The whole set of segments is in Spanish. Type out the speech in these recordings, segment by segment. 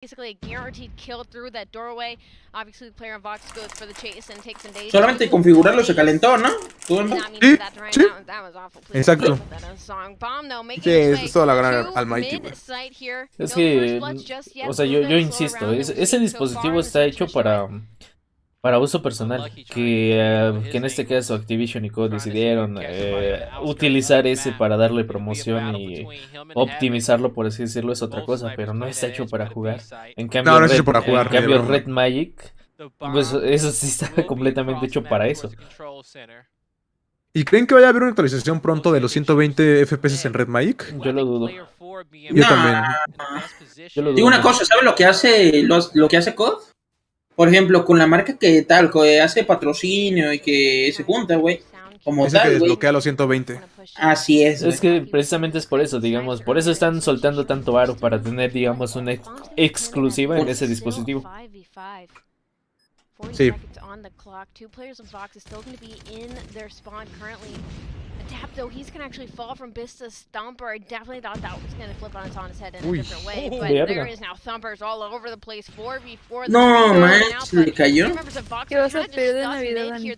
Basically a guaranteed kill through that doorway. Obviously the player on Vox goes for the chase and takes some days. Solamente configurarlo se calentó, ¿no? Sí, sí. Exacto. Sí, es toda la gran Almighty, güey. Es que, o sea, yo insisto, ese dispositivo está hecho para uso personal, que en este caso Activision y Co decidieron utilizar ese para darle promoción y optimizarlo, por así decirlo, es otra cosa, pero no está hecho para jugar. En cambio, No, no es hecho para jugar, en cambio Red Magic, pues eso sí está completamente hecho para eso. ¿Y creen que vaya a haber una actualización pronto de los 120 FPS en Red Magic? Yo lo dudo. Yo también. Yo lo dudo. Digo una cosa, ¿sabes lo que hace COD? Por ejemplo, con la marca que tal, que hace patrocinio y que se junta, güey. Como Es el que tal, güey. desbloquea los 120. Así es, Es que precisamente es por eso, digamos, por eso están soltando tanto varo para tener, digamos, una exclusiva en ese dispositivo. Sí. Adapt though, he's gonna actually fall from Bista Stomper. I definitely thought that was gonna flip on its head in a different way, but there is now Thumpers all over the place. 4v4. No, man, se le cayó. ¿Qué vas a pedir de Navidad, Dani? Yo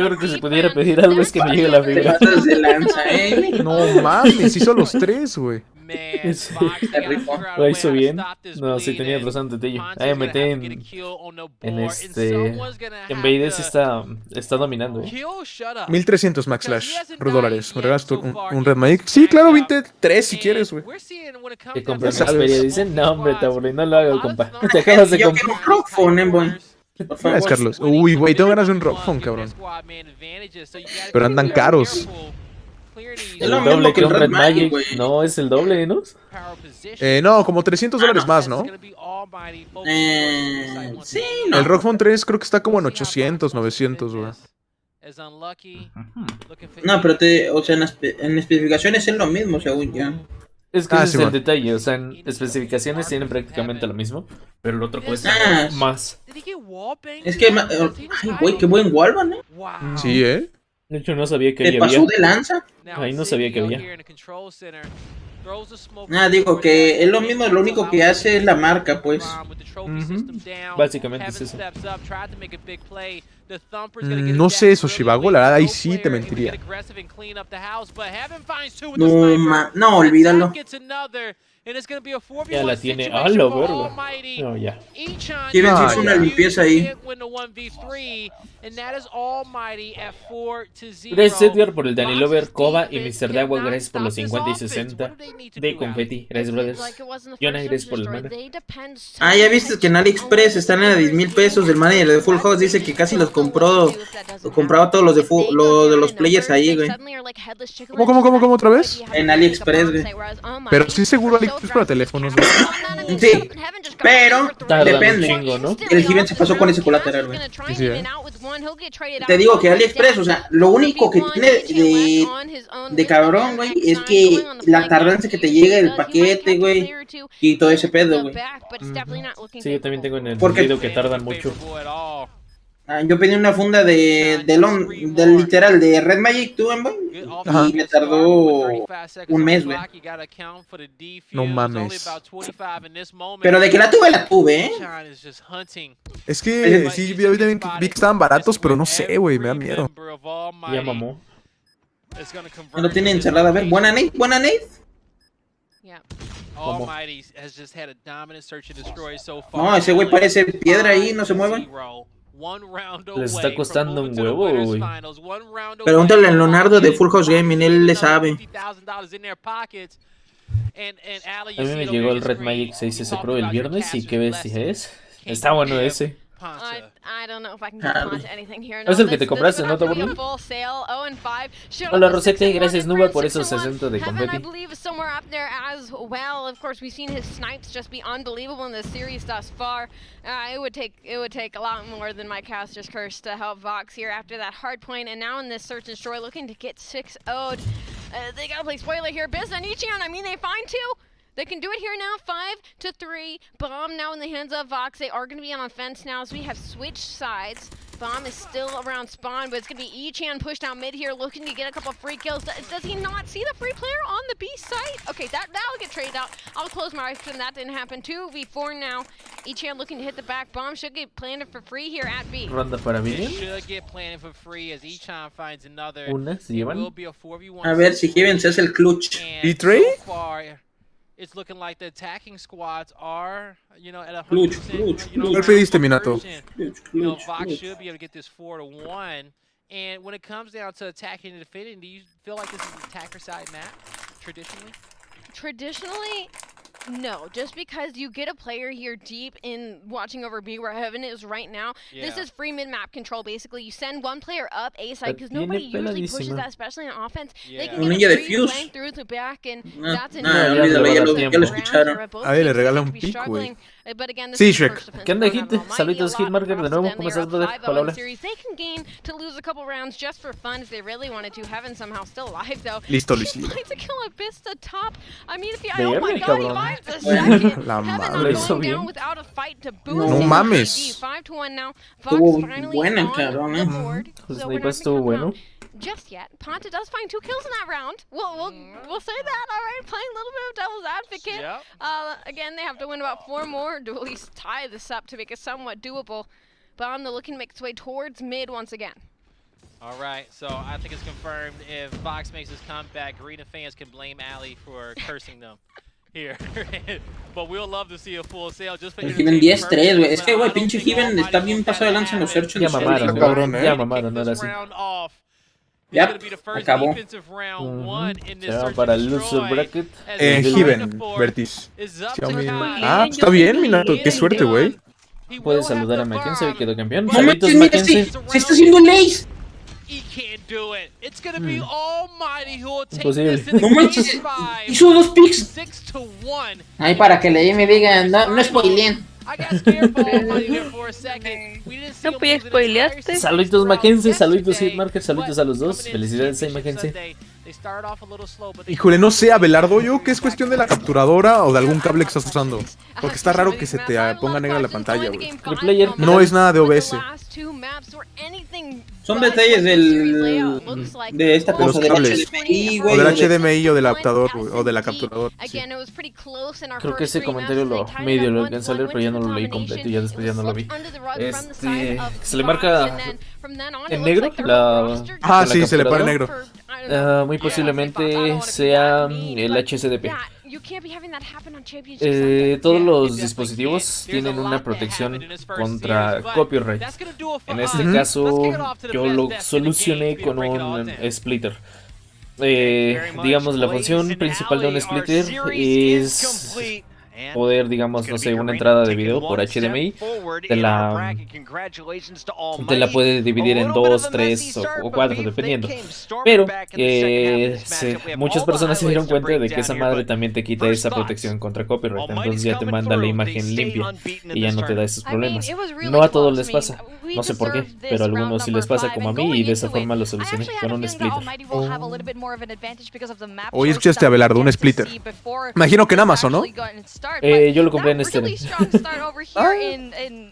creo que si pudiera pedir algo es que me llegue la Te fibra. pasas de lanza, No mames, hizo los tres, güey. Lo hizo bien. No, sí tenía razón, Tetillo. Ahí me metí en BD sí está dominando, 1300 Max Slash $. ¿Me regalas tú un Red Magic? Sí, claro, 23 si quieres, güey. Que compré una Xperia. Dicen, no, hombre, te aburrí, no lo hago, compa. Te acabas de Yo comprar. quiero un rock phone, Nvoi. Por Gracias, favor. Carlos. Uy, güey, tengo ganas de un Rock Phone, cabrón. Pero andan caros. Es El lo doble mismo que que un el Red Red Magic, Magic. güey. No, es el doble, ¿no? No, como $300 más, ¿no? Sí, no. El Rock Phone 3 creo que está como en 800, 900, güey. No, pero o sea, en especificaciones es lo mismo, según yo. Es que Ah, ese sí, es el bueno. detalle, o sea, en especificaciones tienen prácticamente lo mismo, pero el otro cuesta Ah, más. Es que, ay, güey, qué buen Wallman, ¿eh? Sí, ¿eh? De hecho, no sabía que Te había. pasó de lanza. Ahí no sabía que había. Digo que es lo mismo, lo único que hace es la marca, pues. Básicamente es eso. No sé eso, Shivago, la verdad ahí sí te mentiría. No, olvídalo. Ya la tiene. ¡Ah, la verga! No, ya. Quieren hizo una limpieza ahí. Gracias, Edgar, por el Danny Lover, Koba y Mr. Dagua. Gracias por los 50 y 60 de confeti. Gracias, brothers. Jonah, gracias por el mana. Ah, ya viste que en AliExpress están a 10,000 pesos. El manager de Full House dice que casi los compraba todos los de los players ahí, güey. ¿Cómo otra vez? En AliExpress, güey. Pero sí seguro AliExpress para teléfonos, güey. Sí, pero Tardan depende. un chingo, ¿no? El Given se pasó con ese colateral, güey. Sí, ¿eh? Te digo que AliExpress, o sea, lo único que tiene de cabrón, güey, es que la tardanza que te llega el paquete, güey, y todo ese pedo, güey. Sí, yo también tengo en el Porque- video que tardan mucho. Yo pedí una funda del literal de Red Magic 2, güey, Ajá. y me tardó un mes, güey. No mames. Pero de que la tuve, ¿eh? Es que sí, yo también vi que estaban baratos, pero no sé, güey, me da miedo. Ya mamó. Me lo tiene encerrada. A ver, buena Nate. No, ese güey parece piedra ahí, no se mueve. Les está costando un huevo, güey. Pregúntale a Leonardo de Full House Gaming, él le sabe. A mí me llegó el Red Magic 6S Pro el viernes y qué bestia es. Está bueno ese. Es el que te compraste, ¿no, Taborni? Hola, Rosete, gracias, Nuba, por esos 60 de confeti. Of course, we've seen his snipes just be unbelievable in this series thus far. It would take a lot more than my caster's curse to help Vox here after that hard point, and now in this search and destroy, looking to get 6-0'd. They gotta play spoiler here. Biz and Ichan, I mean, they find two. They can do it here now, 5-3. Bomb now in the hands of Vox. They are going to be on offense now as we have switched sides. Bomb is still around spawn, but it's going to be Ichan pushed down mid here, looking to get a couple free kills. Does he not see the free player on the B site? Okay, that'll get traded out. I'll close my eyes and that didn't happen. 2v4 now. Ichan looking to hit the back. Bomb should get planted for free here at B. Ronda para Minion. Should get planted for free as Ichan finds another. Una, se llevan. A ver si Heaven se hace el clutch. ¿Y Trey? So far, it's looking like the attacking squads are, you know, at 100%. ¿Cuál pediste, Minato? Vox should be able to get this 4-1. And when it comes down to attacking and defending, do you feel like this is an attacker side map traditionally? Traditionally, no. Just because you get a player here deep in watching over B where Heaven is right now, this is free mid-map control. Basically, you send one player up A side because nobody usually pushes that, especially on offense. They can get a free lane through the back, and that's olvídalo, ya lo escucharon. A ver, le regala un pick, güey. Sí, Shrek. ¿Qué onda, gente? Saludos, Hitmarker, de nuevo. ¿Cómo estás, brother? Hola, hola. They can gain to lose a couple rounds just for fun if they really wanted to. Heaven somehow still alive, though. Listo, listo. To kill a Vista top. I mean, if you, oh my god, he finds a second. La Heaven madre. not going down without a fight to boost No his mames. 5-1 now. Estuvo Fox finally buena, on cabrón, the board. Pues So Sniper we're not estuvo gonna bueno. just yet. Ponta does find 2 kills in that round. We'll say that. All right, playing a little bit of devil's advocate. Yep. Again, they have to win about 4 more to at least tie this up to make it somewhat doable. Bomb, they're looking to make its way towards mid once again. All right, so I think it's confirmed if Vox makes his comeback, Arena fans can blame Ali for cursing them here. But we'll love to see a full sale. Just El Heaven 10-3, güey. Es que, güey, pinche Heaven está bien pasado de lanza en los search. Ya mamaron, cabrón, ya mamaron, no era así. Ya, acabó. Se va para el loser bracket. Heaven, Vertis. Ah, está bien, Minato. Qué suerte, güey. Puedes saludar a Mackenzie, que quedó campeón. No Saluditos, manches, mira, Mackenzie. se está haciendo un ace. He can't do it. It's gonna be Almighty who will take Imposible. this in No the manches, game 5. hizo 2 picks. 6-1. Ay, para que le me digan, no spoileen. I got scared for Almighty there for a second. We didn't see No, pues ya spoileaste. Saluditos, Mackenzie. Saluditos, Hitmarker. Saluditos a los dos. Felicidades, Mackenzie. Híjole, no sé, Abelardo, yo que es cuestión de la capturadora o de algún cable que estás usando. Porque está raro que se te ponga negra la pantalla, güey. Player. No es nada de OBS. Son detalles de esta cosa, del cables. HDMI, O güey. del HDMI o del adaptador, güey, o de la capturadora. Sí. Creo que ese comentario medio lo alcancé a leer, pero ya no lo leí completo y ya después ya no lo vi. Se le marca en negro Ah, sí, se le pone negro. Muy posiblemente sea el HCDP. Todos los dispositivos tienen una protección contra copyright. En este caso, yo lo solucioné con un splitter. Digamos, la función principal de un splitter es poder, digamos, no sé, una entrada de video por HDMI te la puede dividir en 2, 3 o 4 dependiendo, pero muchas personas se dieron cuenta de que esa madre también te quita esa protección contra copyright, entonces ya te manda la imagen limpia y ya no te da esos problemas. No a todos les pasa, no sé por qué, pero a algunos sí les pasa como a mí y de esa forma lo solucioné con un splitter. Hoy escuchaste a Abelardo, un splitter. Imagino que en Amazon, ¿no? Yo lo compré en este.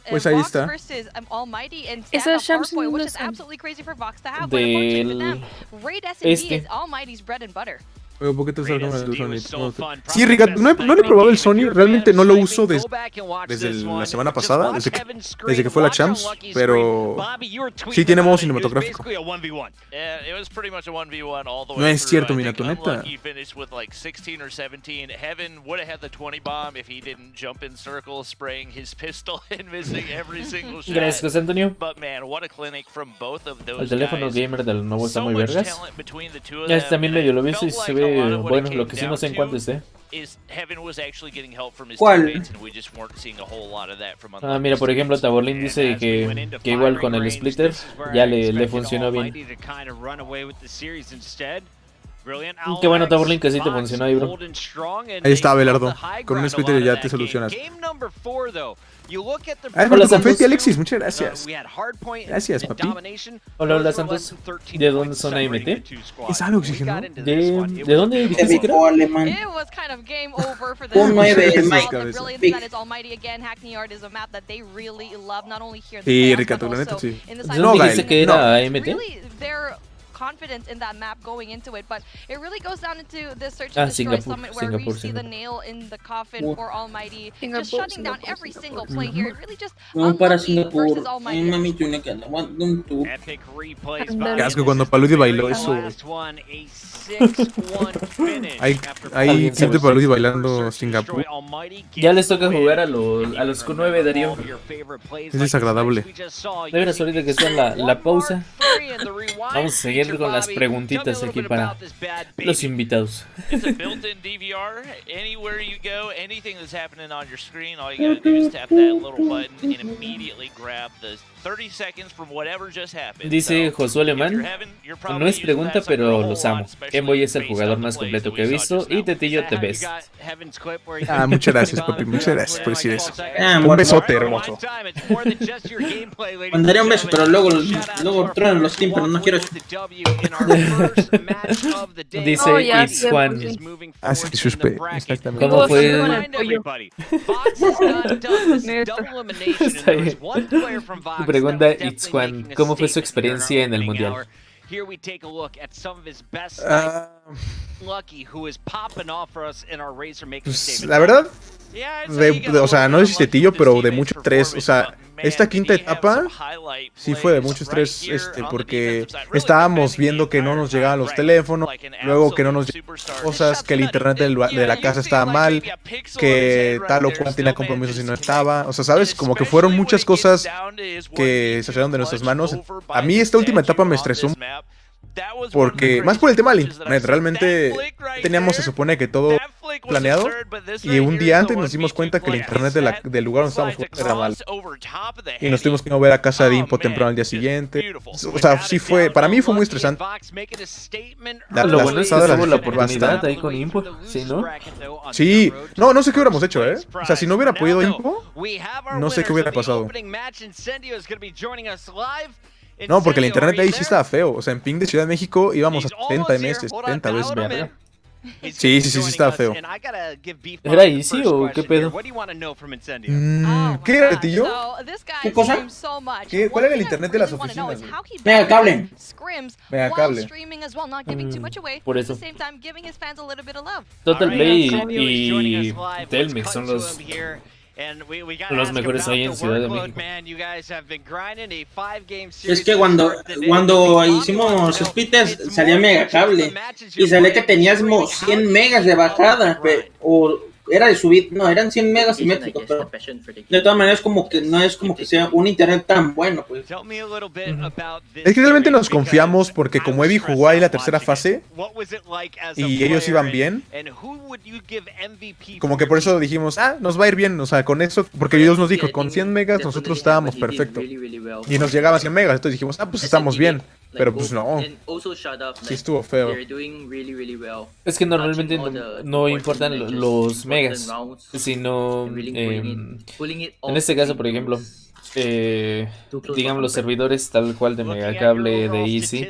Pues ahí está. Esa Shams no es del ¿Por qué te sale el Sony? Sí, Riga, no he probado el Sony, realmente no lo uso desde la semana pasada, desde que fue la Champs, pero sí tiene modo cinematográfico. No es cierto, Minato, neta. Gracias, José Antonio. El teléfono gamer del nuevo está muy vergas. También medio lo vi y se ve bueno, lo que sí no sé en cuánto esté. ¿Cuál? Mira, por ejemplo, Taborlin dice que igual con el splitter ya le funcionó bien. Qué bueno, Taborlin, que sí te funcionó ahí, bro. Ahí está, Belardo. Con un splitter ya te solucionas. Hola, Por tu Santos. confeti, Alexis, muchas gracias. Gracias, papi. Hola, hola, Santos. ¿De dónde son AMT? ¿Es algo oxígeno? ¿De dónde dijiste que era? O alemán. It was kind of game over for Un 9, this. Mike. The brilliance that is Almighty again. Hackney Yard is a map that they really love, not only here in the Sí, playoffs, Ricardo, but la neta also sí. in the ¿De side dónde of dijiste the que game. era AMT? Really, they're confident in that map going into it, but it really goes down into this search Ah, and destroy Singapur, summit where we Singapur, see the Singapur. nail in the coffin for Almighty, Singapur, just shutting down Singapur, every single Singapur. play here. It really just Vamos para unlucky Singapur. versus Almighty. Mami, tú que anda aguantando un tú. Qué asco cuando Paludi bailó eso. Hay clip de Paludi bailando Singapur. Ya les toca jugar a los Q9, Darío. Es desagradable. De veras, ahorita que está en la pausa, vamos a seguir con las preguntitas aquí para los invitados. It's a built-in DVR. Anywhere you go, anything that's happening on your screen, all you gotta do is tap that little button and immediately grab the 30 seconds from whatever just happened. Dice So, Josué if Alemán, you're having- you're probably no es using pregunta, that something a pero whole los lot, amo. especially Nvoi es el based jugador on the más plays completo that que he we saw visto just y now. Tetillo Is te that best. we got Heaven's clip where he Ah, can muchas gracias, comment papi, on muchas the gracias por decir eso. Ah, Un bueno. besote, One hermoso. time, it's more than just your gameplay, ladies Mandaría and un beso, pero gentlemen. luego, Shout out luego to our truenan los first tímpanos, no one quiero with eso. the W in our first match of the day. Dice Oh, ya, It's Juan. Is moving Ah, sí, forward in the suspe, bracket. exactamente. ¿Cómo fue? Remind everybody, Vox has not done this Neta. double elimination, and there was one player from Vox Tu pregunta, that was It's definitely Juan, making a ¿cómo fue su statement here in our experiencia en el opening mundial? hour. Here we take a look at some of his best Ah, Lucky, who is popping off for us in our Razor making a pues, statement. la verdad, Yeah, I'd say you got a o sea, little no bit es Tetillo, unlucky with pero his de teammates' mucho estrés. O sea, performance, but, man, esta quinta did he have etapa some highlight sí fue de plays mucho right estrés, here on the porque defensive side, really estábamos defending viendo the que no entire nos llegaban time, los right? teléfonos, Like an luego que no absolute nos superstar. cosas, que el internet de la casa estaba mal, que tal o cual tenía compromisos y no estaba. O sea, ¿sabes? Como que fueron muchas cosas que se salieron de nuestras manos. A mí esta última etapa me estresó porque, más por el tema del internet, realmente teníamos, se supone que todo planeado, y un día antes nos dimos cuenta que el internet del lugar donde estábamos jugando era mal. Y nos tuvimos que mover a casa de Impo temprano al día siguiente. O sea, sí fue, para mí fue muy estresante. Lo bueno es que pasadas tuvo la por oportunidad bastante. ahí con Impo, ¿sí, no? Sí, no sé qué hubiéramos hecho, ¿eh? O sea, si no hubiera podido Impo, no sé qué hubiera pasado. No, porque el internet ahí sí estaba feo. O sea, en ping de Ciudad de México íbamos a 70 ms, 70 veces, verga. Sí, estaba feo. ¿Era easy o qué pedo? ¿Qué era, Tetillo? ¿Qué cosa? ¿Cuál era el internet de las oficinas, güey? Mega cable. Mega cable. Por eso. Total Play y Telmex son los mejores ahí en Ciudad de México. Es que cuando hicimos splitters salía mega cable y salía que teníamos 100 megas de bajada, o era de subir, no, eran 100 megas simétricos, pero de todas maneras como que no es como que sea un internet tan bueno, pues. Es que realmente nos confiamos porque como Evi jugó ahí la tercera fase y ellos iban bien, como que por eso dijimos, nos va a ir bien, o sea, con eso, porque Dios nos dijo, con 100 megas nosotros estábamos perfecto. Y nos llegaba a 100 megas, entonces dijimos, pues estamos bien. Pero pues no, sí estuvo feo. Es que normalmente no importan los megas, sino en este caso, por ejemplo, digamos los servidores tal cual de Megacable, de Easy,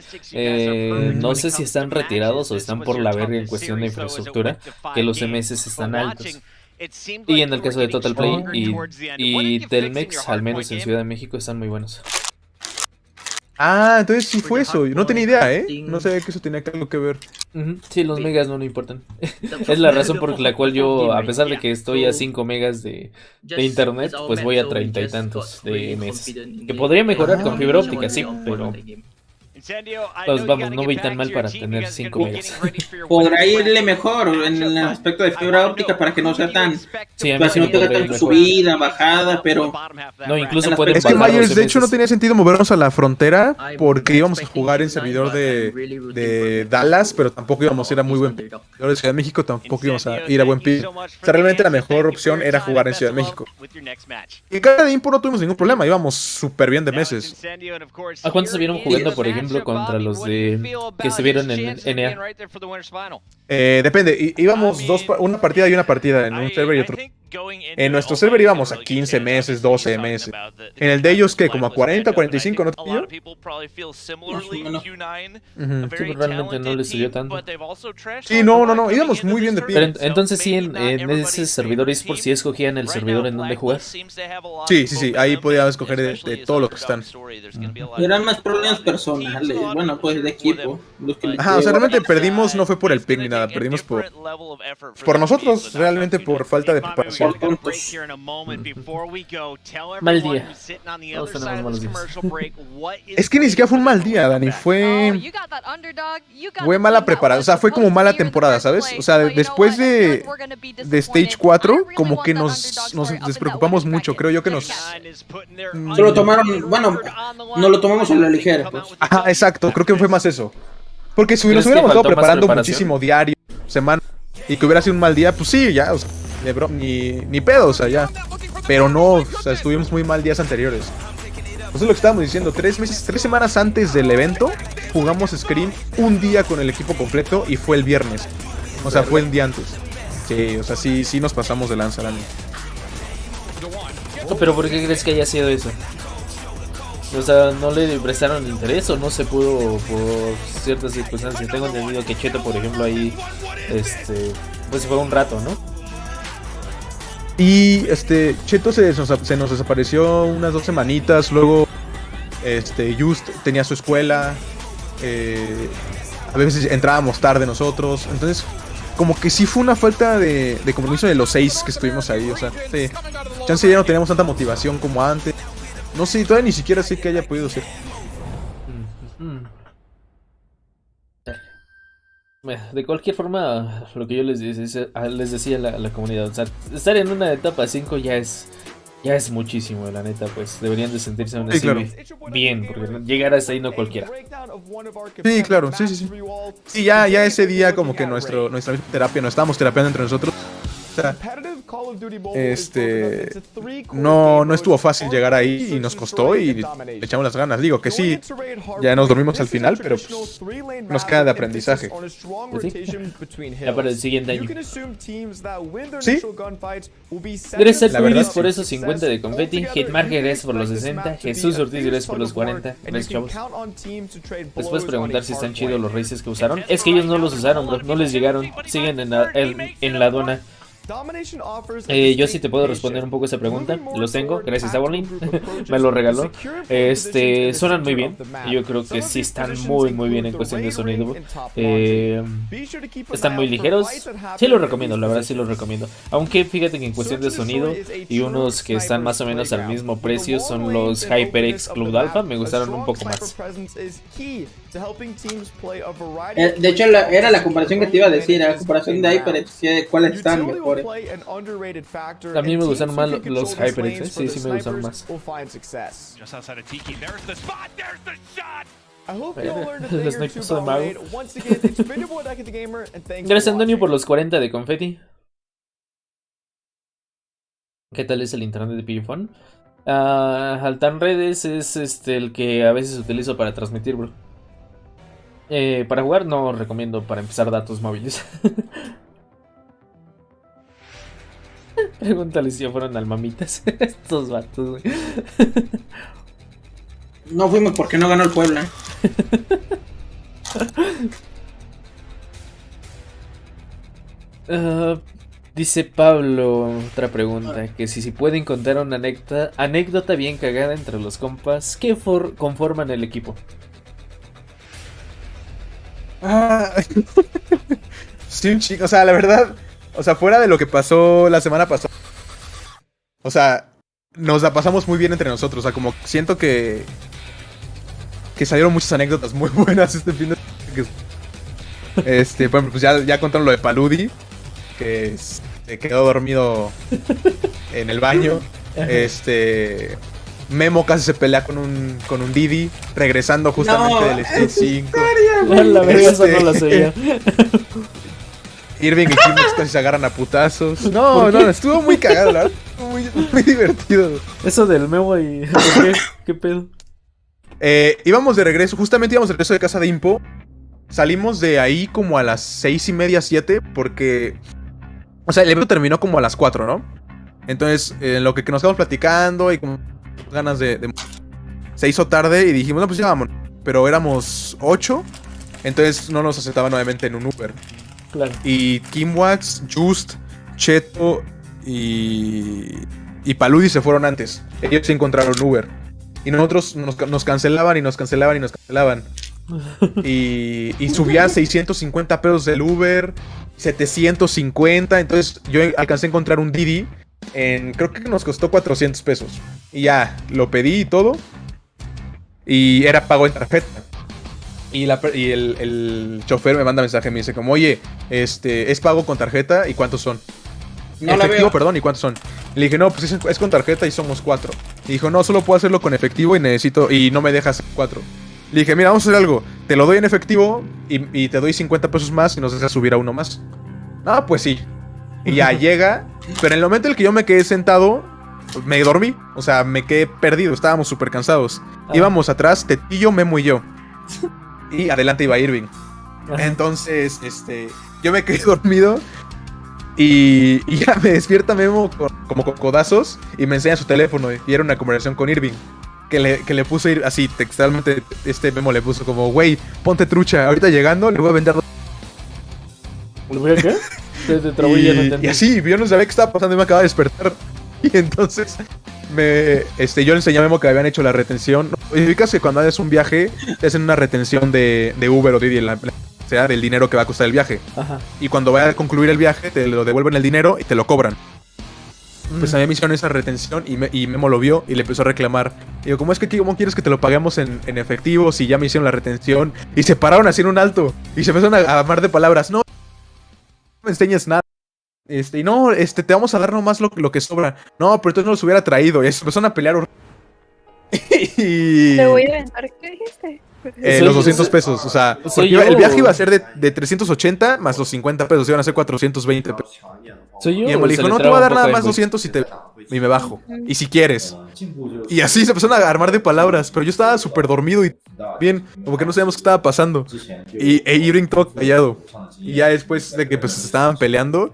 no sé si están retirados o están por la verga en cuestión de infraestructura, que los MS están altos. Y en el caso de Total Play y Telmex, al menos en Ciudad de México, están muy buenos. Entonces sí fue eso. Yo no tenía idea, ¿eh? No sabía que eso tenía algo que ver. Sí, los megas no importan. Es la razón por la cual yo, a pesar de que estoy a 5 megas de internet, pues voy a 30 y tantos de MS. Que podría mejorar con fibra óptica, sí, pero pues vamos, no voy tan mal para tener 5 megas. Podrá irle mejor en el aspecto de fibra óptica para que no sea tan, Sí, a mí para sí que no me tenga podría ir tan mejor. subida, bajada, pero No, incluso pueden Es que bajar Myers, los de hecho, no MS. tenía sentido movernos a la frontera porque íbamos a jugar en servidor de Dallas, pero tampoco íbamos a ir a muy buen pick. Servidor de Ciudad de México tampoco íbamos a ir a buen pick. O sea, realmente la mejor opción era jugar en Ciudad de México. Y en cada de Impo no tuvimos ningún problema, íbamos súper bien de meses. ¿A cuántos se vieron jugando, por ejemplo, ejemplo, contra los de que estuvieron en NA? Depende, íbamos una partida y una partida en un server y otro. En nuestro server íbamos a 15 meses, 12 meses. En el de ellos, ¿qué? Como a 40, 45, ¿no? Sí, pero realmente no les subió tanto. Sí, no, íbamos muy bien de pie. Pero entonces sí, en ese servidor eSports sí escogían el servidor en donde jugar. Sí, ahí podías escoger de todos los que están. Eran más problemas personales, bueno, pues de equipo. Ajá, o sea, realmente perdimos, no fue por el pick ni nada, perdimos por nosotros, realmente por falta de preparación. Mal día. Todos tenemos malos días. Es que ni siquiera fue un mal día, Dani, fue mala preparación, o sea, fue como mala temporada, ¿sabes? O sea, después de Stage 4, como que nos despreocupamos mucho, creo yo que nos... Se lo tomaron, bueno, no lo tomamos a la ligera, pues. Ajá, exacto, creo que fue más eso. Porque si nos hubiéramos estado preparando muchísimo diario, semana, y que hubiera sido un mal día, pues sí, ya, o sea, ni pedo, o sea, ya. Pero no, o sea, estuvimos muy mal días anteriores. Eso es lo que estábamos diciendo, 3 semanas antes del evento, jugamos Scream un día con el equipo completo y fue el viernes. O sea, fue un día antes. Sí, o sea, sí nos pasamos de lanza, Dani. Pero ¿por qué crees que haya sido eso? O sea, ¿no le prestaron interés o no se pudo por ciertas circunstancias? Tengo entendido que Cheto, por ejemplo, ahí, pues fue un rato, ¿no? Y Cheto se nos desapareció unas 2 semanitas, luego Just tenía su escuela, a veces entrábamos tarde nosotros, entonces como que sí fue una falta de compromiso de los 6 que estuvimos ahí, o sea, sí, chance ya no teníamos tanta motivación como antes. No sé, todavía ni siquiera sé que haya podido ser. De cualquier forma, lo que yo les decía a la comunidad, o sea, estar en una etapa 5 ya es muchísimo, la neta, pues deberían de sentirse aún así bien, porque llegar hasta ahí no cualquiera. Sí, claro, sí. Sí, ya ese día como que nuestra terapia, nos estábamos terapiando entre nosotros. O sea, no estuvo fácil llegar ahí y nos costó y le echamos las ganas. Digo que sí, ya nos dormimos al final, pero pues, nos queda de aprendizaje. Ya para el siguiente año. Sí. Gracias al Luis por esos 50 de confeti. Hitmarker gracias por los 60. Jesús Ortiz gracias por los 40. Gracias, chavos. Les puedes preguntar si están chidos los races que usaron. Es que ellos no los usaron, bro. No les llegaron. Siguen en la aduana. Yo sí te puedo responder un poco esa pregunta. Los tengo, gracias a Borlin. Me lo regaló. Suenan muy bien. Yo creo que sí están muy bien en cuestión de sonido. Están muy ligeros. Sí los recomiendo, la verdad sí los recomiendo. Aunque fíjate que en cuestión de sonido y unos que están más o menos al mismo precio son los HyperX Club Alpha. Me gustaron un poco más. De hecho era la comparación que te iba a decir. La comparación de HyperX, ¿cuáles están mejores? A mí me gustaron más los HyperX, sí me gustaron más. El snipe puso de mago. Gracias, Antonio, por los 40 de confeti. ¿Qué tal es el internet de Pillofón? Altan Redes es el que a veces utilizo para transmitir, bro. Para jugar no recomiendo, para empezar datos móviles. Pregúntale si ya fueron al mamitas. Estos vatos, güey. No fuimos porque no ganó el Puebla. Dice Pablo, otra pregunta, que si pueden contar una anécdota bien cagada entre los compas que conforman el equipo. Sí, un chico, o sea, la verdad, o sea, fuera de lo que pasó la semana pasada, o sea, nos la pasamos muy bien entre nosotros, o sea, como siento que salieron muchas anécdotas muy buenas este fin de semana. Por ejemplo, pues ya contaron lo de Paludi, que se quedó dormido en el baño. Memo casi se pelea con un Didi, regresando justamente del Stage 5. La verdad, eso no lo sabía. Irving y Kimmix casi se agarran a putazos. No, estuvo muy cagado, la verdad. Muy divertido. Eso del Memo y... ¿Qué pedo? íbamos de regreso, justamente íbamos de regreso de casa de Impo. Salimos de ahí como a las 6:30, 7, porque... O sea, el evento terminó como a las 4, ¿no? Entonces, en lo que nos quedamos platicando y como ganas de... Se hizo tarde y dijimos, no, pues ya vámonos. Pero éramos 8, entonces no nos aceptaban nuevamente en un Uber. Claro. Y Kimwax, Just, Cheto y Paludi se fueron antes. Ellos se encontraron Uber. Y nosotros nos cancelaban y nos cancelaban y nos cancelaban. Y subía 650 pesos del Uber, 750. Entonces yo alcancé a encontrar un Didi. Creo que nos costó 400 pesos. Y ya, lo pedí y todo. Y era pago en tarjeta. Y el chofer me manda mensaje, me dice como, oye, es pago con tarjeta, ¿y cuántos son? No efectivo, perdón, ¿y cuántos son? Le dije, no, pues es con tarjeta y somos 4. Y dijo, no, solo puedo hacerlo con efectivo y no me dejas 4. Le dije, mira, vamos a hacer algo. Te lo doy en efectivo y te doy 50 pesos más y nos dejas subir a uno más. Ah, pues sí. Y ya llega, pero en el momento en el que yo me quedé sentado, me dormí. O sea, me quedé perdido, estábamos súper cansados. Íbamos atrás, Tetillo, Memo y yo. Y adelante iba Irving. Entonces, yo me quedé dormido. Y ya me despierta Memo como con codazos y me enseña su teléfono. Y era una conversación con Irving. Que le puso ir así, textualmente. Memo le puso como, güey, ponte trucha. Ahorita llegando, le voy a vender. ¿Le voy a qué? Te trabó y ya no entendí. Y así, yo no sabía qué estaba pasando y me acaba de despertar. Y entonces yo le enseñé a Memo que habían hecho la retención. Ubicas que cuando haces un viaje, te hacen una retención de Uber o Didi o sea, del dinero que va a costar el viaje. Ajá. Y cuando vaya a concluir el viaje, te lo devuelven el dinero y te lo cobran. Pues a mí me hicieron esa retención y Memo lo vio y le empezó a reclamar. Y digo, ¿cómo quieres que te lo paguemos en efectivo si ya me hicieron la retención? Y se pararon así en un alto. Y se empezaron a armar de palabras. No me enseñes nada. Y no, te vamos a dar nomás lo que sobra. No, pero entonces no los hubiera traído. Y se empezaron a pelear. Te voy a inventar, ¿qué dijiste? Los 200 pesos, o sea, el viaje iba a ser de 380 más los 50 pesos, iban a ser 420 pesos. ¿Soy yo? Y me dijo, no, te voy a dar nada más 200 y me bajo. Y si quieres. Y así se empezaron a armar de palabras, pero yo estaba súper dormido y bien, como que no sabíamos qué estaba pasando. E Irving todo callado. Y ya después de que pues se estaban peleando,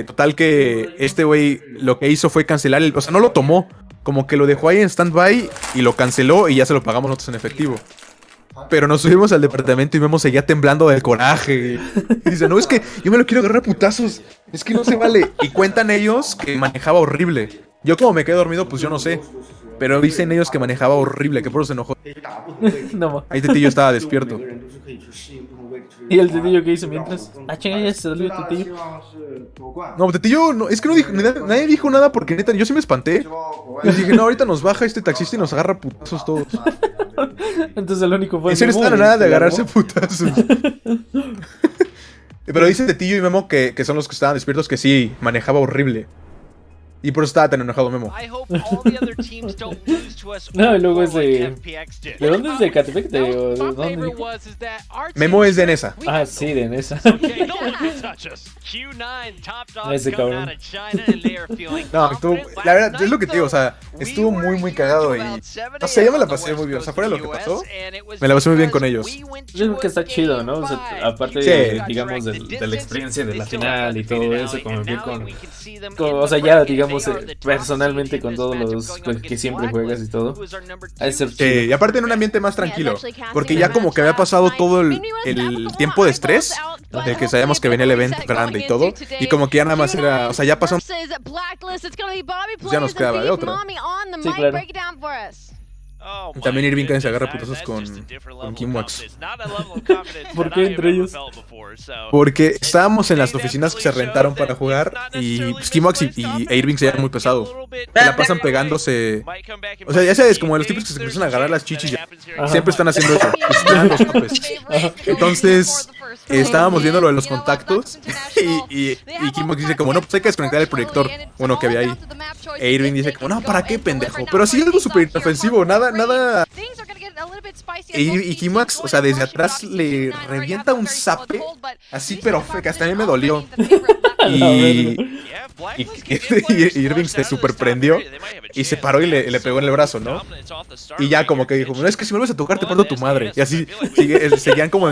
total que este güey lo que hizo fue cancelar o sea, no lo tomó. Como que lo dejó ahí en stand-by y lo canceló y ya se lo pagamos nosotros en efectivo. Pero nos subimos al departamento y Memo seguía temblando del coraje. Y dice, no, es que yo me lo quiero agarrar a putazos. Es que no se vale. Y cuentan ellos que manejaba horrible. Yo como me quedé dormido, pues yo no sé. Pero dicen ellos que manejaba horrible, que por eso se enojó. No, ahí Tetillo estaba despierto. ¿Y el Tetillo qué hizo mientras? Ah, chinga, ya se salió el Tetillo. No, Tetillo, no, es que no dijo, nadie dijo nada porque neta, yo sí me espanté. Les dije, no, ahorita nos baja este taxista y nos agarra putazos todos. Entonces el único fue... En serio están a nada de agarrarse putazos. Pero dice Tetillo y Memo que son los que estaban despiertos que sí, manejaba horrible. Y por eso estaba tan enojado Memo. No, y luego es de... ¿De dónde es? ¿De Catepec? ¿De dónde dijo? Memo es de Nesa. Ah, sí, de Nesa. Ese cabrón. No, la verdad, es lo que te digo, o sea, estuvo muy, muy cagado y... No sé, yo me la pasé muy bien, o sea, fuera de lo que pasó, me la pasé muy bien con ellos. Yo creo que está chido, ¿no? O sea, aparte, sí, digamos, de la experiencia de la final y todo eso, convivir con o sea, ya, digamos, personalmente con todos los que siempre juegas y todo. Y aparte en un ambiente más tranquilo, porque ya como que había pasado todo el tiempo de estrés, de que sabíamos que venía el evento grande y todo, y como que ya nada más era, o sea, ya pasó, pues ya nos quedaba de otra. Sí, claro. También Irving se agarra putazos con Kimwax. ¿Por qué entre ellos? Porque estábamos en las oficinas que se rentaron para jugar y pues, Kimwax e Irving se llevan muy pesado. Se la pasan pegándose. O sea, ya sabes, como los tipos que se empiezan a agarrar las chichis. Siempre están haciendo eso. Están los topes. Entonces, estábamos viendo lo de los contactos y Kimwax dice como, no, pues hay que desconectar el proyector. Uno que había ahí. E Irving dice como, no, ¿para qué, pendejo? Pero así algo súper inofensivo, nada. Y Kimwax, o sea, desde atrás le revienta un zape, así pero fe, que hasta a mí me dolió. Y Irving se superprendió y se paró y le pegó en el brazo, ¿no? Y ya como que dijo, no, es que si me vuelves a tocar te parto tu madre. Y así seguían como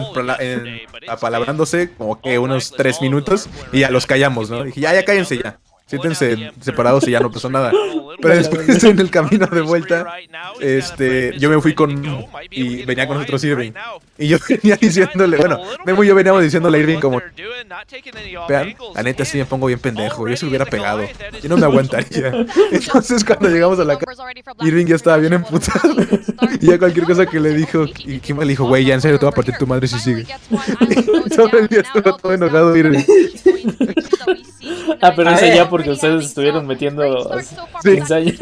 apalabrándose como que unos 3 minutos y ya los callamos, ¿no? Dije, ya cállense ya. Siéntense separados y ya no pasó nada. Pero después en el camino de vuelta, yo me fui y venía con nosotros Irving. Y yo venía diciéndole, bueno, Memo y yo veníamos diciéndole a Irving como, vean, la neta sí me pongo bien pendejo, yo se lo hubiera pegado, yo no me aguantaría. Entonces cuando llegamos a la casa, Irving ya estaba bien emputado. Y ya cualquier cosa que le dijo, y Kim le dijo, güey, ya en serio te voy a partir tu madre si sigue. Todo el día estuvo todo enojado Irving. Pero eso ya porque ustedes estuvieron metiendo ensayo.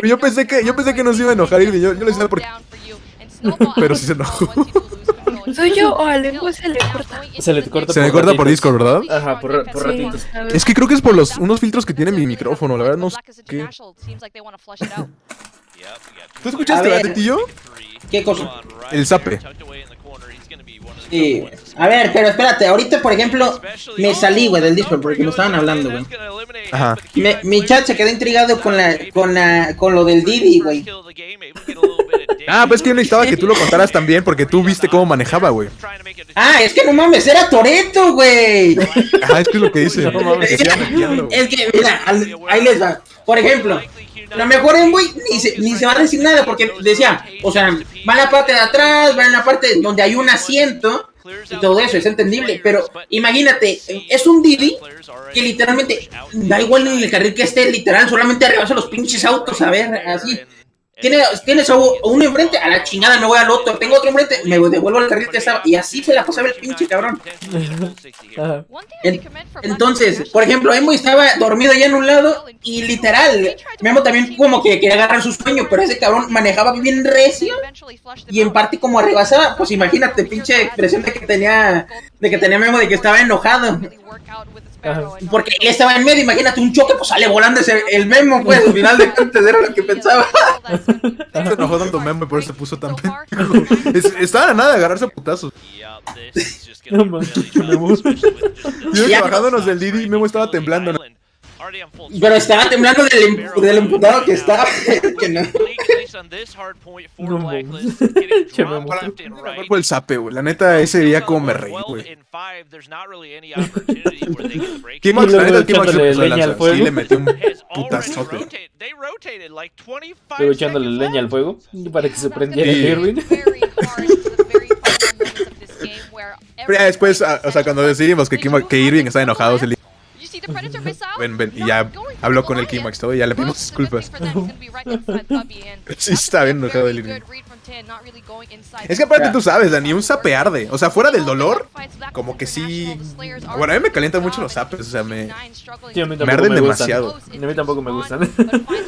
Yo pensé que nos iba a enojar Irving, yo le decía porque... Pero sí se enojó. ¿Soy yo o a Lengua se le corta? Se me corta por Discord, ¿verdad? Ajá, por ratitos. Es que creo que es por unos filtros que tiene mi micrófono, la verdad no sé qué. ¿Tú escuchaste, Tetillo? ¿Qué cosa? El zape. Sí. A ver, pero espérate, ahorita por ejemplo me salí, güey, del Discord porque me estaban hablando, güey. Ajá. Mi chat se quedó intrigado con lo del Didi, güey. Pues es que yo necesitaba que tú lo contaras también porque tú viste cómo manejaba, güey. Es que no mames, era Toretto, güey. Es que es lo que dice. No mames, es que, mira, ahí les va. Por ejemplo, la mejor Nvoi ni se va a decir nada porque decía, o sea, va en la parte de atrás, va en la parte donde hay un asiento y todo eso, es entendible, pero imagínate, es un Didi que literalmente da igual en el carril que esté, literal, solamente rebasa los pinches autos, a ver, así. Tienes a uno enfrente, a la chingada me voy al otro, tengo otro enfrente, me devuelvo al carril que estaba, y así se la pasaba el pinche cabrón. Entonces, por ejemplo, Memo estaba dormido ya en un lado, y literal, Memo también como que quería agarrar su sueño, pero ese cabrón manejaba bien recio, y en parte como rebasaba, pues imagínate, pinche expresión de que tenía Memo de que estaba enojado. Porque él estaba en medio, imagínate un choque, pues sale volando el Memo, pues al final de cuentas era lo que pensaba. Se enojó tanto Memo y por eso se puso tan pendejo. Estaba a nada de agarrarse a putazos. No manches, Yo que bajándonos del Didi, Memo estaba temblando. Pero estaba temblando del emputado que estaba. Que no. Fue el zape, güey. La neta, ese día como me reí, güey. Kimax, la neta, Kimax se puso de lanza. Sí, le metió un putazote. Luego echándole leña al fuego para que se prendiera el Irving. Pero ya después, o sea, cuando decidimos que Irving estaba enojado, se le ven, y ya habló con el Kimax todo y ya le pedimos disculpas. Sí, está bien enojado el Irving. Es que aparte tú sabes, Dani, un zape arde. O sea, fuera del dolor, como que sí. Bueno, a mí me calientan mucho los zapes, o sea, me arden demasiado. A mí tampoco me gustan.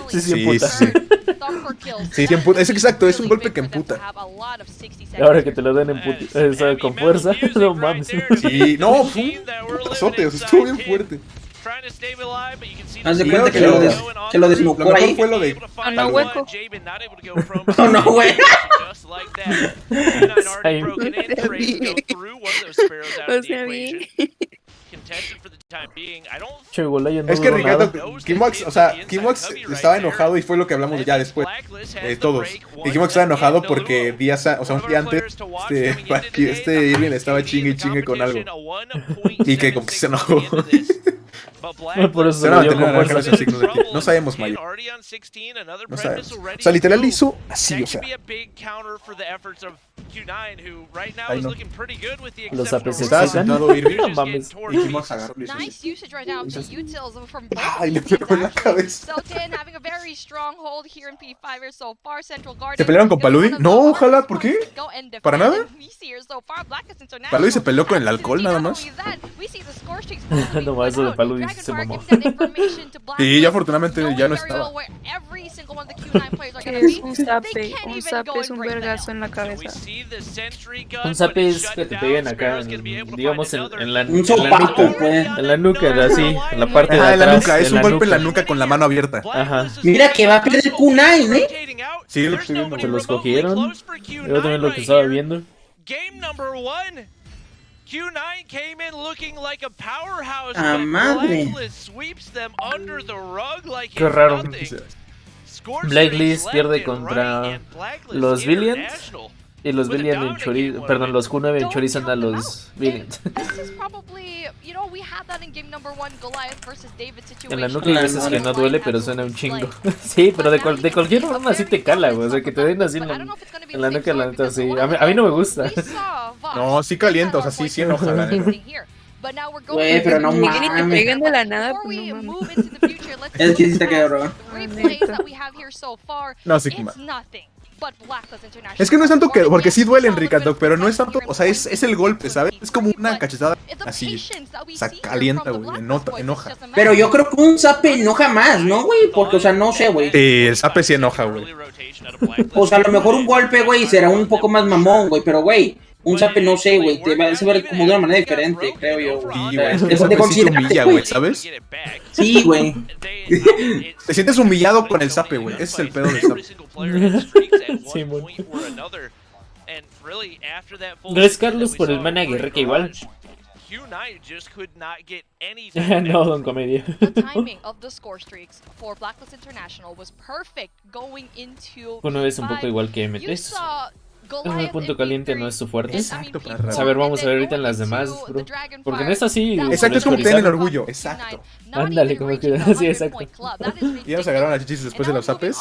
Sí, emputa. Es exacto, es un golpe que emputa. Ahora que te lo den con fuerza, no mames. Sí, no, fue un putazote, o sea, estuvo bien fuerte. Haz de cuenta que lo desnucó Lo ahí. mejor fue lo de... no, hueco. No, güey. O sea, bien. Es que Ricardo, Kimax, o sea, Kimax estaba enojado y fue lo que hablamos ya después, todos. Y Kimax estaba enojado porque un día antes, Irving le estaba chingue con algo. Y que como que se enojó. Por eso se lo dio con fuerza. No sabemos, Mayo. No sabemos. O sea, literal hizo así, o sea. Ay, no. Los zapes se Estaba excitan. sentado Irving No mames. y Kimax agarró y hizo así. Ay, le pegó en la cabeza. ¿Se pelearon con Paludi? No, ojalá, ¿por qué? ¿Para nada? Paludi se peleó con el alcohol nada más. No, eso de Paludi se mamó. Y ya afortunadamente ya no estaba. Que es un zape. Un zape es un vergazo en la cabeza. Un zape es que te peguen acá, digamos en la Un sopapo, pues. en la nuca, así, en la parte de Ah, en la atrás. nuca, es un golpe en la nuca con la mano abierta. Ajá. Mira que va a perder Kunai, ¿eh? Sí, lo estoy viendo. Se los cogieron. Yo también lo que estaba viendo. Q9 came in looking like a powerhouse, ¡Ah, but madre! Blacklist sweeps them under the rug like Qué it's raro. nothing. Blacklist pierde contra los Billions. Y los Billions perdón, los Q9 enchorizan a los Billions. En la nuclear hay veces que no duele, pero suena un chingo. Sí, pero de cualquier forma así te cala, güey. O sea, que te den así en la nuclear, la neta, sí. A mí no me gusta. No, sí calienta, o sea, sí enoja, la neta. Güey, pero no Ni que te mames. peguen de la nada, pues no mames. Es que sí te quedó, bro. No, sí, es que no es tanto que, porque sí duele en Ricardo, pero no es tanto, o sea, es el golpe, ¿sabes? Es como una cachetada así, o sea, calienta, güey, enoja. Pero yo creo que un zape enoja más, ¿no, güey? Porque, o sea, no sé, güey. Sí, el zape sí enoja, güey. O sea, a lo mejor un golpe, güey, será un poco más mamón, güey, pero, güey, un zape no sé, güey, te va a ver como de una manera diferente, creo yo, güey. Sí, güey, es que zape sí te humilla, güey, ¿sabes? Sí, güey. Te sientes humillado con el zape, güey, ese es el pedo del zape. Sí, bueno. Gracias, Carlos, por el mana guerra que igual. No, don Comedia. Uno es un poco igual que M3. El punto caliente no es su fuerte. Exacto, A ver, vamos a ver ahorita en las demás, bro. Porque en esta sí. Exacto, es como tener orgullo, exacto. Ándale, como que sí, exacto. ¿Y ya nos agarraron las chichis después de los zapes?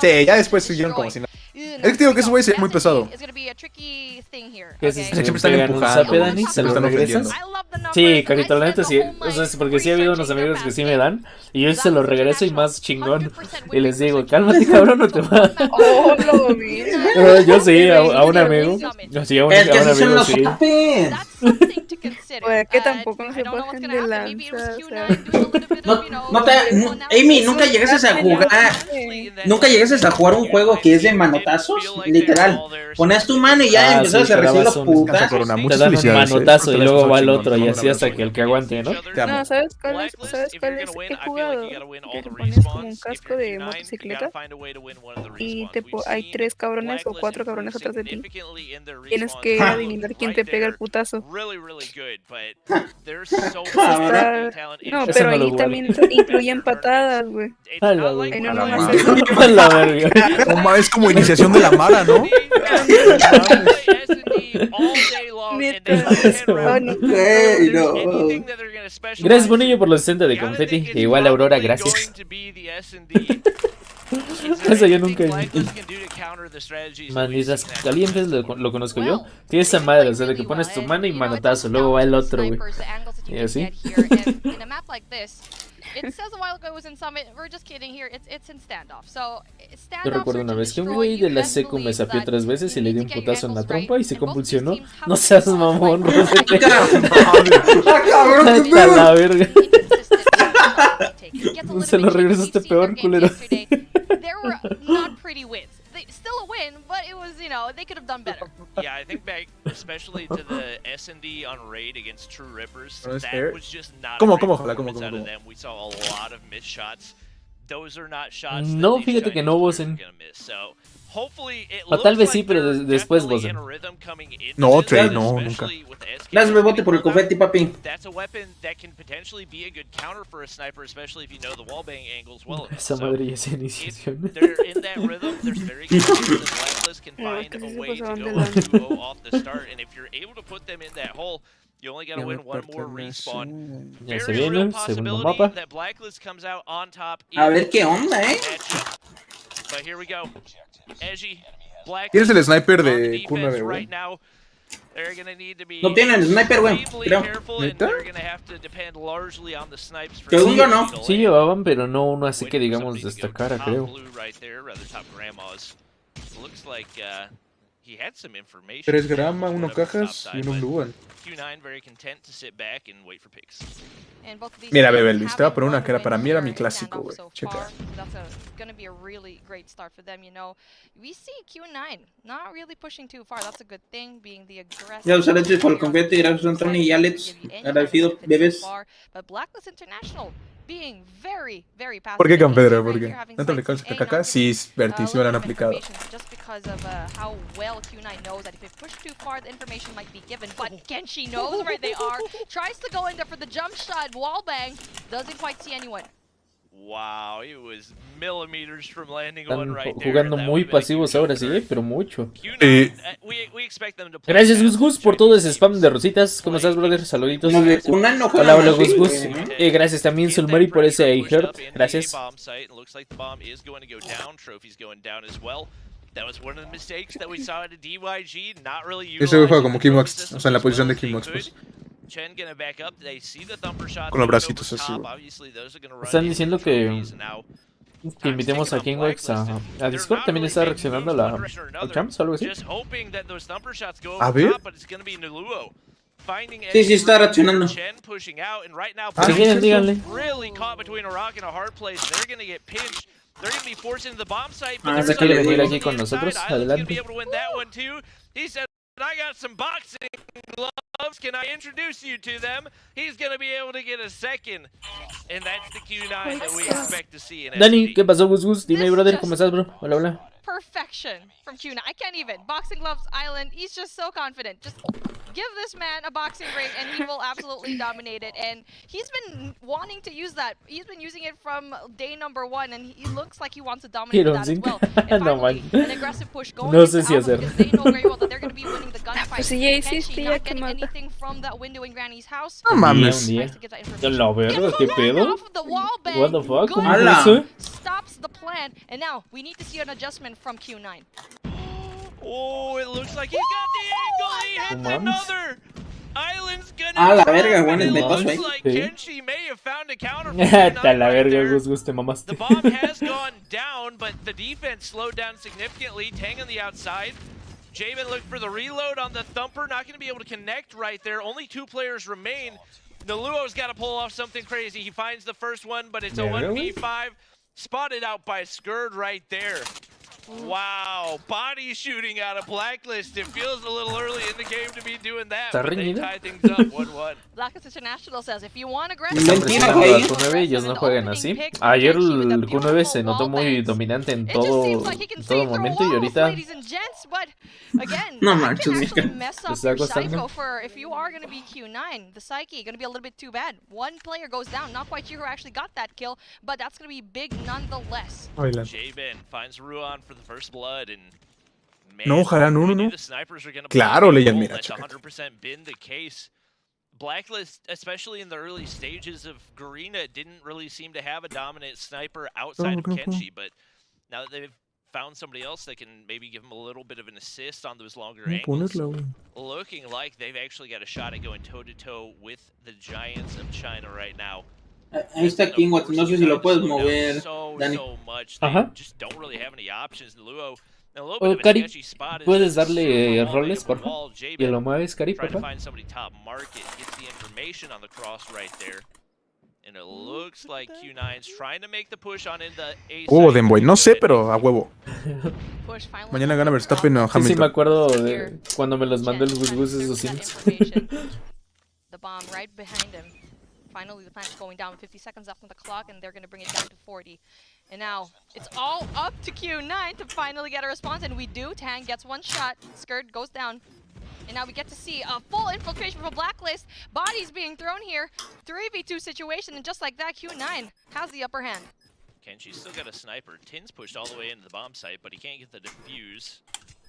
Sí, ya después siguieron como si nada. Es que digo que ese güey es muy pesado. ¿Qué es Siempre están empujando, zape, Dani? ¿Se lo están regresas? Sí, carito, la neta sí. O sea, porque sí ha habido unos amigos que sí me dan. Y yo se los regreso y más chingón. Y les digo, cálmate, cabrón, no te va. Oh, lo vi. Yo sí, a un amigo. Sí, a un Es que así son amigo, los sí. zapes. Pues que tampoco no se pasen de lanza, o sea. Amy, ¿nunca llegaste a jugar? ¿Nunca llegaste a jugar un juego que es de manotazos? Literal. Ponías tu mano y ya empezabas a recibir los putas. Te dan un manotazo y luego va el otro y así hasta que el que aguante, ¿no? No, ¿sabes cuál es? He jugado que te pones como un casco de motocicleta y hay 3 cabrones o 4 cabrones atrás de ti. Tienes que adivinar quién te pega el putazo. No, pero ahí también incluyen patadas, güey. Ahí no nomás eso. A la verga. Es como iniciación de la mara, ¿no? Gracias, Bonillo, por los 60 de confeti. Igual, Aurora, gracias. Eso yo nunca. Manizas calientes, lo conozco yo. Tienes esa madre, o sea, de que pones tu mano y manotazo, luego va el otro, güey. Y así. Yo recuerdo una vez que un güey de la secu me sapió 3 veces y le di un putazo en la trompa y se convulsionó. No seas mamón, Rosete. Cabrón, A la verga. Se lo regresaste peor, culero. Yeah, I think back especially to the S&D on raid against True Rippers. That was just not ¿Cómo? out of them. We saw a lot of missed shots. Those are not shots. No, fíjate que no, Bosen. O tal vez sí, pero después, Bosen. No, Trey, no, nunca. Gracias, Bebote, por el confeti, papi. Esa madre ya es iniciación. You only gotta win one more respawn. Ya se viene, segundo mapa. A ver qué onda, But here we go. Edgy, ¿Tienes el sniper de Q9, güey? No tienen sniper, güey, creo. ¿Neta? Según yo, no. Sí llevaban, pero no uno así que digamos destacara, creo. 3 grama, 1 cajas y 1 blue one. Mira, bebé, Luis, te voy a poner una que era para mí, era mi clásico, güey. Checa. Ya usaré el por el confeti, gracias Anthony y Alex. Agradecido, bebés. ¿Por qué, Campedra? ¿Por qué? ¿No te aplicado el KKK? Sí, Bertie, sí me lo han aplicado. because of how well Q9 knows that if they push too far, the information might be given. But Kenshi knows where they are, tries to go in there for the jump shot, wall bang, doesn't quite see anyone. Wow, it was millimeters from landing one right there. Jugando muy pasivos ahora sí, pero mucho. We expect them to play. Gracias Gus Gus por todo ese spam de rositas. ¿Cómo estás, brother? Saluditos. Hola, hola Gus Gus. Gracias también Sulmari por ese iHeart. Gracias. Ese juega como Kimox, o sea, en la posición de Kimox, pues. Con los bracitos así. Están diciendo que invitemos a Kingwex a Discord. También está reaccionando al Champs o algo así. A ver. Sí, está reaccionando. Si quieren, díganle. Hasta que le venir aquí con nosotros. Adelante. I got some boxing gloves. Can I introduce you to them? He's gonna be able to get a second. And that's the Q9 that we expect to see in Dani, ¿qué pasó, Gus Gus? Dime, brother, ¿cómo estás, bro? Hola, hola. Perfection from Q9. I can't even. Boxing gloves, Island. He's just so confident. Just give this man a boxing ring and he will absolutely dominate it. And he's been wanting to use that. He's been using it from day #1 and he looks like he wants to dominate that as well. And finally, an aggressive push going into Alpha because they know very well that they're going to be winning the gunfight. Kenshi not getting anything from that window in Granny's house. No mames. La verga, ¿qué pedo? What the fuck? ¿Cómo es eso? Stops the plan. And now we need to see an adjustment from Q9. Oh, it looks like he's got the angle. He hits another. Island's gonna. Ah, la verga, bueno, me pasó ahí. Like Kenshi may have found a counter. La verga, Gus Gus, te mamaste. The bomb has gone down, but the defense slowed down significantly. Tang on the outside. Javen looked for the reload on the Thumper. Not going to be able to connect right there. Only 2 players remain. Naluo's got to pull off something crazy. He finds the first one, but it's a 1v5. Spotted out by Skurd right there. Wow, body shooting out of Blacklist. It feels a little early in the game to be doing that, but they tie things up 1-1. Blacklist International says if you want Q9 ellos no juegan así. Ayer el Q9 se notó muy dominante en todo momento y ahorita no manches, está costando. If you are going to be Q9, the psyche going to be a little bit too bad. One player goes down, not quite sure who actually got that kill, but that's going to be big nonetheless. Javen finds Ruan for the first blood and man, no, ojalá, no. Claro, Leyan, mira, that's 100% been the case. Blacklist, especially in the early stages of Garena, didn't really seem to have a dominant sniper outside of Kenshi, but now that they've found somebody else that can maybe give him a little bit of an assist on those longer angles, looking like they've actually got a shot at going toe-to-toe with the Giants of China right now. Ahí está Kingwatt, no sé si lo puedes mover, Dani. Ajá. Cari, ¿puedes darle roles, por favor? Y lo mueves, Cari, por favor. Nvoi, no sé, pero a huevo. Mañana gana Verstappen o Hamilton. Sí, me acuerdo de cuando me los mandó el Gus Gus esos sims. Finally, the plant's going down. 50 seconds left on the clock, and they're going to bring it down to 40. And now, it's all up to Q9 to finally get a response, and we do. Tang gets one shot. Skirt goes down. And now we get to see a full infiltration from Blacklist. Bodies being thrown here. 3v2 situation, and just like that, Q9 has the upper hand. Kenshi's still got a sniper. Tin's pushed all the way into the bomb site, but he can't get the defuse.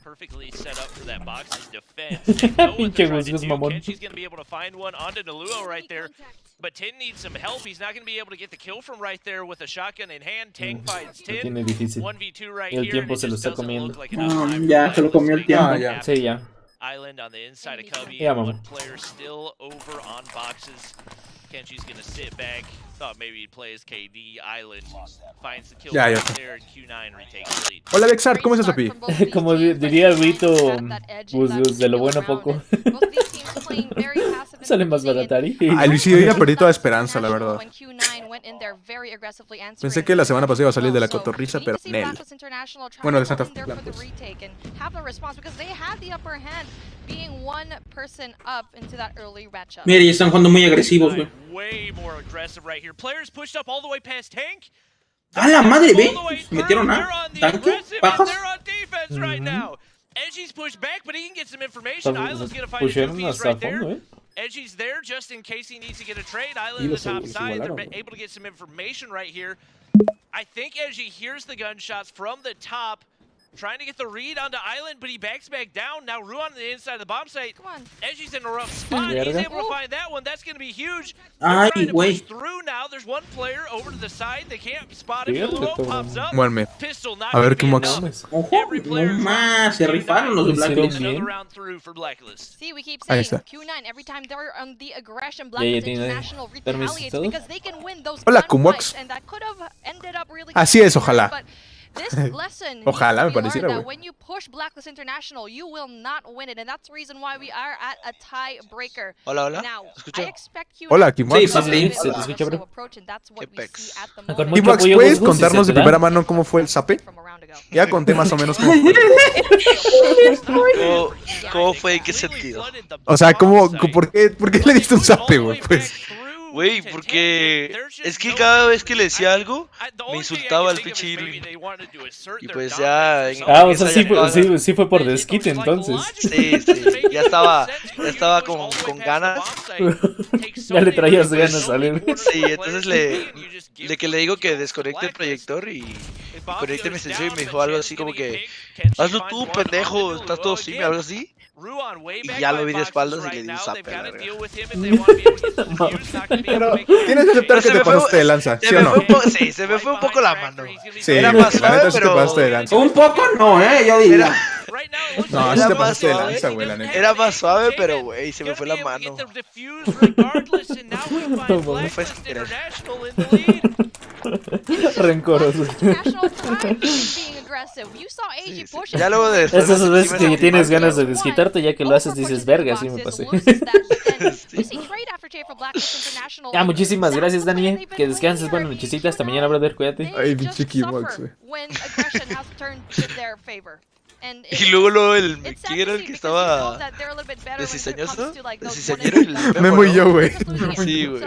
Perfectly set up for that box's defense. They know what they're trying to do. Kenshi's going to be able to find one onto Naluo right there. But Tin needs some help. He's not going to be able to get the kill from right there with a shotgun in hand. Tang finds Tin. 1v2 right here. El tiempo se lo está comiendo. Ya, se lo comió el tiempo. Sí, ya. Island on the inside of Cubby. One player still over on boxes. Kenshi's going to sit back. Thought maybe he'd play as KD. Island finds the kill right there, and Q9 retakes the lead. Hola, Vexar, ¿cómo estás, papi? Como diría el Vito, pues de lo bueno poco. Sale más baratari. Ay, Luisillo, ya perdí toda esperanza, la verdad. Pensé que la semana pasada iba a salir de la cotorriza, pero Nel. Bueno, de Santa Fe. Mira, ya están jugando muy agresivos, güey. ¡A la madre, ve! ¿Se metieron a tanque? ¿Pajas? defense right now. Edgy's pushed back, but he can get some information. Island's gonna find a two-piece right there. Edgy's there just in case he needs to get a trade. Island in the top side, they're able to get some information right here. I think Edgy hears the gunshots from the top, trying to get the read onto Island, but he backs back down. Now Ruan on the inside of the bomb site. Come on. Edgy's in a rough spot. He's able to find that one. That's going to be huge. Ay, trying to güey. push through now. There's one player over to the side. They can't spot him. Luo pops up. Muérme. Pistol not A ver gonna qué be Max. enough. Ojo, Every no player más, se rifaron los de Blacklist. Another round through for Blacklist. See, we keep Ahí saying está. Q9 every time they're on the aggression. Ya, ya Blacklist tiene International permiso retaliates todo. because they can win those Hola, gunfights, Kumox. and that could have ended up really Así es, ojalá. but this lesson Ojalá me needs to be pareciera, learned güey. that when you push Blacklist International, you will not win it, and that's the reason why we are at a tiebreaker. Hola, hola. Now, ¿Escucho? I expect Q9 Hola, to Kimox. Sí, play papi. a Se te escucha, bro. approach, and that's what Qué we pex. see at the Con moment. mucho Kimox, apoyo, ¿puedes Gus, Gus, contarnos si de se te primera da. mano cómo fue el zape? From a round ago. Ya conté más o menos cómo fue. ¿Cómo fue? ¿En qué sentido? O sea, ¿por qué le diste un zape, güey? Pues, Güey, porque es que cada vez que le decía algo, me insultaba al pinche Irving. Y pues ya... O sea, sí fue por desquite entonces. Sí, ya estaba con ganas. Ya le traías ganas a él. Sí, entonces le digo que desconecte el proyector y conecte mi extensión y me dijo algo así como que hazlo tú, pendejo, estás todo así, me hablas así. Y ya lo vi de espaldas y le di un zape a la verga. pero tienes que aceptar que te pasaste de lanza, ¿sí o no? Sí, se me fue un poco la mano. Sí, Era más la neta suave, sí te pero... pasaste de lanza. Un poco no, yo diría. No, sí te pasaste de lanza, güey, la neta. Era más suave, pero güey, se me fue la mano. No fue sin querer. Rencoroso. Ya luego de después... Esas veces que tienes ganas de desquitarte, ya que lo haces dices, verga, así me pasé. Ya, muchísimas gracias, Dani. Que descanses, buenas nochecitas. Hasta mañana, brother, cuídate. Ay, pinche Kimox, güey. Y luego el... ¿Quién era el que estaba de cizañoso? De cizañero, el Memo y yo, güey. Sí, güey.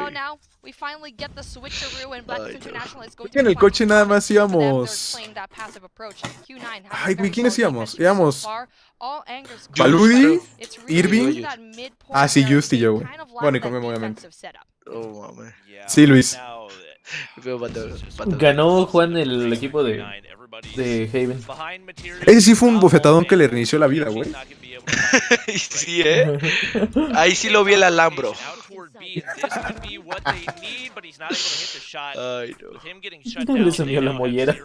En el coche nada más íbamos... Ay, güey, ¿quiénes íbamos? Íbamos... Paludi, Irving... Ah, sí, Just y yo, güey. Bueno, y con Memo, obviamente. Oh, mames. Sí, Luis. Ganó Juan el equipo de Haven. Ese sí fue un bofetadón que le reinició la vida, güey. Sí, ahí sí lo vi el alambro. Ay, no. Le sumió la mollera.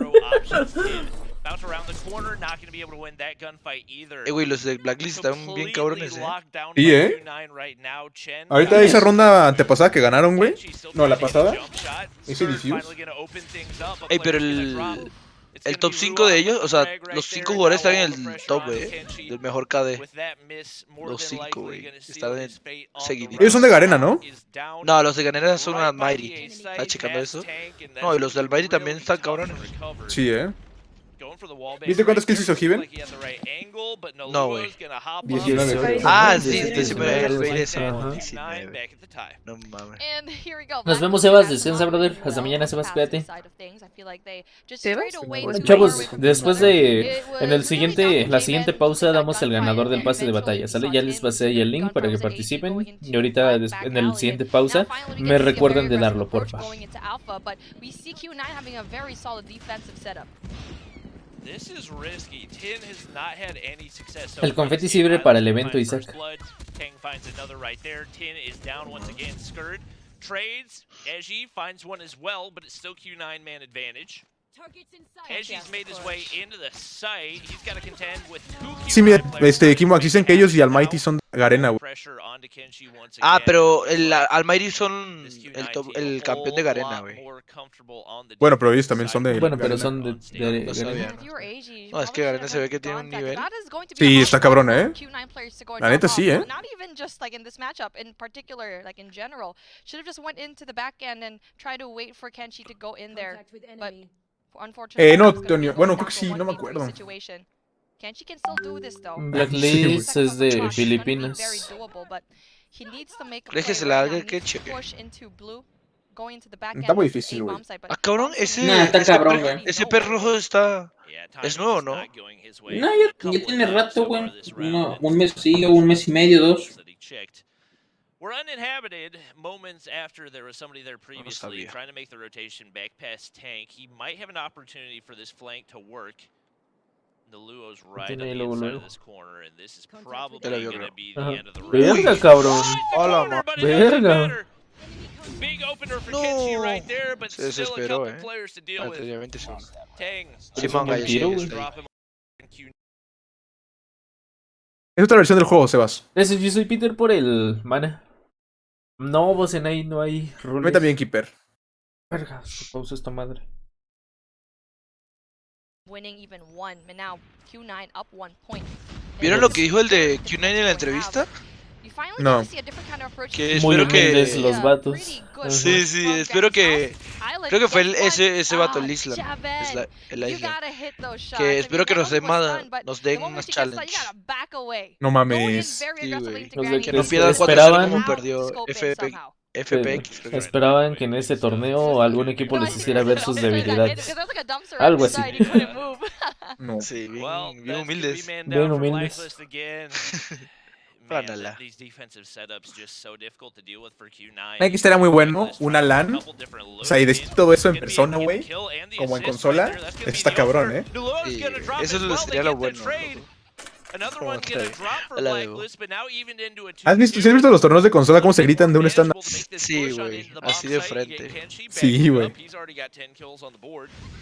Güey, los de Blacklist están bien cabrones, Sí, ahorita esa ronda antepasada que ganaron, güey. No, la pasada. Ese diffuse. Pero el top 5 de ellos, o sea, los 5 jugadores están en el top, güey. Del mejor KD. Los 5, güey. Están seguiditos. Ellos son de Garena, ¿no? No, los de Garena son Almighty. ¿Estás checando eso? No, y los de Almighty también están cabrones. Sí, ¿Viste cuántos kills hizo Heaven? No, güey. 19. Ah, sí, 19. No mames. Nos vemos, Sebas. Descansa, brother. Hasta mañana, Sebas. Cuídate. ¿Sebas? Chavos, después de... la siguiente pausa damos el ganador del pase de batalla, ¿sale? Ya les pasé ahí el link para que participen. Y ahorita, en el siguiente pausa, me recuerden de darlo, porfa. El confeti sirve para el evento, Isaac. Trades, Eji finds one as well, but it's still Q9 man advantage. Eji's made his way into the site. He's got to contend with two Sí, mira, Kimox, dicen que ellos y Almighty son de Garena, güey. Ah, pero el Almighty son el campeón de Garena, güey. Bueno, pero ellos también son de Bueno, pero Garena. son de No sabía, ¿no? No, es que Garena se ve que tiene un nivel. Sí, está cabrona, La neta sí, Not even just like in this matchup in particular, like in general. Should have just went into the back end and tried to wait for Kenshi to go in there. But unfortunately, no, Tonio. Bueno, creo que sí, no me acuerdo. Kenshi can still do this though. Blacklist es de Filipinas. Déjese larga que cheque. Está muy difícil, güey. Ah, cabrón, Nah, está cabrón, güey. ese perro rojo está ¿Es nuevo, no? No, ya tiene rato, güey. No, un mes sí, o un mes y medio, 2. We're uninhabited moments after there was somebody there previously trying to make the rotation back past tank. He might have an opportunity for this flank to work. Naluo's right on the inside of this corner, and this is probably going to be the end of the round. Verga, cabrón. Hola, Verga. Big opener for Kenshi right there, but Se still a desesperó, couple players to deal with. Ya 20 segundos. Tang. Sí, manga, ya tiro, sí, güey. está ahí. Es otra versión del juego, Sebas. Gracias, yo soy Peter por el mana. No, vos en ahí no hay roles. Me también, Keeper. Verga, se pausa esta madre. Winning even one, but now Q9 up 1 point. ¿Vieron lo que dijo el de Q9 en la entrevista? No. Que Muy espero que... humildes los vatos. Sí, sí, espero que... Creo que fue ese vato, el Islam. El Islam. Que espero que nos den unas challenges. No mames. Sí, güey. Los Que no pierdan 4-0 esperaban, como perdió FPX. Creo que esperaban que en ese torneo algún equipo les hiciera ver sus debilidades. Algo así. No. sí, bien humildes. Bien humildes. Ándala. Aquí estaría muy bueno, una LAN. O sea, y decir todo eso en persona, güey. Como en consola. Esto está cabrón, Sí, eso sería lo bueno. ¿Has visto los torneos de consola cómo se gritan de un estándar? Sí, güey. Así de frente. Sí, güey.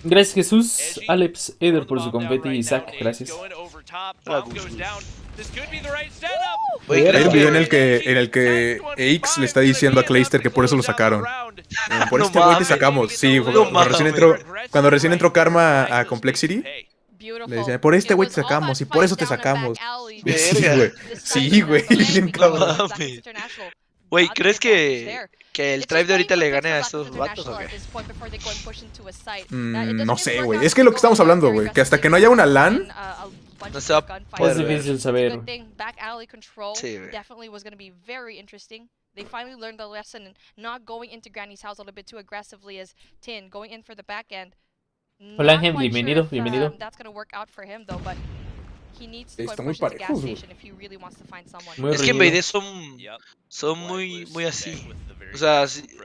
Gracias, Jesús, Alex, Eder por su confeti y Isaac, gracias. Güey, Hay ¿crees un video que- en el que X le está diciendo a Clayster que por eso lo sacaron. Por No este güey te mames. sacamos. Sí, No cuando recién entró Karma a Complexity, le decían, por este güey te sacamos y por eso te sacamos. Sí, güey. Sí, güey. Bien cabrón. mames. Güey, ¿crees que el tribe de ahorita le gane a estos vatos o qué? No sé, güey. Es que lo que estamos hablando, güey, que hasta que no haya una LAN, No se va a Es poder ver. difícil saber. Sí, güey. Definitely was going to be very interesting. They finally learned the lesson in not going into Granny's house a little bit too aggressively as Tin going in for the back end. Hola, Not Ángel, quite bienvenido, sure if, bienvenido. that's going to work out for him though, but he needs to Están push muy into gas parejos, güey. station if he really wants to find someone. Muy Es que en reñido. BD son muy así. O sea,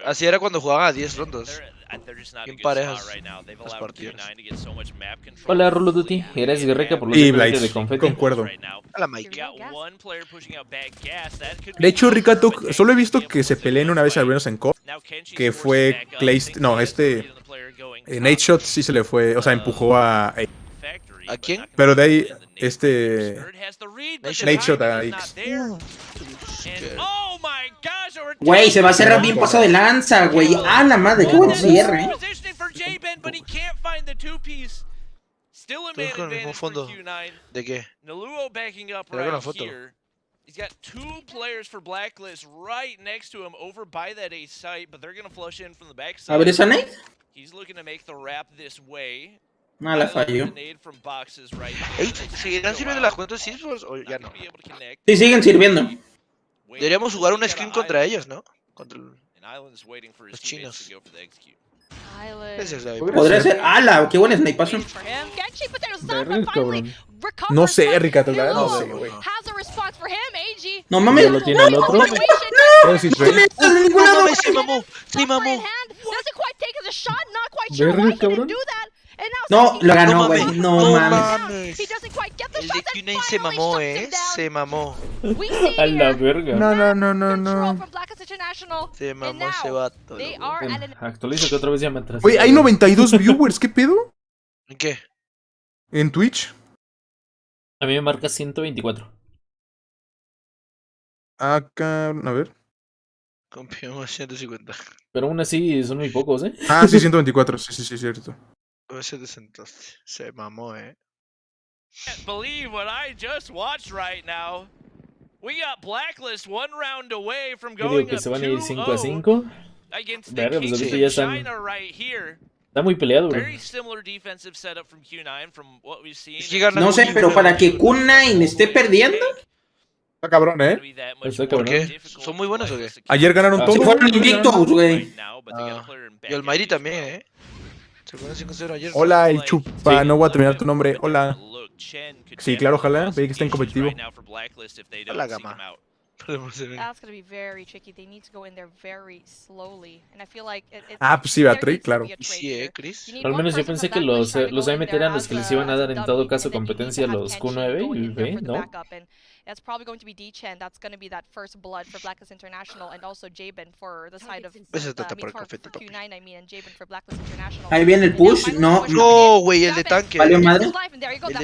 así era cuando jugaban a 10 rondas. Bien parejas las partidas. Hola, Rulo Duty, gracias, Guerreca, por los y 20 de Blight, confeti. concuerdo. A la Mike. De hecho, Rikatuk, solo he visto que se peleen una vez al menos en COP, que fue Clayster, no, Nate Shot sí se le fue, o sea, empujó a ¿A quién? pero de ahí, Nate Shot a X. Güey, se va a cerrar bien paso de lanza, güey. Ah, la madre, qué buen cierre. Todos con el mismo fondo. ¿De qué? Naluo backing up Pero hago una right foto. here. He's got 2 players for Blacklist right next to him over by that A site, but they're going to flush in from the backside. A ver, ¿esa Nate? He's looking to make the wrap this way. No, la falló. Ey, ¿seguirán sirviendo las cuentas esports o ya no? Sí, siguen sirviendo. Deberíamos jugar un scrim contra ellos, ¿no? Contra los chinos. Podría ser. ¡Hala! ¡Qué buen snipazo! Verga, cabrón. No sé, Rikatuk, la verdad no sé, güey. No mames. ¿Ya lo tiene el otro? Pero sí, güey. No mames, se mamó, se mamó. Verga, cabrón. No, lo ganó, güey. mames, No mames. El de Q9 se mamó, se mamó. A la verga. No. Se mamó ese vato. Actualizo que otra vez ya me atrasé. Güey, hay 92 viewers, ¿qué pedo? ¿En qué? ¿En Twitch? A mí me marca 124. Acá, a ver. Confiamos 150. Pero aún así son muy pocos, ¿eh? Ah, sí, 124, sí, cierto. Se mamó, Can't believe what I just watched right now. We got Blacklist 1 round away from Yo going digo que up se van a ir 5 a 2-0 5. against the Verga, pues Kings ahorita of ya están. China right here. Está muy peleado, bro. Very similar defensive setup from Q9 from what we've seen. Es que ganan No sé, muy pero bien. para que Kunai esté perdiendo. Está cabrón, ¿eh? Está ¿Por cabrón. qué? ¿Son muy buenos o qué? Ayer ganaron Ah, todo. Si fueron invictos, güey. Y el Mayri también, Se fueron 5-0 ayer. Hola, el chupa, no voy a terminar tu nombre. Hola. Sí, claro, ojalá. Ve que está en competitivo. Hola, Gama. That's gonna be very tricky. They need to go in there very slowly, and I feel like Pues sí, va trade, claro. Y sí, Chris. Al menos yo pensé que los AMT eran los que les iban a dar en todo caso competencia a los Q9 y V, ¿no? That's probably going to be D-Chen. That's going to be that first blood for Blacklist International, and also Jabin for the side of for Q9, I mean, and Jabin for Blacklist International. Ahí viene el push. No, No, güey, el de tanque. ¿Valió madre?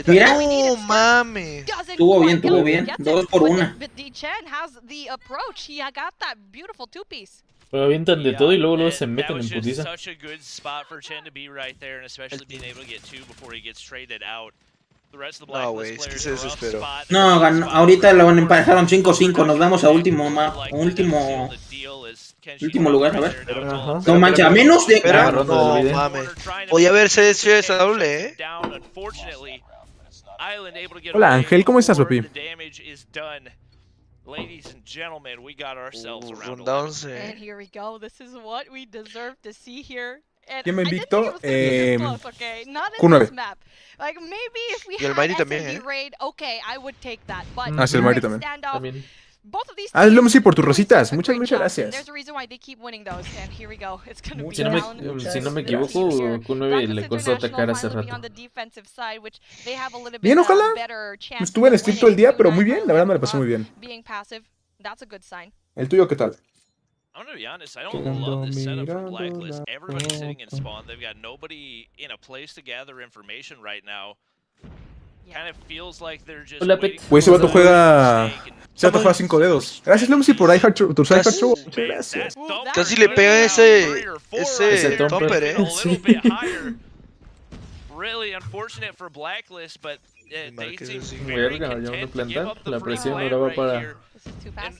Mira. No mames. Estuvo bien. 2 por 1. But D-Chen has the approach. He got that beautiful two-piece. Pero avientan de todo y luego se meten en putiza. No, güey, es que se desesperó. No, ganó. Ahorita lo emparejaron 5-5. Nos vamos a último lugar, a ver. Ajá. No manches, a menos de... Espera, no mames. Voy a ver si es esa doble, Hola, Ángel, ¿cómo estás, papi? Ladies and gentlemen, we got ourselves a round ronda 11. 11. And here we go. This is what we deserve to see here. And ¿Quién me I didn't invicto? think it was gonna be this close, okay? Not in Q9. this map. Like maybe if we Y el had Mighty SMD también, raid, okay, I would take that. But Ah, sí, el Mighty también. También. both of these Ah, teams sí, por tus doing rositas. a Muchas great job. gracias. There's a reason why they keep winning those. And here we go. It's gonna be Si no me equivoco, Q9 le costó atacar hace rato. Bien, ojalá. Estuve en stream todo el día, pero muy bien. La verdad me la pasé muy bien. That's a good sign. ¿El tuyo qué tal? I'm gonna be honest, I don't love this setup for Blacklist. Everybody's sitting in spawn. They've got nobody in a place to gather information right now. Kind of feels like they're just waiting. Güey, ese vato juega... Ese vato juega 5 dedos. Gracias, Lumsy, por tu side hard show. Muchas gracias. Casi le pega ese Thumper, Sí. Really unfortunate for Blacklist, but they seem very content to give up the La free presión play no va right para... here.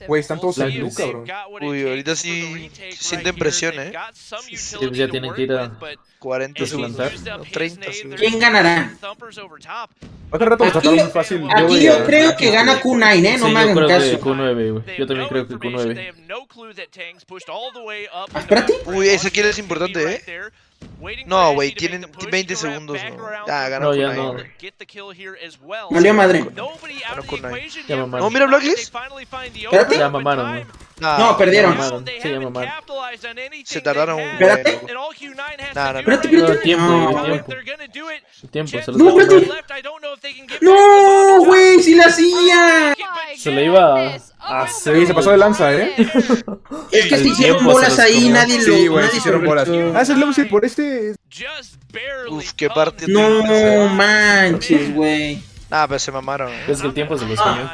Güey, están todos en And blue, they've cabrón. got what it Uy, takes ahorita for the sí retake sienten right presión, here. They've got some Sí, utility ya to tienen work que ir a... with, but 40 if he segundos. used up his 30 nade, segundos. ¿Quién ganará? Thumpers over top. Hace rato me Aquí, trataron muy fácil. aquí yo creo que gana Q9, no Sí, me yo hagan creo que caso. Q9, güey. They Yo have también no creo que information, they Q9. have no clue that Tangs pushed all the way up into Espérate. that Uy, ese kill es right importante, there, waiting No, for güey, Ashy to make tienen the push 20 to wrap segundos, back ¿no? around Ya, to ganó No, ya Q9. no. get the kill here as well. Valió madre. Nobody out of the Ganó Q9. equation Ya yet. mamaron. No, mira Blacklist. They finally find the Espérate. opening, Ya but mamaron, time- Nah, No, perdieron. Now they Sí, ya haven't mamaron. capitalized on anything Se tardaron they un had, Espérate. and all Q9 has Nah, to nah, do espérate, right espérate. now Tiempo, No. is tiempo. they're gonna do it. Tiempo, se Jets los No, va a espérate. comer. left. I don't know if they can get back No, to the güey, sí la hacía. Se le iba a hacer. Sí, se pasó de lanza, Es que se El hicieron tiempo se bolas los ahí, comió. nadie Sí, lo... güey, nadie se hicieron bolas. aprovechó. Gracias, Lumsy, por este... Just barely Uf, qué come partido. No manches, güey. Nah, pero se mamaron, Es que el tiempo se los comió.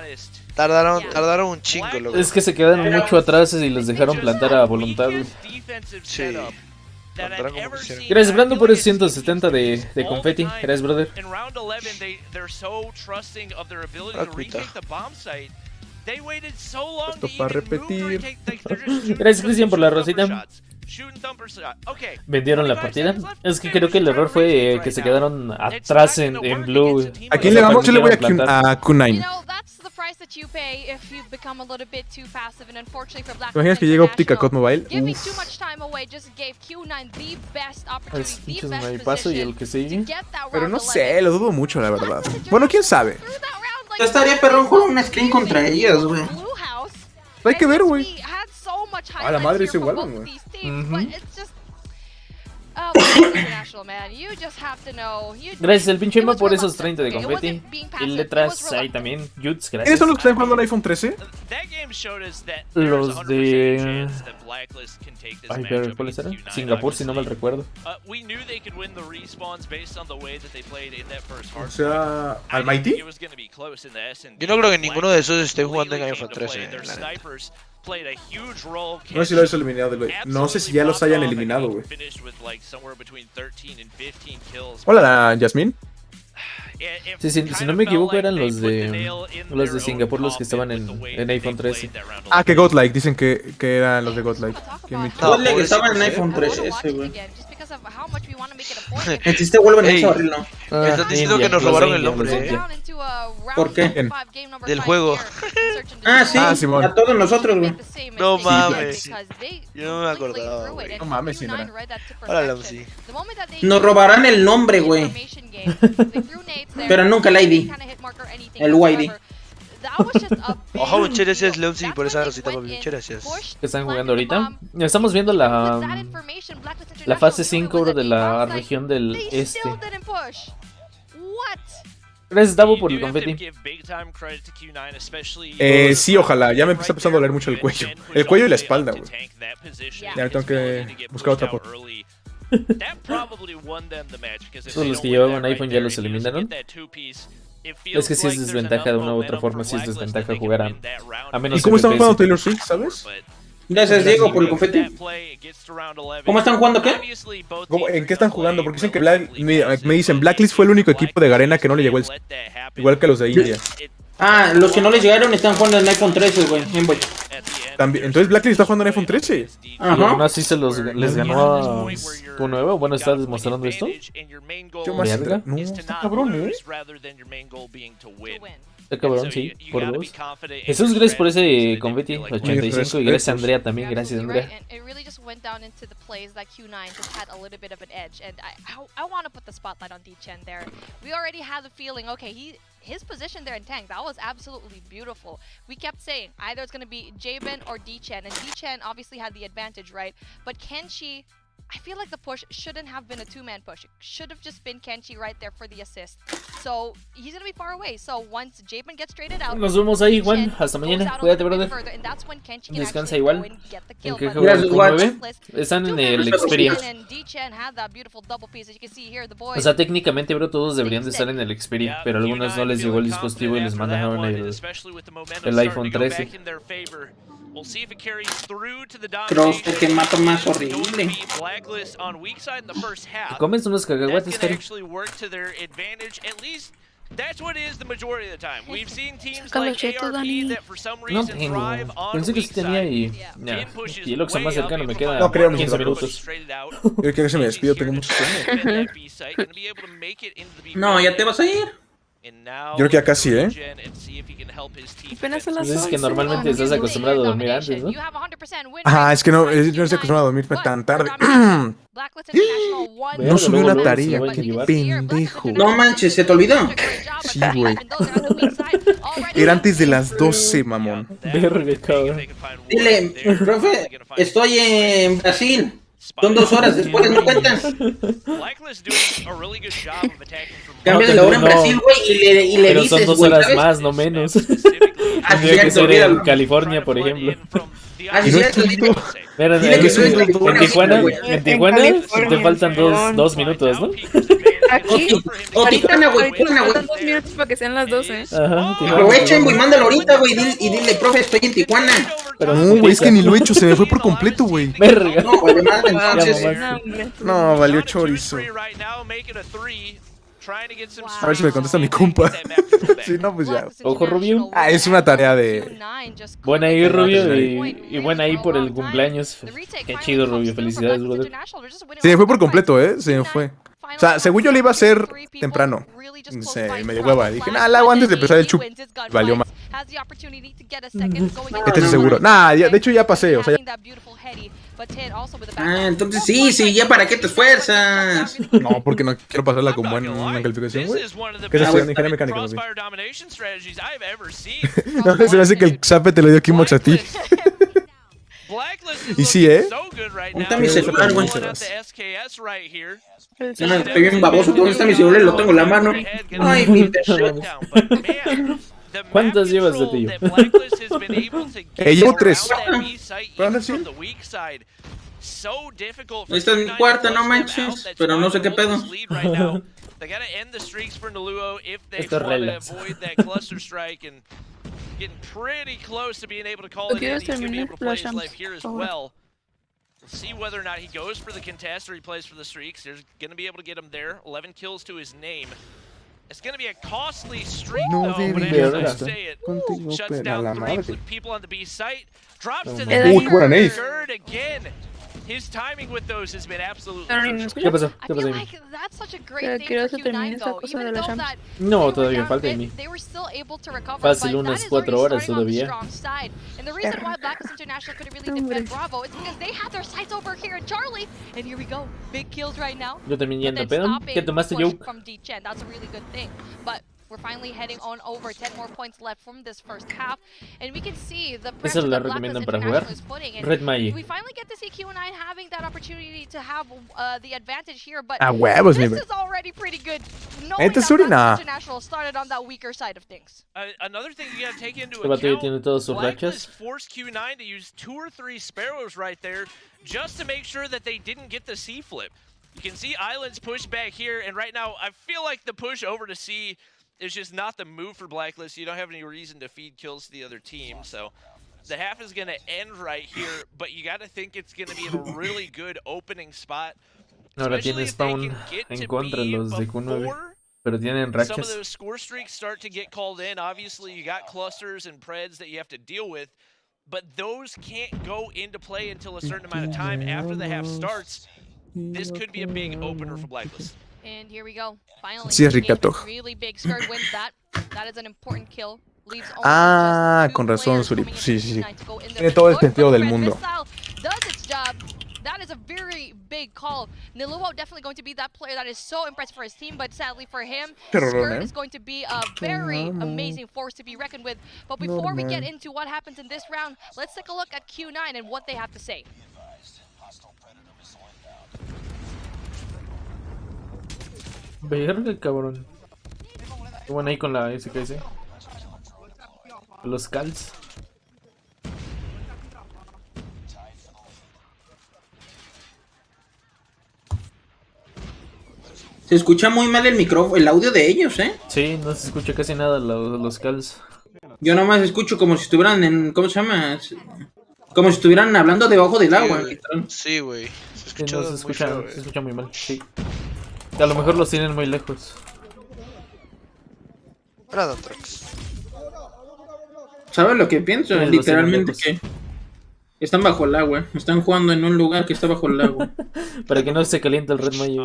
Tardaron un chingo, loco. Es que se quedaron mucho atrás y los dejaron plantar a voluntad, güey. Sí. Plantaron como quisieron. Gracias, Brando, por esos 170 de confeti. Gracias, brother. In round 11, they're so trusting of their ability to Cuita. retake the bomb site. They waited so long Esto to para even move repetir. retake. Like, they're just shooting Gracias, Cristian, por la thumper rosita. shots. Shooting thumper shot. Okay. ¿Vendieron la 45 partida? seconds left. Es que creo que el error fue que se quedaron atrás en blue, güey. ¿A quién le vamos? Yo le voy a Q9. ¿Te imaginas que llega Óptica Cod Mobile? Giving Uf. too much time away just gave Q9 the best Es opportunity, the pinches best snipazo y el que position sigue. to get that Pero round no 11. sé, lo dudo mucho, la verdad. Bueno, quién sabe. Through that round, like, Yo estaría perrón jugar una screen contra ellos, güey. Blue House, Hay que ver, and güey. we had so much A la madre highlights se here from igualan, both of güey. these teams, Ujú. but it's just international, man. You just have to know. Gracias, el pinche It Emma, was por esos reluctant, 30 de okay? It confeti. wasn't being Y passive, it letras was ahí reluctant. también. Yuts, ¿Quiénes gracias. son los que están jugando en iPhone 13? That game showed us that Los there's a 100% de- chance that Blacklist can take this Ay, matchup pero ¿cuáles eran? against Q9, Singapur, si no mal obviously. recuerdo. We knew they could win the respawns based on the way that they played in that first O hard sea, I ¿al didn't think Mighty? it was gonna be close in the S&D. Yo no creo que ninguno de esos esté Completely jugando en came iPhone to play. 13, Their la neta. snipers played a huge role. No sé si lo has eliminado, güey. No sé si ya los hayan eliminado, güey. Finished with like somewhere between 13 and 15 kills. Hola, Yasmin. Sí, sí, si no me equivoco eran los de Singapur los que estaban en iPhone 13. Ah, que Godlike, dicen que eran los de Godlike. ¿Quién me- No, Ponle que estaba en pobrecito, iPhone I wanna 13 watch ese, it güey. again, just because of how much we wanna make it a point. El chiste vuelve en Ey. ese barril, no. Están diciendo que nos robaron el nombre, ¿Por qué? Del juego. Sí, Simón. a todos nosotros, güey. No mames. Yo no me acordaba, güey. No mames, Sindra. Órale, sí. Nos robarán el nombre, güey. Pero nunca el ID. El YD. Ojo, muchas gracias, Leonsi, por esa rosita, papi. Muchas gracias. ¿Qué están jugando ahorita? Estamos viendo la fase 5, bro, de la región del este. Gracias, Davo, por el confeti. Sí, ojalá. Ya me está empezando a doler mucho el cuello. El cuello y la espalda, güey. Ya tengo que buscar otra por. Todos los que llevaban iPhone ya los eliminaron. Es que si es desventaja de una u otra forma, si es desventaja jugar a menos. ¿Y cómo están FPS. jugando Taylor Swift, sabes? Gracias, Diego, por el confeti. ¿Cómo están jugando qué? ¿En qué están jugando? Porque dicen que me dicen Blacklist fue el único equipo de Garena que no le llegó el... Igual que los de India. Los que no les llegaron están jugando en iPhone 13, güey. Nvoi. También, entonces Blacklist está jugando en iPhone 13. Ajá. Aún así les ganó a Q9. Bueno, ¿estás demostrando esto? Yo más no, está cabrón, Está cabrón, sí, por 2. Jesús, gracias por ese confeti 85 y gracias Andrea también, gracias Andrea. His position there in tank, that was absolutely beautiful. We kept saying either it's going to be Jabin or D-Chen, and D-Chen obviously had the advantage, right? But Kenshi, I feel like the push shouldn't have been a two-man push. It should have just been Kenshi right there for the assist. So he's going to be far away. So once Jabin gets traded out, nos vemos ahí, Juan. Hasta mañana. Cuídate, brother. Descansa igual. ¿En qué juego? Están en el Xperia. O sea, técnicamente, bro, todos deberían de estar en el Xperia, pero a algunos no les llegó el dispositivo y les mandaron el iPhone 13. Pero que mato más horrible. ¿Te comes unos cacahuates, Cari? No tengo. Pensé que sí tenía y lo que sea más cercano me queda 15 minutos. Yo quiero que se me despido, tengo mucho sueño. No, ya te vas a ir. Yo creo que ya casi, Apenas son las 11. Es que normalmente estás acostumbrado a dormir antes, ¿no? Ajá, es que no estoy acostumbrado a dormirme tan tarde. No subí una tarea, qué pendejo. No manches, ¿se te olvidó? Sí, güey. Era antes de las 12, mamón. Verga, cabrón. Dile, profe, estoy en Brasil. Son 2 horas después, ¿no cuentas? Cambias la hora en Brasil, güey, y le pero dices, son 2 güey, horas ¿sabes? más, no menos. Tendría que cierto, ser en olvídalo. California, por ejemplo. Sí, cierto, dile. Mira, Dile que soy de Tijuana, en Tijuana te faltan 2 minutos, ¿no? Aquí, O Tijuana, güey, faltan Tijuana, güey. 2 minutos para que sean las 12. Ajá, Aprovechen, güey, mándalo ahorita, güey, y dile, profe, estoy en Tijuana. Pero No, güey, es que ni lo he hecho, se me fue por completo, güey. Verga. No, vale, madre, entonces. No, valió chorizo. A ver si me contesta mi compa. Sí, no, pues ya. Ojo, Rubio. Es una tarea de... Buena ahí, Rubio, y buena ahí por el cumpleaños. Qué chido, Rubio, felicidades, brother. Se me fue por completo, se me fue. O sea, según yo le iba a hacer temprano. Me dio hueva. Dije, la hago antes de empezar el chup. Valió más. Este es seguro. De hecho ya pasé, o sea, Entonces sí, ya para qué te esfuerzas. no, porque no quiero pasarla con buena calificación, güey. ¿Qué es estudiando ingeniería mecánica, güey? No, se me hace que el Zape te lo dio Kimox a ti. Y sí, ¿Dónde está mi celular, güey? Estoy bien baboso, ¿dónde está mi celular? Lo tengo en la mano. Ay, mi perro. ¿Cuántas llevas de Tetillo? Llevo 3. ¿Puedo decir? Esta es mi cuarta, no manches. Pero no sé qué pedo. Esto es relax. Getting pretty close to being able to call it in to be able to play his life here as well. We'll see whether or not he goes for the contest or he plays for the streaks. There's going to be able to get him there. 11 kills to his name. It's going to be a costly streak, though, but as I say it, shuts down 3 people on the B site. Drops to the third again. His timing with those has been absolutely ¿Qué pasó? ¿Qué pasó? Quiero que termine esta cosa de la champ. No, todavía falta de mí. Fácil unas 4 horas todavía. Yo también yendo pedo. ¿Qué tomaste, Joe? We're finally heading on over 10 more points left from this first half, and we can see the Esa la recomiendan para jugar. Red Magic. We finally get to see Q9 having that opportunity to have the advantage here, but A huevos, this mi is already pretty good. Knowing Este that Suri, nah. Blacklist International started on that weaker side of things. Another thing you gotta take into Este vato ya account, tiene todos sus Blacklist rachas. forced Q9 to use 2 or 3 Sparrows right there just to make sure that they didn't get the C flip. You can see Island's push back here, and right now I feel like the push over to C is just not the move for Blacklist. You don't have any reason to feed kills to the other team, so the half is going to end right here, but you got to think it's going to be in a really good opening spot. Ahora tiene spawn en contra los de Q9, pero tienen rachas. Some of those score streaks start to get called in. Obviously, you got clusters and preds that you have to deal with, but those can't go into play until a certain amount of time after the half starts. This could be a big opener for Blacklist. And here we go. Finally, Sí, es Ricato. really big. Skirt wins that. That is an important kill. Leaves only Ah, just 2 con razón, players Suri. coming Sí, into sí, sí. Q9 to go in there. Tiene todo el Good sentido for del Red mundo. Missile. Does its job. That is a very big call. Niluo definitely going to be that player that is so impressed for his team, but sadly for him, Skirt is going to be a very amazing force to be reckoned with. But before we get into what happens in this round, let's take a look at Q9 and what they have to say. Verga, cabrón. Qué bueno ahí con la SKS. Los calls. Se escucha muy mal el micrófono, el audio de ellos, ¿eh? Sí, no se escucha casi nada los calls. Yo nomás escucho como si estuvieran en... ¿Cómo se llama? Como si estuvieran hablando debajo del agua. Sí, güey. Sí, no, se escucha muy mal, sí. A lo mejor los tienen muy lejos. ¿Sabes lo que pienso? Sí, literalmente que están bajo el agua. Están jugando en un lugar que está bajo el agua. Para que no se caliente el Red Magic.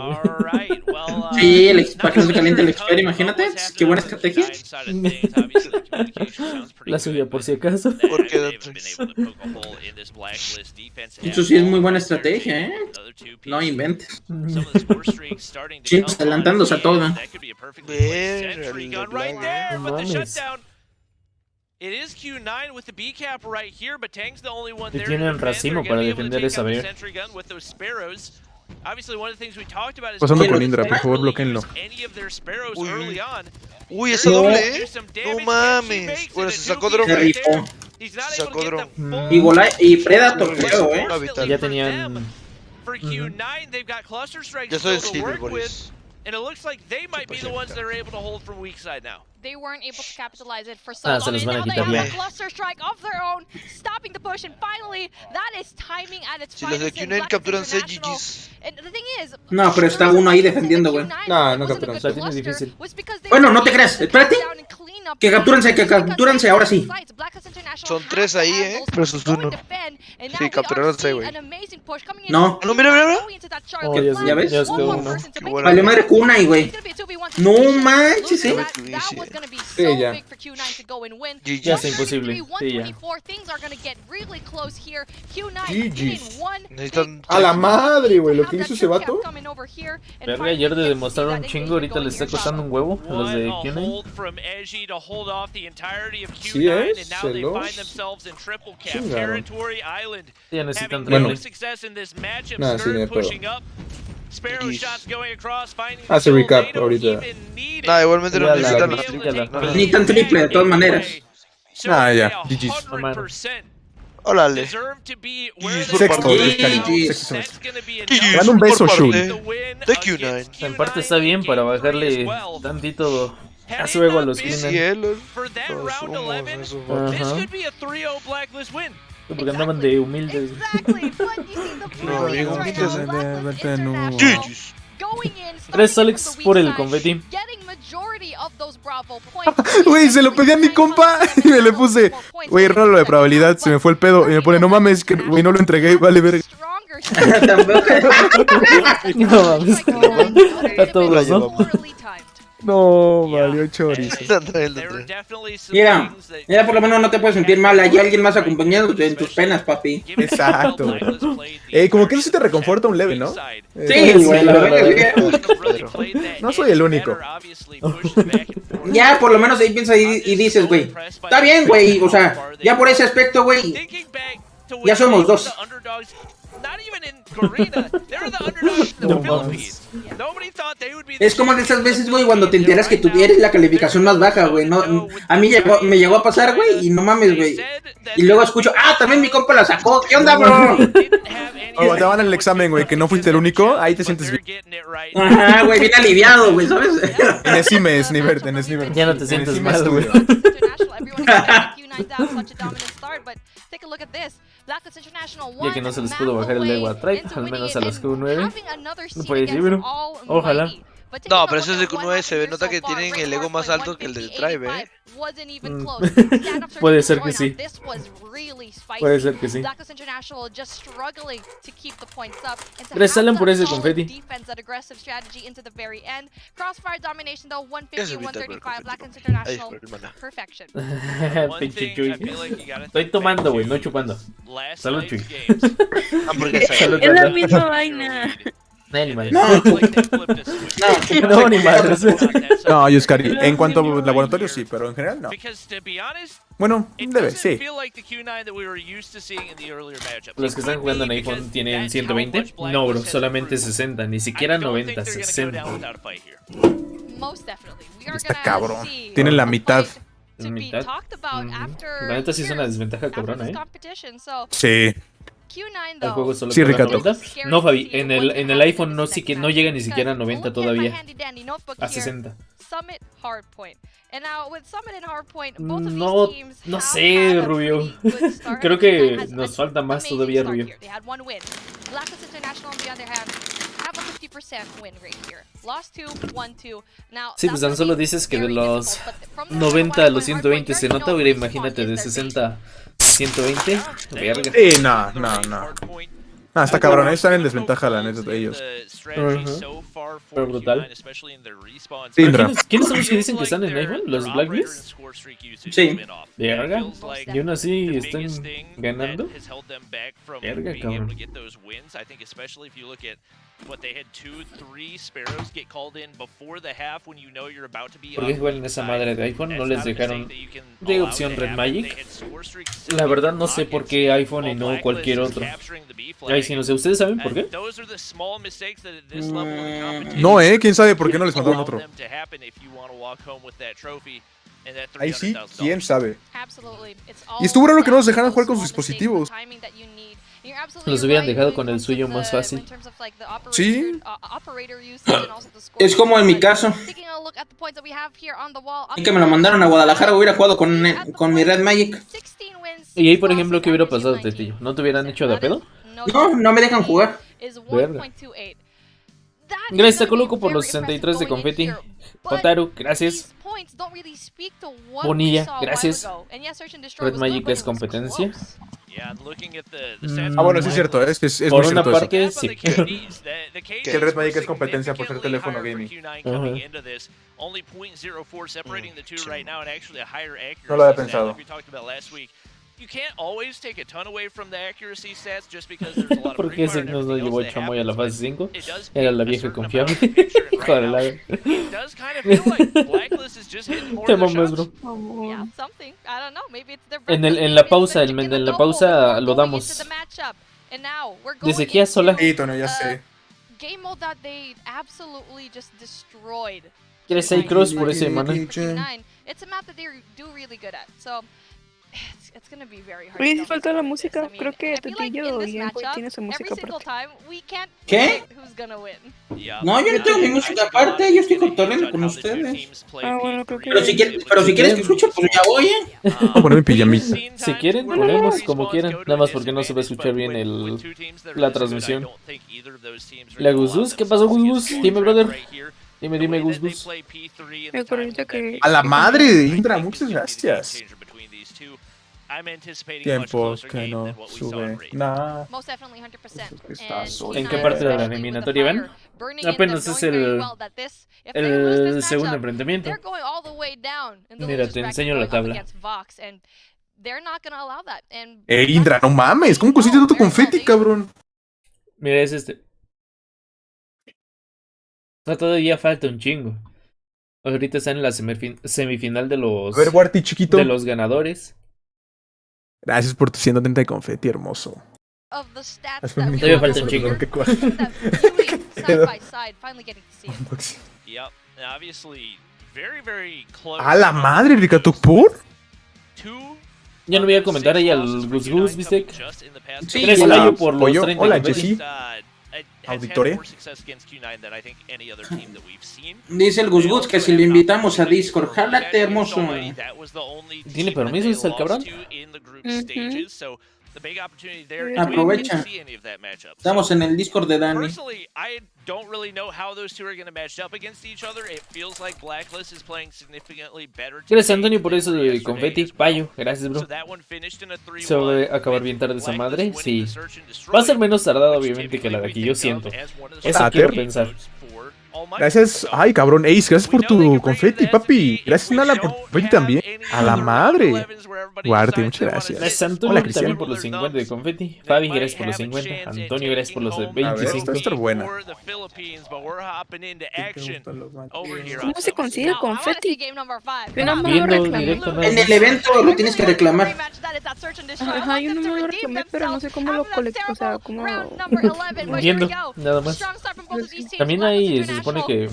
Sí, para que no se caliente el expert, imagínate. Qué buena estrategia. La subía por si acaso. Eso sí es muy buena estrategia, ¿eh? No inventes. Chicos, adelantándose a todo. No mames. It is Q9 with the B cap right here, but Tang's the only one there. Tienen racimo para defender esa B. Obviously, one of the things we talked about is pasando con Indra, por favor, bloqueenlo. Uy, ese doble, no mames. Bueno, se sacó drone. Se rifó. Se sacó drone. Y Predator, creo, ¿eh? Ya tenían... Ya soy Silver, Boris. And it looks like they might be the ones that are able to hold from weak side now. They weren't able to capitalize it for so long, se les and van a now they quitar have a cluster strike of their own, stopping the push, and finally, that is timing at its Si los de finest in Q9 capturan International. GG's. And the thing is, No, pero está uno ahí defendiendo, güey. No, no capturan. Está bien difícil. Bueno, no te creas, espérate. Que captúrense ahora sí. Son 3 ahí, versus 1. Sí, capturaron 6, güey. No. No, mira, mira, mira. Oh, ¿Ya ves? Ya es que uno. Vale madre cuna y güey. No manches, ¿eh? Sí, ya. Ya es imposible. Sí, ya. Necesitan... A la madre, güey, lo que hizo ese vato. Verga, ayer de demostrar un chingo, ahorita le está costando un huevo a los de Q9. Sí es, celos. Ya necesitan Bueno. triple. Nada, sí, de pedo. Hace recap ahorita. Nah, igualmente no Ya necesitan la- la ya la- triple. Ni tan triple, de todas maneras. Ah, ya, GG's. Órale. Sexto, GG's. sexto. Dale un beso, Shul. De Q9. En parte está bien para bajarle tantito a su ego a los Q9. Cielos. Ajá. Porque andaban de humildes. No, bien humildes. GG's. 3 Alex por el confeti. Güey, se lo pedí a mi compa y me le puse, güey, raro lo de probabilidad, se me fue el pedo y me pone, no mames, que güey, no lo entregué, vale ver. No mames. Está todo, ¿no? No, valió chorizo. Mira, por lo menos no te puedes sentir mal. Hay alguien más acompañado en tus penas, papi. Exacto. Como que eso sí te reconforta un leve, ¿no? Sí, güey, la verdad. No soy el único. Ya, por lo menos ahí piensas y dices, güey, está bien, güey, o sea, ya por ese aspecto, güey, ya somos dos. Es como de esas veces, güey, cuando te enteras que tú eres la calificación más baja, güey. No, a mí me llegó a pasar, güey, y no mames, güey. Y luego escucho, también mi compa la sacó. ¿Qué onda, bro? Te van en el examen, güey, que no fuiste el único, ahí te sientes bien. Ajá, güey, bien aliviado, güey, ¿sabes? En Esimes, Nivert, en Esimes. Ya no te sientes mal, güey. Ya que no se les pudo bajar el ego a Tribe, al menos a los Q9. No puede decir, bro. Ojalá. No, pero esos de Q9 se ve, nota que tienen el ego más alto que el del Tribe, Puede ser que sí. Puede ser que sí. Gracias, Alan, por ese confeti. Pinche Chuy. Estoy tomando, güey, no chupando. Salud, Chuy. Salud, es la misma vaina. No, ni madres. No, Yuskari, en cuanto a laboratorio sí, pero en general no. Bueno, debe, sí. Los que están jugando en iPhone tienen 120. No, bro, solamente 60, ni siquiera 90, 60. Está cabrón. Tienen la mitad. La mitad. La neta sí es una desventaja cabrona, Sí. El juego solo sí, para Ricardo. 90. No, Fabi, en el iPhone no llega ni siquiera a 90 todavía. A 60. No sé, Rubio. Creo que nos falta más todavía, Rubio. Sí, pues tan solo dices que de los 90 a los 120 se nota, pero imagínate de 60 a 120. Verga. Sí, no. Está cabrón, están en desventaja la neta de ellos. Pero brutal. Indra. ¿Quiénes son los que dicen que están en iPhone? ¿Los Blackbeards? Sí. Verga. Y aún así están ganando. Verga, cabrón. ¿Por qué juegan esa madre de iPhone? No les dejaron de opción Red Magic. La verdad no sé por qué iPhone y no cualquier otro. Ay, si no sé, ¿ustedes saben por qué? No, quién sabe por qué no les mandaron otro. Ahí sí, quién sabe. Y estuvo raro que no los dejaran jugar con sus dispositivos. Los hubieran dejado con el suyo más fácil. Sí. Es como en mi caso. Y que me lo mandaron a Guadalajara, hubiera jugado con mi Red Magic. Y ahí, por ejemplo, ¿qué hubiera pasado, Tetillo? ¿No te hubieran hecho de pedo? No me dejan jugar. Verga. Gracias a Coloco por los 63 de confeti. Otaru, gracias. Bonilla, gracias. Red Magic es competencia. Bueno, sí es cierto, es por muy una cierto parte, eso. sí. Que el Red Magic es competencia por ser teléfono gaming. No lo había pensado. ¿Por qué Signos no llevó Chamoy a la fase 5? Era la vieja confiable. Hijo de la... Te mames, bro. En la pausa, en la pausa lo damos. Desde aquí a sola. Sí, Tono, ya sé. ¿Quieres 6 cross por ese mana? Oye, si falta la música, creo que Tetillo y Nvoi tiene su música aparte. ¿Qué? No, yo no tengo mi música aparte, yo estoy cotorreando con ustedes. Bueno, creo que... Pero si quieres que escuche, pues ya voy, Voy a poner mi pijamita. Si quieren, ponemos como quieran. Nada más porque no se va a escuchar bien la transmisión. La Gus, ¿qué pasó, Gus? Dime, brother. Dime, Gus. Me acuerdo que... A la madre de Indra, muchas gracias. Tiempo que no sube. Nah. Most definitely 100%. ¿En qué parte de la eliminatoria van? Apenas es el segundo enfrentamiento. Mira, te enseño la tabla. Indra, no mames, ¿cómo consigues tanto confeti, cabrón? Mira, es este. No, todavía falta un chingo. Ahorita están en la semifinal de los... A ver, Warty, chiquito. De los ganadores. Gracias por tu 130 de confeti, hermoso. Todavía falta un chingo. A la madre, Ricato, ¿por? Ya no voy a comentar ahí al Gus Gus, ¿viste? Sí, 3 hola, por los 30 hola, confeti. Jessy. Auditoria. Dice el Gus Gus que si lo invitamos a Discord, jálate, hermoso. ¿Tiene permisos el cabrón? Aprovecha. Estamos en el Discord de Dani. Gracias, Antonio, por eso de confeti. Payo, gracias, bro. ¿Se va a acabar bien tarde esa madre? Sí. Va a ser menos tardado, obviamente, que la de aquí, yo siento. Eso quiero pensar. Gracias, ay cabrón, Ace, gracias por tu confeti, papi. Gracias, Nala, por tu confeti también. A la madre. Guarte, muchas gracias. Gracias, Antonio, también por los 50 de confeti. Fabi, gracias por los 50. Antonio, gracias por los 25. A ver, esto va a estar buena. ¿Cómo se consigue el confeti? Yo no me lo Viendo reclamé. directo nada En el más. evento lo tienes que reclamar. Ajá, yo no me lo reclamé, pero no sé cómo lo colecto, o sea, cómo... Viendo, nada más. También hay, se supone que,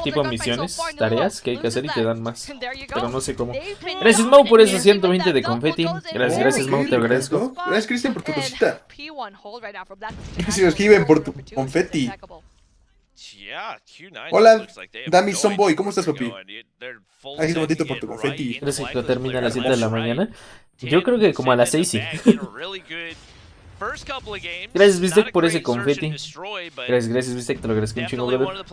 tipo misiones, tareas que hay que hacer y te dan más. Pero no sé cómo. Gracias, Mau, por esos 120 de confeti. Gracias, Mau, te agradezco. Gracias, Cristian, por tu cosita. Si nos escriben por tu confeti. Hola, Dami Sonboy, ¿cómo estás, papi? Gracias un momentito por tu confeti. Gracias que termina a las 7 de la mañana. Yo creo que como a las 6 sí. Gracias, Vistek, por ese confeti. Gracias, Vistek, te lo agradezco un chingo, brother.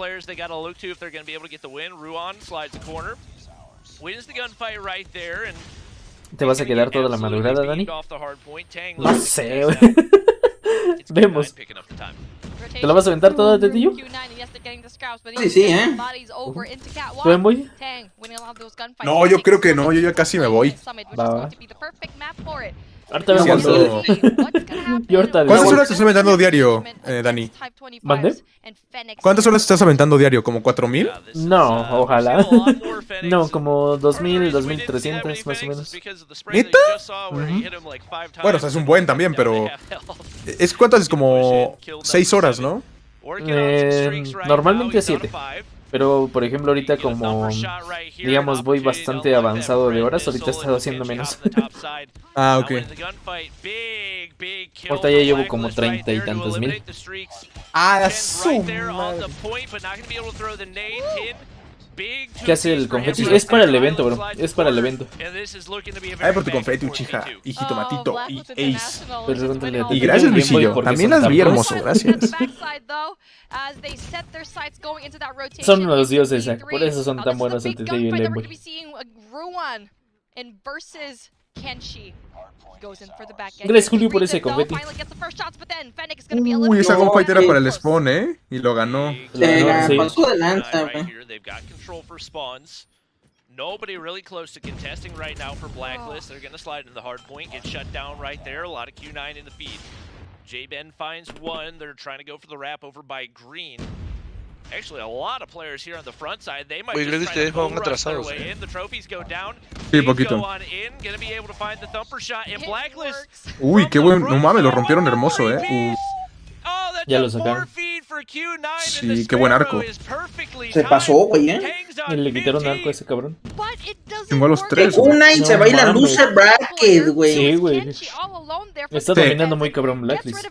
¿Te vas a quedar toda la madrugada, Dani? No sé, güey. Vemos. ¿Te lo vas a aventar toda, Tetillo? Sí, ¿Tú, Nvoi? No, yo creo que no, yo ya casi me voy. Va. Ahorita vemos. Cuando- Yo ahorita ¿Cuántas horas estás aventando diario, Dani? ¿Mande? ¿Cuántas horas estás aventando diario? ¿Como 4000? No, ojalá. No, como 2000, 2300 más o menos. ¿Neta? Bueno, o sea, es un buen también, pero... ¿Cuántas es? Como 6 horas, ¿no? Normalmente a 7. Pero, por ejemplo, ahorita como, digamos, voy bastante avanzado de horas, ahorita he estado haciendo menos. Ah, ok. Ahorita ya llevo como 30 y tantos mil. Ah, su madre. ¿Qué hace el confeti? Es para el evento, bro. Es para el evento. Ay, por tu confeti, Uchiha, hijito Matito y Ace. Pregúntale a ti. Y gracias, Game Boy, Luisillo. porque También son las vi, tan hermoso, gracias. Son los dioses, por eso son tan buenos el Tetillo y el Nvoi. Gracias, Julio, por ese confeti. Uy, esa gunfight era para el spawn, y lo ganó. Sí. Pasó de lanza, güey. Nobody really close to contesting right now for Blacklist. They're gonna slide into the hard point, get shut down right there. A lot of Q9 in the feed. J-Ben finds one. They're trying to go for the wrap over by Green. Actually, a lot of players here on the front side. They might just try to bull rush their way in. The trophies go down. Sí, poquito. Go on in. Gonna be able to find the thumper shot. And Blacklist. Uy, qué buen... No mames, lo rompieron hermoso, Ya lo sacaron. Sí, qué buen arco. Se pasó, güey, Y le quitaron arco a ese cabrón. Tengo a los 3. Una y No se va a ir la mames. loser bracket, güey. Sí, güey. Está dominando muy cabrón Blacklist.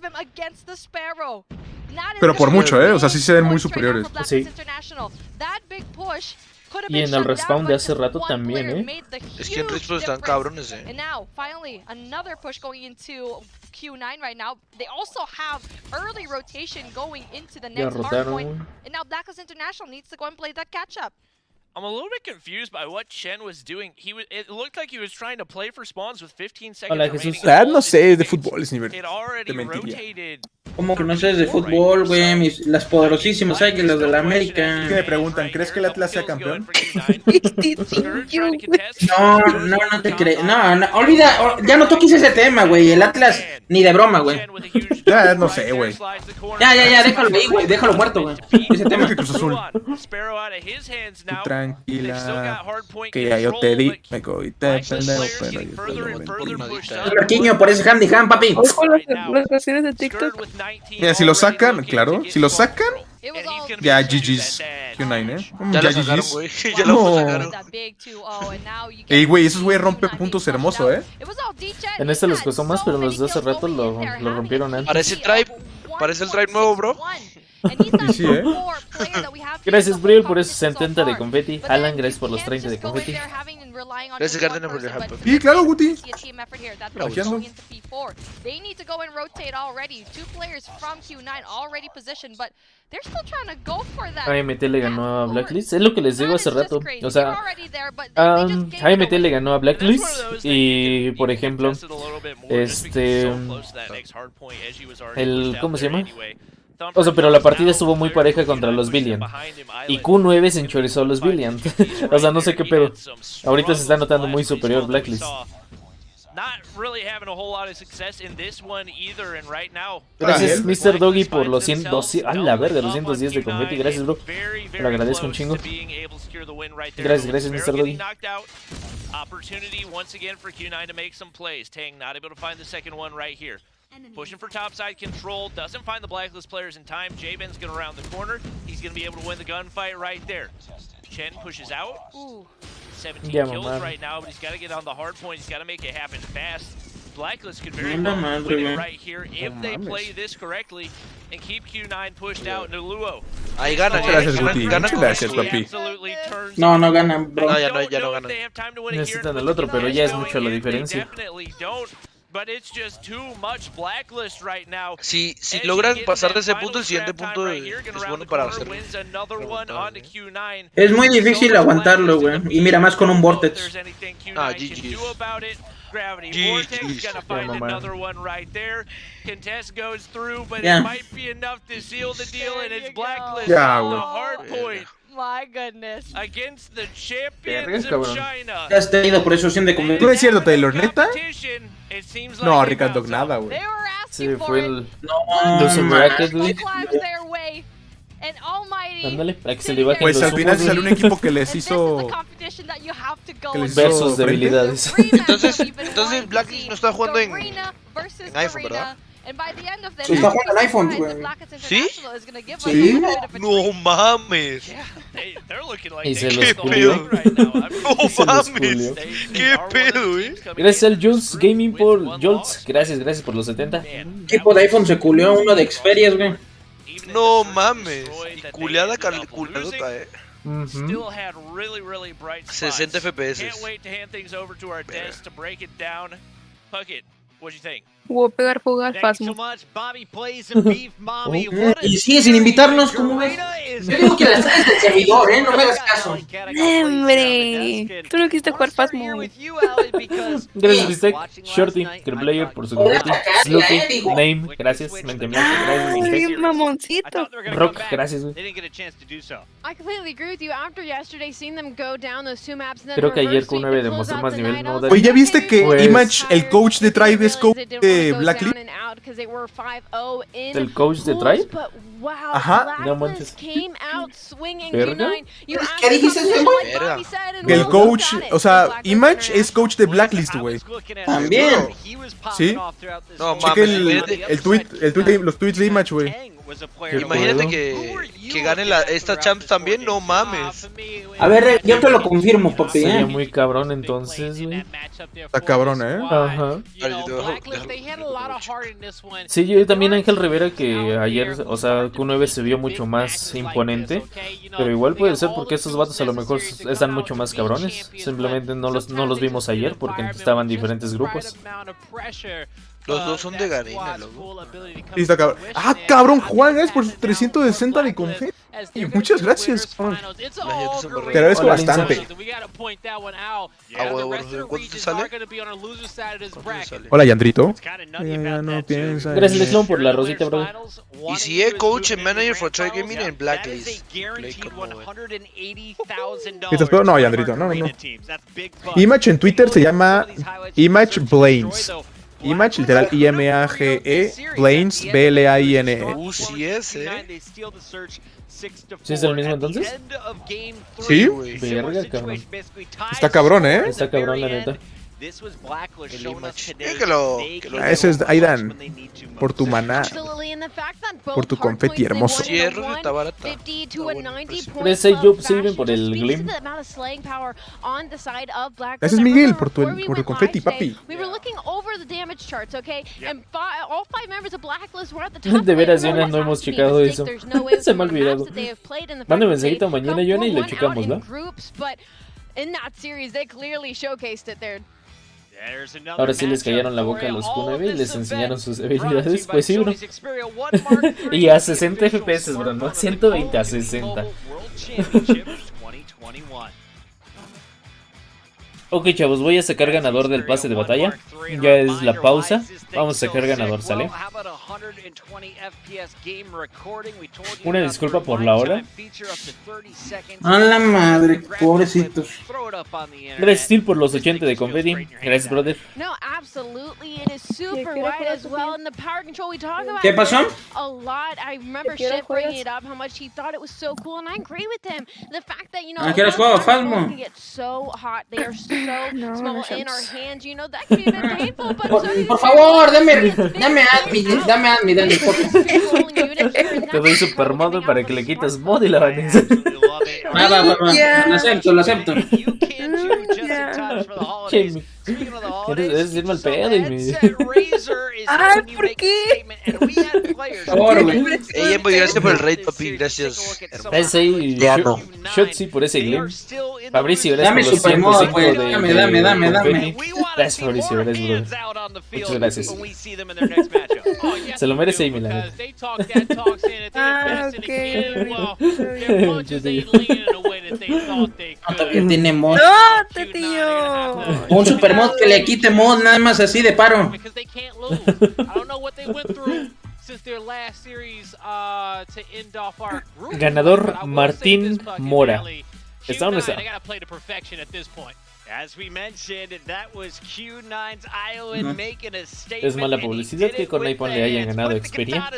Pero por mucho, o sea, sí se ven muy superiores. Sí. Y en el respawn de hace rato también, Es que en respawn están cabrones, And now, finally, another push going into Q9 right now. They also have early rotation going into the Ya next hard point. rotaron. And now Blacklist International needs to go and play that catch up. I'm a little bit confused by what Chen was doing. It looked like he was trying to play for spawns with 15 seconds Hola, remaining. Jesús. No sé, de fútbol es nivel. It already Te mentiría. rotated. Como que no sabes de fútbol, güey. Las poderosísimas Águilas de la América. ¿Qué me preguntan? ¿Crees que el Atlas sea campeón? No te crees. No, olvida, ya no toques ese tema, güey. El Atlas, ni de broma, güey. Ya, no sé, güey. Ya, déjalo ahí, güey. Déjalo muerto, güey. Ese tema. Que Cruz Azul. Tranquila. Que ya yo te di. Me coí, te pendejo, pero yo Marquiño, por ese handy hand, papi. Ojo las canciones de TikTok. Mira, si lo sacan, claro. Si lo sacan, ya GG's. Q9, Ya lo sacaron, güey. Ya lo sacaron. Ey, güey, esos güey rompen puntos hermoso, En este les costó más, pero los de hace rato lo rompieron antes. Parece el tribe nuevo, bro. Y sí, Gracias, Briel, por esos 70 de confeti. Alan, gracias por los 30 de confeti. Gracias, Gardena, por el ejemplo. Sí, claro, Guti. Aquí ando. They need to go and rotate already. 2 players from Q9 already positioned, but they're still trying to go for that. AMT le ganó a Blacklist. Es lo que les digo hace rato. O sea, AMT le ganó a Blacklist. Y por ejemplo, ¿cómo se llama? O sea, pero la partida estuvo muy pareja contra los Billion. Y Q9 se enchorizó a los Billion. O sea, no sé qué pedo. Ahorita se está notando muy superior Blacklist. Gracias, Mr. Doggy, por los 110. A la verga, los 110 de confeti. Gracias, bro. Te lo agradezco un chingo. Gracias, Mr. Doggy. Opportunity once again for Q9 to make some plays. Tang not able to find the second one right here. Pushing for topside control, doesn't find the Blacklist players in time. J-Ben's going to round the corner. He's going to be able to win the gunfight right there. Chen pushes out. 17 kills right now, but he's got to get on the hard point. He's got to make it happen fast. Blacklist could very well win it right here if they play this correctly and keep Q9 pushed out. Nuluo. Ahí ganan. Gracias, Guti. Gracias, papi. No ganan, bro. No, ya no ganan. Necesitan el otro, pero ya es mucho la diferencia. Si logran pasar de ese punto, el siguiente punto es bueno para hacerlo. Es muy difícil aguantarlo, güey. Y mira, más con un Vortex. GG. Vortex gonna find another one right there. Contest goes through, but Yeah. it might be enough to seal the deal, and it's Blacklist Yeah, on the well. hard point My goodness. against the champions Vergas, of cabrón. China. Ya has tenido por eso 100 de convertir. No es cierto, Taylor, ¿neta? It seems No, like Ricardo, nada, güey. They were Sí, asking for fue it. el No, Loser Bracket, güey. Flags their way. And Almighty. Ándale, para que se le bajen Pues los al final humos, salió un güey. equipo que les And this is hizo. the competition that you have to go que les and hizo Versus frente. debilidades. Entonces Blacklist no está jugando en iPhone, ¿verdad? Está jugando en iPhone, güey. ¿Sí? Sí. No mames. Y se los ¿Qué culió. pedo? No Se los mames. culió. ¿Qué pedo, Gracias al Jules Gaming por Jolts. Gracias por los 70. Equipo de iPhone se culió uno de Xperias, güey. No mames. Y culeada culeadota, Ujú. Still had really bright spots. 60 FPS. Can't wait to hand things over to our desk to break it down. Puckett, what'd you think? Voy a pegar fuga al Fasmo. Y sigue sin invitarnos, ¿cómo ves? Yo digo que las traes del servidor, no me hagas caso. ¡Hombre! Tú no quisiste jugar Fasmo. Gracias, Bistec. Shorty, Player por su confeti. Slooky, Name, gracias. Mente Blanca, gracias, ¡Ay, Bistec. mamoncito! Rock, gracias, güey. I completely agree with you. After yesterday, seeing them go down those 2 maps, and then Creo que ayer reversing Q9 to demostró close más out the nivel, night, ¿no, I was Dani? Oye, ¿ya like, viste okay, que Pues- Image, el coach de Tribe, es coach they didn't de wanna go Blacklist? down and out 'cause they were 5-0 in ¿El coach de pools, Tribe? but wow, Ajá. No manches. Blacklist came out swinging. ¿Verga? Q9. You asked ¿Qué dijiste, something güey? like Bobby said, and Que el we'll coach, look at it. o sea, Blacklist Image es International. coach de Blacklist, güey. También. Sí. No Cheque mames, los tweets de Image, güey. imagínate que gane esta champs también, no mames. A ver, yo te lo confirmo, papi, Sería muy cabrón entonces, güey. Está cabrón, Ajá. Sí, yo también Ángel Rivera que ayer, o sea, Q9 se vio mucho más imponente, pero igual puede ser porque estos vatos a lo mejor están mucho más cabrones. Simplemente no los vimos ayer porque estaban diferentes grupos. Los dos son de Garena, loco. Sí, está cabrón. Ah, cabrón, Juan, es por 360 de confeti. Y muchas gracias, Juan. Te Te agradezco bastante. ¿Cuánto sale? Hola, Yandrito. Ya no piensa. Gracias, Leclon, por la rosita, bro. Y si coach and manager for Try Gaming en Blacklist. ¿Estás pedo? No, Yandrito, no. Image en Twitter se llama Image Blains. Image, literal, I-M-A-G-E, Blains, B-L-A-I-N-E. Sí es, ¿Sí es el mismo entonces? ¿Sí? Verga, cabrón. Está cabrón, ¿eh? Está cabrón, la neta. Ese es Aidan. Por tu maná. Por tu confeti hermoso. Hierro está barata. Pero ese Yup sirven por el Glim. Ese es Miguel, por tu confeti, papi. De veras, Yona, no hemos checado eso. Se me ha olvidado. Mande mensajito mañana, Yona, y lo checamos, ¿no? Ahora sí les callaron la boca a los Q9 y les enseñaron sus habilidades. Pues sí, bro. Y a 60 FPS, bro, no a 120, a 60. Ok, chavos, voy a sacar ganador del pase de batalla. Ya es la pausa. Vamos a sacar ganador, ¿sale? Una disculpa por la hora. A la madre, pobrecitos. Gracias, Steel, por los 80 de confetti. Gracias, brother. ¿Qué pasó? ¿A qué horas juego, Fasmo? Por favor, dame admin, dame Te doy super modo para que le quites mod y la banes. Va, lo acepto. Eres bien mal pedo. Ay, ¿por qué? Por favor, güey. Gracias por el raid, papi, gracias. Gracias ahí, Shotzi, por ese Glim. Fabricio, Dame gracias por super los modo, 105 güey. de Dame. Gracias, Fabricio, gracias, bro. Muchas gracias. Se lo merece Amy, la neta. Ah, ok. Todavía tiene mod. ¡No, Tetillo! Un super mod que le quite mod, nada más así de paro. Ganador Martín Mora. ¿Está o no está? Es mala publicidad que con iPhone le hayan ganado experiencia.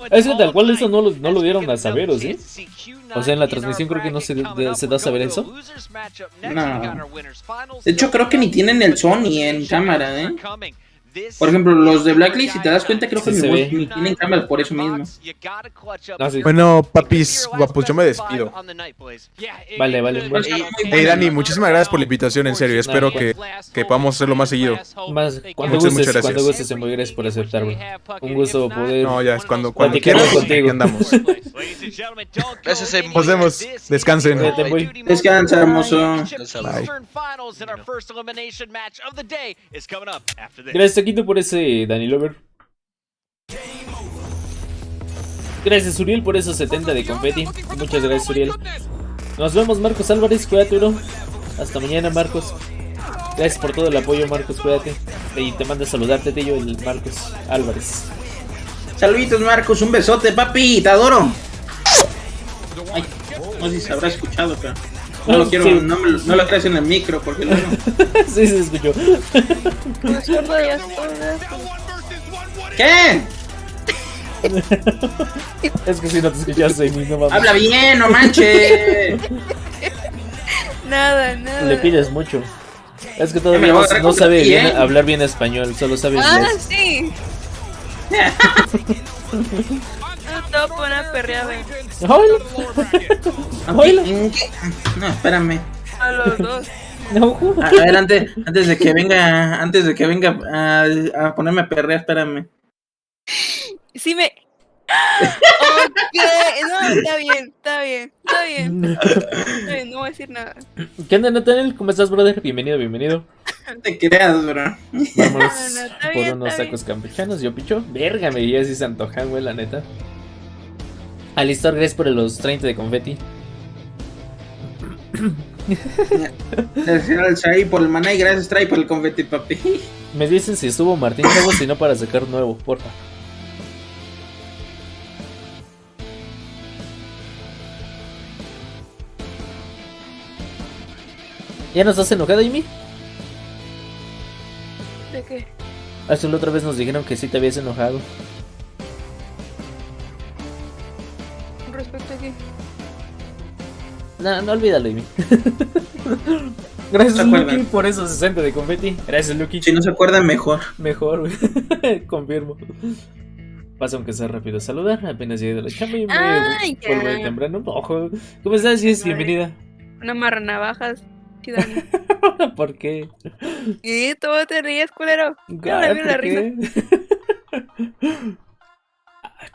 Es que tal cual eso no lo dieron a saber, ¿o sí? O sea, en la transmisión creo que no se da a saber eso. No. De hecho, creo que ni tienen el Sony en cámara, ¿eh? Por ejemplo, los de Blacklist, si te das cuenta, creo que Sí, ni tienen cámara por eso mismo. No, sí. Bueno, papis, guapos, yo me despido. Vale. Bueno. Hey, Dani, muchísimas gracias por la invitación, en serio. Espero que podamos hacerlo más seguido. Más, cuando Muchas gracias. gustes, muy gracias por aceptarme. Un gusto poder. No, ya es cuando platicar quieras, contigo. aquí andamos. Gracias, Nos vemos. Descansen. Cuídate, muy. Descansa, hermoso. Bye. Gracias, Taquito, por ese Dani Lover. Gracias, Uriel, por esos 70 de confeti. Muchas gracias, Uriel. Nos vemos, Marcos Álvarez. Cuídate, bro. Hasta mañana, Marcos. Gracias por todo el apoyo, Marcos. Cuídate. Y te manda a saludarte, tío, el Marcos Álvarez. Saluditos, Marcos. Un besote, papi. Te adoro. Ay, no sé si se habrá escuchado, pero no lo quiero, Sí. no lo creas en el micro porque luego. Sí, se escuchó. ¿Qué? Es que si no te escuchaste, no mames. Habla bien, no manches. Nada. Le pides mucho. Es que Me todavía lo voy a no sabe recortar bien. hablar bien español, solo sabe Ah, inglés. sí. No te voy a poner a perrear, Hola. No, espérame. a los dos. No. A ver, antes de que venga a ponerme a perrear, espérame. Sí me... Ok, no, está bien, no voy a decir nada. ¿Qué onda, Nathaniel? ¿Cómo estás, brother? Bienvenido. No te creas, bro. Vámonos está por bien, unos está tacos campechanos. Yo picho. Verga, me diría si se antojan, güey, la neta. Alistar, gracias por los 30 de confeti. Gracias al Sai por el maná y gracias Trai por el confeti, papi. Me dicen si estuvo Martín Chavos, si no para sacar nuevo, porfa. ¿Ya nos has enojado, Amy? ¿De qué? Hace la otra vez nos dijeron que sí te habías enojado. ¿Respecto a qué? No, no olvídalo, Amy. Gracias, Lucky, por esos 60 de confeti. Gracias, Lucky. Si no se acuerdan, mejor. Mejor, güey. Confirmo. Pasa aunque sea rápido a saludar. Apenas llegué de la chamba y me vuelvo de temprano. Ojo. ¿Cómo estás, Jess? Bienvenida. Una marranavajas. ¿Por qué? ¿Y tú te ríes, culero? ¿Por la risa.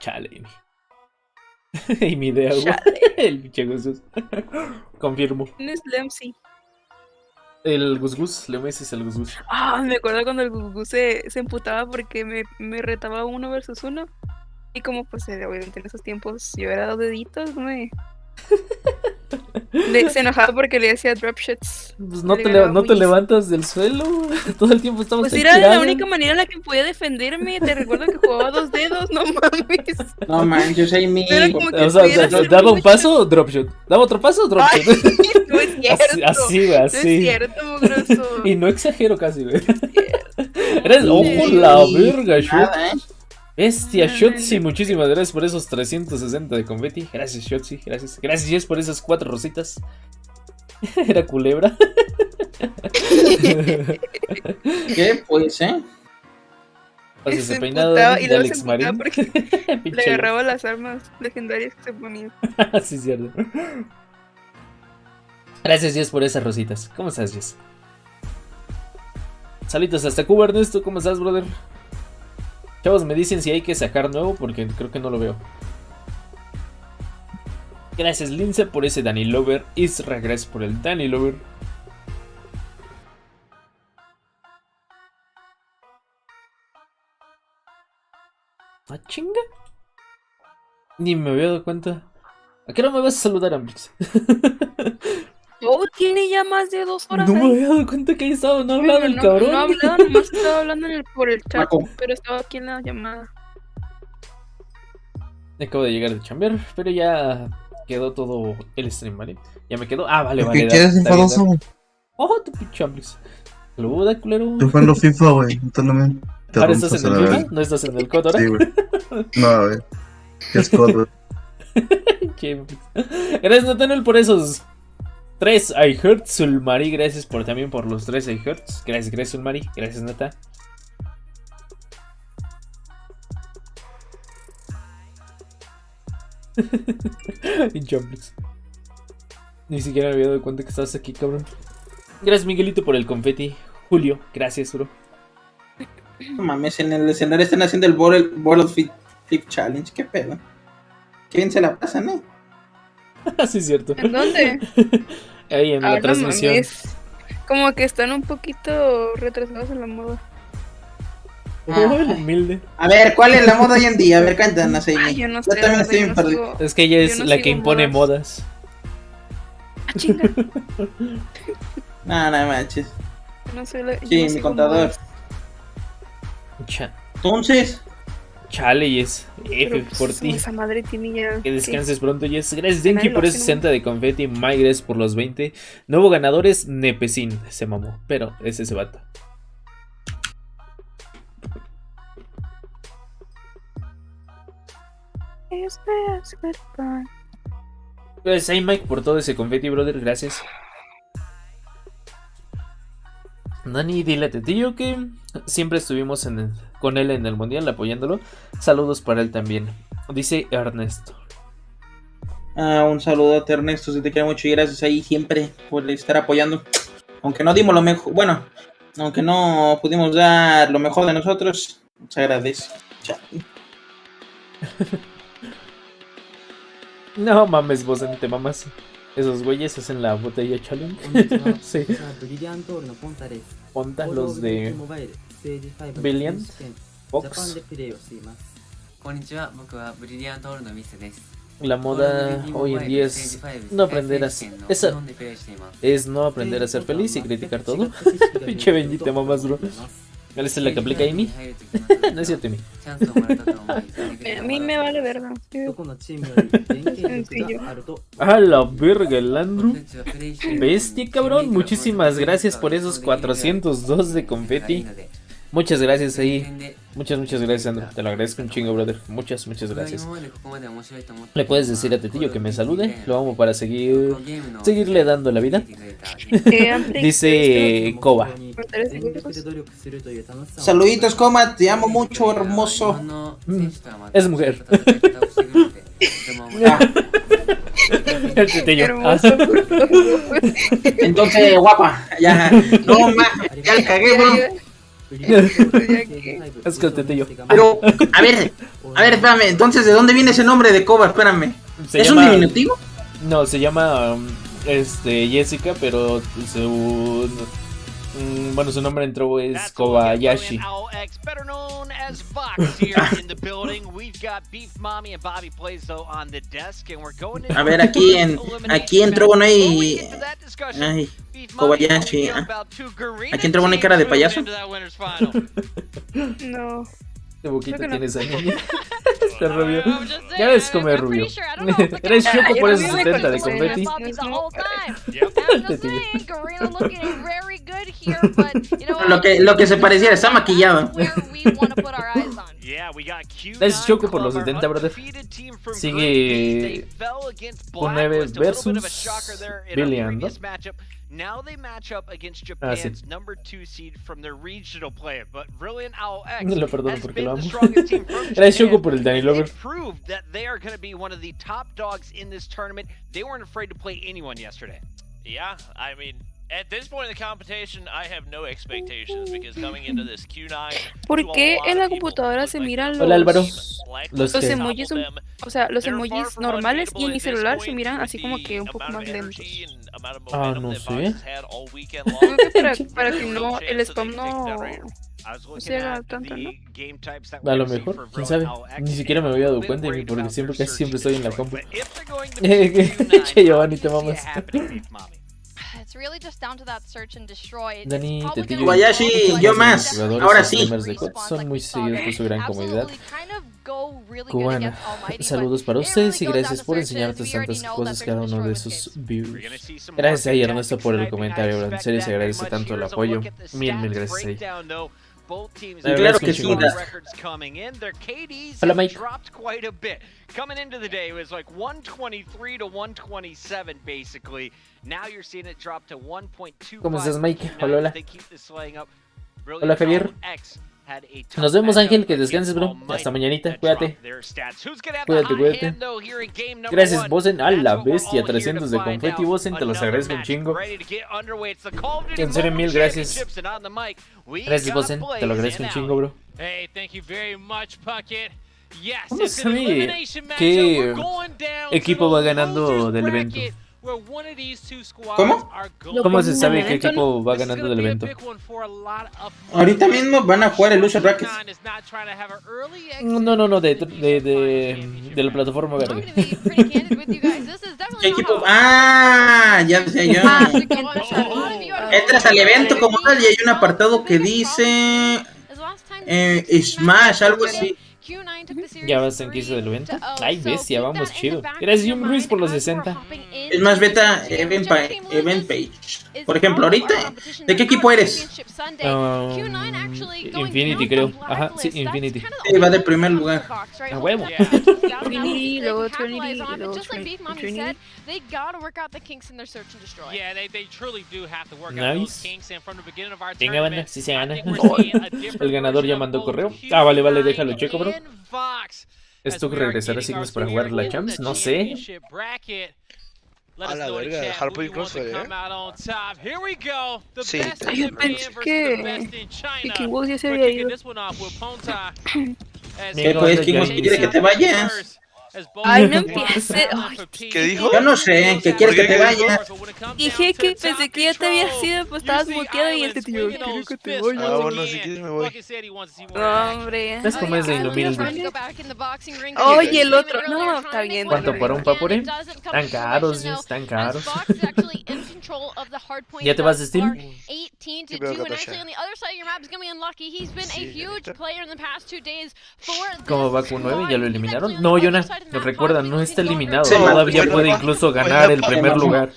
Chale, Amy. Y mi idea, güey. El pinche Gus. Confirmo. ¿Quién es Lemsy? El Gus. Leo Messi es el Gus. Ah, me acuerdo cuando el Gus se emputaba porque me retaba 1 versus 1. Y como pues obviamente en esos tiempos yo era 2 deditos, ¿no? Se enojaba porque le decía drop shots. Pues no te levantas del suelo. Todo el tiempo estabas pues era la única manera en la que podía defenderme. Te recuerdo que jugaba 2 dedos, no mames. No manches, yo soy mi. O sea, daba un paso, drop shot. Daba otro paso, drop shot. No es cierto. Así, güey, así. No es cierto, mugroso. Y no exagero casi, güey. Eres ojo la verga, shot. Bestia, Shotzi, muchísimas gracias por esos 360 de confeti. Gracias, Shotzi, gracias. Gracias, Jess, por esas 4 rositas. Era culebra. ¿Qué? Pues, Pues ese peinado de Alex Marín. Le agarraba las armas legendarias que se ponían. Sí, cierto. Gracias, Jess, por esas rositas. ¿Cómo estás, Jess? Saludos hasta Cuba, Ernesto. ¿Cómo estás, brother? Chavos, me dicen si hay que sacar nuevo porque creo que no lo veo. Gracias, Lince, por ese Danny Lover. Isra, gracias por el Danny Lover. ¿Ah, chinga? Ni me había dado cuenta. ¿A qué hora me vas a saludar, Ambrix? Oh, tiene ya más de 2 horas. No me había dado cuenta que ahí estaba, no ha hablado el cabrón. No ha hablado, nomás estaba hablando por el chat, pero estaba aquí en la llamada. Acabo de llegar de chambear, pero ya quedó todo el stream, ¿vale? Ya me quedó. Ah, vale. ¿Qué quieres, enfadoso? Oh, tu pinche Ambrix. Saluda, culero. Yo juego FIFA, güey. ¿Ahora estás en el FIFA? ¿No estás en el COD ahora? Sí, güey. No, güey. ¿Qué es COD, güey? Gracias, Nathaniel, por esos 3 iHearts. Sulmari, gracias también por los 3 iHearts. Gracias, Sulmari. Gracias, Nata. Ni siquiera me había dado cuenta que estabas aquí, cabrón. Gracias, Miguelito, por el confeti. Julio, gracias, bro. No mames, en el escenario están haciendo el World Flip Challenge. ¿Qué pedo? Qué bien se la pasan, Sí, es cierto. ¿En dónde? Ahí en la transmisión. Mames. Como que están un poquito retrasados en la moda. El humilde. A ver, ¿cuál es la moda hoy en día? A ver, cuéntanos ahí. Yo no sé. Yo también estoy bien perdido. Es que ella es la que impone modas. Ah, chinga. No manches. No sé Sí, mi contador. Entonces. Chale, Yes. F por ti. Esa madre tiene ya. Que descanses pronto, Yes. Gracias, Denki, por esos 60 de confeti. Mike, gracias por los 20. Nuevo ganador es Nepecin. Se mamó, pero es ese vato. Pues ahí, Mike, por todo ese confeti, brother. Gracias. Dani, dile a Tetillo que siempre estuvimos con él en el mundial apoyándolo. Saludos para él también. Dice Ernesto. Un saludo a Ernesto, se te quiere mucho y gracias ahí siempre por estar apoyando. Aunque no dimos lo mejor, bueno, aunque no pudimos dar lo mejor de nosotros, se agradece. Chao. No mames, vos no te mamas. Esos güeyes hacen la botella challenge. Sí. Ponta los de Billion Fox. こんにちは、僕はブリリアントオールのミスです。La moda hoy en día es no aprender a ser, es no aprender a ser feliz y criticar todo. Pinche bendita mamás, bro. ¿Cuál es la que aplica Amy? No es cierto, Amy. A mí me vale verga. Sencillo. A la verga, el Andrew. Bestia, cabrón. Muchísimas gracias por esos 402 de confeti. Muchas gracias ahí. Muchas gracias, Andrew. Te lo agradezco un chingo, brother. Muchas gracias. Le puedes decir a Tetillo que me salude. Lo amo para seguirle dando la vida. Dice Koba. Saluditos, Coma. Te amo mucho, hermoso. Es mujer. El Tetillo. Hermoso, por favor. Entonces, guapa. Ya. No, ya le cagué, bro. Es que el Tetillo. Pero, a ver, espérame. Entonces, ¿de dónde viene ese nombre de Koba? Espérame. ¿Es un diminutivo? No, se llama Jessica, pero su nombre en Trovo es Kobayashi. A ver, aquí en Trovo no hay... Ay, Kobayashi. Aquí en Trovo no hay cara de payaso. No. ¿Qué boquita tienes ahí, niña? Está rubio. Ya ves cómo es rubio. Eres choco por esos 70 de confeti. Lo que se pareciera, está maquillado. Es choco por los 70, brother. Sigue un 9 versus Billion, ¿no? Now they match up against Japan's number 2 seed from their regional play, but Brilliant Owl X lo perdono porque lo has amo. been the strongest team from Era choco Japan. por el Danny Lover. They proved that they are going to be one of the top dogs in this tournament. They weren't afraid to play anyone yesterday. Yeah, I mean, at this point in the competition, I have no expectations because coming into this Q9. ¿Por qué en la computadora se miran Hola, Álvaro. los emojis, o sea, los emojis normales y en mi celular se miran así como que un poco más lentos? Ah, no sé. Creo que para que no, el spam no se haga tanto, ¿no? A lo mejor, quién sabe. Ni siquiera me había dado cuenta porque casi siempre estoy en la compu. Che, Giovanni, te mamas. Dani, Tetillo, Kobayashi, yo más. Ahora sí. Son muy seguidos por su gran comodidad cubana. Saludos para ustedes y gracias por enseñarnos tantas cosas cada uno de sus views. Gracias a Ernesto por el comentario, bro. En serio se agradece tanto el apoyo. Mil gracias a ella. Claro que sí. Hola, Mike. Coming into the day, it was like 123 to 127 basically. Now you're seeing it drop to 1.2. ¿Cómo estás, Mike? Hola. Hola, Javier. Nos vemos, Ángel, que descanses, bro. Hasta mañanita, cuídate. Cuídate. Gracias, Bosen. A la bestia, 300 de confeti, Bosen. Te los agradezco un chingo. En serio, mil gracias. Gracias, Bosen. Te lo agradezco un chingo, bro. ¿Cómo se sabe qué equipo va ganando del evento? ¿Cómo? ¿Cómo se sabe qué equipo va ganando del evento? Ahorita mismo van a jugar el Lucha Brackets. No, de la plataforma verde. ¿Qué equipo? Ah, ya sé yo. Entras al evento como tal y hay un apartado que dice Smash, algo así. Ya vas en 15 del evento. Ay, bestia, vamos chido. Gracias, Jim Ruiz, por los 60. Es más, beta event page. Por ejemplo, ahorita, ¿de qué equipo eres? Infinity, creo. Ajá, sí, Infinity. Sí, va de primer lugar. A huevo. Trinity, luego Trinity. They gotta work out the kinks in their search and destroy. Yeah, they truly do have to work out those kinks, and from the beginning of our Venga, banda, tournament, si se gana. El ganador ya mandó correo. Ah, vale, déjalo checo, bro. ¿Esto regresará signos para jugar la Champs? No sé. A la verga, Harpo Crossfire, Sí. Yo pensé que Kiwos ya se había ido. ¿Qué pues? ¿Quién quiere que te vayas? Ay, no empieces. ¿Qué dijo? Yo no sé, ¿qué quieres que te vaya? Dije que pensé que ya te había sido, pues estabas muteado y el Tetillo quiere que te vayas. Ah, bueno, si quieres me voy. No, hombre. Es como es de inhumilde. Oye, el otro. No, está bien. ¿Cuánto para un papure? Tan caros, tan caros. ¿Ya te vas de Steam? ¿Cómo va con 9? ¿Ya lo eliminaron? No, Jonah, recuerda, no está eliminado. Todavía puede incluso ganar el primer lugar.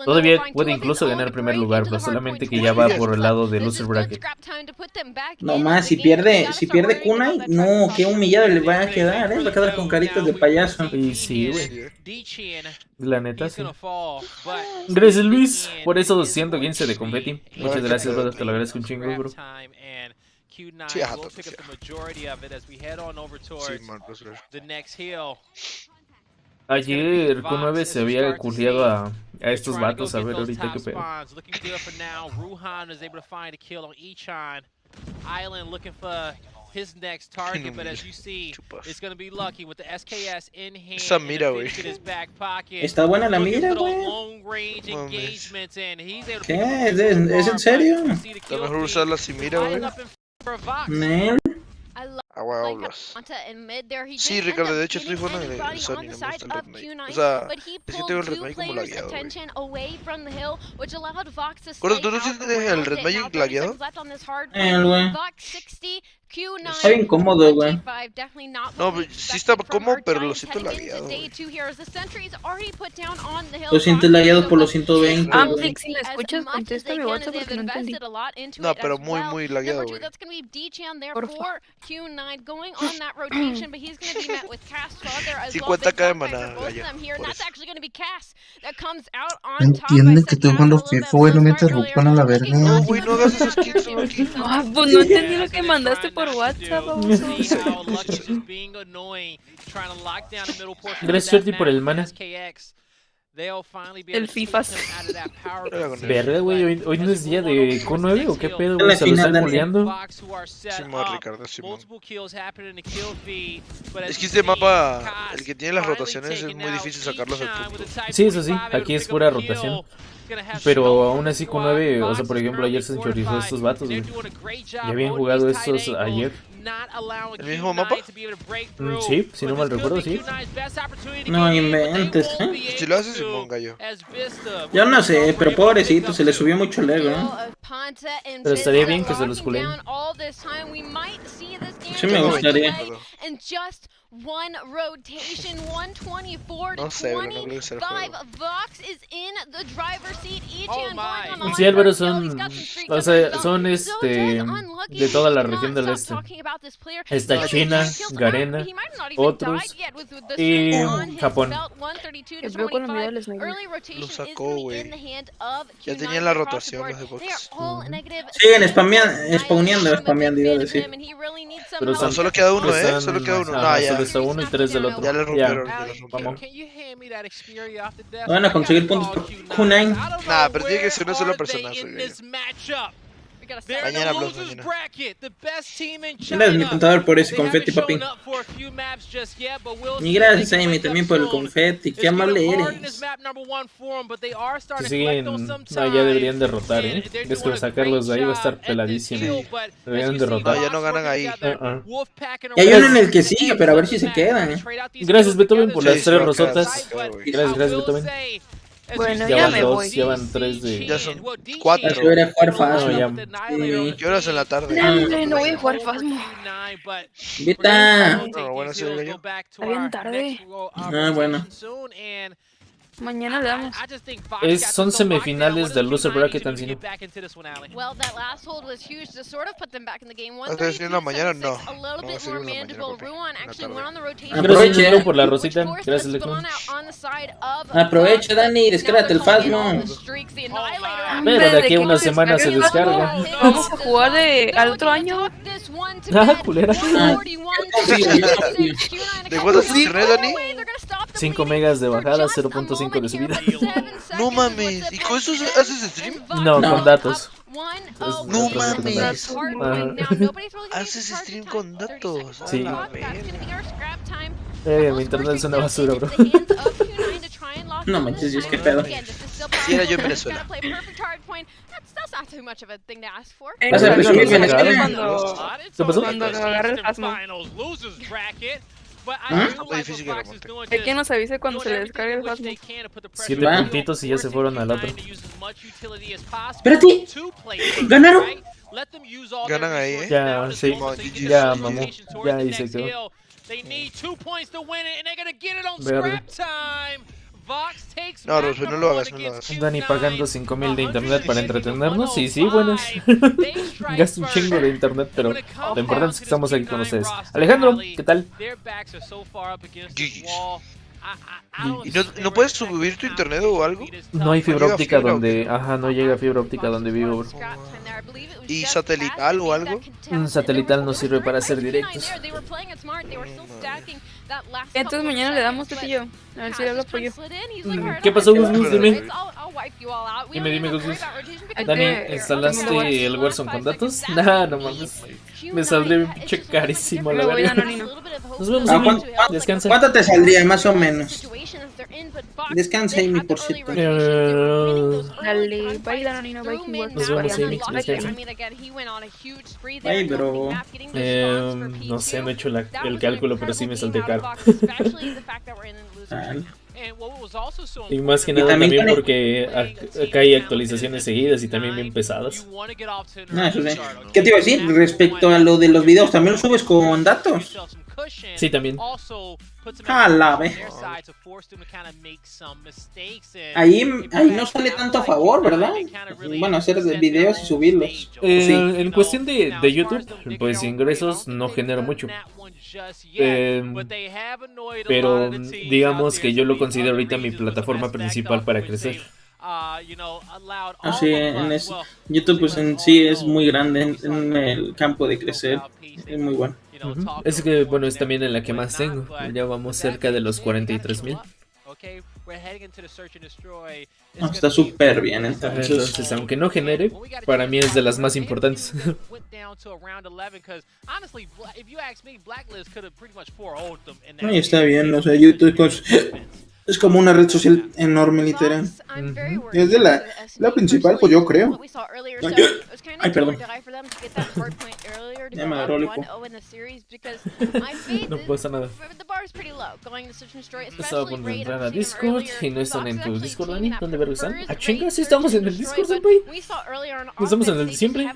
Todavía puede incluso ganar el primer lugar, pero solamente que ya va por el lado de loser bracket. No más, si pierde Kunai, no, qué humillado le va a quedar, va a quedar con caritas de payaso. Y sí, güey. La neta, sí. Gracias, Luis, por esos 115 de confeti. Muchas gracias, brother, te lo agradezco un chingo, bro. Sí, ajá, Ayer Q9 se había curriado a estos vatos, a ver ahorita qué pedo. His next target, but as you see, it's going to be lucky with the SKS in hand. Esa mira, güey. Está buena la mira, güey. ¿Qué? ¿Es en serio? Está mejor usarla sin mira, güey. Nel. Aguablas. Sí, Ricardo, de hecho estoy jugando en el Sony, no me gusta el remake. O sea, es que tengo el remake como lagueado, güey. Gordo, ¿tú no sientes el remake lagueado? Güey. Está bien cómodo, güey. No, sí está cómodo, pero lo siento lagueado, güey. Lo sientes lagueado por los 120, Ah, güey. si la escuchas, contesta mi WhatsApp porque no entendí. No, pero muy lagueado, güey. Porfa. 50k de maná, gallo. Entienden que estoy jugando FIFA, güey, no me interrumpan a la verga. No, güey, no hagas esos skins solo aquí. Ah, pues no entendí lo que mandaste por WhatsApp, baboso. Gracias, Shorty, por el mana. El FIFAs. Verga, güey, hoy no es día de Q9 o qué pedo, güey, se lo están goleando. Simón, Ricardo, Simón. Es que este mapa, el que tiene las rotaciones, es muy difícil sacarlos al punto. Sí, eso sí, aquí es pura rotación. Pero aún así Q9, o sea, por ejemplo, ayer se enchorizó a estos vatos, güey. Ya habían jugado estos ayer. ¿El mismo mapa? Sí, si no mal recuerdo, sí. No inventes, Si lo haces, Simón, gallo. Yo no sé, pero pobrecito, se le subió mucho el ego, Pero estaría bien que se los culen. Sí me gustaría. No sé, pero no creo que sea el juego. Sí, Álvaro, son, o sea, son de toda la región del este. Está China, Garena, otros y Japón. Lo sacó, güey. Ya tenían la rotación los de Box. Siguen spameando, iba a decir. Pero No, solo queda uno, solo queda uno. No, ya. Solo está uno y 3 del otro. Ya le rompieron, Ya. ya le rompieron. Vamos. Van a conseguir puntos por Kunai. Nah, pero tiene que ser una sola persona, güey. Mañana hablo, mañana. Gracias, mi contador, por ese confeti, papi. Y gracias, Amy, también por el confeti. Qué amable eres. Si siguen, no, ya deberían derrotar, Es que sacarlos de ahí va a estar peladísimo. Deberían derrotar. No, ya no ganan ahí. Y hay uno en el que sigue, pero a ver si se quedan. Gracias, Beethoven, por las Sí, 3 sí, rosotas. acá, Gracias, Beethoven. Bueno, Ya ya van me 2, voy. ya van 3 de... Ya son 4. Eso era jugar No, fácil. ya. Sí. ¿Qué horas en la tarde? Hombre, no voy a jugar Fasmo. Vita. No, bueno, sí, gallo. Está bien tarde. Ah, bueno. Mañana le damos. Son semifinales del loser bracket, Ancino. ¿Estás haciendo la mañana? No. No, sí, en la mañana, papi. Gracias, Leclon, por la rosita. Gracias, Leclon. Aprovecha, Dani, descárgate el Fasmo. Pero de aquí a una semana se descarga. Vamos a jugar al otro año. Ah, culera. ¿De cuánto es tu internet, Dani? 5 megas de bajada, 0.5 de subida. No mames. ¿Y con eso haces stream? No, con datos. No mames. Ajá. Haces stream con datos. Sí. A ver. Mi internet es una basura, bro. No manches, Dios, qué pedo. Sí, era yo en Venezuela. Vas a presumir ¿Qué Venezuela. cuando agarre el asma. Muy difícil que remonte. Hay que nos avise cuando se le descargue el Fasmo. 7 Va. puntitos y ya se fueron al otro. Espérate. ¿Ganaron? Ganan ahí, Ya, sí. Ya, mamó. Ya ahí se quedó. Verde. No, Rosby, no lo hagas, no lo hagas. Dani pagando 5000 de internet para entretenernos. Sí, sí, buenas. Gasto un chingo de internet, pero lo importante es que estamos aquí con ustedes. Alejandro, ¿qué tal? ¿Y no puedes subir tu internet o algo? No hay fibra óptica donde... Ajá, no llega fibra óptica donde vivo, bro. ¿Y satelital o algo? Un satelital no sirve para hacer directos. Entonces mañana le damos Tetillo. A ver si le hablo por yo. ¿Qué pasó, Gus Gus? Dime. Dime, Gus Gus. Dani, que- ¿instalaste el Warzone con datos? Nah, no mames. Me saldría un pinche carísimo, la Me voy verdad. anónimo. Nos vemos, Ah, Amy. Descansa. ¿Cuánto te saldría, más o menos? Descansa, Amy, por cierto. Dale, bye Danonino, bye King Nos vemos, Amy. Descansa. Ay, pero... No sé, no he hecho el cálculo, pero sí me saldría caro. Ah, Y más que Y nada también también con- porque acá hay actualizaciones seguidas y también bien pesadas. no, eso sí. ¿Qué te iba a decir? Respecto a lo de los videos, ¿también lo subes con datos? Sí, también. A la vez. Ahí no sale tanto a favor, ¿verdad? Bueno, hacer videos y subirlos. Sí. En cuestión de YouTube, pues ingresos no genero mucho. Pero digamos que yo lo considero ahorita mi plataforma principal para crecer. Así, YouTube pues en sí es muy grande en el campo de crecer. Es muy bueno. Es que, bueno, es también en la que más tengo. Ya vamos cerca de los 43,000. No, está súper bien, entonces. Entonces, aunque no genere, para mí es de las más importantes. No, y está bien, o sea, YouTube es como una red social enorme, literal. Es de la principal, pues yo creo. Ay, perdón. Ya me agarró el hipo. No pasa nada. Estaba por entrar a Discord y no están en tu Discord, Dani. ¿Dónde verga están? Ah, chinga, sí estamos en el Discord, senpai. ¿No estamos en el de siempre?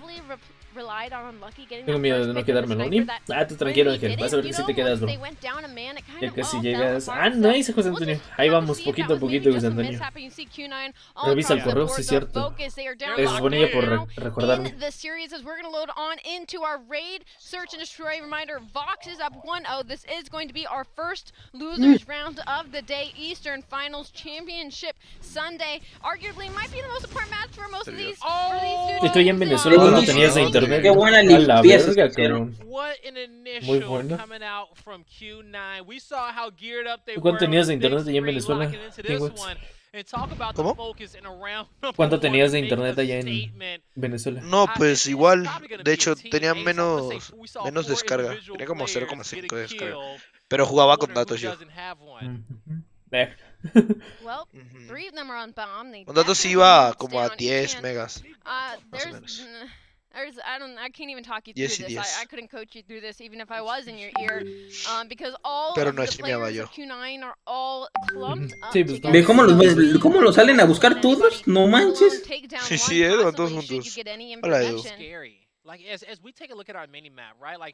Tengo miedo de no quedarme en la uni. Ah, tú tranquilo, Ángel. Vas a ver que sí te quedas, bro. Ya casi llegas. Ah, nice, José Antonio. Ahí vamos, poquito a poquito, José Antonio. Revisa el correo, sí es cierto. Es bonilla por recordarme. Estoy en Venezuela cuando tenías de internet. Qué buena A la limpieza verga, hicieron. cabrón. Muy buena. ¿Cuánto tenías de internet allá en Venezuela? ¿Cómo? ¿Cuánto tenías de internet allá en Venezuela? No, pues igual. De hecho, tenía menos descarga. Tenía como 0,5 de descarga. Pero jugaba con datos yo. Con datos iba como a 10 megas. Más o menos. I can't even talk you through 10 y this. 10. I couldn't coach you through this even if I was in your ear, because all Pero of no the streameaba players yo. of Q9 are all clumped up Sí, pues, together. ¿Ve cómo lo salen a buscar todos? No manches. Sí, sí, van todos juntos. Hola, Edu.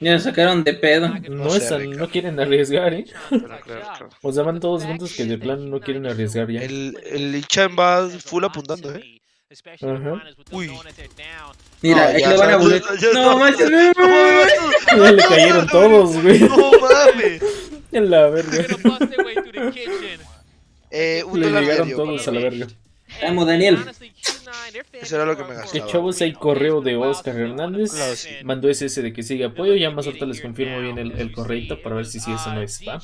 Ya sacaron de pedo. No, sé, no quieren arriesgar, ¿eh? Pero claro. O sea, van todos juntos que de plan no quieren arriesgar ya. El Ichan va full apuntando, Ajá. Uy. Mira, No, ahí ya, le van a ya, volver. ya, No manches. Ya le cayeron todos, güey. No mames. En la verga. Un Le dólar llegaron medio. todos a la verga. Vamos, Daniel. Eso era lo que me Que gastaba. chavos, hay correo de Oscar Hernández. Claro, sí. Mandó ese de que sigue apoyo. Ya más ahorita les confirmo bien el correito para ver si sí eso no es spam.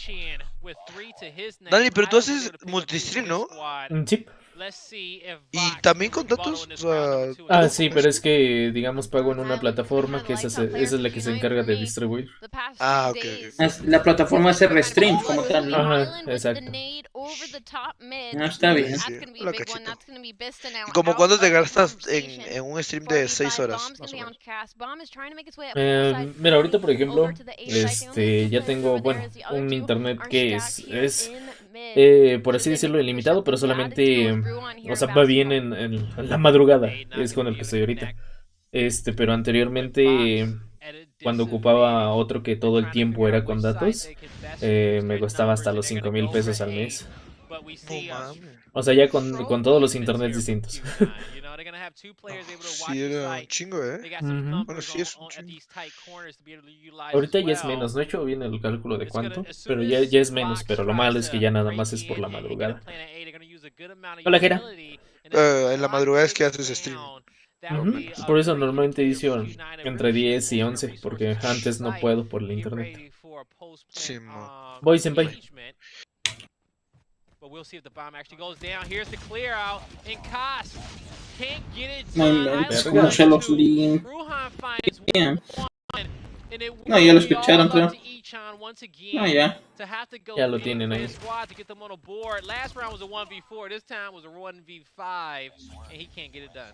Dani, pero tú haces multistream, ¿no? Sí. Y también con datos, o sea... Ah, sí, pero es que, digamos, pago en una plataforma que esa es la que se encarga de distribuir. Ah, ok, La plataforma hace restreams como tal, ¿no? Ajá, exacto. No, está bien. Sí, lo cachito. ¿Y como cuánto te gastas en un stream de 6 horas, más o menos? Mira, ahorita, por ejemplo, ya tengo, bueno, un internet que es por así decirlo, ilimitado, pero solamente, o sea, va bien en la madrugada, es con el que estoy ahorita. Pero anteriormente, cuando ocupaba otro que todo el tiempo era con datos, me costaba hasta los 5,000 pesos al mes. No mames. O sea, ya con todos los internets distintos. Sí, era un chingo, Ujú. Bueno, sí es un chingo. Ahorita ya es menos, no he hecho bien el cálculo de cuánto, pero ya es menos, pero lo malo es que ya nada más es por la madrugada. Hola, Jera. En la madrugada es que haces stream. Ujú. Por eso normalmente hice entre 10 y 11, porque antes no puedo por el internet. Sí, mo. Voy, senpai. But we'll see if the bomb actually goes down. Here's the clear out. And Koss can't get it No done. inventes, como se los limpian. Ruhan finds one. And it No, ya lo will be escucharon, all creo. up to Echan once again. No, ya. To have to go Ya lo big tienen for ahí. his squad to get them on a board. Last round was a 1v4. This time was a 1v5. And he can't get it done.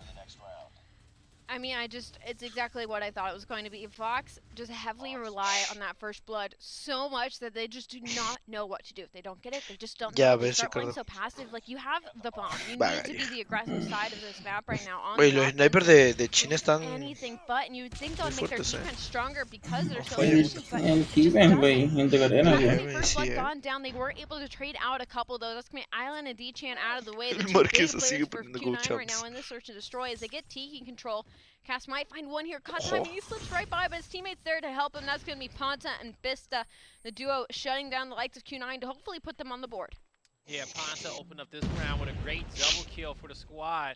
I mean, it's exactly what I thought it was going to be. Fox just heavily rely on that first blood so much that they just do not know what to do. If they don't get it, they just don't know. Ya They ves, start playing Ricardo. so passive. Like, you have the bomb. You Vaya. need to be the aggressive side of this map right now. On Oye, the los offense. snipers de China están Anything but, and you would think that would muy make their fuertes, defense stronger because they're so Oye, efficient, but En it just Heaven, güey, doesn't. en de carrera, Had güey. the first blood sí, gone down, they were able to trade out a couple though. That's gonna be Island and D-Chan out of the way. The El two big Marquesa players sigue for poniendo gold Q9 right champs. now in this search and destroy as they get Tiki in control. Cass might find one here. Cut time. He slips right by, but his teammates there to help him. That's going to be Ponta and Bista, the duo shutting down the likes of Q9 to hopefully put them on the board. Yeah, Ponta opened up this round with a great double kill for the squad.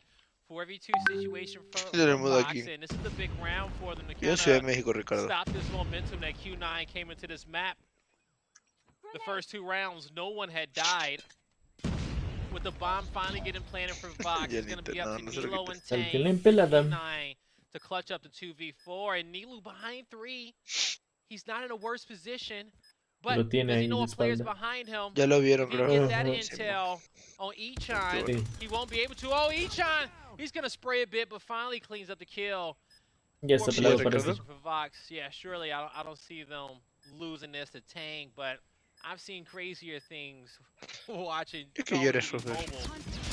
4v2 situation for Fox, and this is the big round for them to Yo en Ciudad de México, Ricardo. stop this momentum that Q9 came into this map. The first 2 rounds, no one had died. With the bomb finally getting planted for Vox, it's going to be up to Nilo and Tang, Q9 to clutch up the 2v4. And Nilu behind 3, he's not in a worse position. But does he know what players behind him? Ya lo vieron, If he creo. gets that intel on Echan, he won't be able to. Oh, Echan! He's going to spray a bit, but finally cleans up the kill. Ya está pelado para esto. For Vox. Yeah, surely I don't see them losing this to Tang, but I've seen crazier things watching Call of Duty Mobile,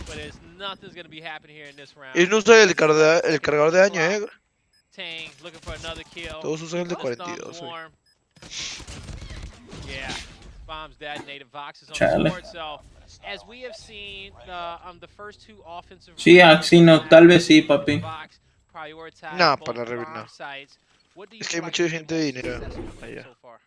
but there's nothing's going to be happening here in this round. Él no usa el cargador de daño, Tang looking for another kill. Todos usan el de 42, Yeah, bombs detonated. Vox is on Chale. the board, so as we have seen the first 2 offensive Sí, Axino, tal vez sí, papi. Vox prioritize No, both para Revit bomb no. sites. What do you Es que hay feel mucha like gente has de been dinero most successful allá. so far?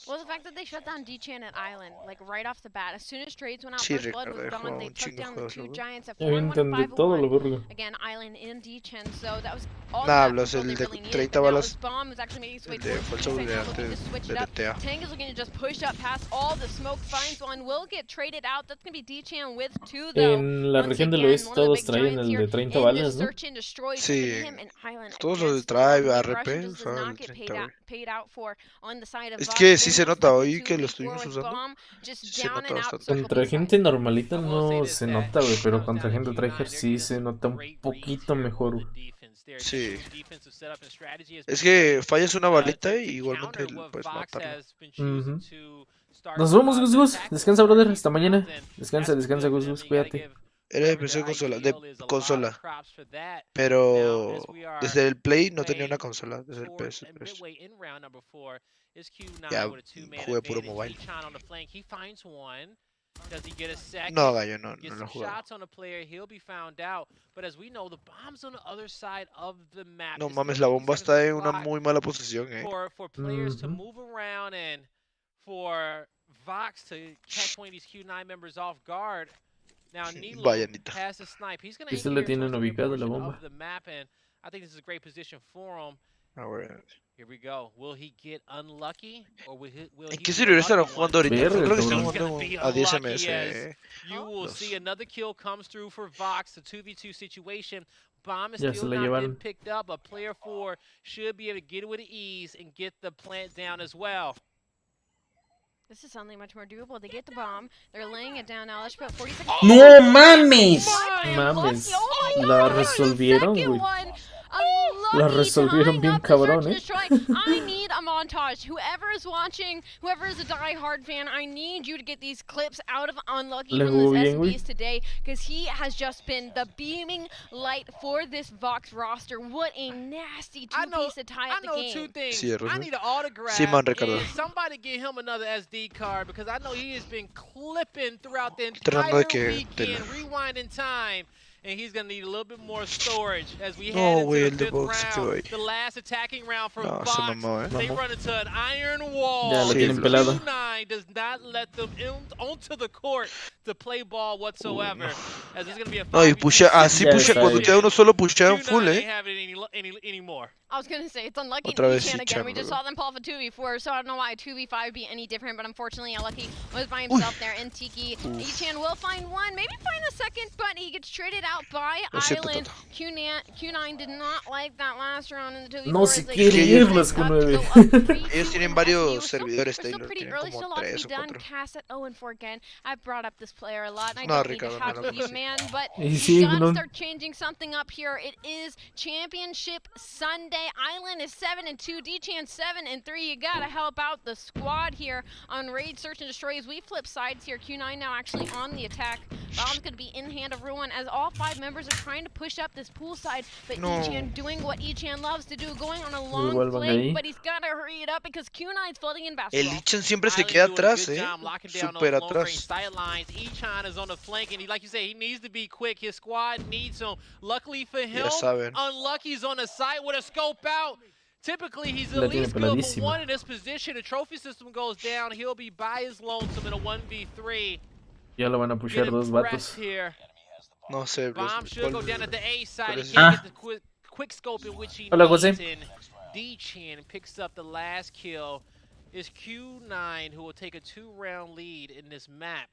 Well, the fact that they shut down D-Chan at Island, like right off the bat, as soon as trades went out, Sí, first blood was Ricardo, gone, they un took chingo down the juegos, 2 ¿no? giants at Ya 4-1 and entendí todo lo 5-1. verga. Again, Island and D-Chan, so that was all Nah, the hablas they el de really needed. 30 But now balas. this bomb is actually making its way El de towards falsa D-Chan, now vulnerabilidad looking to switch de it up. DTA. Tang is looking to just push up past all the smoke, finds one, will get traded out. That's going to be D-Chan with 2 though. En la Once región del again, oeste one of the todos big traen giants el here de 30 in balas, this ¿no? search and destroy. Sí, Him and Island todos again los still on. drive, The ARP, aggression just does usaban not el get 30, paid out for on the side of Es Vox. que sí They se now nota split hoy the que lo 2v4 estuvimos with usando. bomb just Sí se down nota and out bastante. circle Contra B side. gente normalita I will say no this, se that nota, güey, when it pero comes contra down to gente Q9, tryhard they're sí getting se nota un great reads poquito here mejor, on güey. the defense. Their Sí. defensive setup and strategy has Es been que great, fallas una balita y to igualmente counter what puedes Vox matarlo. has been choosing Ujú. to start Nos vemos, Gus the Gus. attack Descansa, with brother. RP Hasta mañana. rounds, and Descansa, that's descansa, good for Gus them. Gus. You gotta Cuídate. give Era de whoever PC their consola, IGL is a lot of consola. props for that. Pero Now, as we are desde el Play no tenía playing una consola, desde el towards PS. Pues. midway in round number 4, is Q9 Ya with a 2-man jugué puro advantage. mobile. Echan on the flank, he finds one. Does he get a second? No, gallo, no Get lo some he jugado. shots on the player, he'll be found out. But as we know, the bomb's on the other side of the map. No It's still mames, la 50 bomba seconds está to en una clock muy mala posición, for players to Ujú. move around and for Vox to catch one of these Q9 members off guard. Now Nilo Vaya, Anita. has a snipe. He's going Sí to se le tienen ubicada la bomba. of the map, and I think this is a great position for him. Here we go. Will he get unlucky or will he ¿En qué servidor estarán jugando ahorita? Yo creo que están He's gonna jugando be a 10 unlucky ms. as you will see another kill comes through for Vox, a 2v2 situation. Bomb is still not been picked up, but player 4 should be able to get it with ease and get the plant down as well. This is something much more doable. They get the bomb. They're laying it down now. Let's put 40 seconds. ¡No mames! Mames. La resolvieron, güey. La resolvieron bien cabrón, I need a montage. Whoever is watching, whoever is a die-hard fan, I need you to get these clips out of Unlucky from this SMBs today, because he has just been the beaming light for this Vox roster. What a nasty two-piece to tie up the game. I know two things. I need an autograph. Somebody get him another SD card, because I know he has been clipping throughout the entire weekend, rewinding time. And he's going to need a little bit more storage as we head into the 5th round, the last attacking round for Vox. They run into an iron wall. Q9 does not let them onto the court to play ball whatsoever. As it's going to be a no, y pusha, así pusha, cuando queda uno solo pusha full, have it anymore. I was going to say, it's unlucky to be again. We just saw them pull off a 2v4, so I don't know why a 2v5 would be any different, but unfortunately, Unlucky was by himself there, and Tiki. Echan will find one, maybe find a second, but he gets traded out by Island. Q9 did not like that last round in the 2v4. No se quiere ir los Q9. Ellos tienen varios servidores, Taylor. Tienen como 3 o 4. Cast at 0-4 again. I've brought up this player a lot, and I don't need to have with you, man, but you gotta start changing something up here. It is Championship Sunday. Island is 7-2, D-Chan 7-3. You gotta help out the squad here on Raid Search and Destroy as we flip sides here. Q9 now actually on the attack. Bomb's gonna be in hand of Ruin as all 5 members are trying to push up this pool side, but Echan doing what Echan loves to do, going on a long flank, but he's gotta hurry it up because Q9's floating in basketball. El Echan siempre se queda atrás, super atrás. Echan is on the flank, and like you say, he needs to be quick. His squad needs him. Luckily for him, Unlucky's on the side with a scope out. Typically, he's at least good for 1 in this position. The trophy system goes down. He'll be by his lonesome in a 1v3. Ya lo van a pushar dos vatos. No sé, bro. Bomb should go down at the A side. He can't get the quick scope in which he needs. D-Chan picks up the last kill. Is Q9 who will take a 2-round lead in this map.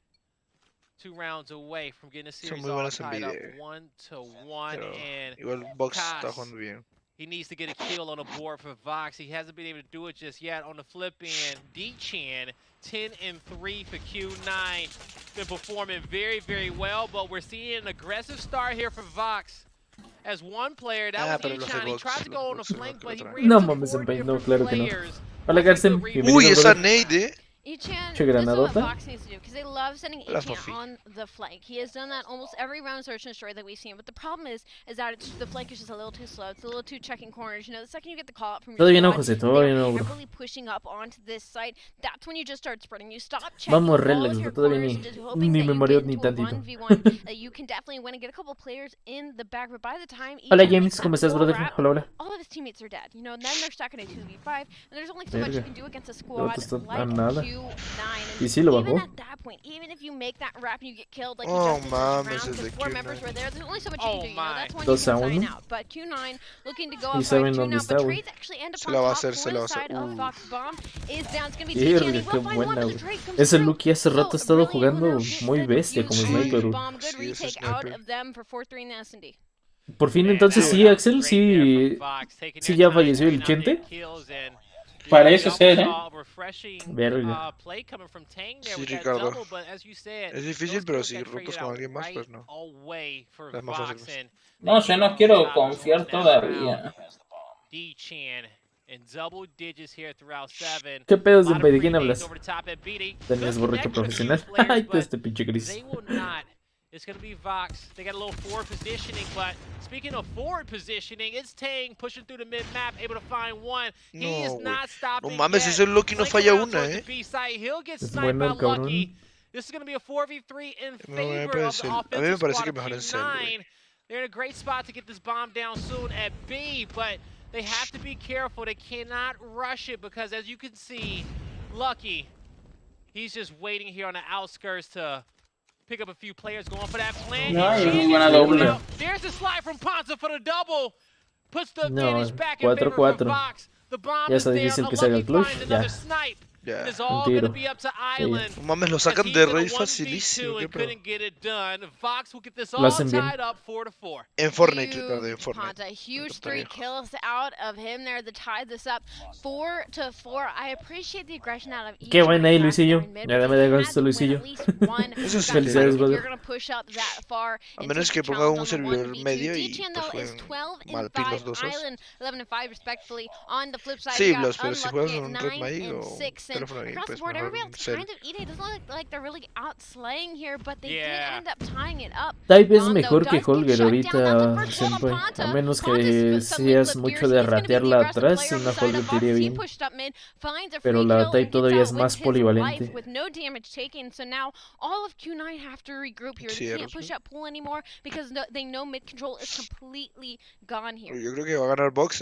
2 rounds away from getting a series all tied up 1-1. And igual Vox está jugando bien. He needs to get a kill on the board for Vox. He hasn't been able to do it just yet. On the flip end, D-Chan 10-3 for Q9. Been performing very, very well, but we're seeing an aggressive start here for Vox. As one player, that was Echan, he tried to go on the flank, but he ran into 4 different players. Hola, Garcen. Uy, esa nade, Echan, this is what Vox needs to do, because they love sending Echan on the flank. He has done that almost every round of Search and Destroy that we've seen, but the problem is that the flank is just a little too slow. It's a little too checking corners. You know, the second you get the call out from your squad, they're heavily pushing up onto this site. That's when you just start spreading. You stop checking all of your corners and just hoping that you get into a 1v1, that you can definitely win and get a couple players in the back, but by the time Hola, James, ¿cómo estás, brother? Hola, hola. All of his teammates are dead. You know, and then they're stuck in a 2v5, and there's only so much you can do against a squad like Q9. Y sí lo bajó. Even at that point, even if you make that rap and you get killed, like the 4 members were there, there's only so much you can do, you know, that's when you can sign out. But Q9 looking to go up by 2 now, but trades actually end up on top corner side of Vox. Bomb is down, it's gonna be D-Chan, he will find one, but the trade comes Ese Lucky hace rato ha estado jugando muy bestia como sniper. Bomb, good retake out of them for 4-3 in the S&D. Por fin entonces sí, Axel, sí ya falleció el Chente. Parece ser, Verga. Sí, Ricardo. Es difícil, pero si rotas con alguien más, pues no. Es más fácil. No sé, no quiero confiar todavía. ¿Qué pedos, Nvoi? ¿De quién hablas? Tenías borracho profesional. Ay, este pinche gris. It's going to be Vox. They got a little forward positioning, but speaking of forward positioning, it's Tang pushing through the mid-map, able to find one. He is not stopping. No mames, ese Lucky no falla una, He'll get sniped by Lucky. This is going to be a 4v3 in favor of the offensive squad of Q9. They're in a great spot to get this bomb down soon at B, but they have to be careful. They cannot rush it because, as you can see, Lucky, he's just waiting here on the outskirts to pick up a few players going for that plan. No, buena doble. There's the slide from Ponza for the double. No, 4-4. Ya está difícil que se haga el clutch. Ya. Ya. Un tiro. No mames, lo sacan de raid facilísimo. Lo hacen bien. En Fortnite, perdón, en Fortnite. Huge 3 kills out of him there to tie this up 4-4. I appreciate the aggression out of each. Qué buena ahí, Luisillo. Ya me da gusto, Luisillo. Eso sí. Felicidades, brother. A menos que ponga un servidor medio y pues jueguen mal pin los dos. Sí, pero si juegas un Red Magic o teléfono ahí, pues mejor cel. Type es mejor que Holger ahorita, Senpai. A menos que seas mucho de ratearla atrás, si una Holger te iría bien. Pero la Type todavía es más polivalente. Yo creo que va a ganar Box,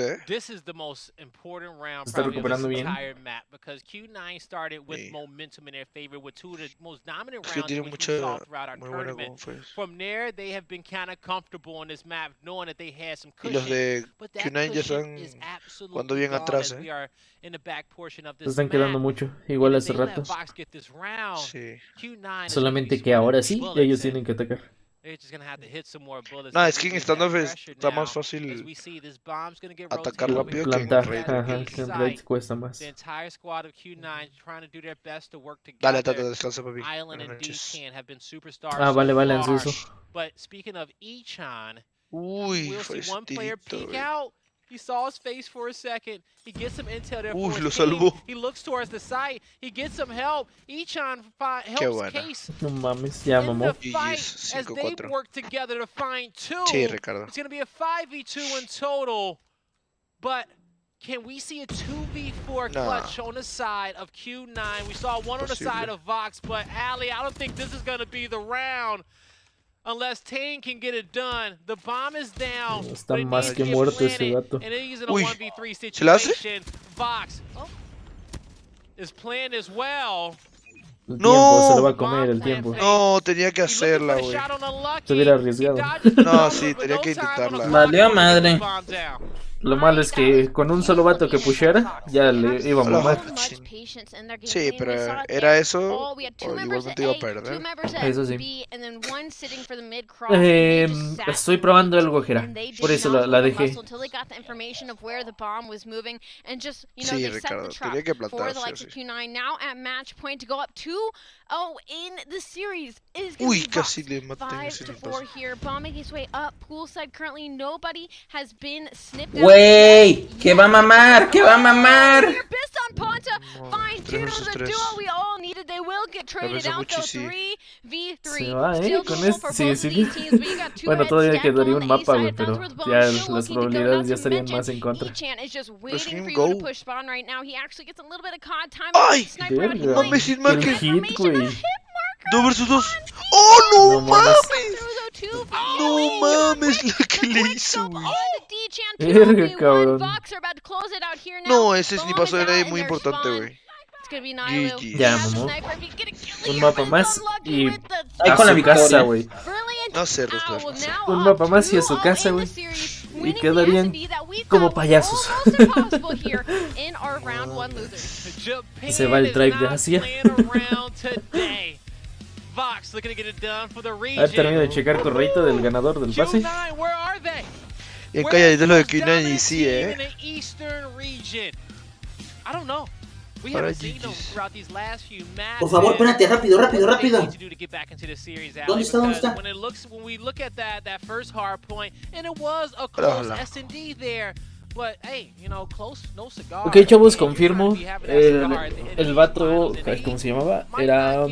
Está recuperando bien. Que tiene mucha muy buena conference. Y los de Q9 ya están jugando bien atrás, Se están quedando mucho, igual hace rato. Sí. Solamente que ahora sí, ellos tienen que atacar. No, es que en standoff está más fácil atacar rápido que en Plantar, raid. ajá, que en raid cuesta más. Dale, Tata, descansa, papi. Buenas noches. Ah, vale, Ansuso. Uy, fue ese tirito, güey. He saw his face for a second. He gets some intel there Uy, for lo his team. salvó. He looks towards the site. He gets some help. Ichan helps Case No mames, ya in mamó. the fight as they work together to find two. Sí, Ricardo. It's going to be a 5v2 in total. But can we see a 2v4 clutch on the side of Q9? We saw one on the side of Vox, but Ali, I don't think this is going to be the round. Unless Tane can get it done. The bomb is down. Está más que muerto ese gato. Uy, ¿se la hace? Vox is playing as well. El tiempo, se lo va a comer el tiempo. No, tenía que hacerla, güey. Se hubiera arriesgado. No, sí, tenía que intentarla. Valió madre. Lo malo es que con un solo vato que pushara, ya le iba a mamar. Sí, pero era eso o igualmente iba a perder. Eso sí. Estoy probando algo, Jera. Por eso la dejé. Sí, Ricardo, tenía que plantarse así. Uy, casi le maté ese paso. Wey, que va a mamar, que va a mamar. Se va, con este. Sí. Bueno, todavía quedaría un mapa, güey, pero ya las probabilidades ya estarían más en contra. ¡Ay! Verga, mames, sin marque. el hit, güey. 2 versus 2. ¡Oh, no, No mames. mames! No mames la que le hizo, güey. Verga, cabrón. No, ese ni paso era muy importante, güey. GG. Ya, mamó. Un mapa más y Ahí a con la su casa, victoria. güey. No sé, Rosler. Un mapa más y a su casa, güey. Y quedarían como payasos. Se va el drive de Asia. A ver, termino de checar correito del ganador del pase. Y calladito lo de Q9 y sí, Para GG's. Por favor, espérate, rápido. ¿Dónde está? Ok, chavos, confirmo. El vato, ¿cómo se llamaba? Era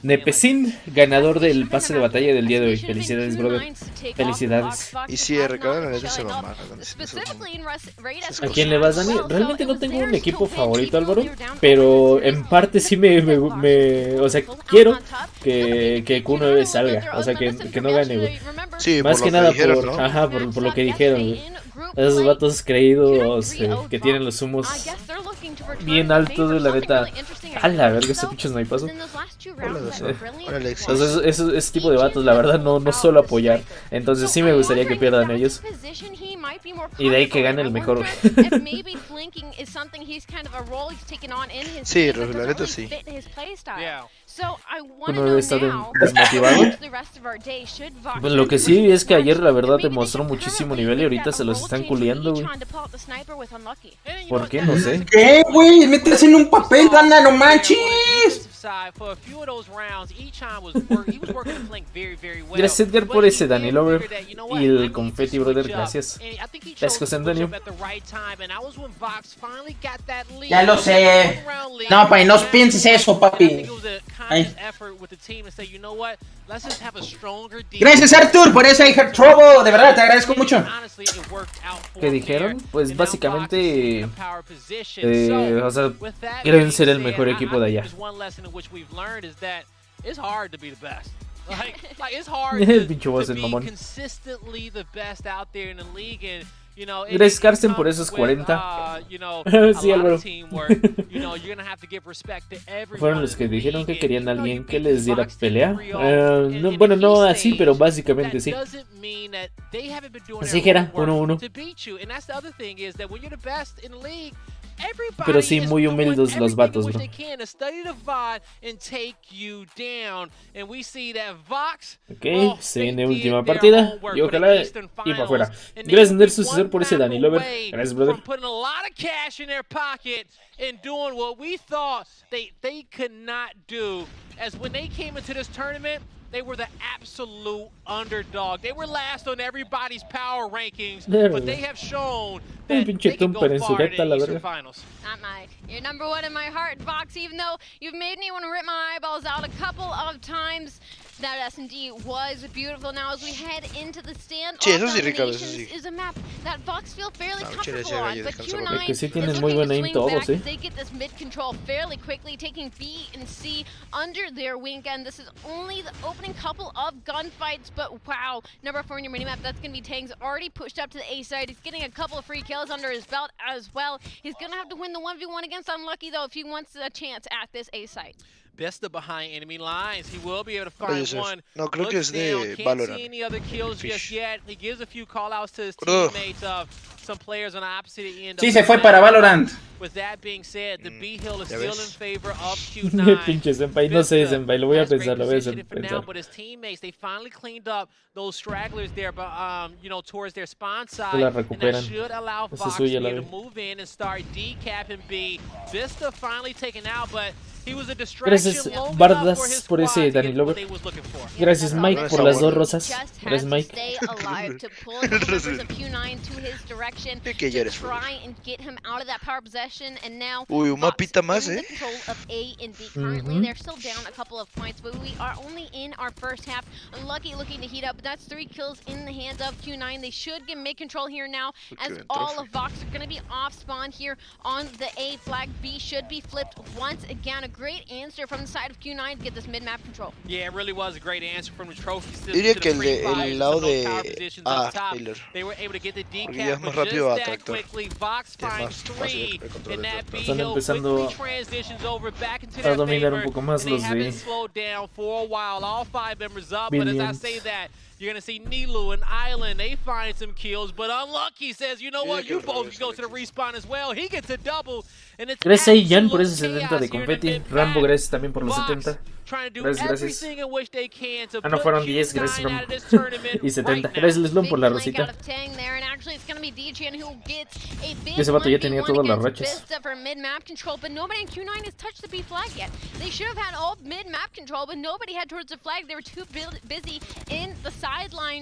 Nepesin, ganador del pase de batalla del día de hoy. Felicidades, brother. Felicidades. Y sí, Ricardo, la neta se mamá. ¿A quién le vas, Dani? Realmente no tengo un equipo favorito, Álvaro. Pero en parte sí o sea, quiero que Q9 salga. O sea, que no gane, güey. Sí, más por que lo nada que dijeron, ¿no? por lo que dijeron, güey. Esos vatos creídos que tienen los humos bien altos, de la neta. A la verga, ese pinche snipazo. Ese tipo de vatos, la verdad, no suelo apoyar. Entonces sí me gustaría que pierdan ellos. Y de ahí que gane el mejor. Sí, la neta sí. Uno debe estar desmotivado. Bueno, lo que sí es que ayer la verdad demostró muchísimo nivel y ahorita se los están culiando, güey. ¿Por qué? No sé. ¿Qué, güey? Metes en un papel, banda, no manches. Gracias, Edgar, por ese Danny Lover y el confetti, brother. Gracias. Gracias, José Antonio. Ya lo sé. No, papi, no pienses eso, papi. Ay. Gracias, Arthur, por ese Trovo. De verdad, te agradezco mucho. ¿Qué dijeron? Pues básicamente, o sea, quieren ser el mejor equipo de allá. El pinche voz del mamón. Gracias, Carsten, por esos 40. Sí, Álvaro. Fueron los que dijeron que querían a alguien que les diera pelea. No, bueno, no así, pero básicamente sí. Así que era 1-1. Pero sí, muy humildes los vatos, bro. Ok, se viene última partida. Y ojalá y para afuera. Gracias, Ender Sucesor, por ese Danny Lover. Gracias, brother. They were the absolute underdog. They were last on everybody's power rankings, but they have shown that they can go far in the Eastern Finals. Not mine. You're number one in my heart, Vox, even though you've made me want to rip my eyeballs out a couple of times. That S&D was beautiful. Now as we head into the stand, sí, eso sí, Ricardo, eso sí. Is a map that Vox feel fairly comfortable on, but Q9 que sí tienen muy buen aim todos, ¿eh? They get this mid control fairly quickly, taking B and C under their wing, and this is only the opening couple of gunfights, but wow, number 4 in your minimap, that's going to be Tang's already pushed up to the A side. He's getting a couple of free kills under his belt as well. He's going to have to win the 1v1 against Unlucky, though, if he wants a chance at this A site. Besta behind enemy lines. He will be able to find one. No, creo que es de Valorant. Can't see any other kills just yet. He gives a few call-outs to his teammates of some players on the opposite end. Sí, se fue para Valorant. With that being said, the B hill is still in favor of Q9. Pinche senpai, no sé, senpai, lo voy a pensar, lo voy a pensar. But his teammates, they finally cleaned up those stragglers there, but you know, towards their spawn side. La and recuperan. that should allow Fox to be able to move in and start decapping B. Vista finally taken out, but he was a distraction. Gracias, Bardas, por ese Danny Lover. Gracias, Mike, por las 2 rosas. Gracias, Mike. Que ya eres. Uy, un mapita más, They're still down a couple of points, but we are only in our first half. Unlucky looking to heat up, but that's 3 kills in the hands of Q9. They should get mid control here now, as all of Vox are going to be off spawn here on the A flag. B should be flipped once again. A great answer from the side of Q9 to get this mid-map control. Yeah, it really was a great answer from the trophy system. Diría que el lado de Taylor. They were able to get the decap just that quickly. Vox finds 3 in that B hill, quickly transitions over back into their favor. They haven't slowed down for a while. All 5 members up, but as I say that, you're going to see Nilu and Island, they find some kills, but Unlucky says, you know what, you both go to the respawn as well. He gets a double. Gracias a Ian por ese 70 de confeti. Rambo, gracias también por los 70. Gracias. Ah, no, fueron 10, gracias Rambo. Y 70. Gracias Leslon por la rosita. Ese vato ya tenía todas las rachas.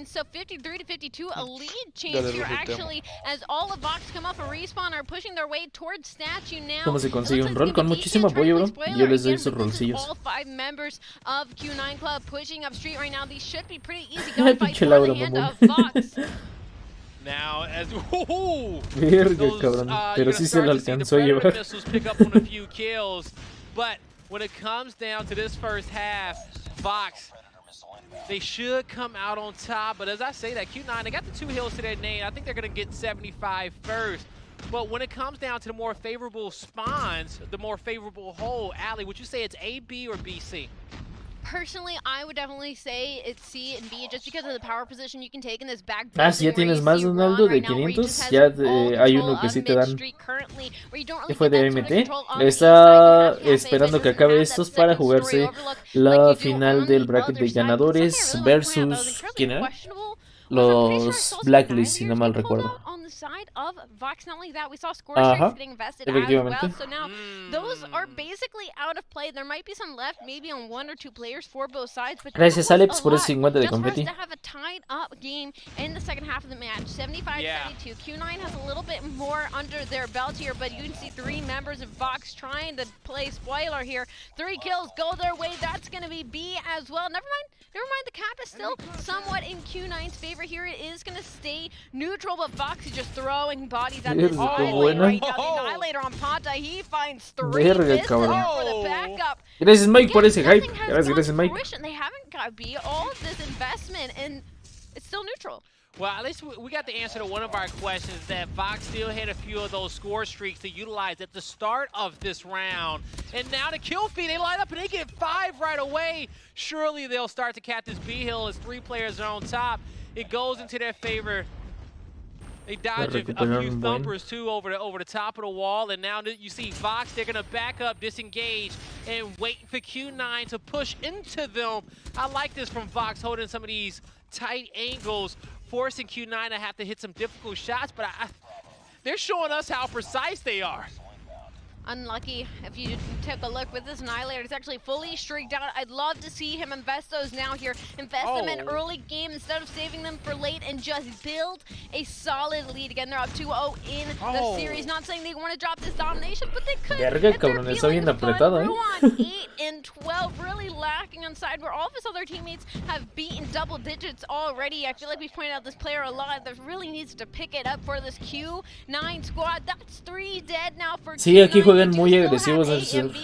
So 53 to 52, a lead change here actually, as all of Vox come off a respawn are pushing their way towards statue now. ¿Cómo se consigue un rol? Con muchísimo apoyo, bro. Yo les doy sus rolcillos. All 5 members of Q9 Club pushing up street right now. These should be pretty easy gunfights for the hand of Vox. Now, as verga, cabrón. Pero sí se lo alcanzó a llevar. But when it comes down to this first half, Vox, they should come out on top, but as I say that, Q9, they got the 2 hills to their name. I think they're going to get 75 first. But when it comes down to the more favorable spawns, the more favorable hole, Allie, would you say it's A, B, or B, C? Personally, I would definitely say it's C and B just because of the power position you can take in this back. Ah, si ya tienes más, Donaldo, de 500, ya hay uno que sí te dan. ¿Qué fue de AMT? Está esperando que acabe estos para jugarse la final del bracket de ganadores versus... ¿Quién era? Los Blacklist, si no mal recuerdo. Ajá, efectivamente. Gracias, Alex, por ese 50 de confeti. Never mind, the cap is still somewhat in Q9's favor here. It is going to stay neutral, but Vox is just throwing bodies at this island right now. The Annihilator on Panta, he finds 3 pistols for the backup. Gracias, Mike, por ese hype. Gracias, Mike. They haven't got B, all of this investment, and it's still neutral. Well, at least we got the answer to one of our questions, that Vox still had a few of those score streaks to utilize at the start of this round. And now to kill feed, they line up and they get 5 right away. Surely they'll start to cap this B hill as 3 players are on top. It goes into their favor. They dodge a few thumpers too over the top of the wall, and now you see Vox, they're gonna back up, disengage, and wait for Q9 to push into them. I like this from Vox, holding some of these tight angles, forcing Q9 to have to hit some difficult shots, but they're showing us how precise they are. Unlucky if you took a look with this Annihilator. It's actually fully streaked out. I'd love to see him invest those now here. Invest them in early game instead of saving them for late and just build a solid lead. Again, they're up 2-0 in the series. Not saying they want to drop this domination, but they could. Verga, cabrón, está bien apretado, Ruan 8 and 12, really lacking on side where all of his other teammates have beaten double digits already. I feel like we've pointed out this player a lot that really needs to pick it up for this Q9 squad. That's 3 dead now for Q9. Juegan muy agresivos al surf.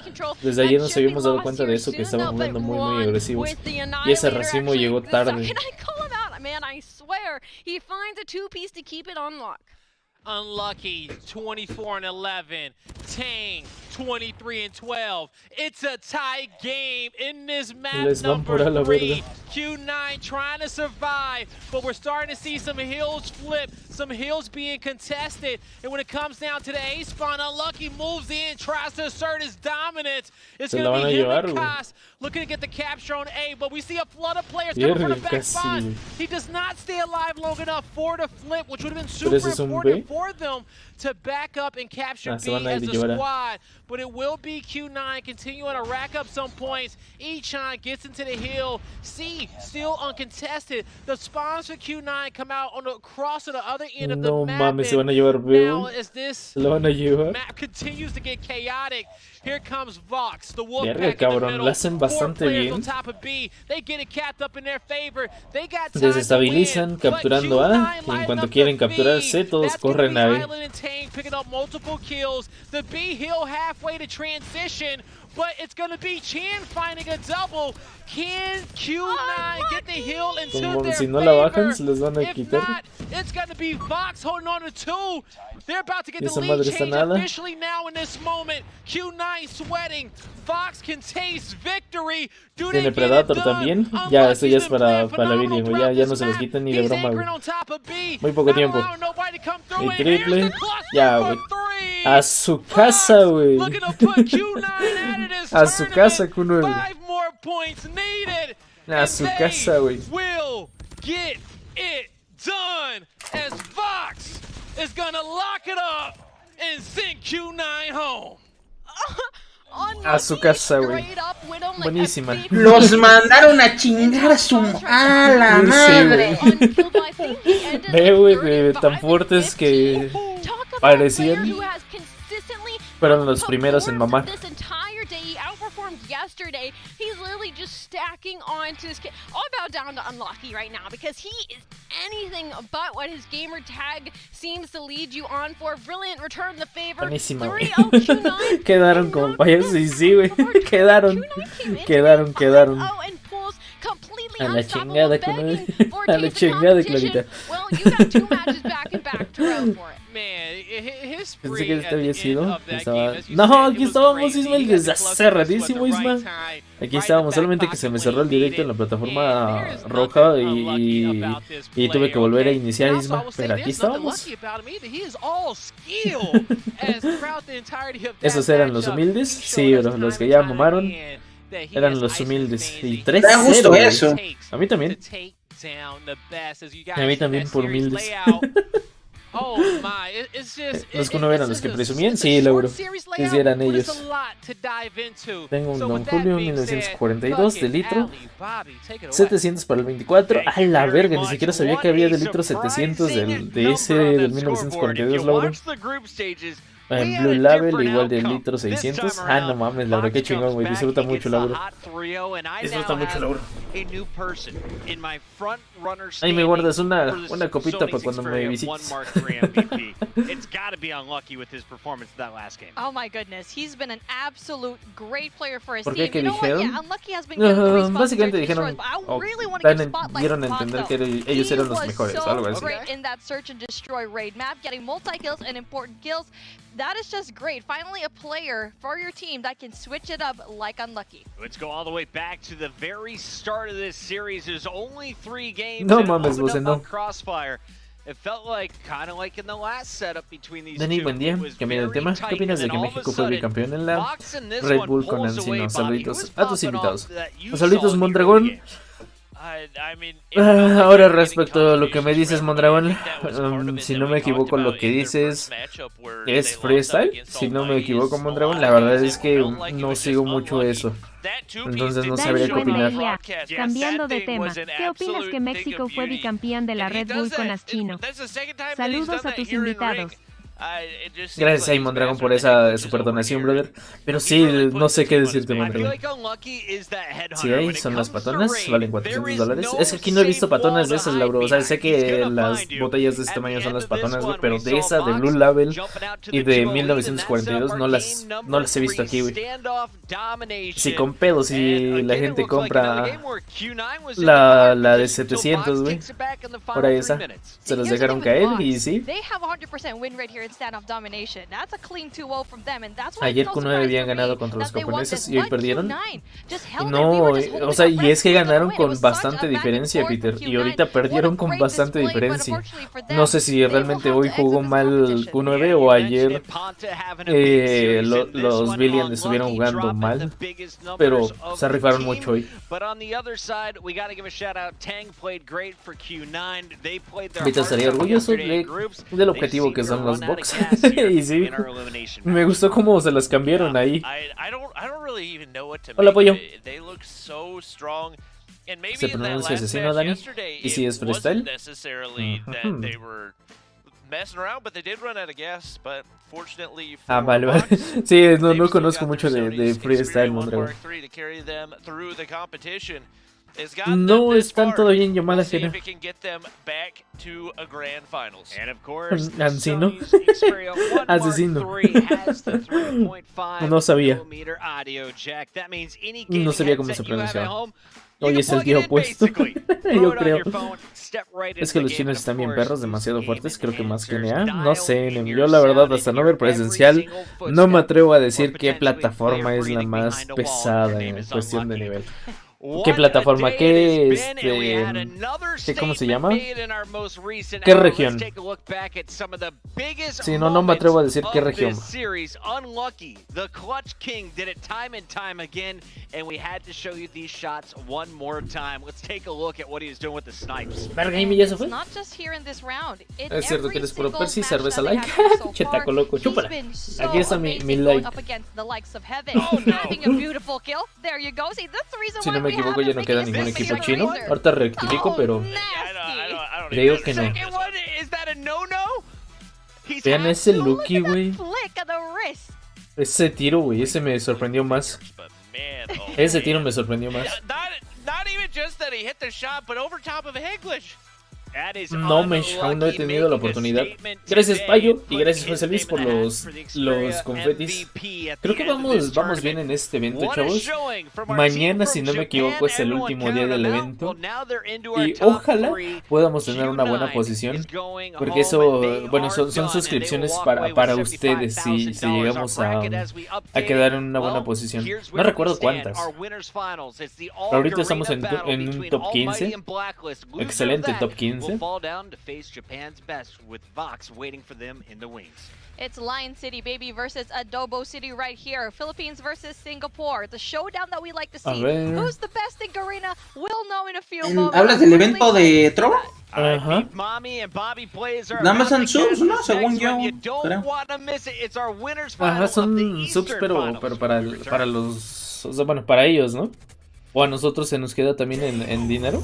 Desde ayer nos habíamos dado cuenta de eso, que estaban jugando muy agresivos. Y ese racimo llegó tarde. Man, I swear, he finds a 2-piece to keep it on lock. Unlucky, 24 and 11. Tang, 23 and 12. It's a tie game in this map number 3. Q9 trying to survive, but we're starting to see some hills flip, some hills being contested. And when it comes down to the A spawn, Unlucky moves in, tries to assert his dominance. It's going to be him and Koss looking to get the capture on A, but we see a flood of players coming from the back spot. He does not stay alive long enough for the flip, which would have been super important for them to back up and capture B as a squad. But it will be Q9 continuing to rack up some points. Echan gets into the hill. C still uncontested. The spawns for Q9 come out on the cross to the other end of the map. Mames, se van a llevar now as this map continues to get chaotic, here comes Vox, the wolf pack in the middle. La hacen bastante bien. On top of B. They get it capped up in their favor. They got time desestabilizan capturando A, y en cuanto quieren capturar C, todos corren a B. Picking up multiple kills. The B hill halfway to transition, but it's going to be Chan finding a double. Can Q9 get the hill into their si no la bajan, se les van a quitar. If not, it's going to be Vox holding on to 2. They're about to get the lead change officially now in this moment. Q9 sweating. Vox can taste victory. Tiene Predator también. Ya, esto ya es para la video. Ya no se los quitan ni de broma, güey. Muy poco tiempo. El triple. Ya, güey. A su casa, güey. A su casa, Q9. A su casa, güey. Will get it done as Vox is gonna lock it up and send Q9 home. A su casa, güey. Buenísima. Los mandaron a chingar a su a la madre. Ve, güey, tan fuertes que parecían. Fueron los primeros en mamar. Yesterday, he's literally just stacking onto his kid. All about down to Unlucky right now because he is anything but what his gamer tag seems to lead you on for. Brilliant return the favor. Buenísima, güey. Quedaron como payasos y sí, güey. Quedaron. Oh, and pulls completely a la chingada con for opportunity la for chingada de competition. Clarita. Well, you got 2 matches back and back to round for it. Man, his Pensé spree que at este the había end sido. of that Estaba... game, as you No, said, aquí it was estábamos, crazy. Ismael, He got desde the hace clutch at ratísimo, the right Isma. time, Aquí right in estábamos, the solamente back que se me pocket cerró when el he directo en needed la it. plataforma And there's roja nothing unlucky about this y tuve play, que volver a okay? iniciar, And also, I Isma. will say Pero aquí there's nothing estábamos. lucky about him either. He is all skill. As throughout the entirety of that ¿Esos eran los matchup, humildes? he Sí, showed us bro, los time que ya and time mamaron again that he eran has los ice in his humildes. veins. Y He 3-0, justo güey. eso. A mí también. to take down the best, as you A mí guys también that por series humildes. play out. Oh my, it's just Los que no eran los que presumían, it's a sí, short logro. series Que layout, sí eran but it's ellos. a lot to dive into. Tengo un So Don with that Julio being said, 1942 de Bucket, litro. Ali, Bobby, take it away. 700 para el 24. A la verga, ni siquiera sabía que había de litro 700 de ese del 1942, logro. En Blue Label igual de litro 600. Ah, no mames, la verdad que chingón, güey. Disfruta mucho, Lauro. Disfruta mucho, Lauro. Ahí me guardas una copita para cuando me visites. Oh my goodness, he's been an absolute great player for his ¿Por team. qué? ¿Qué You know what? dijeron? Yeah, Unlucky has been getting 3 spots Básicamente in dijeron, destroys, but I really want to give spotlight dieron to a entender Pato. que ellos eran los He mejores, was algo so así. great in that search and destroy raid map, getting multi-kills and important kills. That is just great. Finally a player for your team that can switch it up like Unlucky. Let's go all the way back to the very start of this series. There's only 3 games. No that mames, opened Jose, up no. on Crossfire. It felt like kind of like in the last setup between these Dani, two. buen día. It was Cambia de very tema. tight, ¿Qué opinas de and que then all of a México fue sudden, bicampeón en la Vox in this Red one Bull con pulls away, Ancino? Bobby. Saluditos Who was a tus popping invitados. off that you Saluditos, saw in the Mondragón. early game? I mean, it felt like Ahora they were getting respecto a lo que me contributions dices, from Mondragón, everybody. I think that was part of it si that no we me talked equivoco, lo about que in their dices first matchup where es they lost up freestyle. against Si no me Almighty's equivoco, Mondragón, la verdad es que felt like it no was sigo just mucho unlucky. eso. That two-piece Entonces no didn't sabría show qué up on opinar. broadcast. Yes, Cambiando that de thing tema, was an ¿qué opinas absolute que thing México of fue beauty. bicampeón de la And he Red does Bull con that. Aschino? That's the second time that he's Saludos done a that tus here in ring. invitados. It just seems Gracias like ahí, he's Mondragón, por mastered that esa just super over donación, here. brother. Pero He's sí, really no put sé this qué team on his decirte, back. I feel Mondragón. like Unlucky is that headhunter. Sí, When ahí it son las comes to patonas, raid, valen there is $400. no Es que aquí no he visto safe wall patonas de to esas, hide Lauro. O sea, sé behind. He's que gonna las find you. botellas de este At tamaño the son end las of this patonas, güey, one, pero we de saw esa, de Vox Blue Label jumping out to y the de 2-0 lead, and that set up 1942 our no las he visto aquí, güey. standoff domination. Sí, con pedos, And si la again, it gente looked like another compra game where Q9 was in the fighting la de position till 700, Vox güey. takes it back in the Por final ahí 3 esa. minutes. Se los Here's the dejaron thing with caer y Vox. sí. They have 100% win rate here in standoff domination. That's a clean 2-0 from them, and that's why Ayer it's no Q9 surprise habían for me ganado contra los that they won japoneses this. y hoy Let perdieron. Q9 just Y held it. We no, were just holding o sea, our y breath es que who's gonna ganaron win. It con was such a bastante back and diferencia, forth Peter. for Y Q9. ahorita What a perdieron con great bastante display, but diferencia. unfortunately for them, No sé si they will realmente have hoy to jugó exit this mal competition. Q9 o ayer los Billion estuvieron jugando mal, pero se rifaron mucho hoy. Ahorita estaría orgulloso del objetivo que son los box. Y sí, me gustó cómo se las cambiaron ahí. Hola, pollo. ¿Se pronuncia asesino, Dani? ¿Y si es freestyle? Ah, vale, vale. Sí, no conozco mucho de freestyle, Mondragón. No están todo bien, yo mala ajena. Ancino. Asesino. No sabía. No sabía cómo se pronunciaba. Hoy es el día opuesto. Yo creo. Es que los chinos están bien perros, demasiado fuertes. Creo que más que NA. No sé, yo la verdad, hasta no ver presencial, no me atrevo a decir qué plataforma es la más pesada en cuestión de nivel. ¿Qué plataforma? ¿Qué cómo se llama? ¿Qué región? Sí, no me atrevo a decir qué región. Verga, ¿y ya se fue? Es cierto que eres puro Percy, cerveza like. Chetaco loco, chúpala. Aquí está mi like. Si no me equivoco, ya no queda ningún equipo chino. Ahorita rectifico, pero creo que no. Vean ese Lucky, güey. Ese tiro, güey, ese me sorprendió más. Ese tiro me sorprendió más. No, Mesh, aún no he tenido la oportunidad. Gracias, Payo, y gracias, José Luis, por los confetis. Creo que vamos bien en este evento, chavos. Mañana, si no me equivoco, es el último día del evento. Y ojalá podamos tener una buena posición. Porque eso, bueno, son suscripciones para ustedes si llegamos a quedar en una buena posición. No recuerdo cuántas. Ahorita estamos en un top 15. Excelente top 15. It's Lion City, baby, versus Adobo City right here. Philippines versus Singapore. The showdown that we like to see. Who's the best in Garena? We'll know in a few moments. ¿Hablas del evento de Trovo? Ajá. Nada más son subs, ¿no? Según yo. Ajá, son subs, pero para los... O sea, bueno, para ellos, ¿no? O a nosotros se nos queda también en dinero.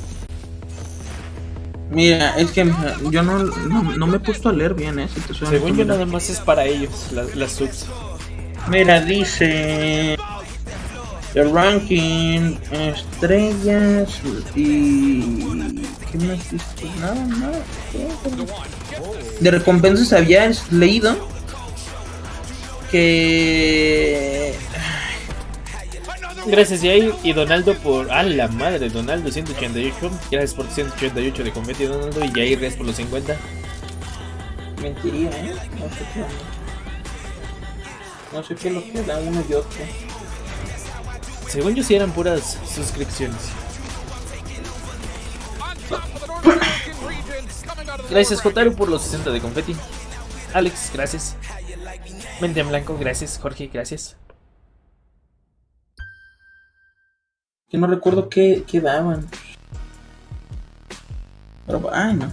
Mira, es que yo no me he puesto a leer bien, si te suena. Según yo nada más es para ellos, las subs. Mira, dice... El ranking, estrellas y... ¿Qué más dice? Nada. De recompensas había leído que... Gracias Jair y Donaldo por... ¡Ah, la madre! Donaldo 188. Gracias por 188 de confeti, Donaldo. Y Jair, gracias por los 50. Mentiría, No sé qué es lo que da uno y otro. Según yo sí eran puras suscripciones. Gracias Jotaro por los 60 de confeti. Alex, gracias. Mente en blanco, gracias. Jorge, gracias. Que no recuerdo qué daban. Pero, ay, no.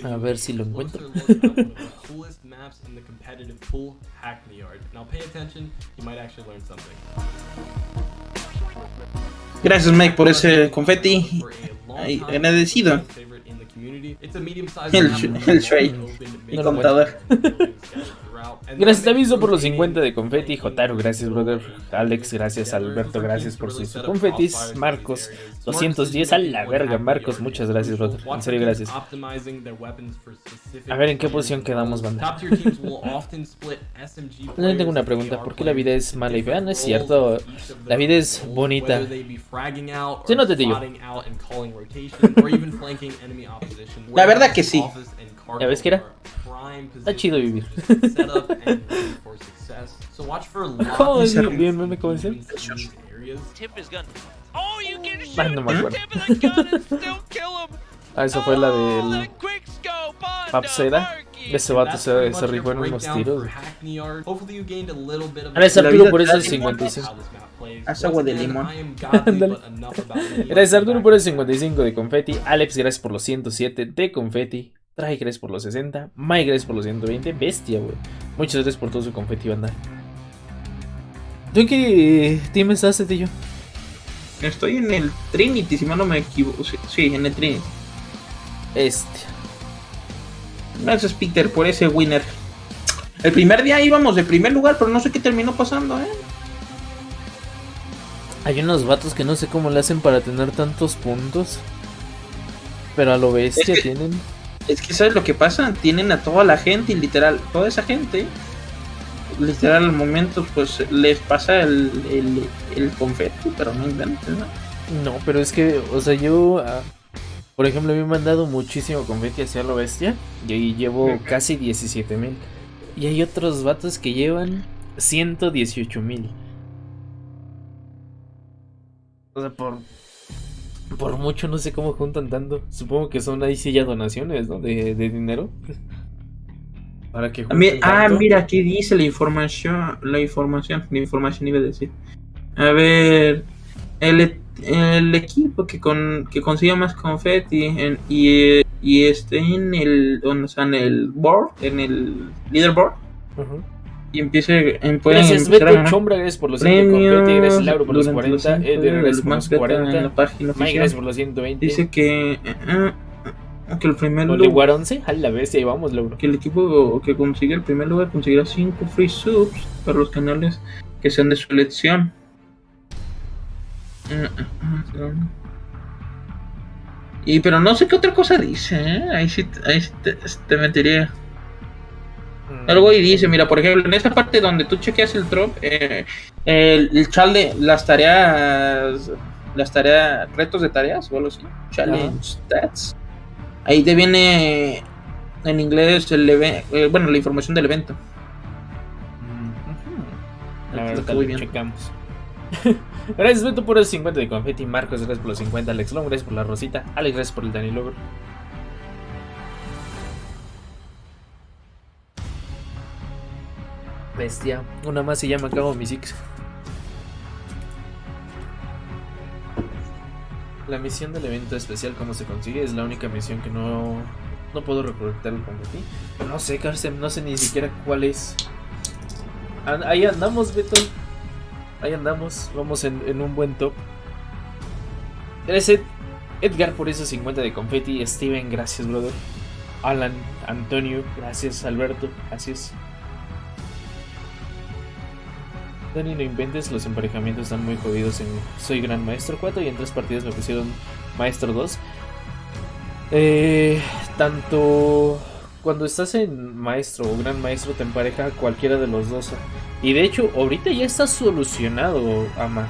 A ver si lo encuentro. Gracias Mike por ese confeti. Agradecido. El Shrey, mi contador. Gracias te aviso por los 50 de confeti. Jotaro, gracias brother. Alex, gracias. Alberto, gracias por sus confetis. Marcos, 210 a la verga. Marcos, muchas gracias brother. En serio, gracias. A ver, ¿en qué posición quedamos, banda? No tengo una pregunta. ¿Por qué la vida es mala y fea? No es cierto. La vida es bonita. Sí, no, Tetillo. La verdad que sí. ¿Ya ves que era? Está chido vivir. ¿Cómo es? Bien, meme, ¿cómo dice? No me acuerdo. Esa fue la del Papseda. Ese vato se rifó en unos tiros. Gracias Arturo por esos 55. Haz agua de limón. Gracias Arturo por esos 55 de confeti. Alex, gracias por los 107 de confeti. Trae, gracias por los 60. Mike, gracias por los 120. Bestia, güey. Muchas gracias por todo su confeti, banda. ¿Tú en qué team estás, Tetillo? Estoy en el Trinity, si mal no me equivoco. Sí, en el Trinity. Gracias, Peter, por ese winner. El primer día íbamos de primer lugar, pero no sé qué terminó pasando, Hay unos vatos que no sé cómo le hacen para tener tantos puntos. Pero a lo bestia tienen. Es que ¿sabes lo que pasa? Tienen a toda la gente y literal, toda esa gente, literal al momento pues les pasa el confeti, pero no inventes, ¿no? No, pero es que, o sea, yo, por ejemplo, me he mandado muchísimo confeti hacia lo bestia y ahí llevo casi 17,000. Y hay otros vatos que llevan 118,000. O sea, por mucho no sé cómo juntan tanto. Supongo que son ahí sí ya donaciones, ¿no? De dinero. Para que junten tanto. Mira, aquí dice la información iba a decir. A ver, el equipo que consiga más confeti y esté en el board, en el leaderboard. Y empiece gracias Beto Chombra, gracias por los 100 confeti, gracias Lauro por los 40, Eder gracias por los 40, Mike gracias por los 120. Dice que el primer lugar igual 11, a la bestia, ahí vamos Lauro. Que el equipo que consiga el primer lugar conseguirá 5 free subs para los canales que sean de su elección. Y pero no sé qué otra cosa dice, ¿eh? Ahí sí te mentiría. Algo ahí dice, mira, por ejemplo, en esa parte donde tú chequeas el drop, el challenge, retos de tareas, o algo así, challenge stats, ahí te viene en inglés bueno, la información del evento. La verdad, lo checamos. Gracias, Beto, por el 50 de confeti. Marcos, gracias por los 50. Alex Long, gracias por la rosita. Alex, gracias por el Danny Lover. Bestia. Una más y ya me acabo mis Six. La misión del evento especial, ¿cómo se consigue? Es la única misión que no puedo recolectar el confeti. No sé, Carcem, no sé ni siquiera cuál es. Ahí andamos, Beto. Ahí andamos. Vamos en un buen top. Gracias, Edgar, por esos 50 de confeti. Steven, gracias, brother. Alan, Antonio, gracias. Alberto, gracias. Dani, no inventes, los emparejamientos están muy jodidos en Soy Gran Maestro 4 y en 3 partidas me pusieron Maestro 2. Tanto cuando estás en Maestro o Gran Maestro te empareja cualquiera de los dos. Y de hecho, ahorita ya está solucionado, Ama.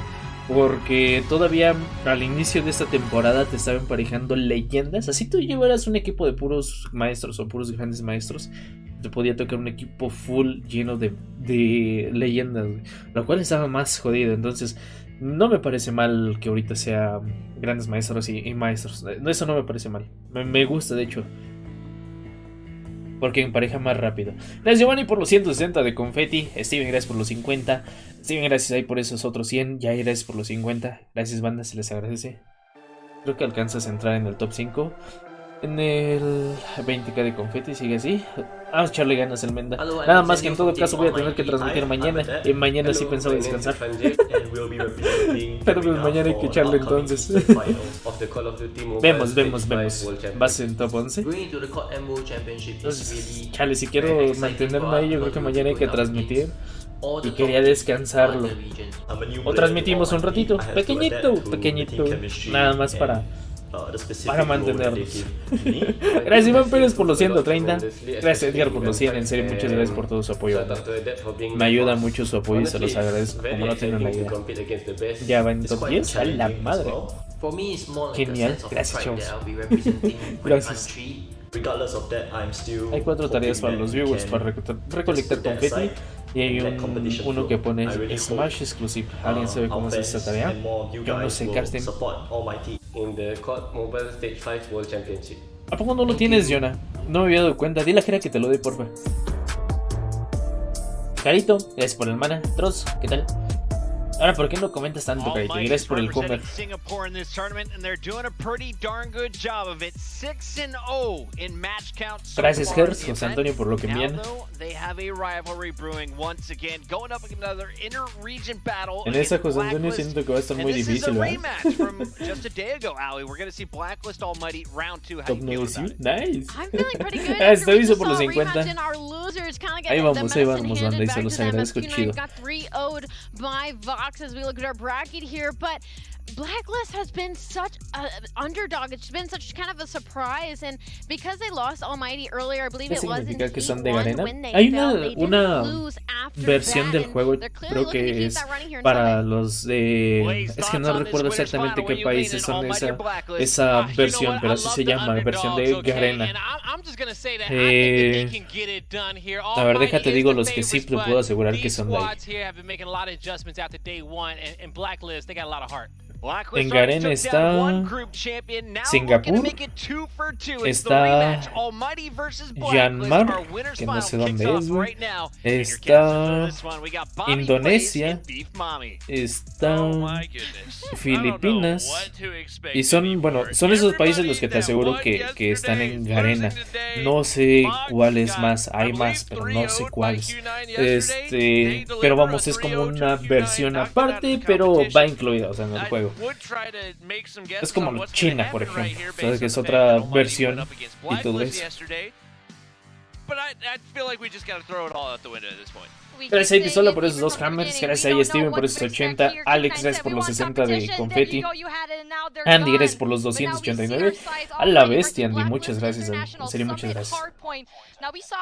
Porque todavía al inicio de esta temporada te estaba emparejando leyendas. Así tú llevaras un equipo de puros maestros o puros grandes maestros, te podía tocar un equipo full lleno de leyendas, lo cual estaba más jodido. Entonces no me parece mal que ahorita sea grandes maestros y maestros. Eso no me parece mal, me gusta de hecho, porque empareja más rápido. Gracias, Giovanni, por los 160 de confeti. Steven, gracias por los 50. Steven, gracias ahí por esos otros 100. Jair, gracias por los 50. Gracias, banda, se les agradece. Creo que alcanzas a entrar en el top 5. En el 20k de confeti, sigue así. Vamos a echarle ganas al Menda. Nada más que en todo caso voy a tener que transmitir mañana. Y mañana sí pensaba descansar. Pero pues mañana hay que echarle entonces. Vemos. Vas en top 11. Entonces, chale, si quiero mantenerme ahí, yo creo que mañana hay que transmitir. Y quería descansarlo. O transmitimos un ratito. Pequeñito. Nada más para mantenerlos. Gracias, Iván Pérez, por los 130. Gracias, Edgar, por los 100. En serio, muchas gracias por todo su apoyo. Me ayuda mucho su apoyo y se los agradezco como no tienen la idea. Ya va en top 10. A la madre. Genial. Gracias, chavos. Gracias. Hay 4 tareas para los viewers para recolectar confeti. Y hay uno que pone Smash Exclusive. ¿Alguien sabe cómo es esta tarea? Yo no sé, Karsten. ¿A poco no lo tienes, Jonah? No me había dado cuenta. Dile a Jera que te lo dé, porfa. Carito, gracias por el mana. Troz, ¿qué tal? Ahora, ¿por qué no comentas tanto, Carito? Gracias por el Homer. Gracias, Gers, José Antonio, por lo que envían. En esa, José Antonio, siento que va a estar muy difícil, ¿verdad? Top 9, sí. Nice. Estoy listo por los 50. Ahí vamos, banda, y se los agradezco chido. As we look at our bracket here, but Blacklist has been such an underdog. It's been such kind of a surprise, and because they lost Almighty earlier, I believe it was in que son de Garena. Hay una versión del juego, creo que es para los de... Es que no recuerdo exactamente qué países son esa versión, pero así se llama, versión de Garena. A ver, déjate digo los que sí te puedo asegurar que son de ahí. En Garena está Singapur, está Myanmar, que no sé dónde es, está Indonesia, está Filipinas, y son esos países los que te aseguro que están en Garena. No sé cuáles más, hay más, pero no sé cuáles. Pero vamos, es como una versión aparte, pero va incluida, o sea, en el juego. Es como China, por ejemplo, ¿sabes? Que es otra versión y todo eso. but I feel like we just gotta throw it all out the window at this point. Gracias a Pistola por esos 2 hammers, gracias a Steven por esos 80, Alex gracias por los 60 de confeti, Andy gracias por los 289, a la bestia Andy, muchas gracias Andy, en serio muchas gracias.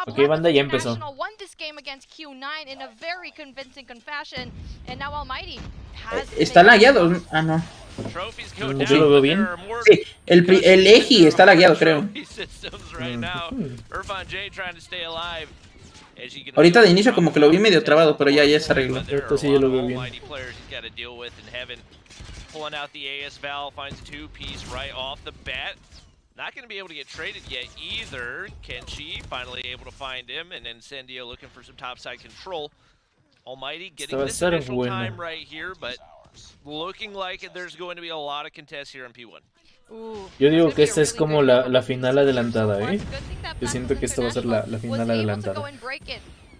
Ok, banda, ya empezó. Está lagueado, no. Yo lo veo bien. Sí, el Eji está lagueado, creo. Ahorita de inicio como que lo vi medio trabado, pero ya se arregló. Esto sí yo lo veo bien. Not going to be able to get traded yet either. Kenshi finally able to find him, and Incendio looking for some topside control. Almighty getting this initial time right here, but looking like there's going to be a lot of contests here in P1. Yo digo que esta es como la final adelantada, Yo siento que esta va a ser la final adelantada.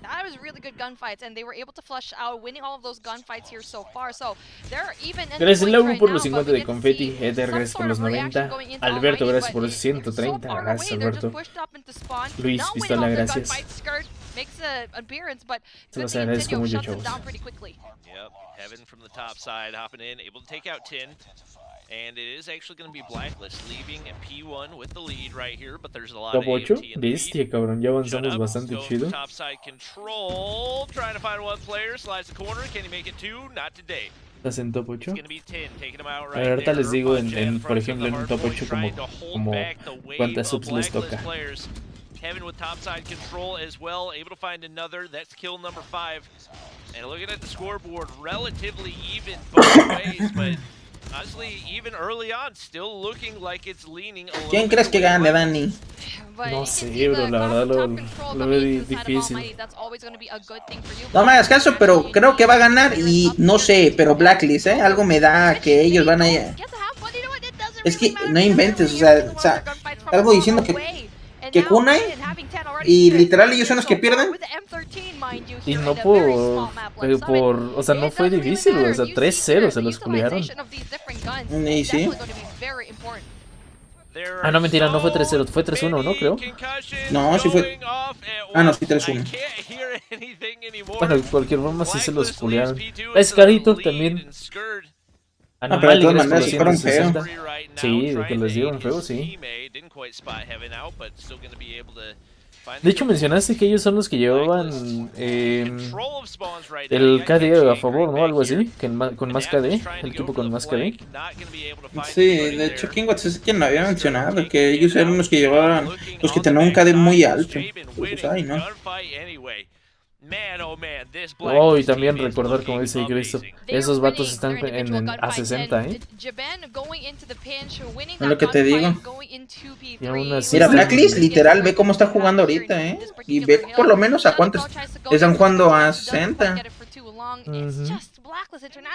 That was really good gunfights, and they were able to flush out, winning all of those gunfights here so far. So they're even in gracias Lau por los 50 de confeti, Eder gracias por los 90, Alberto gracias por los 130, gracias Alberto, Luis Pistola gracias. Se los agradezco mucho, chavos. Yep, Heaven from the top side, hopping in, able to take out 10. And it is actually going to be Blacklist leaving P1 with the lead right here, but there's a lot of AMT in the bestia, cabrón, ya avanzamos bastante chido. Topside control, trying to find one player, slides the corner, can he make it 2? Not today. ¿Estás en top 8? A ver, ahorita les digo, por ejemplo, en un top 8 como cuántas subs les toca. Kevin with topside control as well, able to find another. That's kill number 5. And looking at the scoreboard, relatively even both ways, but honestly, even early on, still looking like it's leaning a little. ¿Quién crees que gane, Dani? No sé, bro, la verdad lo veo difícil. No me hagas caso, pero creo que va a ganar y no sé, pero Blacklist, algo me da que ellos van a... Es que no inventes, o sea algo diciendo que Kunai y literal ellos son los que pierden. Y no o sea, no fue difícil, o sea, 3-0 se los culiaron. Y sí. Ah, no, mentira, no fue 3-0, fue 3-1, ¿no? Creo. No, sí fue... Ah, no, sí 3-1. Bueno, de cualquier forma sí se los culiaron. Es carito también. Ah, pero de todas maneras sí fueron feos. Sí, de que les dieron feo, sí. De hecho, mencionaste que ellos son los que llevaban el KD a favor, ¿no? Algo así, que con más KD, el equipo con más KD. Sí, de hecho, Kingwatts es quien lo había mencionado, que ellos eran los que llevaban, los que tenían un KD muy alto. Pues, ay, ¿no? Oh, y también recordar, como dice Cristo, esos vatos están en A60, Es lo que te digo. Y aún así, mira, Blacklist literal, ve cómo está jugando ahorita, y ve por lo menos a cuántos están jugando a 60.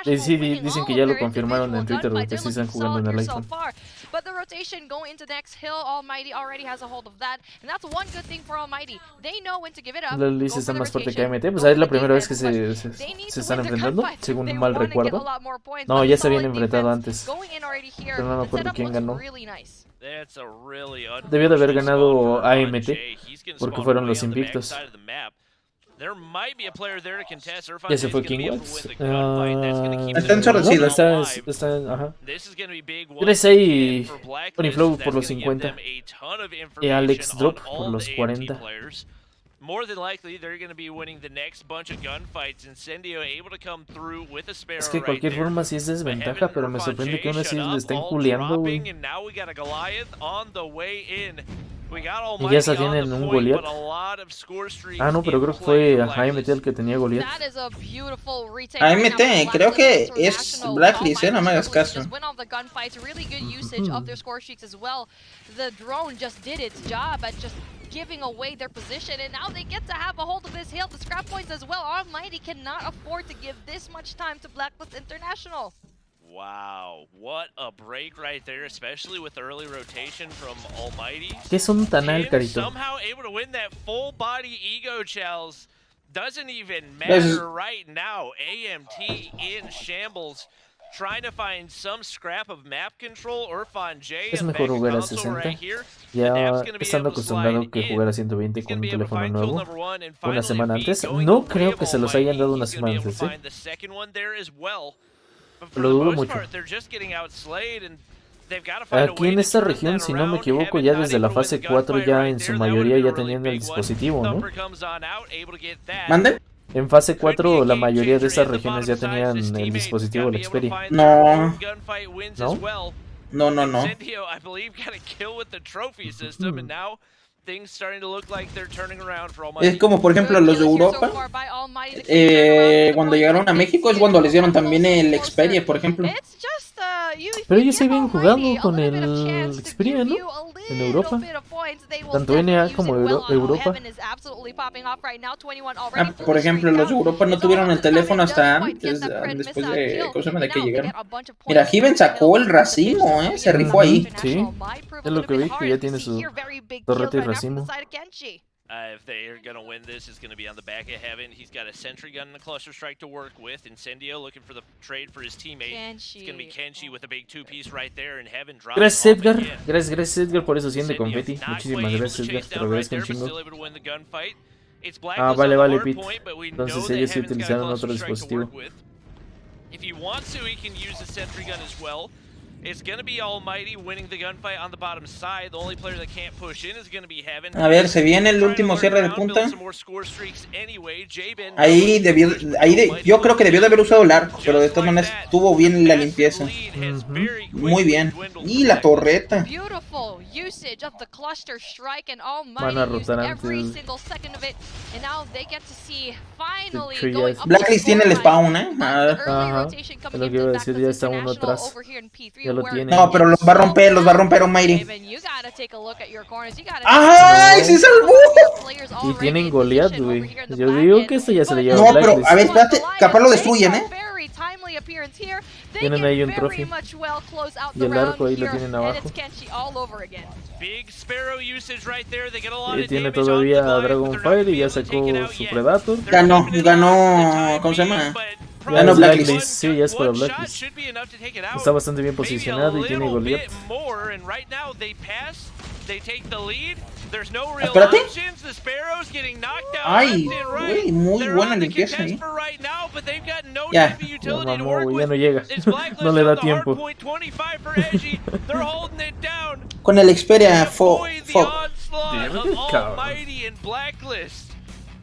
Sí, dicen que ya lo confirmaron en Twitter, que sí están jugando en el iPhone. La lista está más fuerte que AMT, pues es la primera vez que se están enfrentando, según mal recuerdo. No, ya se habían enfrentado antes, pero no me acuerdo quién ganó. Debió de haber ganado AMT, porque fueron los invictos. Ya se fue Kingwatts. Está ensorrecido. Ajá. Tienes ahí Uniflow por los 50 y Alex Drop por los 40. Es que de cualquier forma sí es desventaja, pero me sorprende que aún así le estén culeando, güey. Y ya se tienen un Goliath. Ah, no, pero creo que fue AMT el que tenía Goliath. AMT, creo que es Blacklist, no me hagas caso. Giving away their position, and now they get to have a hold of this hill. The scrap points as well. Almighty cannot afford to give this much time to Blacklist International. Wow, what a break right there, especially with the early rotation from Almighty. ¿Qué son tan al, Carito? Somehow able to win that full body ego challenge. Doesn't even matter right now. AMT in shambles. Es mejor jugar a 60. Ya estando acostumbrado que jugar a 120 con un teléfono nuevo una semana antes. No creo que se los hayan dado una semana antes, ¿eh? Lo dudo mucho. Aquí en esta región, si no me equivoco, ya desde la fase 4 ya en su mayoría ya tenían el dispositivo, ¿no? ¿Mande? En fase 4 la mayoría de esas regiones ya tenían el dispositivo, la Xperia. No. ¿No? No, no, no. Es como por ejemplo los de Europa, cuando llegaron a México es cuando les dieron también el Xperia, por ejemplo. Pero ellos se habían jugado con el Xperia, ¿no? En Europa. Tanto NA como Europa. Por ejemplo, los de Europa no tuvieron el teléfono hasta antes, después de que llegaron. Mira, Heaven sacó el racimo, se rifó ahí. Sí, es lo que vi, que ya tiene su torreta y racimo. If they are going to win this, it's going to be on the back of Heaven. He's got a sentry gun and a cluster strike to work with. Incendio looking for the trade for his teammate. It's going to be Kenshi with a big two-piece right there, and Heaven drops. Gracias, Edgar. Gracias, Edgar, por eso 100 de confeti. Muchísimas gracias, Edgar. Te lo agradezco un chingo. Ah, vale, Pete. Entonces ellos sí utilizaron otro dispositivo. If he wants to, he can use the sentry gun as well. It's going to be Almighty winning the gunfight on the bottom side. The only player that can't push in is going to be Heaven. A ver, se viene el último cierre de punta. Yo creo que debió de haber usado el arco, pero de todas maneras estuvo bien la limpieza. Muy bien. Y la torreta. Van a rotar antes. Blacklist tiene el spawn, Ajá. Es lo que iba a decir, ya está uno atrás. Ya lo tiene. No, pero los va a romper Almighty. ¡Ay! ¡Se salvó! Y tienen Goliath, güey. Yo digo que esto ya se le lleva a Blacklist. No, pero a ver, espérate, capaz lo destruyen, Tienen ahí un trophy. Y el arco ahí lo tienen abajo. Y tiene todavía Dragonfire y ya sacó su Predator. Ganó, ¿cómo se llama? Ganó Blacklist. Sí, ya es para Blacklist. Está bastante bien posicionado y tiene Goliath. Espérate. Ay, güey, muy buena limpieza ahí. Ya. No, mamó, güey, ya no llega. No le da tiempo. Con el Xperia Fog.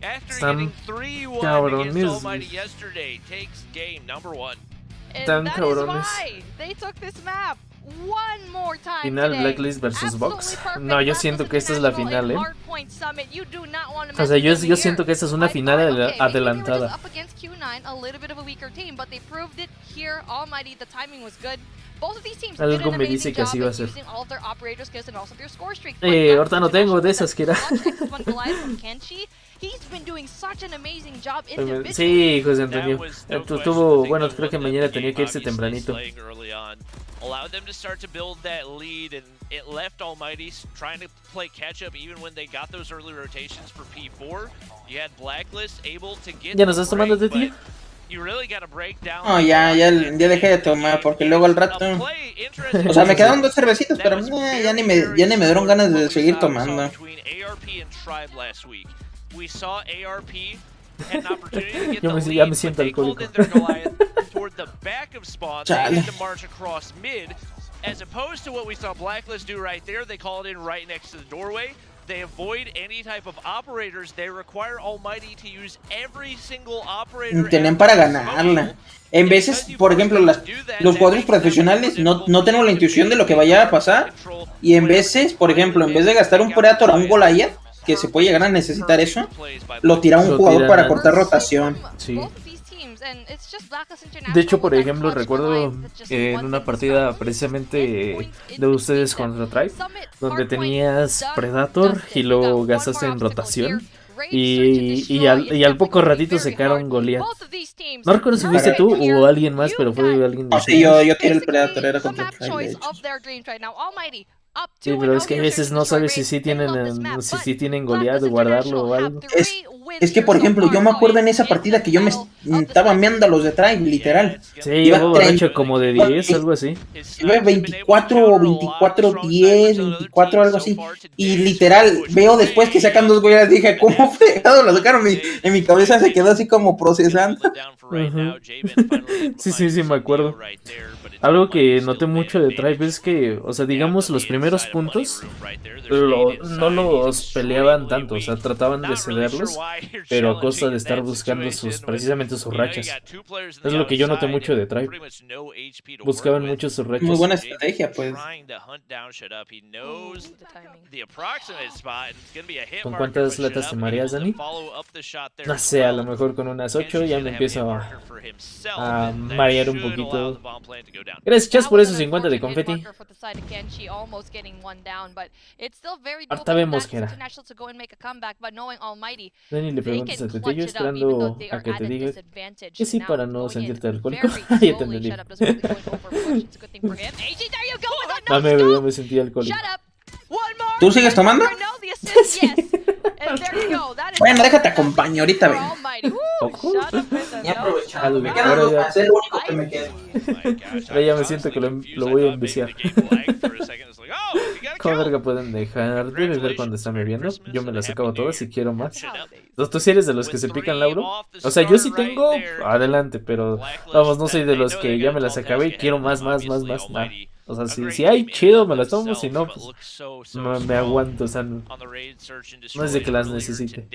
Están cabrones. Tan cabrones. Final Blacklist versus Vox. No, yo siento que esta es la final, O sea, yo siento que esta es una final adelantada. Algo me dice que así va a ser. Ahorita no tengo de esas que era. Sí, José Antonio. Bueno, creo que mañana tenía que irse tempranito. Allowed them to start to build that lead, and it left Almighty trying to play catch up even when they got those early rotations for P4. You had Blacklist able to get. ¿Ya nos estás tomando, Tetillo? No, ya dejé de tomar porque luego al rato. O sea, me quedaron 2 cervecitas, pero ya ni me dieron ganas de seguir tomando. Ya me siento alcohólico. Chale. As opposed to what we saw Blacklist do right there, they call it in right next to the doorway. They avoid any type of operators. They require Almighty to use every single operator. Tenían para ganarla. En veces, por ejemplo, los jugadores profesionales no tenemos la intuición de lo que vaya a pasar. Y en veces, por ejemplo, en vez de gastar un Predator a un Goliath, que se puede llegar a necesitar eso, lo tira un jugador para cortar rotación. Sí. De hecho, por ejemplo, recuerdo en una partida precisamente de ustedes contra Tribe, donde tenías Predator y lo gastaste en rotación. Y al poco ratito se quedaron Goliath. No recuerdo si fuiste tú o alguien más, pero fue alguien de... Sí, yo tiré el Predator, era contra Tribe. Sí, pero es que a veces no sabes si sí tienen goleado, guardarlo o algo. Es que, por ejemplo, yo me acuerdo en esa partida que yo me estaba meando a los de Tribe, literal. Sí, iba borracho como de 10, algo así. Iba 24 o 24-10, 24, algo así. Y literal, veo después que sacan 2 goleadas, dije, ¿cómo fregado lo sacaron? En mi cabeza se quedó así como procesando. Sí, me acuerdo. Algo que noté mucho de Tribe es que, o sea, digamos, los primeros puntos no los peleaban tanto, o sea, trataban de cederlos, pero a costa de estar buscando precisamente sus rachas. Es lo que yo noté mucho de Tribe. Buscaban mucho sus rachas. Muy buena estrategia, pues. ¿Con cuántas latas te mareas, Dani? No sé, a lo mejor con unas 8 ya me empiezo a marear un poquito. Gracias, Chas, por esos 50 de confeti. Ahorita vemos que era. Dani, le preguntas a Tetillo esperando a que te diga que sí para no sentirte alcohólico. Ya te entendí. Mame, yo me sentí alcohólico. ¿Tú sigues tomando? Sí. Bueno, déjate acompaño, ahorita ven. Ni aprovechando, me queda lo único que me queda. Ahora ya me siento que lo voy a enviciar. ¿Cómo verga pueden dejar de beber cuando están bebiendo? Yo me las acabo todas y quiero más. ¿Tú sí eres de los que se pican, Lauro? O sea, yo sí tengo, adelante, pero vamos, no soy de los que ya me las acabé y quiero más, nah. O sea, si hay chido, me las tomo, si no, pues me aguanto, o sea, no es de que las necesite.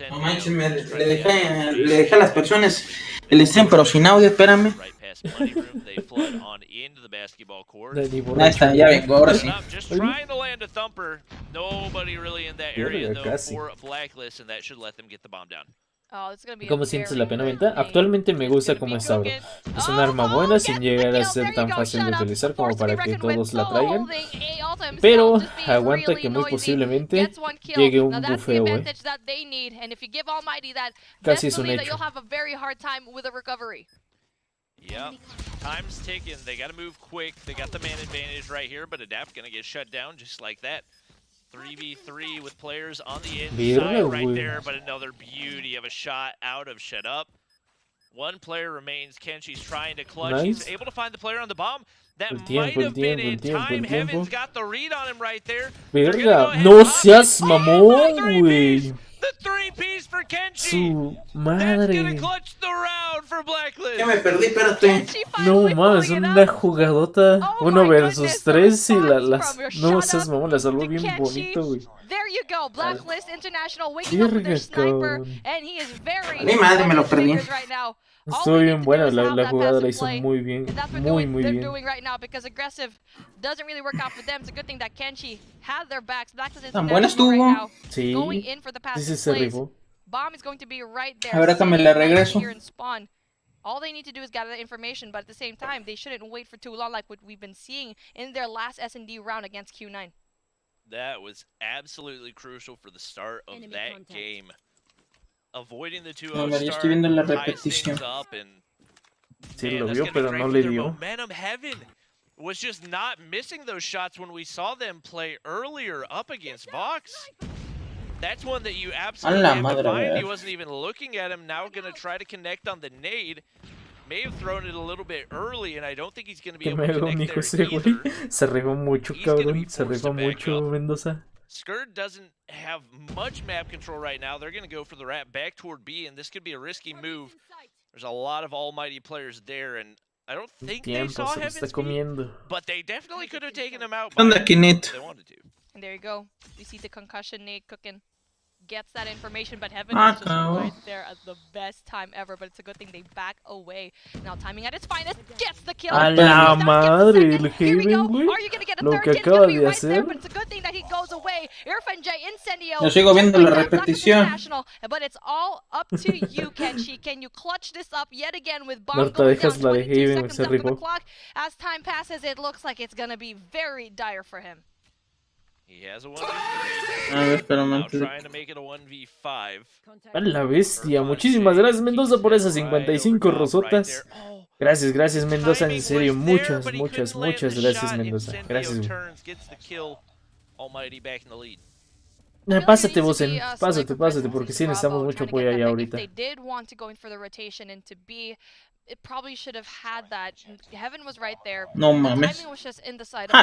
No manches, le dejé a las personas el stream, pero sin audio, espérame. Ahí está, ya vengo, ahora sí. Casi. ¿Cómo sientes la P90? Actualmente me gusta como está ahora. Es un arma buena sin llegar a ser tan fácil de utilizar como para que todos la traigan. Pero aguanta que muy posiblemente llegue un bufeo, Casi es un hecho. Yeah, time's ticking. They got to move quick. They got the man advantage right here, but Adapt gonna get shut down just like that. 3v3 with players on the inside right there, but another beauty of a shot out of Shut Up. One player remains. Kenshi's trying to clutch. He's able to find the player on the bomb. That might have been in time. Heaven's got the read on him right there. Verga, no seas mamón, güey. The 3-piece for Kenshi. Su madre. Ya me perdí, espérate. No mames, una jugadota 1 versus 3 y no seas mamón, la salvó bien bonito, güey. There you go, Blacklist International waking Qué up with their sniper, cabrón. and he is very Mi madre, me lo perdí. right now. Estuvo bien buena, la jugada la hizo muy bien, muy bien. Tan buena estuvo. Sí, sí se rifó. A ver, acá me la regreso. All they need to do is gather the information, but at the same time, they shouldn't wait for too long like what we've been seeing in their last S&D round against Q9. That was absolutely crucial for the start of that game. Avoiding the 2-0 No, yo estoy viendo la repetición. Sí, lo vio, pero no le dio. Momentum Heaven was just not missing those shots when we saw them play earlier up against Vox. That's one that you absolutely have to find. He wasn't even looking at him. Now going to try to connect on the nade. May have thrown it a little bit early, and I don't think he's going to be able to connect there either. Se regó mucho, cabrón. Se regó mucho, Mendoza. Skurd doesn't have much map control right now. They're going to go for the rat back toward B, and this could be a risky move. There's a lot of almighty players there, and I don't think they saw Heaven's speed, but they definitely could have taken him out if they wanted to. And there you go. We see the concussion nade cooking. Gets that information, but Heaven is just right there at the best time ever. But it's a good thing they back away. Now timing at its finest, gets the kill. A la madre, el Heaven, güey. Lo que acaba de hacer. But it's a good thing that he goes away. Irfan J, Incendio. Yo sigo viendo la repetición. But it's all up to you, Kenshi. Can you clutch this up yet again with bomb Marta, going down dejas la de 22 Heaven, seconds se left on the rifó. clock? As time passes, it looks like it's gonna be very dire for him. A ver, espérame antes de... A la bestia. Muchísimas gracias, Mendoza, por esas 55 rosotas. Gracias, gracias, Mendoza. En serio, muchas, muchas, muchas gracias, Mendoza. Gracias, güey. Pásate, Bosen. Pásate, pásate, porque sí necesitamos mucho apoyo ahí ahorita. It probably should have had that. Heaven was right there. No mames.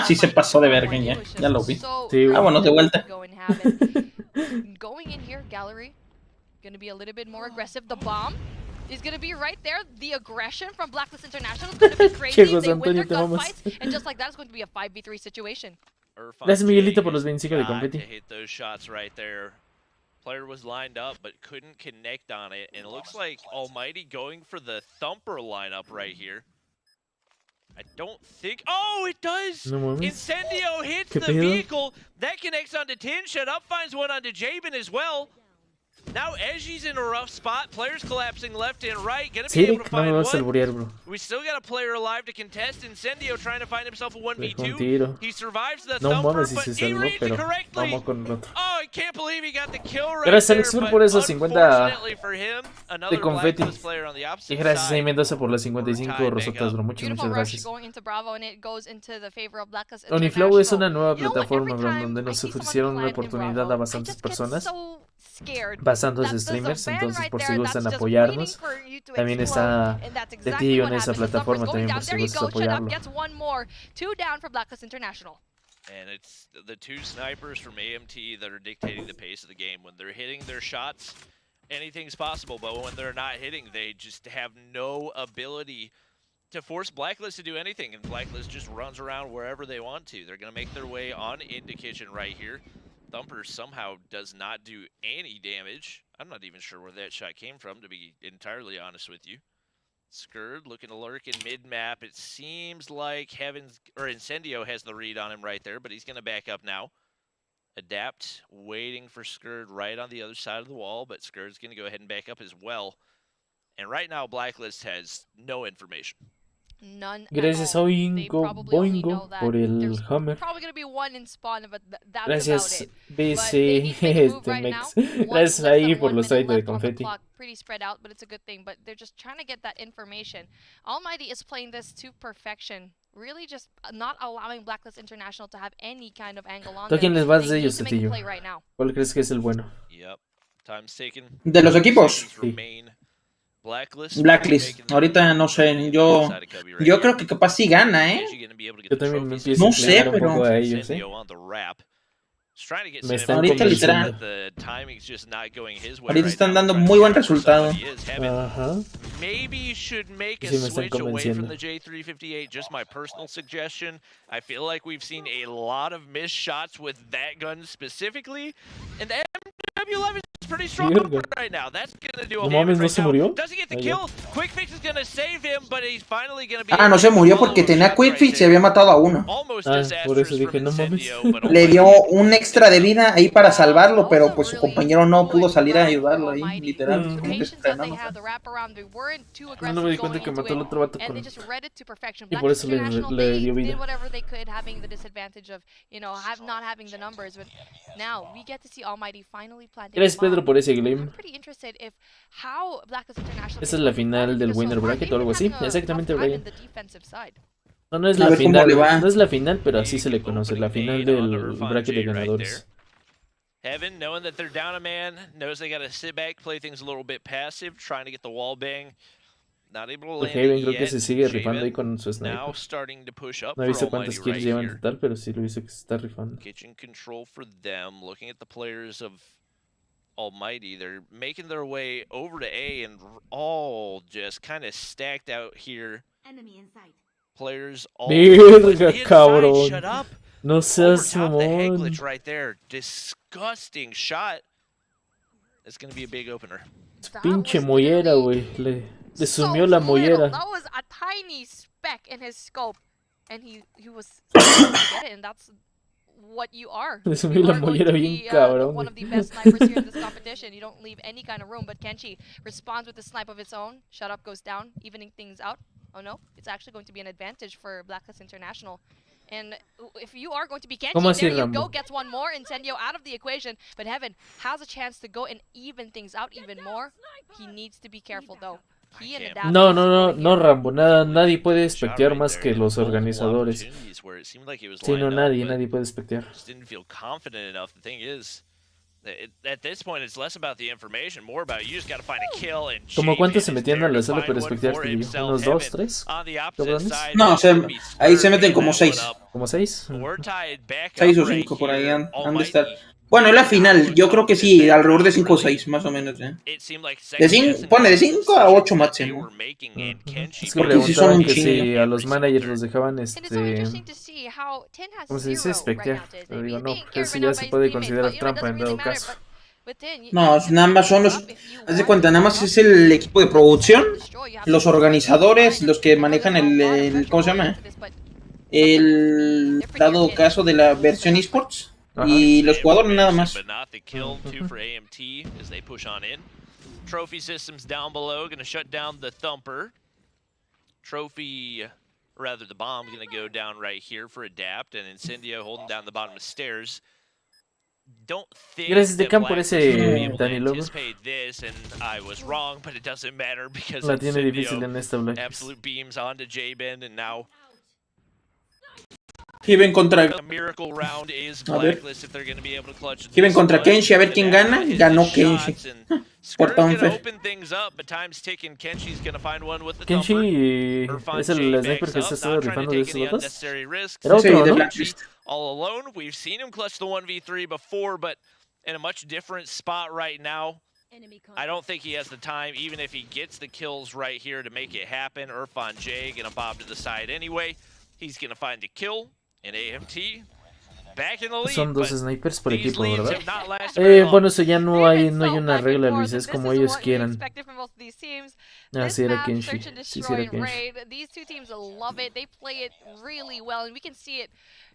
Sí se pasó de verga, ya lo vi. Sí, bueno, de vuelta. Going in here, gallery, gonna be a little bit more aggressive. The bomb is gonna be right there. The aggression from Blacklist International is gonna be crazy. They win their gunfights, and just like that, it's going to be a 5v3 situation. Gracias, Miguelito, por los 25 de confeti. Player was lined up but couldn't connect on it, and it looks like Almighty going for the thumper lineup right here. I don't think... Oh, it does! No Incendio hits the vehicle. That connects onto Tin. Shut Up finds one onto Jabin as well. Now Eji's in a rough spot. Players collapsing left and right. Gonna be able to find one. We still got a player alive to contest. Incendio trying to find himself a 1v2. He survives the thumper, but he reads it correctly. Oh, I can't believe he got the kill right gracias, there, Alex, por esos 50 de confeti. Y gracias, side. Mendoza, por las 55 rosotas, bro. Muchas, muchas gracias. Oniflow es una nueva plataforma, bro, donde nos ofrecieron una oportunidad a bastantes personas, bastantes streamers, entonces por si gustan apoyarnos. También está Tetillo en esa plataforma, también por si gustan apoyarlo. And it's the two snipers from AMT that are dictating the pace of the game. When they're hitting their shots, anything's possible, but when they're not hitting, they just have no ability to force Blacklist to do anything, and Blacklist just runs around wherever they want to. They're going to make their way on into Kitchen right here. Thumper somehow does not do any damage. I'm not even sure where that shot came from, to be entirely honest with you. Skurd looking to lurk in mid-map. It seems like Incendio has the read on him right there, but he's going to back up now. Adapt, waiting for Skurd right on the other side of the wall, but Skurd's going to go ahead and back up as well. And right now, Blacklist has no information. Gracias, Oingo Boingo, por el Hammer. Gracias, BC Temex. Gracias ahí por los 30 de confeti. Pretty spread out, but it's a good thing. But they're just trying to get that information. Almighty is playing this to perfection. Really just not allowing Blacklist International to have any kind of angle on them. ¿Tú a quién les vas de ellos, Tetillo? ¿Cuál crees que es el bueno? De los equipos. Sí. Blacklist. Ahorita no sé. Yo creo que capaz sí gana, ¿eh? Yo también me empiezo no a sé, un pero poco a ellos, ¿eh? Me están ahorita literal. Ahorita están dando muy buen resultado. Ajá. Sí, me están convenciendo. Just my personal suggestion. I feel like we've seen a lot of missed shots with that gun specifically, and the MW11 is pretty strong right now. That's gonna do a damage right now. Doesn't get the kill. Quick Fix is gonna save him, but he's finally gonna be. No se murió porque tenía Quick Fix y había matado a uno. Por eso dije, no mames. Le dio un extra de vida ahí para salvarlo, pero pues su compañero no pudo salir a ayudarlo ahí, literal. No me di cuenta que mató al otro vato con... Y por eso le dio vida. Gracias, Pedro, por ese claim. Esa es la final del Winner Bracket o algo así. Exactamente, Brian. No es la final, no es la final, pero así se le conoce, la final del bracket de ganadores. Heaven, knowing that they're down a man, knows they gotta sit back, play things a little bit passive, trying to get the wall bang. Not able to land Heaven creo que se sigue rifando ahí con su sniper. No he visto cuántas kills llevan en total, pero sí lo he visto que se está rifando. Kitchen control for them, looking at the players of Almighty, they're making their way over to A and all just kind of stacked out here. Enemy in sight. Players all Verga, cabrón. No seas mamón. Right there. Disgusting shot. It's gonna be a big opener. Pinche mollera, güey. Le sumió la mollera. That was a tiny speck in his scope, and he was get it, and that's what you are. Le sumió la mollera bien cabrón. One of the best snipers here in this competition. You don't leave any kind of room, but Kenshi responds with a snipe of its own. Shut Up goes down, evening things out. Oh no, it's actually going to be an advantage for Blacklist International. And if you are going to be Kenshi, ¿Cómo así, there you Rambo? go, gets one more, Incendio out of the equation. But Heaven has a chance to go and even things out even more. He needs to be careful though. No, Rambo, nadie puede espectear más que los organizadores. Sí, no, nadie puede espectear. ¿Como cuántos se metían a la sala para espectear? ¿Unos 2, 3? No, ahí se meten como 6. ¿Como 6? 6 o 5 por ahí han de estar. Bueno, es la final, yo creo que sí, alrededor de 5 o 6, más o menos. Pone de 5 a 8 máximo. Es que preguntaban que si a los managers los dejaban, ¿cómo se dice? Espectear. Pero digo, no, eso ya se puede considerar trampa en dado caso. No, nada más son los... Haz de cuenta, nada más es el equipo de producción, los organizadores, los que manejan el ¿cómo se llama? El dado caso de la versión esports. Y los jugadores nada más. Trophy systems down below gonna shut down the thumper. Trophy, rather the bomb, gonna go down right here for adapt, and Incendio holding down the bottom of stairs. Don't think Gracias de that campo por Black is gonna be ese able to Dani Lover. anticipate this, and I was wrong, but it doesn't matter because La tiene Incendio difícil en esta Black. absolute beams onto J-Ben, and now Given contra... Given contra Kenshi, a ver quién gana. Ganó Kenshi. Por Tonfer. Kenshi es el sniper que se está rifando de esos datos. Era Sí, otro, de ¿no? Blacklist. All alone, we've seen him clutch the 1v3 before, but in a much different spot right now. I don't think he has the time, even if he gets the kills right here to make it happen. Irfan J gonna bob to the side anyway. He's gonna find the kill in AMT. Back in the lead, Son dos snipers por these equipo, leads ¿verdad? have not lasted very long. Bueno, eso ya no hay una regla, Luis, es como ellos quieran. Ah, sí era Kenshi. Sí, sí era Kenshi. These two teams love it. They play it really well, and we can see it.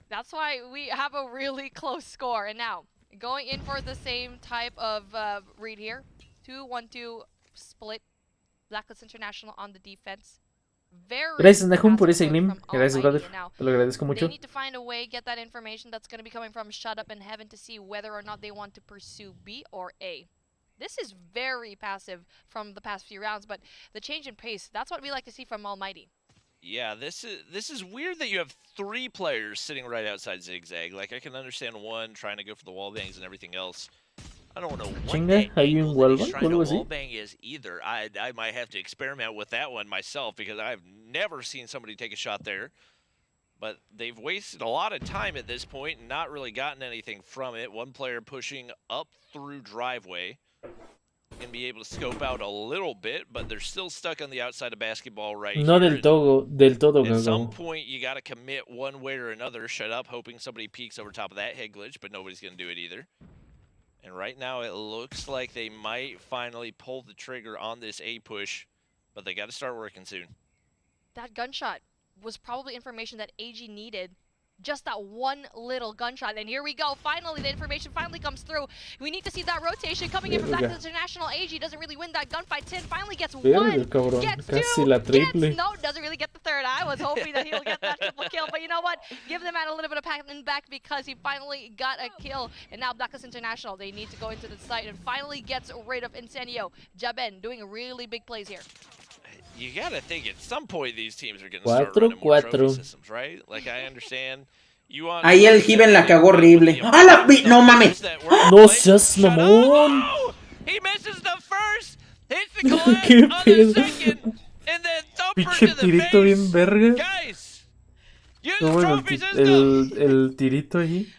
That's why we have a really close score. And now, going in for the same type of read here. 2-1-2 split. Blacklist International on the defense. Gracias, Nahum, por ese glim. Gracias, brother. Te lo agradezco mucho. They need to find a way, get that information that's going to be coming from Shut Up in Heaven to see whether or not they want to pursue B or A. This is very passive from the past few rounds, but the change in pace, that's what we like to see from Almighty. Yeah, this is weird that you have 3 players sitting right outside Zigzag. Like, I can understand one trying to go for the wall bangs and everything else. I don't know what Chinga, hay un wallbang o algo así. wallbang is either. I might have to experiment with that one myself because I've never seen somebody take a shot there. But they've wasted a lot of time at this point and not really gotten anything from it. One player pushing up through driveway. Can be able to scope out a little bit, but they're still stuck on the outside of basketball right No here. del todo, At some point, you got to commit one way or another. Shut up, hoping somebody peeks over top of that head glitch, but nobody's going to do it either. And right now, it looks like they might finally pull the trigger on this A push, but they got to start working soon. That gunshot was probably information that AG needed. Just that one little gunshot. And here we go. Finally, the information finally comes through. We need to see that rotation coming in from that international. AG doesn't really win that gunfight. 10 finally gets one. Gets two. No, doesn't really get the third. I was hoping that he'll get that triple kill. But you know what? Give the man a little bit of pat in back because he finally got a kill. And now Blacklist International, they need to go into the site and finally gets rid of Incendio. Jaben doing really big plays here. You gotta think at some point these teams are gonna start running more trophy systems, right? Like I understand. Ahí el Given la cagó horrible. ¡Ah, la no mames! No seas mamón. He misses the first, hits the glass on the second, and then Pinche tirito bien verga. Guys, no, bueno, el tirito ahí.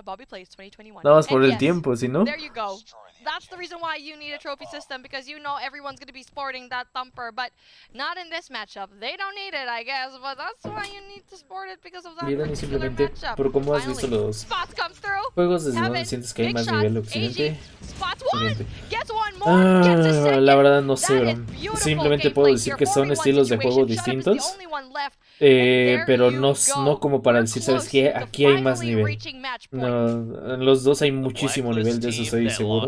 Bobby plays 2021. Nada más por el tiempo, si no. There you go. That's the reason why you need a trophy system, because you know everyone's going to be sporting that thumper, but not in this matchup. They don't need it, I guess, but that's why you need to sport it because of that particular matchup. Por cómo has visto los juegos desde donde sientes que hay más nivel occidente. La verdad no sé, simplemente puedo decir que son estilos de juego distintos, pero no como para decir, ¿sabes qué? Aquí hay más nivel. No, en los dos hay muchísimo nivel, de eso estoy seguro.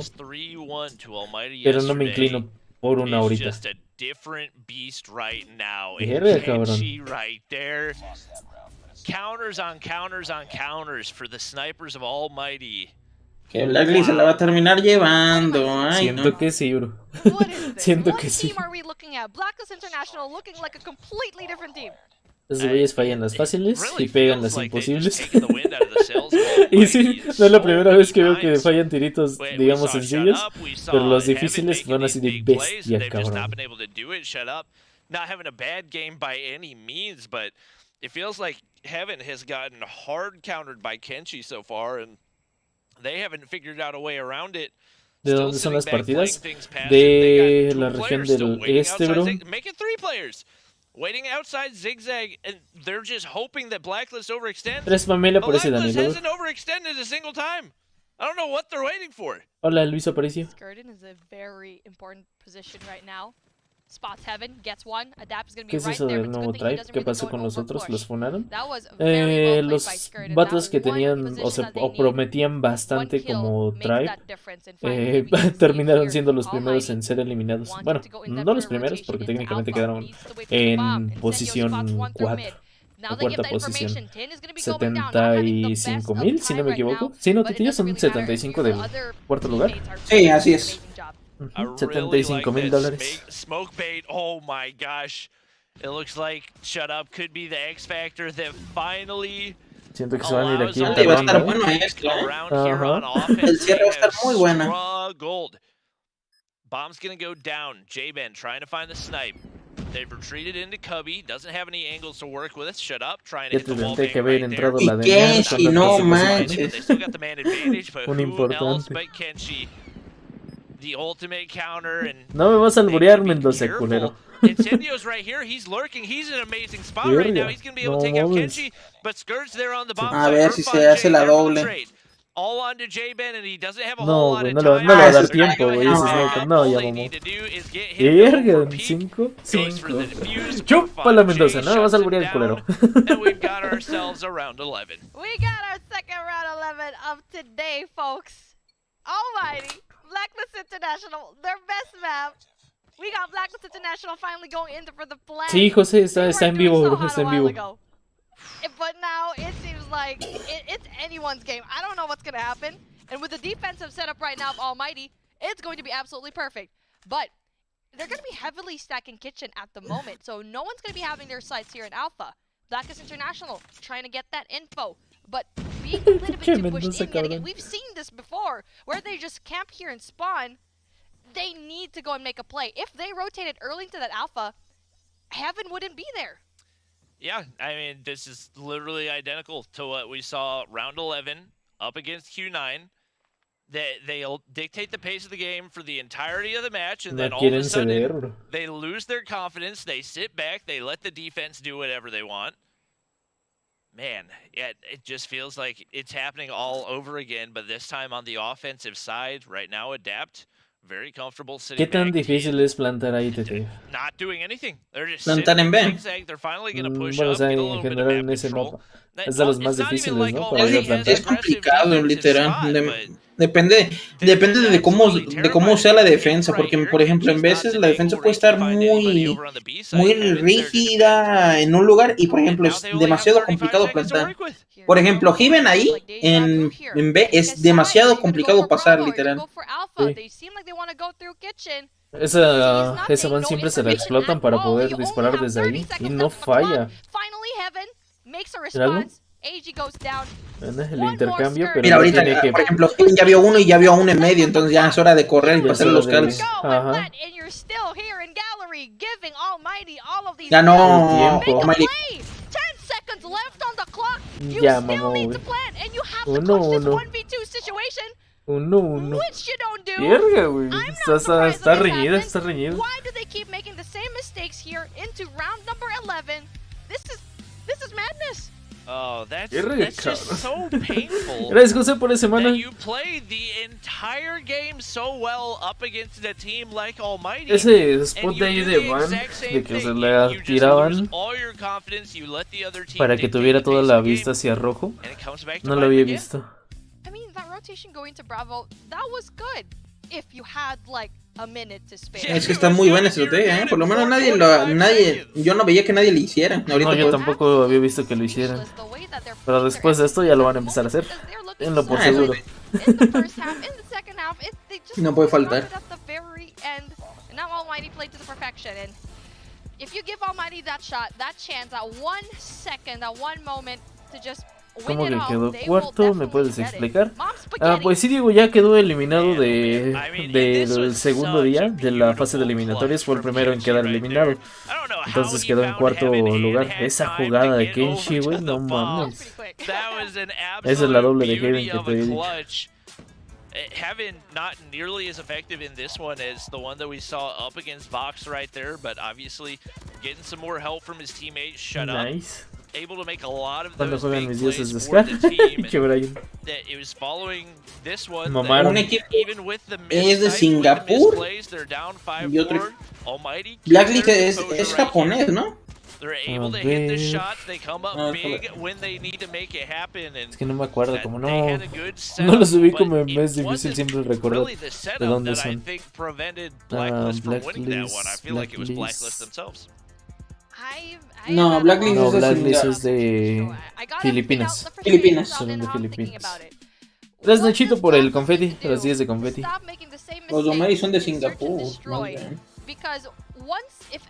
Pero no me inclino por una ahorita. Verga, cabrón. counters on counters on counters for the snipers of Almighty. Que Blackley se la va a terminar llevando. Ay, Siento no. que sí, bro. What is this? Siento What que sí. team are we looking at? Blacklist International looking like a completely different team. Los güeyes fallan las fáciles y pegan las imposibles. Y Y sí, no es la primera vez que veo que fallan tiritos, digamos, sencillos, pero los difíciles van así de bestia, cabrón. Not having a bad game by any means, but it feels like Heaven has gotten hard countered by Kenshi so far, and they haven't figured out a way around it. ¿De dónde son las partidas? De la región del este, bro. Make it 3 players. Waiting outside Zigzag, and they're just hoping that Blacklist overextends. Tres Pamela por ese Blacklist Danilo. hasn't overextended a single time. I don't know what they're waiting for. Hola, Luis Aparicio. Skirden is a very important position right now. Spots Heaven, gets one. Adapt is going to ¿Qué be es right eso there. del But nuevo it's a good thing he tribe? doesn't ¿Qué really pasó go con in los otros? overpush. ¿Los funaron? That was very well played by Los Skirden. vatos That que one tenían position that they need, prometían bastante one kill como makes tribe, that difference and finally we can see terminaron here siendo los primeros Almighty en ser eliminados. wanting Bueno, to go in that no los for a primeros rotation porque into técnicamente Alpha. quedaron Needs to wait for the bomb. en Incendio posición spots one through 4 mid. Now o they get cuarta that posición. information. Tin is going to be going down. Not having the best of 75,000, si no time me right now, equivoco. Sí, no, but it Tetillo doesn't son really matter. 75 Your del other cuarto lugar. teammates are Sí, doing así an es. amazing job. I really 75,000 like dólares. this smoke bait. Oh my gosh. It looks like Shut Up could be the X factor that finally Siento que se van a ir aquí en Sí, va a estar ronda. bueno esto, ¿eh? around here on Ajá. offense. El cierre va a estar muy buena. Struggled. Bomb's gonna go down. J-Ben trying to find the snipe. They've retreated into Cubby. Doesn't have any angles to work with. Shut Up. Trying to Ya hit the te wall tendré que bang haber right entrado there. la de Y Nat Kenshi, con no tantas manches. They still got the man advantage, but Un who else importante. but Kenshi? The ultimate counter and No me vas a alburear, Mendoza, culero. Incendio's right here. He's lurking. He's in an amazing spot right now. He's going to be able to take out Kenshi, but Skirt's there on the bomb A side. ver si se hace la doble. All on to J-Ben, and he doesn't have a No, whole lot güey, of no le va time. a dar eso tiempo, güey. Ese sniper, no, ya mamó. Verga, 5, 5. Chúpala, Mendoza, no me vas a alburear el culero. And we've got ourselves a round 11. We got our second round 11 of today, folks. Almighty, Blacklist International, their best map. We got Blacklist International finally going in for the flag. Sí, José, está They en were vivo, doing so bro, hot está a en while vivo. ago. But now it seems like it's anyone's game. I don't know what's going to happen. And with the defensive setup right now of Almighty, it's going to be absolutely perfect. But they're going to be heavily stacking Kitchen at the moment. So no one's going to be having their sights here in Alpha. Blacklist International trying to get that info. But being a little bit too pushed in yet again. We've seen this before where they just camp here and spawn. They need to go and make a play. If they rotated early into that Alpha, Heaven wouldn't be there. Yeah, I mean, this is literally identical to what we saw round 11 up against Q9. They'll dictate the pace of the game for the entirety of the match, and then all of a sudden, they lose their confidence, they sit back, they let the defense do whatever they want. Man, yeah, it just feels like it's happening all over again, but this time on the offensive side, right now, Adapt. Very comfortable sitting ¿Qué tan back, difícil es plantar ahí, Tete? not doing anything. They're just Plantar en B. zigzag. They're finally going to push Bueno, o up, sea, get a en little bit of general en map ese control. mapa. Es de los más difíciles, ¿no? Para ir a plantar. Es complicado, literal. Depende de cómo sea la defensa, porque por ejemplo en veces la defensa puede estar muy rígida en un lugar y por ejemplo es demasiado complicado plantar. Por ejemplo, Heaven ahí en B es demasiado complicado pasar, literal. Sí. Esa van siempre se la explotan para poder disparar desde ahí y no falla. ¿Míralo? El intercambio, pero mira, ahorita, tiene que... por ejemplo, Heaven ya vio uno y ya vio a uno en medio, entonces ya es hora de correr y pasar los calls. Ajá. Ya no, Almighty. Ya, mamá, güey. 1-1. 1-1. Verga, güey. Está reñida, está reñida. Why do they keep making the same mistakes here into round number 11? This is madness. Oh, that's just so painful. Gracias, José, por la semana. You played the entire game so well up against a team like Almighty. Ese spot de ahí de Van, de que se le tiraban para que tuviera toda la vista hacia rojo, no lo había visto. I mean, that rotation going to Bravo, that was good. If you had like a minute to spare. Es que está muy buena estrategia, por lo menos nadie, yo no veía que nadie le hiciera. Ahorita no, yo tampoco había visto que lo hicieran. Pero después de esto ya lo van a empezar a hacer. Tenlo por seguro. No puede faltar. ¿Cómo que quedó cuarto? ¿Me puedes explicar? Pues sí, Diego ya quedó eliminado del segundo día de la fase de eliminatorias. Fue el primero en quedar eliminado. Entonces quedó en cuarto lugar. Esa jugada de Kenshi, güey, no mames. Esa es la doble de Haven que te he dicho. Heaven not nearly as effective in this one as the one that we saw up against Vox right there, but obviously getting some more help from his teammates. Shut up. Able to make a lot of those big plays for the team. That it was following this one. Un equipo es de Singapur y otro. Blacklist es japonés, ¿no? Es que no me acuerdo, como no los ubico, me es difícil siempre recordar de dónde son. No, Blacklist es de Filipinas. Son de Filipinas. Gracias, Nachito, por el confeti, los 10 de confeti. Los Domeri son de Singapur.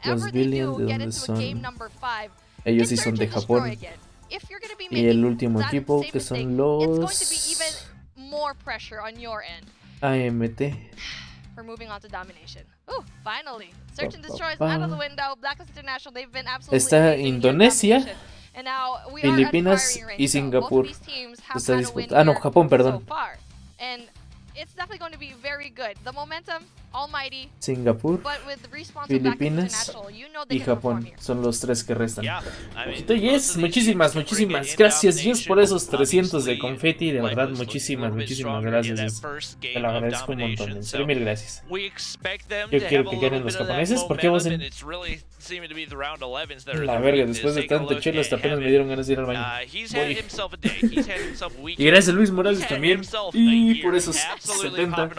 Los Billion, ¿de dónde son? Ellos sí son de Japón. Y el último equipo, que son los AMT. We're moving on to domination. Ooh, finally. Search and destroy is out of the window. Blacklist International, they've been absolutely está Indonesia, Filipinas y Singapur. Está disputando. No, Japón, perdón. It's definitely going to be very good. The momentum, almighty. Singapur, but with the response Filipinas y Japón son los tres que restan. Yes, muchísimas gracias, Yes, por esos 300 de confeti. De verdad, muchísimas gracias. Te lo agradezco un montón. En serio, mil gracias. Yo quiero que ganen los japoneses. ¿Por qué vos en la verga? Después de tanto chelo, hasta apenas me dieron ganas de ir al baño. Y gracias, Luis Morales también. Y por esos 70.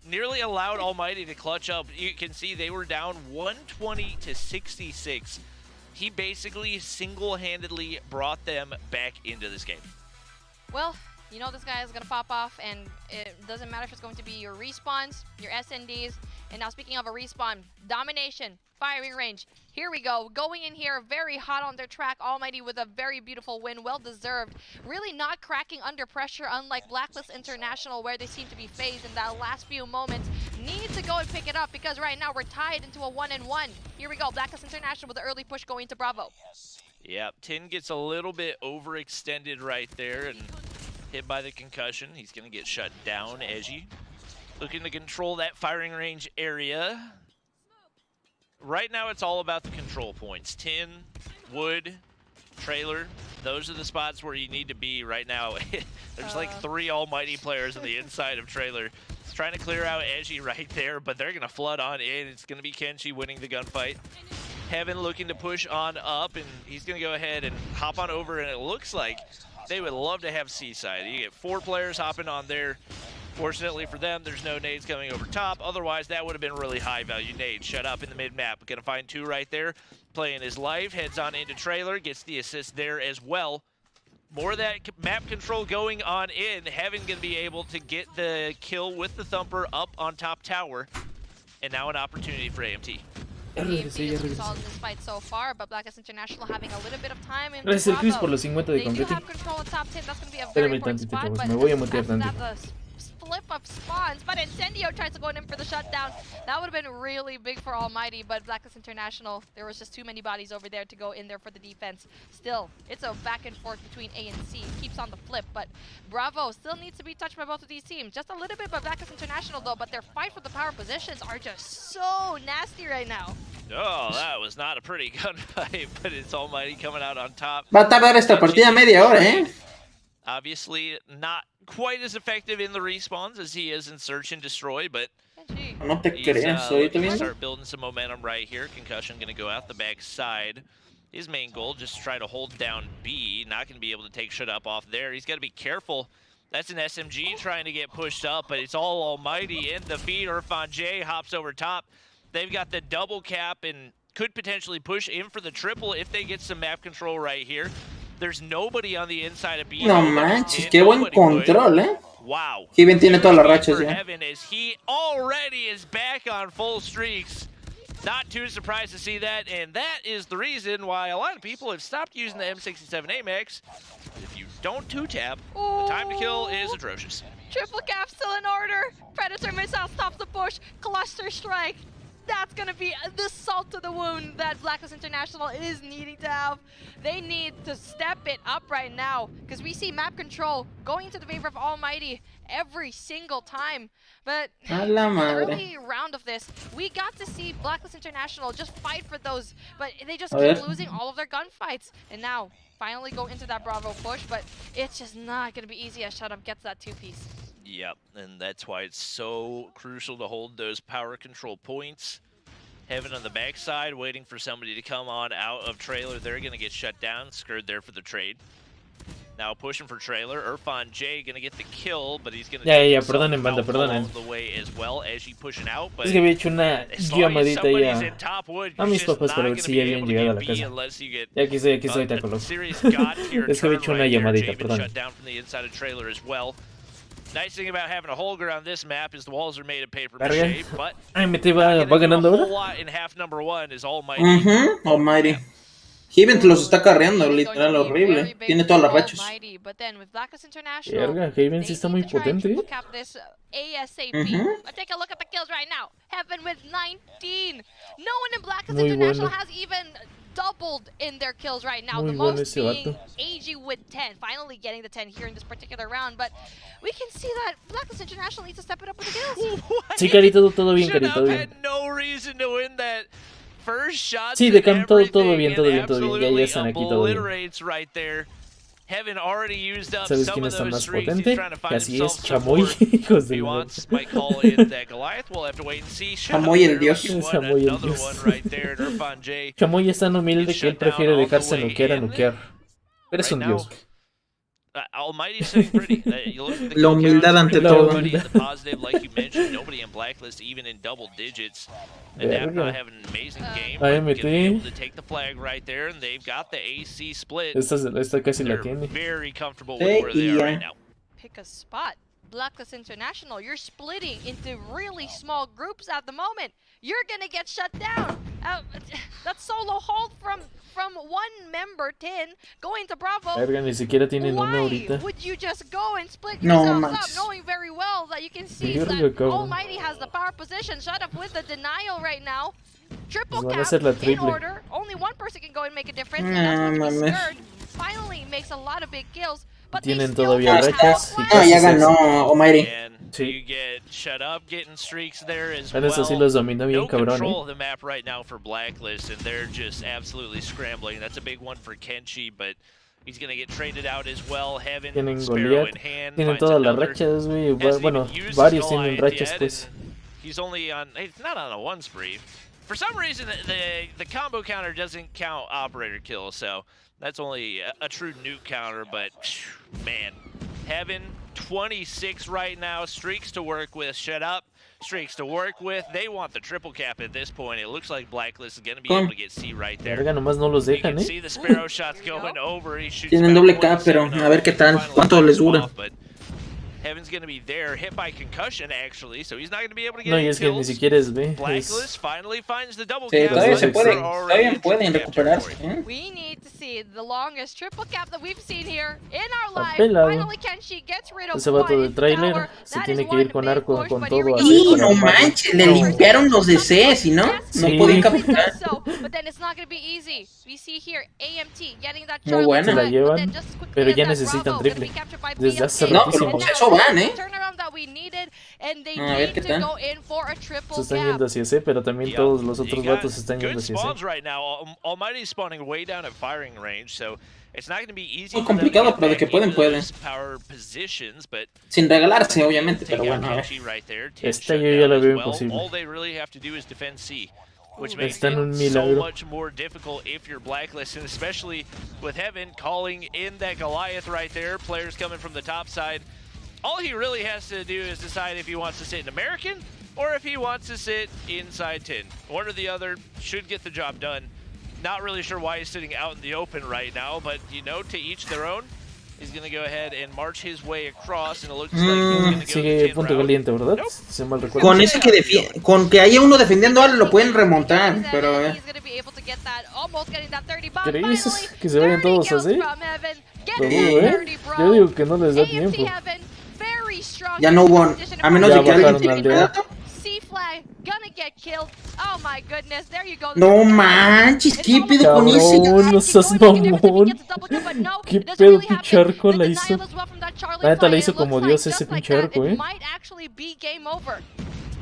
Nearly allowed Almighty to clutch up. You can see they were down 120 to 66. He basically single-handedly brought them back into this game. Well, you know this guy is going to pop off, and it doesn't matter if it's going to be your respawns, your SNDs, and now speaking of a respawn, domination, firing range. Here we go, going in here, very hot on their track. Almighty with a very beautiful win, well deserved. Really not cracking under pressure, unlike Blacklist International, where they seem to be phased in that last few moments. Need to go and pick it up, because right now we're tied into a 1-1. Here we go, Blacklist International with an early push going to Bravo. Yep, Tin gets a little bit overextended right there and hit by the concussion. He's going to get shut down. Eji looking to control that firing range area. Right now, it's all about the control points. Tin, Wood, Trailer. Those are the spots where you need to be right now. There's like 3 almighty players on the inside of Trailer. It's trying to clear out Eji right there, but they're going to flood on in. It's going to be Kenshi winning the gunfight. Heaven looking to push on up, and he's going to go ahead and hop on over, and it looks like they would love to have Seaside. You get 4 players hopping on there. Fortunately for them, there's no nades coming over top. Otherwise, that would have been really high-value nades. Shut up in the mid-map. Gonna find 2 right there. Playing his life. Heads on into Trailer. Gets the assist there as well. More of that map control going on in. Heaven gonna be able to get the kill with the Thumper up on top tower. And now an opportunity for AMT. So far, but Blacklist International having a little bit of time in Gracias, Chris, por los 50 de confeti. Espérame tantito, me voy a mutear tantito. Flip of spawns, but Incendio tries to go in for the shutdown. That would have been really big for Almighty, but Blacklist International, there was just too many bodies over there to go in there for the defense. Still, it's a back and forth between A and C. Keeps on the flip, but Bravo still needs to be touched by both of these teams. Just a little bit by Blacklist International though, but their fight for the power positions are just so nasty right now. Oh, that was not a pretty gunfight, but it's Almighty coming out on top. Va a tardar esta partida media hora, Obviously, not quite as effective in the respawns as he is in Search and Destroy, but no te creas, he's start building some momentum right here. Concussion going to go out the back side. His main goal, just to try to hold down B. Not going to be able to take shit up off there. He's got to be careful. That's an SMG trying to get pushed up, but it's all Almighty in the feed. Irfan J hops over top. They've got the double cap, and could potentially push in for the triple if they get some map control right here. There's nobody on the inside of B. No manches, qué buen control, Wow. Heaven tiene todas las rachas ya. Heaven is he already is back on full streaks. Not too surprised to see that, and that is the reason why a lot of people have stopped using the M67 AMAX. If you don't two-tap, the time to kill is atrocious. Triple cap still in order. Predator missile stops the push. Cluster strike. That's gonna be the salt to the wound that Blacklist International is needing to have. They need to step it up right now because we see map control going to the favor of Almighty every single time. But early round of this, we got to see Blacklist International just fight for those, but they just keep losing all of their gunfights. And now, finally go into that Bravo push, but it's just not gonna be easy as Shut Up gets that 2-piece. Yep, and that's why it's so crucial to hold those power control points. Heaven on the backside, waiting for somebody to come on out of trailer. They're going to get shut down, scurred there for the trade. Now pushing for trailer. Irfan J going to get the kill, but he's going to perdonen, banda, perdonen. the way as well as he pushing out. But es que había hecho una llamadita ya a mis papás para ver si ya habían llegado a la casa. Ya aquí estoy ahorita con loco. Es que había hecho una llamadita, perdón. Nice thing about having a Holger on this map is the walls are made of paper mache, but va ganando ahora. in half number one is Almighty. Almighty. Heaven los está carreando, literal, horrible. Tiene todas las rachas. Verga, Heaven sí está muy potente. ASAP. Take a look at the kills right now. Heaven with 19. No one in Blacklist International has even doubled in their kills right now. The most being AG with 10. Finally getting the 10 here in this particular round. But we can see that Blacklist International needs to step it up with the kills. Sí, Carito, todo bien, Carito, bien. Had no reason to win that first shot. Sí, de campo todo bien, todo bien, todo bien. Ya están aquí, todo bien. Right there. Heaven already used up ¿Sabes quién está más potente? Que así es, Chamoy, hijos de Chamoy el dios. Chamoy el dios. Chamoy es tan humilde que él prefiere dejarse nukear a nukear. Eres un dios. Almighty's sitting pretty. La humildad ante todo. Like you mentioned, nobody in Blacklist even in double digits. And Nvoi having an amazing game. Able to take the flag right there, and they've got the AC split. Esta casi la tiene. Very comfortable with where they are right now. Pick a spot. Blacklist International, you're splitting into really small groups at the moment. You're gonna get shut down. That solo hold from one member, Tin, going to Bravo. Verga, ni siquiera tienen una ahorita. Why would you just go and split yourselves up, knowing very well that you can see that Almighty has the power position. Shut Up with the denial right now. Triple cap in order. Only one person can go and make a difference, and that's going to be Scared. Finally makes a lot of big kills. But tienen todavía rachas. Ya ganó Almighty. Sí. You get Shut Up getting streaks there as well. Eso sí los domina bien, cabrón. Control of the map right now for Blacklist, and they're just absolutely scrambling. That's a big one for Kenshi, but he's gonna get traded out as well. Heaven, Sparrow in hand. Tienen todas las rachas, güey. Bueno, varios tienen rachas, pues. He's only on. He's not on a one spree. For some reason, the combo counter doesn't count operator kills, so that's only a true nuke counter. But man, Heaven 26 right now, streaks to work with. Shut Up, streaks to work with. They want the triple cap at this point. It looks like Blacklist is going to be able to get C right there. Verga, nomás no los dejan, see the Sparrow shots going over. Tienen doble cap, pero a ver qué tal, cuánto les dura. Heaven's going to be there, hit by concussion actually, so he's not going to be able to get no, y es que ni siquiera es B. Blacklist finally finds the double cap. Todavía pueden recuperarse. We need to see the longest triple cap that we've seen here in our life. Finally Kenshi gets rid of ese vato de trailer se tiene que ir con arco con todo así. No manches, le limpiaron los DC, si no, no podían capturar. But then it's not going to be easy. We see here AMT getting that muy buena. Se la llevan, pero ya necesitan triple. Desde hace ratísimo. Turnaround that we needed, and they need to go in for a triple se están yendo hacia C, pero también todos los otros vatos están yendo hacia C. Right now. Almighty's spawning way down at firing range, so it's not going to be easy. Muy complicado, pero de que pueden. Sin regalarse, obviamente, pero bueno, a ver. Esta yo ya la veo imposible. All they really have to do is defend C, which makes it so much more difficult if you're Blacklist, and especially with Heaven calling in that Goliath right there, players coming from the top side. All he really has to do is decide if he wants to sit in American or if he wants to sit inside 10. One or the other should get the job done. Not really sure why he's sitting out in the open right now, but you know, to each their own. He's going to go ahead and march his way across, and it looks like he's going to go Sigue punto caliente, ¿verdad? Nope. Si mal recuerdo. Con ese que con que haya uno defendiendo algo lo pueden remontar, pero ¿Crees que se vayan todos así? Lo dudo, Yo digo que no les da tiempo. ya no hubo, a menos Ya de que alguien bajaron al dedo. No manches, ¿qué pedo con ese? Cabrón, no seas mamón. ¿Qué pedo, pinche arco la hizo? La neta la hizo como Dios ese pinche arco,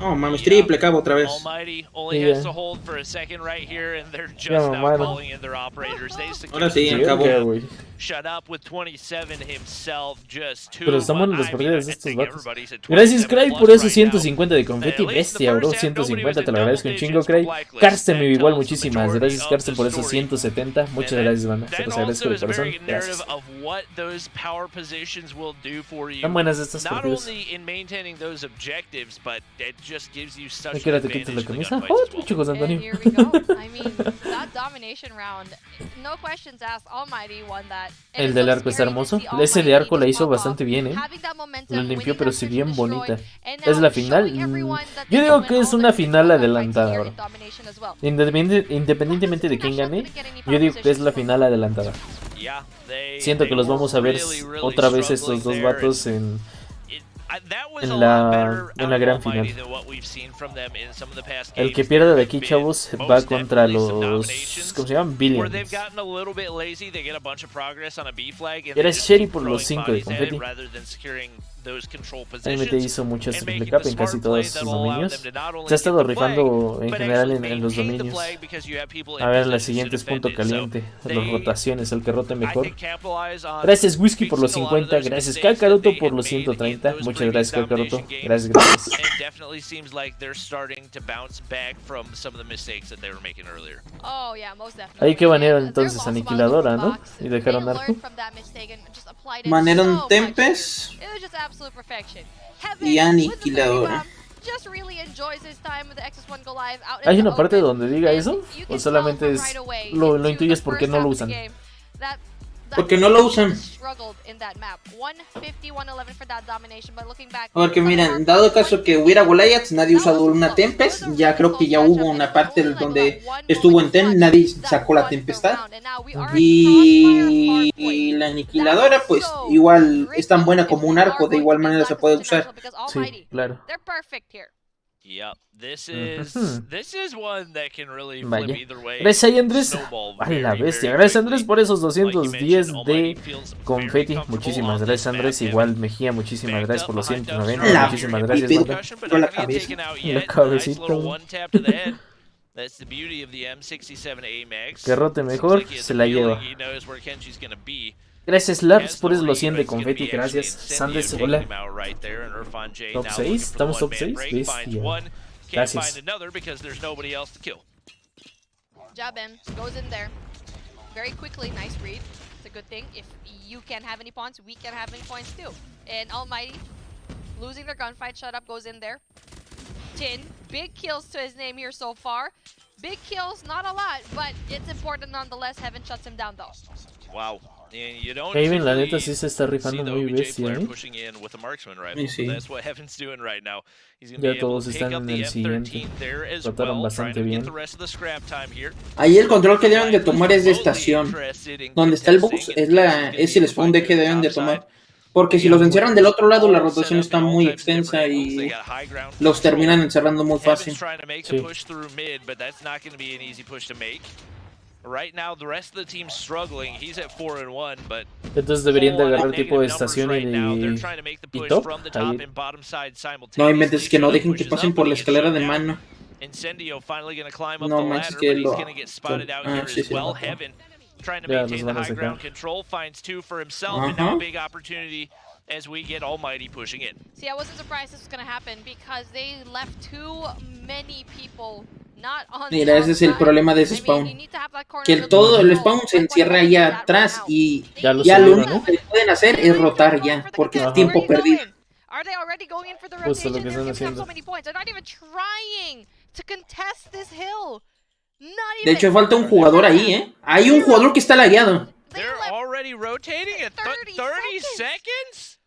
Oh mames, triple cabo otra vez. Almighty only has to hold for a second right here, and they're just now calling in their operators. They Ahora sí, acabó. shut up with 27 himself, just two. Pero están buenas las partidas de estos vatos. Gracias, Cray, por esos 150 de confeti. Bestia, bro. 150, te lo agradezco un chingo, Cray. Karsten, igual, muchísimas gracias, Karsten, por esos 170. Muchas gracias, banda. Se los agradezco de corazón. Gracias. Están buenas estas partidas. No quiero te quites la camisa. Oh, pinche José Antonio. El del arco está hermoso. Ese de arco la hizo bastante bien, Lo limpió, pero sí bien bonita. Es la final. Yo digo que es una final adelantada, bro. Independientemente de quién gane, yo digo que es la final adelantada. Siento que los vamos a ver otra vez estos dos vatos en la gran final. El que pierda de aquí, chavos, va contra los... ¿Cómo se llaman? Billions. Era Sherry por los 5 de confeti. MT hizo muchas triple cap en casi todos sus dominios. Se ha estado rifando en general en los dominios. A ver, la siguiente es punto caliente. Las rotaciones, el que rote mejor. Gracias Whisky por los 50. Gracias Kakaroto por los 130. Muchas gracias Kakaroto. Gracias, gracias. Ahí que banearon entonces Aniquiladora, ¿no? Y dejaron arco. Banearon Tempest y Aniquiladora. ¿Hay una parte donde diga eso? ¿O solamente es lo intuyes porque no lo usan? Porque no lo usan. Porque miren, dado caso que hubiera Goliaths, nadie ha usado una Tempest. Ya creo que ya hubo una parte donde estuvo en Ten, nadie sacó la Tempestad. Y la Aniquiladora, pues igual es tan buena como un arco, de igual manera se puede usar. Sí, claro. Yep, this is one that can really flip Vaya. either way. Gracias Andrés. A la bestia. Gracias Andrés por esos 210 de confeti. Muchísimas gracias Andrés. Igual Mejía, muchísimas gracias por los 190. Muchísimas gracias, banda. La cabeza. La cabecita. Que rote mejor, se la lleva. Gracias Lars por los 100 de confeti, gracias. Sanders, hola. Top 6, estamos top 6. Bestia. Gracias. Jabin goes in there very quickly. Nice read. It's a good thing. If you can't have any points, we can have any points too. And Almighty losing their gunfight. Shut up goes in there. Tin, big kills to his name here so far. Big kills, not a lot, but it's important nonetheless. Heaven shuts him down though. Wow. Kevin, la neta sí se está rifando muy bestia, Sí. Ya todos están en el siguiente. Trataron bastante bien. Ahí el control que deben de tomar es de estación. Donde está el box es el spawn de que deben de tomar. Porque si los encierran del otro lado, la rotación está muy extensa y los terminan encerrando muy fácil. Sí. Right now, the rest of the team's struggling. He's at 4-1, but entonces deberían de agarrar tipo de estación y top. No inventes, que no dejen que pasen por la escalera de mano. No manches, que lo... sí, sí. Ya los van a sacar. As we get Almighty pushing in. See, I wasn't surprised this was going to happen because they left too many people not on. Mira, ese es el problema de ese spawn. Que todo el spawn se encierra allá atrás y ya lo único que pueden hacer es rotar ya, porque es tiempo perdido. Are they already going in for the Justo rotation? lo que They're están giving up haciendo. so many points. They're not even trying to contest this hill. Not De even. hecho, falta un jugador ahí, ¿eh? Hay un jugador que está lagueado. They're already rotating at 30 seconds?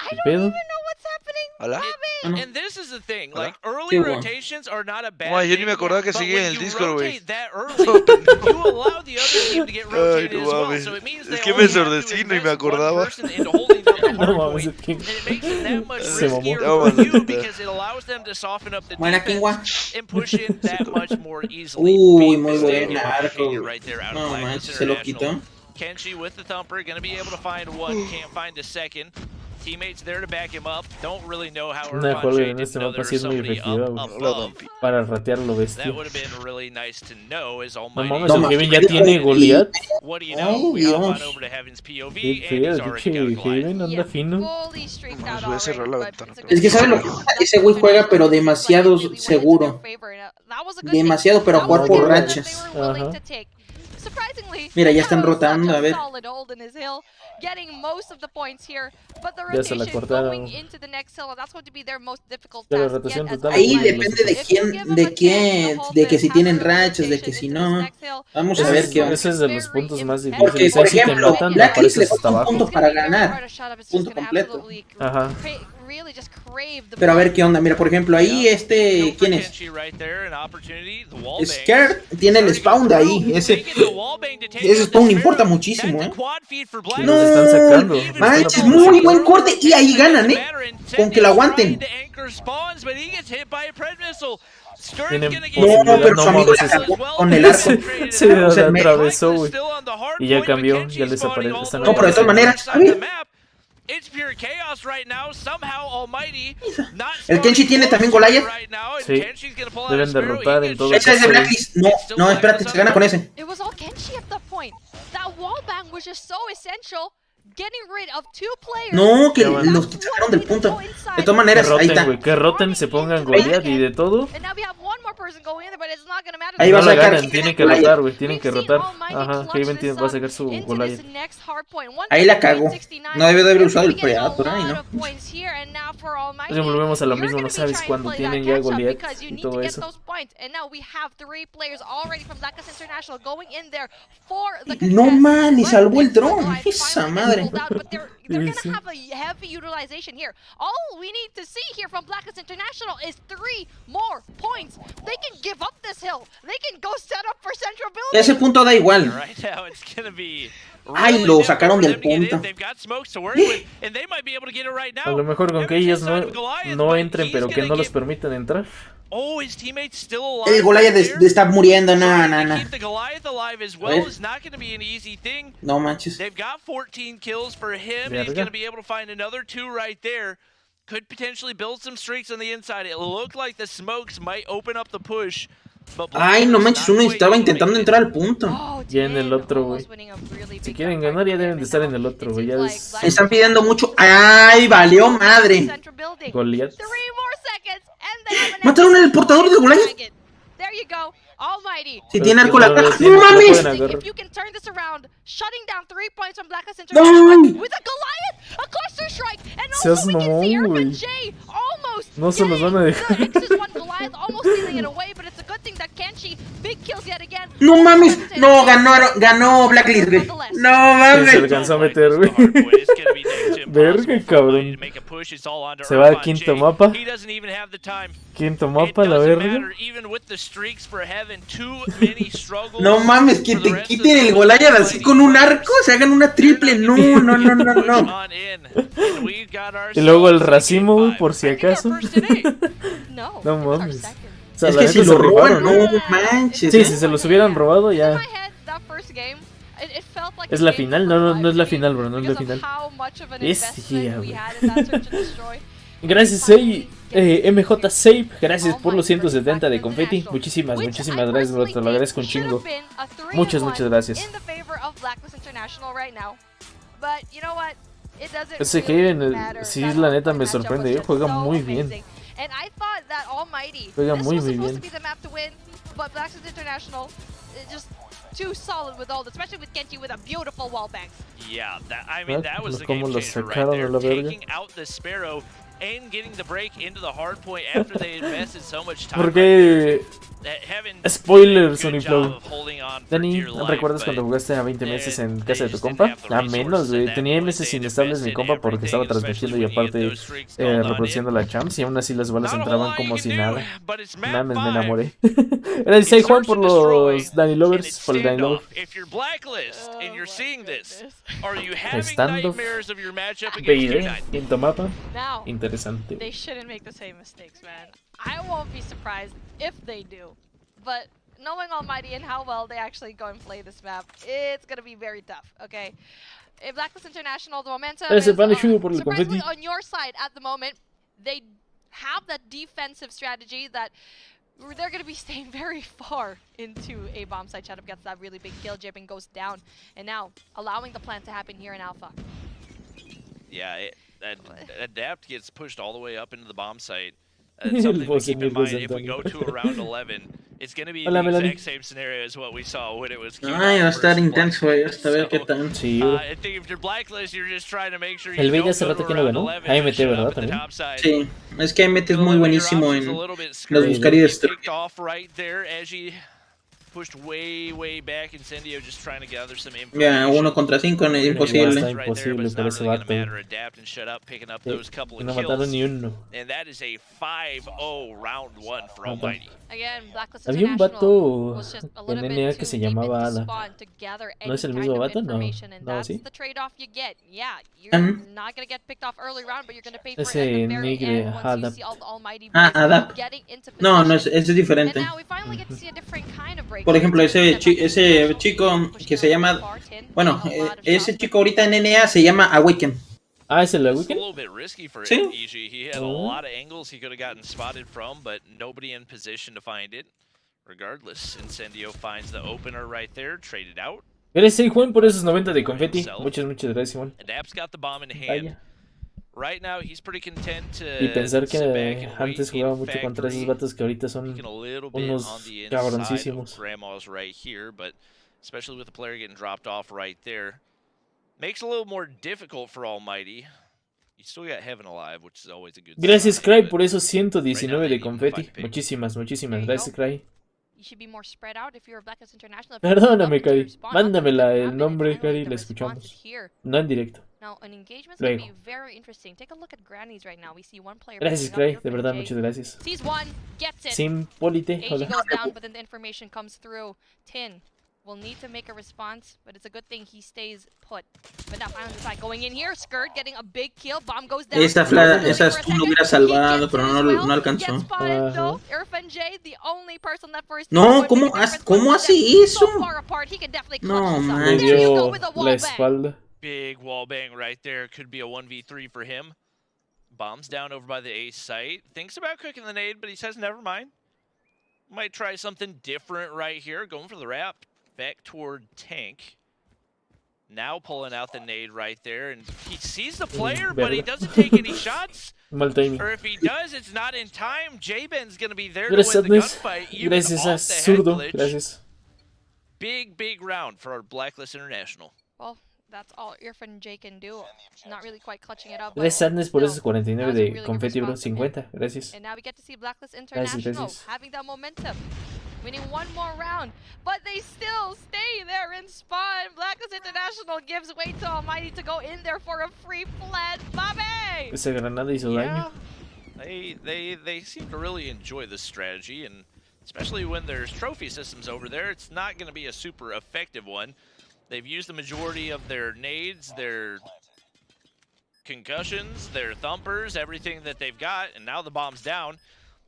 I don't pedo? even know what's happening. Hola. And this is the thing, Hola. like early Qué bueno. rotations are not a bad Yo ni thing, me acordaba que but seguía when en el you Discord, güey. rotate that early, you allow the other team to get Ay, rotated no as well. mames. So it means Es they que me only have to ensordecí y ni me invest one acordaba. person into holding down the No hard mames, point, King. and it makes it that much Se mamó. riskier Ya, for you mamacita. because it allows them to soften up the Buena, Kingwa. defense and push in that much more easily. Uy, Big muy mistake buen in my arco. opinion right there out of No Black manches, se lo International. quitó. Kenshi with the thumper, gonna be able to find one, can't find a second. Teammates there to back him up. Don't really know how Una Irfan juego J en didn't este know mapa there sí was es muy somebody efectiva, up güey. above. Para ratear lo That bestia. would have been really nice to know as No Almighty. mames, No, el mames. Heaven ya tiene Goliath. What do you Ay, know? We hop on Dios. over to Heaven's POV, Qué and feo, he's already got a pinche Goliath. Heaven anda fino. Fully streaked out Voy a cerrar la already, but ventana. it's a good Es que, ¿sabes sign. lo que pasa? Ese güey juega, pero demasiado seguro. Demasiado, pero a jugar por rachas. Ajá. Mira, ya están rotando, a ver. Ya se la cortaron. De la rotación total. Ahí pues, depende de quién, de que si tienen rachas, de que si no. Vamos a ver qué onda. Ese es de los puntos más Porque, difíciles. por Ahí si te ejemplo, matan, Blacklist apareces le hasta falta un abajo. punto para ganar. Punto completo. Ajá. Pero a ver qué onda. Mira, por ejemplo, ahí ¿quién es? Scared tiene el spawn de ahí. Ese spawn importa muchísimo, ¿eh? Y los están sacando. Manches, muy buen corte. Y ahí ganan, ¿eh? Con que lo aguanten. No, pero su amigo la sacó con el arco. Se O sea, atravesó, güey. Y ya cambió, ya les aparece. No, pero de todas maneras, a ver. El Kenshi tiene también Goliath. Sí. Deben derrotar en todo Ese es de caso. Blacklist. No, espérate, se gana con ese. No, que los sacaron del punto. De todas Que maneras, ahí roten, está. güey. Que roten, se pongan Goliath y de todo. Ahí va a No la sacar. ganan, tienen que rotar, güey. Tienen que rotar. Ajá, Haven va a sacar su Goliath. Ahí la cagó. No debió de haber usado el Predator, ahí, ¿no? Entonces volvemos a lo mismo, no sabes cuándo tienen ya Goliath y todo eso. No man, y salvó el dron. Esa madre. They're gonna have a heavy utilization here. All we need to see here from Blackest International is 3 more points. They can give up this hill. They can go set up for Central Building. Ese punto da igual. Ay, lo sacaron del punto. A lo mejor con que ellos no entren, pero que no los permitan entrar. El Goliath está muriendo, no. No manches. They've got 14 kills for him. Verga. He's going to be able to find another 2 right there. Could potentially build some streaks on the inside. It looked like the smokes might open up the push. Ay, no manches, uno estaba intentando entrar al punto. Ya en el otro, güey. Si quieren ganar, ya deben de estar en el otro, güey. Ya es Están pidiendo mucho. Ay, valió madre. Goliath. Mataron el portador de Goliath. There you go. Almighty. Si tiene arco la No, caja. tiene- ¡No no mames! pueden agarrar. If you can turn this around, shutting down 3 points from Blackest International ¡Ay! with a Goliath, a cluster strike, and Seas also we can see mamón, Irfan güey. J almost No se los van a dejar. getting the X's1 Goliath, almost stealing it away, but it's a good thing that Kenshi big kills yet again. No mames. No, ganó Blacklist, güey. No Sí, se mames. alcanzó a meter, güey. Verga, cabrón. Se va al quinto mapa. Quinto mapa, la verga. No mames, que te quiten el Goliath así con un arco, se hagan una triple. No. Y luego el racimo, güey, por si acaso. No, No mames. O sea, Es la que neta si se lo roban, rifaron, no manches. Sí, si se los hubieran robado, ya. Es ¿Es la final? No es la final, bro, no es la final. Bestia, güey. Gracias, MJ Save. Gracias por los 170 de confeti. Muchísimas gracias, bro. Te lo agradezco un chingo. Muchas gracias. Ese Haven, sí, la neta me sorprende. Juega muy bien. Juega muy bien. Too solid with all, especially with Kenshi with a beautiful wall bang. Yeah, I mean that was the Cómo game lo changer right sacaron there. a la verga. Taking out the Sparrow and getting the break into the hard point after they invested so much time. Porque spoiler, Sony Flow. Dani, ¿recuerdas cuando jugaste a 20 meses en casa de tu compa? A menos, güey. Tenía meses inestables mi compa porque estaba transmitiendo y aparte reproduciendo la champs y aún así las balas entraban como si nada. Mames, me enamoré. Gracias, Juan, por los Dani Lovers, por el Dani Lover. Standoff, BD, quinto mapa. Interesante. They shouldn't make the same mistakes, man. I won't be surprised if they do, but knowing Almighty and how well they actually go and play this map, it's gonna be very tough, okay? In Blacklist International, the momentum is surprisingly on your side at the moment. They have that defensive strategy that they're gonna be staying very far into a bomb site. Shadow gets that really big kill, Jibbing goes down, and now allowing the plant to happen here in Alpha. Yeah, Adapt gets pushed all the way up into the bomb site. Something to keep in mind, if we go to around 11, it's going to be the exact same scenario as what we saw when it was Ay, va a estar intenso, hasta ver qué tan. I think if you're blacklist, you're just trying to make sure you El Vega don't hace go rato to que no around ganó. 11 AMT, and ¿verdad? up at the También. top side. Sí, es que AMT es muy buenísimo en los buscar y destruir. Pushed way back. Incendio just trying to gather some information. Ya, 1 contra 5 es imposible. Está imposible para ese vato. No mataron ni uno. And that is a 5-0 round 1 for Almighty. Había un vato en NA que se llamaba Ada. ¿No es el mismo vato? No. No, sí. Ese Nigre Ada. Ah, Ada. No, no, es diferente. Por ejemplo, ese chico que se llama... Bueno, ese chico ahorita en NA se llama Awaken. Ah, ¿es el Awaken? Sí. He had a lot of angles he could have gotten spotted from, but nobody in position to find it. Regardless, Incendio finds the opener right there, traded out. Gracias, Juan, por esos 90 de confeti. Muchas gracias, Juan. Adap's got the bomb in hand. Right now, he's pretty content to y pensar que antes jugaba mucho contra esos vatos que ahorita son unos cabroncísimos. Right here, but especially with the player getting dropped off right there, makes it a little more difficult for Almighty. You still got Heaven alive, which is always a good Gracias, Cry, por esos 119 de confeti. Muchísimas gracias, Cry. Perdóname, Cari. Mándamela el nombre, Cari, la escuchamos. No en directo. Luego. Gracias, Cray. De verdad, muchas gracias. Simpolite, hola. Will need to make a response, but it's a good thing he stays put. But now finally the side going in here, Skirt getting a big kill, bomb goes down. Esa tú lo hubiera salvado, pero no alcanzó. No, ¿cómo hace eso? No, man. Le dio la espalda. Big wall bang right there. Could be a 1v3 for him. Bombs down over by the A site. Thinks about cooking the nade, but he says never mind. Might try something different right here. Going for the wrap. Back toward tank. Now pulling out the nade right there, and he sees the player, but he doesn't take any shots. Mal timing. Or if he does, it's not in time. J-Ben's gonna be there to win the gunfight, even off the head glitch. Gracias. Big round for our Blacklist International. Well, that's all Irfan J can do. Not really quite clutching it up. Gracias, Sadness, por esos 49 de confeti, bro. 50. Gracias. And now we get to see Blacklist International having that momentum. Winning one more round, but they still stay there in spawn. Blacklist International gives way to Almighty to go in there for a free plant. Bobby! Esa granada hizo daño. They seem to really enjoy this strategy, and especially when there's trophy systems over there, it's not going to be a super effective one. They've used the majority of their nades, their concussions, their thumpers, everything that they've got, and now the bomb's down.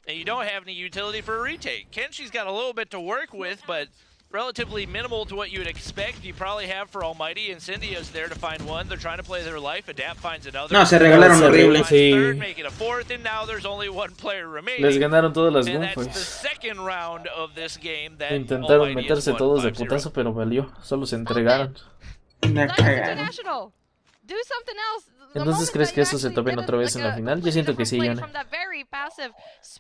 And you don't have any utility for a retake. Kenshi's got a little bit to work with, but relatively minimal to what you would expect. You probably have for Almighty. Incendio's there to find one. They're trying to play their life. Adapt finds another. No, se regalaron horrible. Third, make it a fourth, and now there's only one player remaining. Les ganaron todas las and that's gunfights. the second round of this game that Intentaron Almighty meterse todos de putazo, pero valió. Solo se entregaron. International. Do something else. Entonces, ¿crees que eso se topen otra vez en la final? Yo siento que sí, Yana.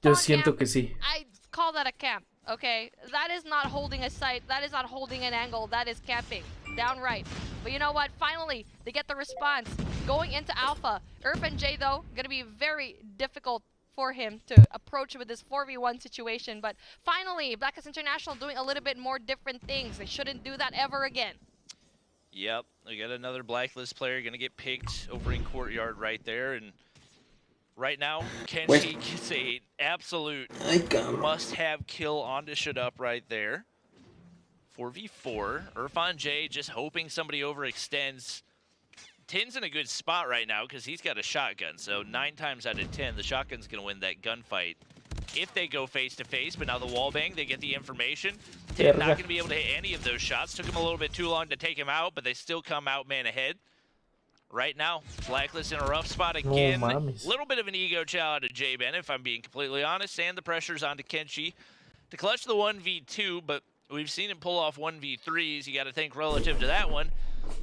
Yo siento que sí. I call that a camp, okay? That is not holding a sight. That is not holding an angle. That is camping. Downright. But you know what? Finally, they get the response. going into Alpha. Irfan J, though, going to be very difficult for him to approach with this 4v1 situation. But finally, Blacklist International doing a little bit more different things. They shouldn't do that ever again. Yep, we got another Blacklist player going to get picked over in Courtyard right there. And right now, Kenshi gets a absolute must-have kill onto Shut Up right there. 4v4. Irfan J just hoping somebody overextends. Tin's in a good spot right now because he's got a shotgun. So 9 times out of 10, the shotgun's going to win that gunfight if they go face-to-face. But now the wallbang, they get the information. Tin not going to be able to hit any of those shots. Took him a little bit too long to take him out, but they still come out man ahead. Right now, Blacklist in a rough spot again. A little bit of an ego chow out of J-Ben, if I'm being completely honest. And the pressure's onto Kenshi to clutch the 1v2, but we've seen him pull off 1v3s. You got to think relative to that one.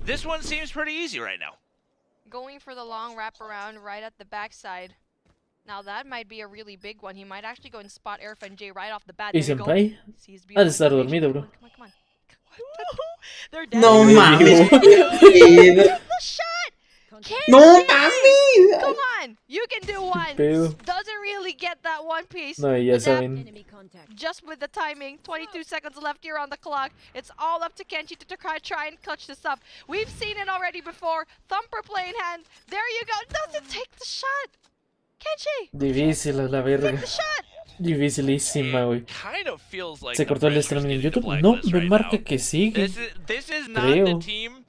This one seems pretty easy right now. Going for the long wraparound right at the backside. Now that might be a really big one. He might actually go and spot Irfan J right off the bat. ¿Y Senpai? Ha de estar dormido, bro. Come on. They're dead. No mames. The shot! No mames. Come on! You can do one. Doesn't really get that one piece. No, ya saben. Just with the timing, 22 seconds left here on the clock. It's all up to Kenshi to try and clutch this up. We've seen it already before. Thumper play in hand. There you go. Doesn't take the shot. Kenshi. Difícil a la verga. Take the shot. Dificilísima, güey. Kind of feels like Se cortó el streaming en YouTube. No, me marca que sigue. This is not the team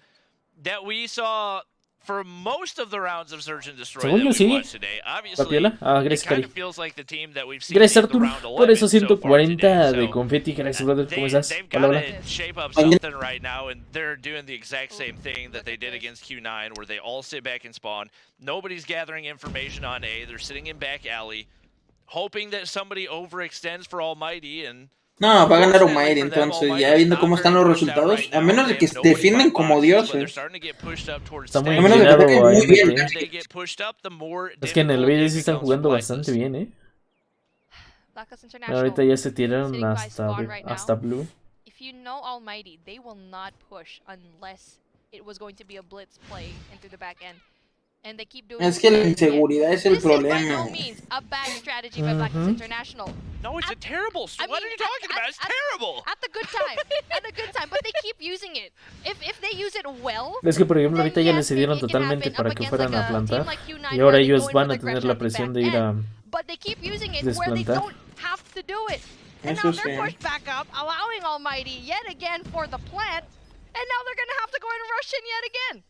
that we saw for most of the rounds of Search and Destroy that we watched today. Obviously, it kind of feels like the team that we've seen in the round 11 por eso so far 140 today. de confeti. Gracias, brother. ¿Cómo estás? They've got to shape up something right now, and they're doing the exact same thing that they did against Q9, where they all sit back and spawn. Nobody's gathering information on A. They're sitting in back alley, hoping that somebody overextends for Almighty and... No, va a ganar Almighty, entonces, ya viendo cómo están los resultados, a menos de que se defienden como dioses. Está muy inclinado muy bien. Es que en el vídeo sí están jugando bastante bien, Ahorita ya se tiraron hasta Blue. If you know Almighty, they will not push unless it was going to be a blitz play into the back end. And they keep doing es que la inseguridad es el problema. A bad strategy by Blacklist International. No, it's a terrible. What are you talking about? It's terrible. At the good time. At the good time. But they keep using it. If they use it well. Es que por ejemplo ahorita ya les cedieron totalmente para que fueran a plantar. Y ahora ellos van a tener la presión de ir a But they keep using it where they don't have to do it. And now they're pushed back up, allowing Almighty yet again for the plant. And now they're gonna have to go and rush in yet again.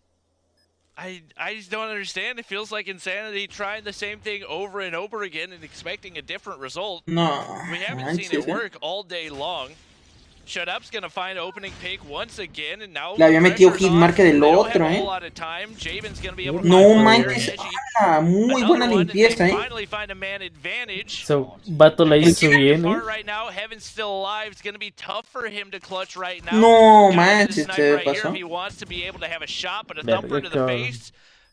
I just don't understand. It feels like insanity trying the same thing over and over again and expecting a different result. No. We haven't seen it work all day long. Shut Up's gonna find opening pick once again, and now le había metido hit marca del otro, No manches, muy buena limpieza, So, Vato la hizo bien, No manches, se pasó.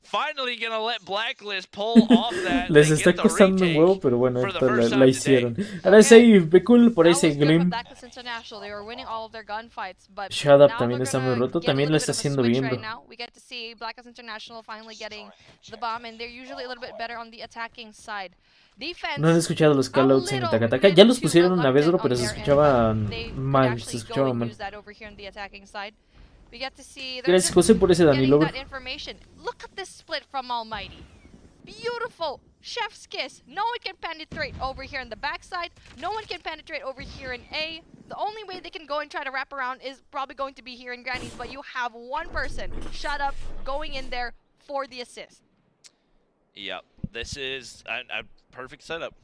Finally gonna let Blacklist pull off that. Les está costando un huevo, pero bueno, la hicieron. Ahora sí, ve cool por ese Glim. Shut Up también está muy roto, también lo está haciendo bien, bro. No han escuchado los callouts en Takataka. Ya los pusieron una vez, bro, pero se escuchaban mal, We get to see gracias, José, por ese Danilo. Look at this split from Almighty. Beautiful. Chef's kiss. No one can penetrate over here in the backside. No one can penetrate over here in A. The only way they can go and try to wrap around is probably going to be here in Granny's, but you have one person, Shut Up, going in there for the assist. Yep. This is a perfect setup.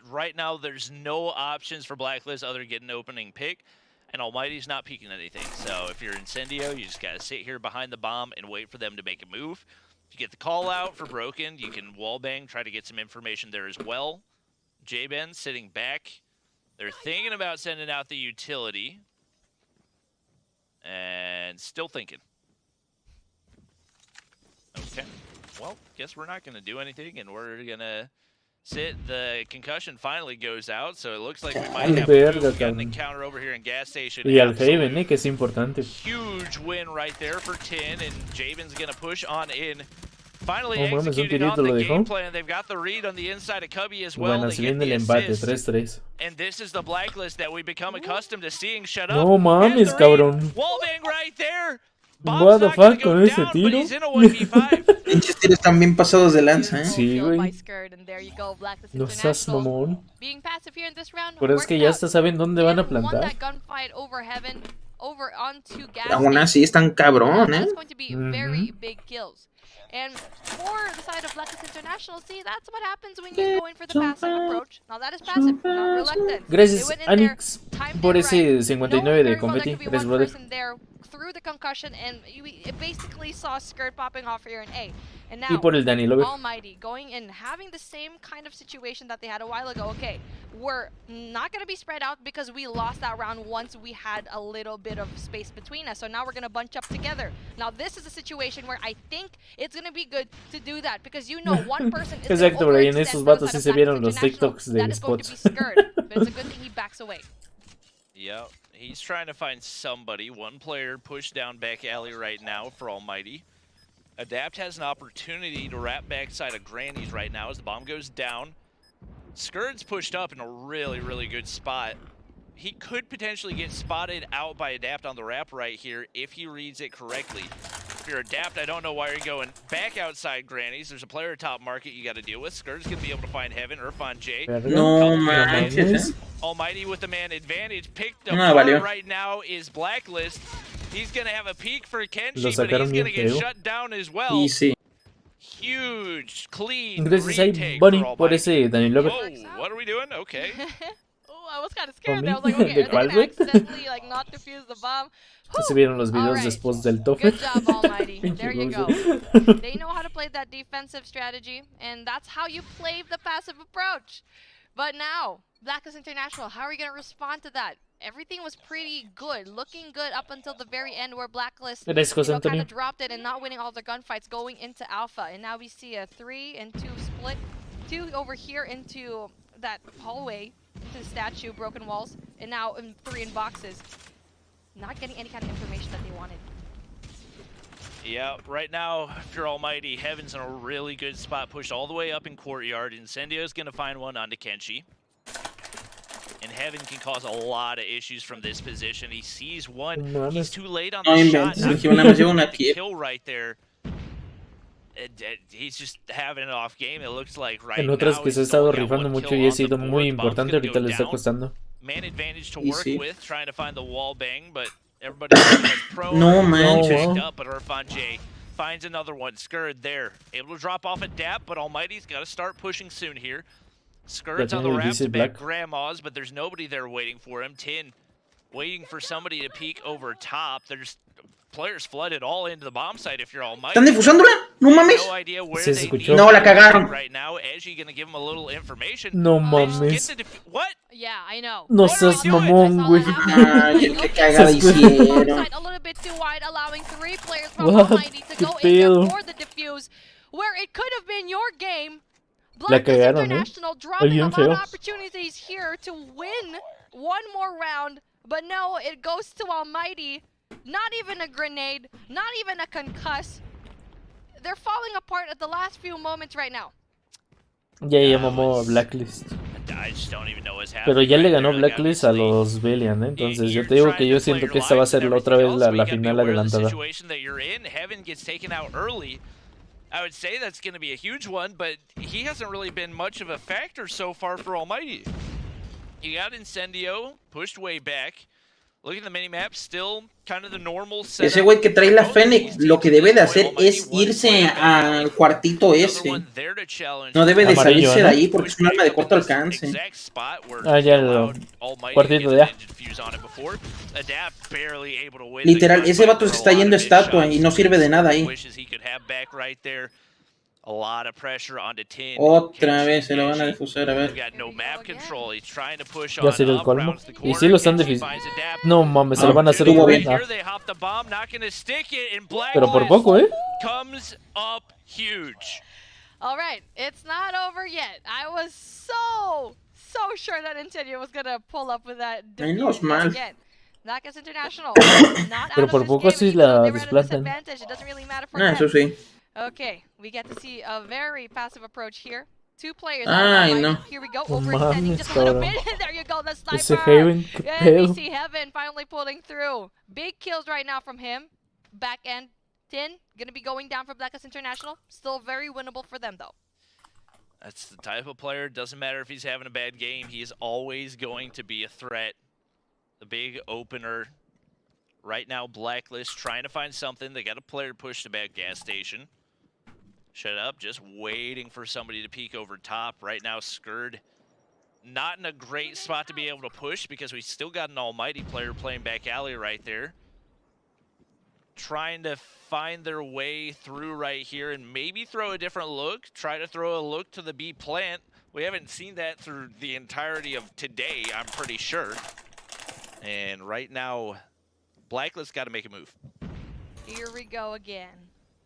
Right now, there's no options for Blacklist other than getting an opening pick. And Almighty's not peeking anything. So if you're Incendio, you just gotta sit here behind the bomb and wait for them to make a move. If you get the call out for Broken, you can wallbang, try to get some information there as well. J-Ben sitting back. They're thinking about sending out the utility. And still thinking. Okay. Well, guess we're not gonna do anything, and we're gonna The concussion finally goes out, so it looks like we might have an encounter over here in gas station. Y al Haven, que es importante. Huge win right there for Tin, and Javen's gonna push on in. Finally mames, executing on the game plan. They've got the read on the inside of Cubby as well. Bueno, si viene el empate, 3-3. And this is the blacklist that we become accustomed to seeing. Shut up. No mames, cabrón. Wallbang right there. What the fuck con ese tiro? Pinches tiros están bien pasados de lanza, Sí, güey. No seas mamón. Pero es que ya hasta saben dónde van a plantar. Aún así están cabrón, And for the side of Blacklist International, see, that's what happens when you're going for the passive approach. Now that is passive, not reluctant. Gracias, Anix, por ese 59 de confeti. Gracias, brother. Through the concussion, and you basically saw Skirt popping off here in A. And now, y por el Dani Lover. Almighty going and having the same kind of situation that they had a while ago. Okay, we're not going to be spread out because we lost that round once we had a little bit of space between us. So now we're going to bunch up together. Now this is a situation where I think it's going to be good to do that because you know one person is exacto, pero en esos vatos sí se vieron los TikToks de spots. But it's a good thing he backs away. Yep, he's trying to find somebody. One player pushed down back alley right now for Almighty. Adapt has an opportunity to wrap backside of Granny's right now as the bomb goes down. Skurd's pushed up in a really, really good spot. He could potentially get spotted out by Adapt on the wrap right here if he reads it correctly. If you're Adapt, I don't know why you're going back outside Granny's. There's a player top market you got to deal with. Skurd's going to be able to find Heaven or find Jay. No manches. Almighty with the man advantage. Picked up right now is Blacklist. He's going to have a peek for Kenshi, but he's going to get shut down as well. Easy. Huge, clean Gracias a Bunny por ese Dani Lover. Whoa, what are we doing? Okay. I was kind of scared. I was like, okay, are they gonna accidentally like not defuse the bomb? Se vieron los videos después del tope. Good job, Almighty. There you go. They know how to play that defensive strategy, and that's how you play the passive approach. But now, Blacklist International, how are you gonna respond to that? Everything was pretty good, looking good up until the very end where Blacklist kind of dropped it and not winning all their gunfights going into Alpha. And now we see a 3 and 2 split. 2 over here into that hallway, into the statue, broken walls, and now 3 in boxes. Not getting any kind of information that they wanted. Yeah, right now, if you're Almighty, Heaven's in a really good spot, pushed all the way up in Courtyard. Incendio's going to find one onto Kenshi. And Heaven can cause a lot of issues from this position. He sees one. He's too late on the shot. Not kill right there. He's just having an off game, it looks like right now. En otras que se ha estado rifando mucho y ha sido muy importante, ahorita le está costando. Man advantage to work with, trying to find the wall bang, but everybody has pro. No manches. But Irfan finds another one. Skurd there, able to drop off a dap, but Almighty's got to start pushing soon here. Skurd's on the ramp to back Grandma's, but there's nobody there waiting for him. Tin waiting for somebody to peek over top. There's players flooded all into the bomb site if you're Almighty. ¿Están difusándola? No mames. No idea where Se they escuchó. No, la cagaron. Right now, Edgy gonna give him a little information. No mames. What? Yeah, I know. No seas mamón, güey. Ay, qué cagada hicieron. A little bit too wide, allowing 3 players from Almighty to go in for the defuse, where it could have been your game. Blacklist International dropping a lot of opportunities here to win one more round, but no, it goes to Almighty. Not even a grenade, not even a concuss. They're falling apart at the last few moments right now. Ya mamó a Blacklist. Pero ya le ganó Blacklist a los Valiant, ¿eh? Entonces yo te digo que yo siento que esta va a ser otra vez la final adelantada. I would say that's going to be a huge one, but he hasn't really been much of a factor so far for Almighty. You got Incendio, pushed way back. Look at the minimap, still kind of the normal setup. Ese güey que trae la Fennec, lo que debe de hacer es irse al cuartito ese. No debe de salirse de ahí porque es un arma de corto alcance. Ah, ya lo... Cuartito de A. Literal, ese vato se está yendo estatua y no sirve de nada ahí. Otra vez se lo van a difusar, a ver. Ya se dio el colmo. Y sí lo están difusando. No mames, se lo van a hacer Estuvo bien. Pero por poco, All right, it's not over yet. I was so sure that Tetillo was gonna pull up with that. Menos mal. Again. Blackness International. Not Pero out por of poco this game. sí la They were at a desplantan. disadvantage. It doesn't really matter for Eso them. sí. Okay, we get to see a very passive approach here. Two players. Ay, no. Here we go. No Overextending mames, just a little cabrón. bit. There you go. The Ese sniper. Haven, qué And we pedo. see Heaven finally pulling through. Big kills right now from him. Back end 10. Gonna be going down for Blackness International. Still very winnable for them though. That's the type of player. Doesn't matter if he's having a bad game. He is always going to be a threat. The big opener. Right now, Blacklist trying to find something. They got a player push to back gas station. Shut up, just waiting for somebody to peek over top. Right now, Skurd not in a great spot to be able to push because we still got an almighty player playing back alley right there. Trying to find their way through right here and maybe throw a different look. Try to throw a look to the B plant. We haven't seen that through the entirety of today, I'm pretty sure. And right now, Blacklist got to make a move. Here we go again.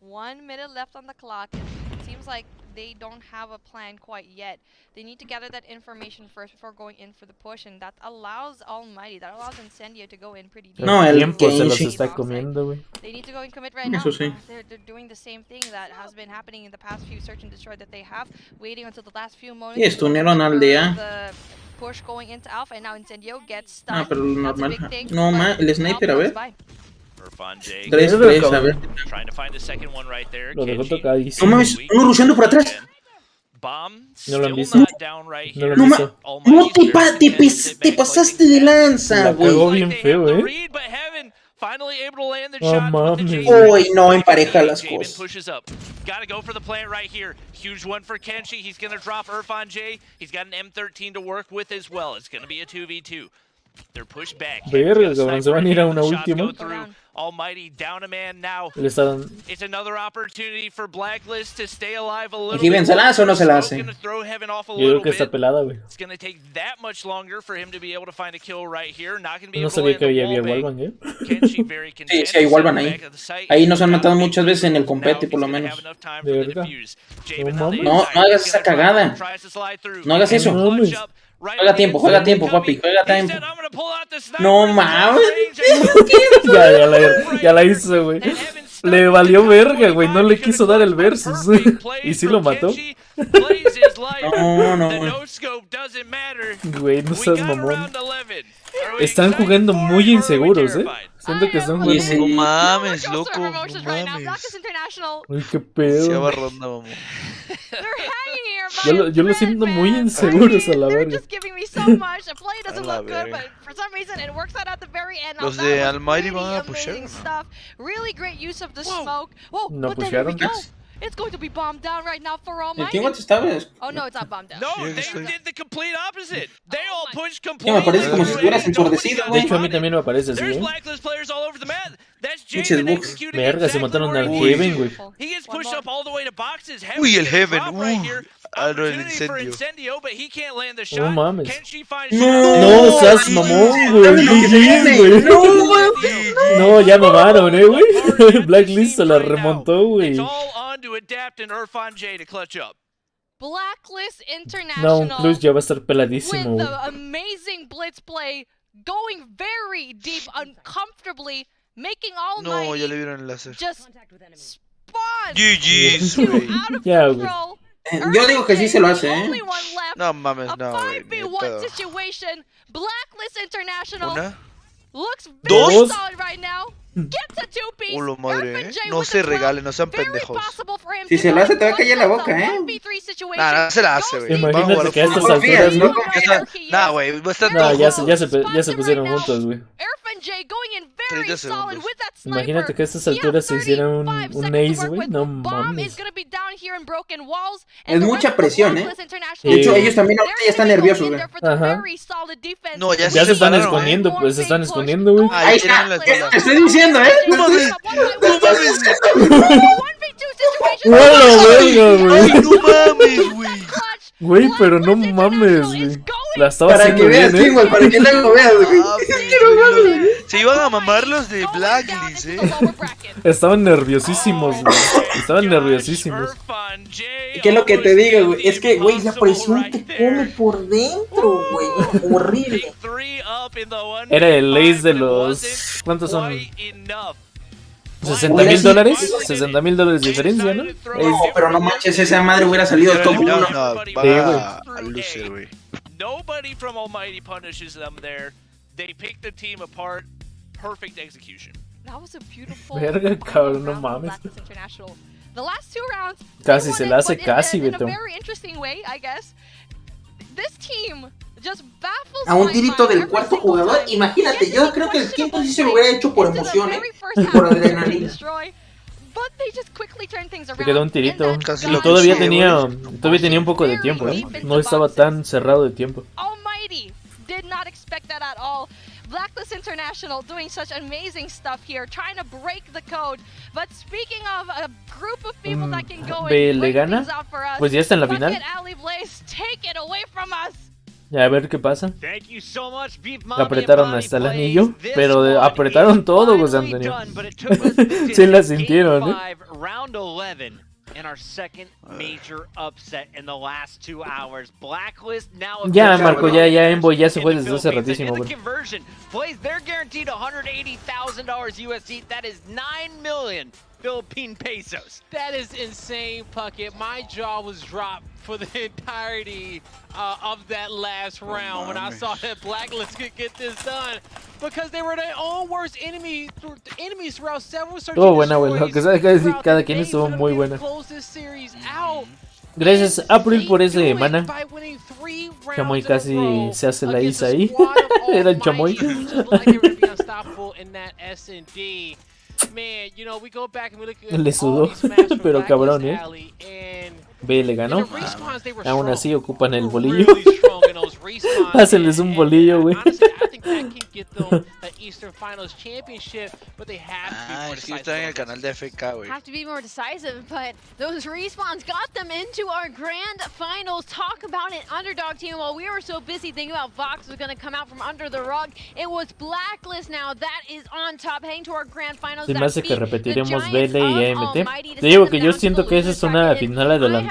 1 minute left on the clock. It seems like they don't have a plan quite yet. They need to gather that information first before going in for the push, and that allows Almighty, that allows Incendio to go in pretty deep. No, el tiempo se los Kenshi. está comiendo, güey. They need to go and commit right now. Eso sí. They're doing the same thing that has been happening in the past few search and destroy that they have, waiting until the last few moments. Y estunearon al día. The push going into Alpha, and now Incendio gets Ah, stunned. pero lo That's a normal. big thing, No, but el sniper, a ver. Alpha goes by. Irfan J. 3-3, a ver. Trying to find a second one right there. Lo dejó Kenji. No tocadísimo. mames, uno rusheando por atrás. Bomb No lo han still visto. not down right No lo here. han No, visto. No te pasaste de lanza, La güey. cagó bien feo, eh. Read, but Heaven finally able to land the Oh, shot with the mames. Javen. Uy, no, empareja las Javen cosas. pushes up. Gotta go for the plant right here. Huge one for Kenshi. He's gonna drop Irfan J. He's got an M13 to work with as well. It's gonna be a 2v2. They're pushed back. Verga, cabrón, se van a ir a una Shots go última. through. Almighty down a man now. Le están... It's another opportunity for Blacklist to stay alive a little Given, bit. ¿se la hace o no se la hace? Gonna throw Heaven off a Yo little creo que está bit. pelada, güey. It's gonna take that much longer for him to be able to find a kill right here. Not gonna be No able to sabía land que the había wallbang. wallbang, ¿eh? Kenshi very content. Sí, hay wallbang ahí. Back at the site. Ahí nos han matado Now muchas veces en el now competi, he's por lo gonna menos. have enough time ¿De for the verdad? defuse. No Javen mames. on the No, inside. no hagas He's esa gonna try- cagada. tries to slide through. No hagas eso. No mames. Clutch up right Juega at the tiempo, end. juega tiempo, Coming. papi, juega He said, tiempo. "I'm gonna pull out the sniper No from mames. range." Ya la hizo, güey. Le valió verga, güey. No le quiso dar el versus. Y sí lo mató. No, no. Güey, no seas mamón. Están jugando muy inseguros, eh. Siento que están jugando sí. No muy... mames, Girls loco. are No emotions right now. mames. Blackness International. Uy, qué Se pedo. va ronda, vamos. They're hanging here by Yo lo a siento thread, muy man. inseguros a la They're verga. just giving me so much. The play doesn't A la look good, verga. but for some reason it works out at the very end. Los That de was Almighty pretty van a amazing pushar. stuff. Really great use of the smoke. Whoa, No but then here we pusharon. go. It's going to be bombed down right now for ¿El Almighty. team estaba? Oh no, it's not bombed down. No, Sí, they estoy- did the complete opposite. They all pushed Sí, completely. me parece como si estuvieras ensordecido, De güey. hecho, a mí también me parece así, There's eh. Blacklist players all over the map. That's Pinches Javen bugs. executing Verga, se exactly mataron where al he Heaven, güey. He gets One pushed more. up all the way to boxes. Uy, el gets Heaven. dropped right here. Ah, no, el Opportunity for incendio. Incendio, but he can't land the No shot. mames. Kenshi finds No seas mamón, güey. GG, güey. No, ya mamaron, güey. Blacklist se la remontó, güey. It's all on to adapt and Irfan J to clutch up. Blacklist No, International. un clutch ya va a estar peladísimo, with güey. the amazing blitz play, going very deep, uncomfortably, making No, Almighty ya le vieron el láser. just spawn GG's, you güey. out of Ya, güey. control. Yo digo que sí se lo hace, The ¿eh? only one left. No mames, A no, güey. Ni de 5v1 pedo. situation. Blacklist International Una. looks Dos. very solid right now. Gets a two-piece. Ulo, madre, Irfan J No with se the 12. regalen, no sean Very pendejos. possible for him Si to se lo go hace, te va a callar la one boca, v ¿eh? 1v3 situation. Nah, no se la hace, güey. Imagínate Vamos a jugar que a estas fútbol. alturas, ¿no? Nah, güey, va a estar No, ya todo. se pusieron juntos, güey. Irfan J going in very 30 solid segundos. with that sniper. Imagínate que a estas He has alturas se hiciera un 35 seconds to ace, work güey. with. No Bomb is mames. gonna be down here in broken walls. Es And the mucha rest of the presión, Blacklist ¿eh? International De hecho, ellos también ahorita ya están they're gonna nerviosos, go in güey. there for the Ajá. very solid defense. No, ya Ya se se están separaron, escondiendo, pues se están escondiendo, güey. Ahí Ahí tienen está, la te espalda. estoy diciendo, ¿eh? No mames. No mames. 1v2 situation. ¡Hola, verga, Ay, güey! no mames, güey. Güey, pero no mames, güey. La estaba Para que haciendo veas, bien, Team, para que lo veas, güey. Ah, güey, se iban a mamar los de Blacklist, Going down into the lower bracket. Estaban nerviosísimos, güey. Estaban nerviosísimos. Irfan ¿Qué es lo que te digo, güey? Es que, güey, la presión te come por dentro, güey. Horrible. Era el ace de los... ¿Cuántos son? $60,000. $60,000 de diferencia, ¿no? No, pero no manches, esa madre hubiera salido de top 1. No, va a lucer, güey. Nobody from Almighty punishes them there. They pick the team apart. Perfect execution. That was a beautiful. Verga, cabrón, no mames. The last 2 rounds. Casi se la hace casi, Beto. Beto. In a very interesting way, I guess. This team just baffles a un tirito del cuarto jugador, imagínate, yo creo que el quinto sí se lo hubiera hecho por emoción, por adrenalina. Se quedó un tirito. Y todavía tenía un poco de tiempo, ¿eh? No estaba tan cerrado de tiempo. Almighty did not expect that at all. Blacklist International doing such amazing stuff here, trying to break the code. But speaking of a group of people that can go and ¿le gana? Pues ya está en la final. Ya, a ver qué pasa. La apretaron hasta el anillo, pero apretaron todo, José Antonio. Sí la sintieron, ¿eh? Ya, Marco, ya Nvoi ya se fue desde hace ratísimo, bro. Philippine pesos. That is insane, Puckett. My jaw was dropped for the entirety of that last round when I saw that Blacklist could get this done, because they were their own worst enemies throughout several search and buena, que cada quien estuvo muy buena. Gracias, April, por ese mana. Chamoy casi se hace la isa ahí. Era el Chamoy. Man, you know, we go back and we look at le sudó, pero cabrón, B le ganó. Aún así ocupan el bolillo. Hácenles un bolillo, güey. Es que está en el canal de FK, güey. Have to be more decisive, but those respawns got them into our grand finals. Talk about an underdog team. While we were so busy thinking about Vox was going to come out from under the rug, it was Blacklist now that is on top, heading to our grand finals. Se me hace que repetiremos BL y AMT. Te digo que yo siento que esa es una final adelantada.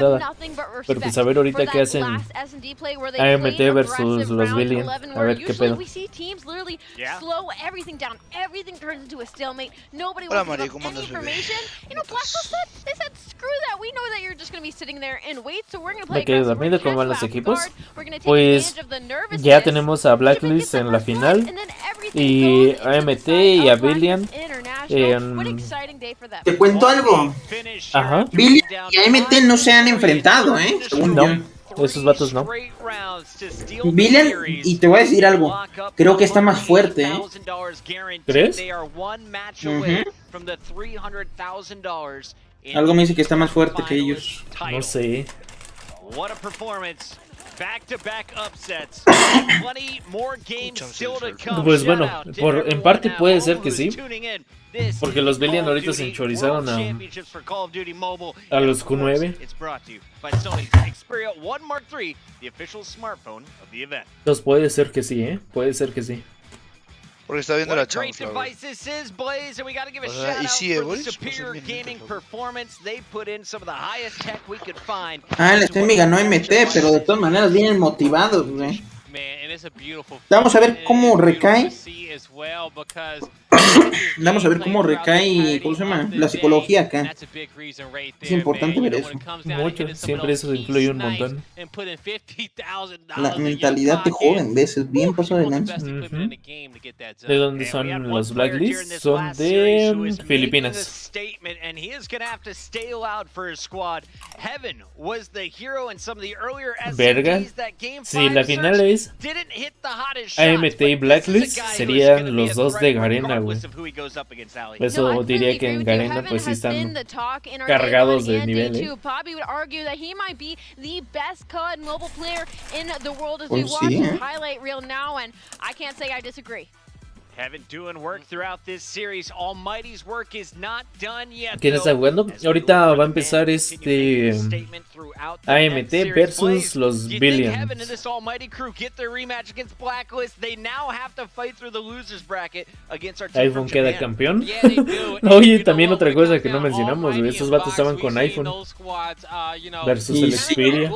Pero pues a ver ahorita qué hacen AMT versus los Billion. A ver qué pedo. Hola Mario, ¿cómo andas, bebé? Me quedé dormido. ¿Cómo van los equipos? Pues ya tenemos a Blacklist en la final y AMT y a Billion. Te cuento algo. Ajá. Billy y AMT no se han enfrentado, según no, yo. Esos vatos no. Billion, y te voy a decir algo, creo que está más fuerte, ¿Crees? Algo me dice que está más fuerte que ellos. No sé. Pues bueno, en parte puede ser que sí. Porque los Billion ahorita se enchorizaron a los Q9. Entonces puede ser que sí, puede ser que sí. Porque está viendo la chancla, güey. Y sí, güey. El Stemi ganó MT, pero de todas maneras vienen motivados, güey. Vamos a ver cómo recae. Vamos a ver cómo recae, ¿cómo se llama? La psicología acá. Es importante ver eso. Mucho, siempre eso influye un montón. La mentalidad de joven, ¿ves? Es bien pasado de lanza. ¿De dónde son los Blacklist? Son de Filipinas. Verga. Si la final es AMT y Blacklist, serían los dos de Garena, güey. Eso diría que en Garena pues sí están cargados de nivel, Pues sí, ¿Quién está jugando? Ahorita va a empezar AMT versus los Billions. iPhone queda campeón. Oye, también otra cosa que no mencionamos, güey, esos vatos estaban con iPhone versus el Xperia.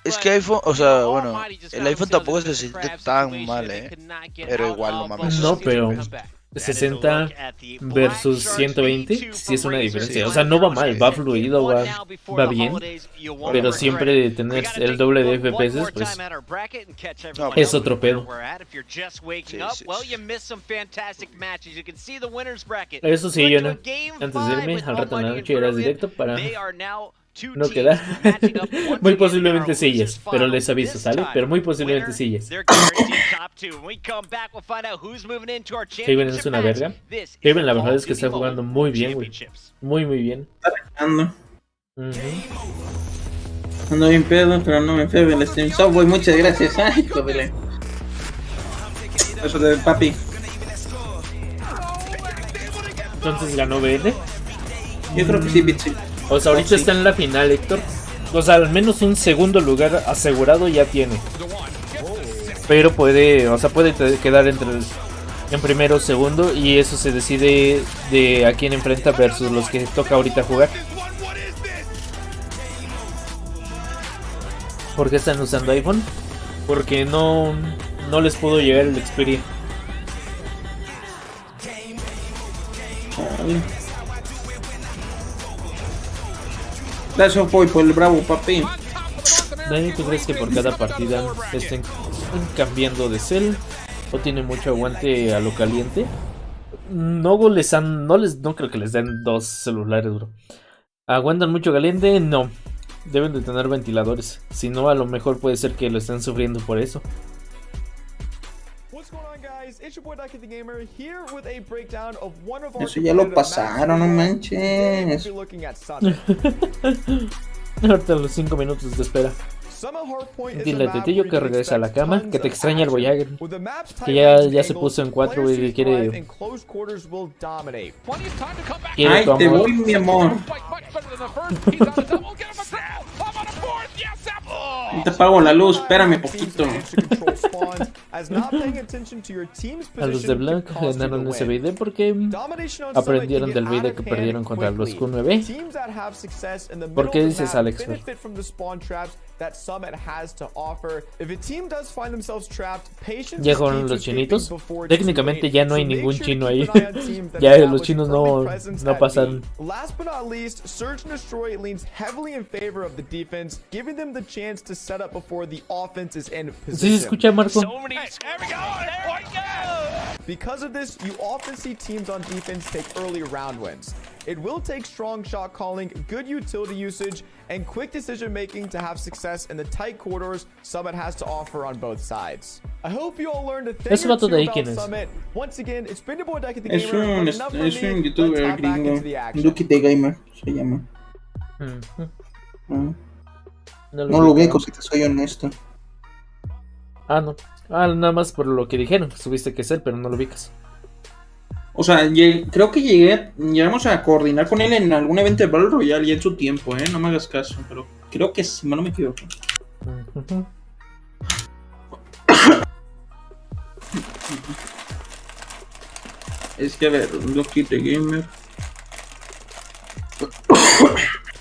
Es que iPhone, o sea, bueno, el iPhone tampoco se siente tan mal, pero igual no mames. No, pero 60 versus 120 sí es una diferencia. O sea, no va mal, va fluido, va bien. Pero siempre tener el doble de FPS, pues es otro pedo. Eso sí, yo no. Antes de irme, al rato en la noche irás directo para no quedar. Muy posiblemente sillas, pero les aviso, ¿sale? Pero muy posiblemente sillas. Haven es una verga. Haven la verdad es que está jugando muy bien, güey. Muy bien. Está arreglando. Ando bien pedo, pero no me enferme el stream. Subway, muchas gracias. Ay, joder. Eso de papi. Entonces ganó BL. Yo creo que sí, Bitsi. O sea, ahorita está en la final, Héctor. O sea, al menos un segundo lugar asegurado ya tiene. Pero puede, o sea, puede quedar en primero o segundo. Y eso se decide de a quién enfrenta versus los que toca ahorita jugar. ¿Por qué están usando iPhone? Porque no les pudo llegar el Xperia. Gracias, voy por el bravo, papi. Dani, ¿tú crees que por cada partida estén cambiando de cel? ¿O tiene mucho aguante a lo caliente? No creo que les den 2 celulares, bro. ¿Aguantan mucho caliente? No. Deben de tener ventiladores. Si no, a lo mejor puede ser que lo estén sufriendo por eso. Eso ya lo pasaron, no manches. Ahorita los 5 minutos de espera. Dile a Tetillo que regresa a la cama, que te extraña el Voyager, que ya se puso en 4 y quiere ay, tu te amor. voy, mi amor. Te apago la luz, espérame poquito. A los de Black ganaron ese BD porque aprendieron del BD que perdieron contra los Q9. ¿Por qué dices, Alex? Ya jugaron los chinitos. Técnicamente ya no hay ningún chino ahí. Ya los chinos no pasan. Sí se escucha, Marco. Because of this, you often see teams on defense take early round wins. It will take strong shot calling, good utility usage, and quick decision making to have success in the tight corridors Summit has to offer on both sides. I hope you all learned a thing or two about Summit. Once again, it's been your boy Ducky the Gamer. Es un youtuber gringo. Ducky the Gamer se llama. No lo ubico, si te soy honesto. No. Nada más por lo que dijeron, que tuviste que ser, pero no lo ubicas. O sea, creo que llegamos a coordinar con él en algún evento de Battle Royale ya en su tiempo, no me hagas caso, pero creo que si no me equivoco. Es que a ver, Lucky the Gamer.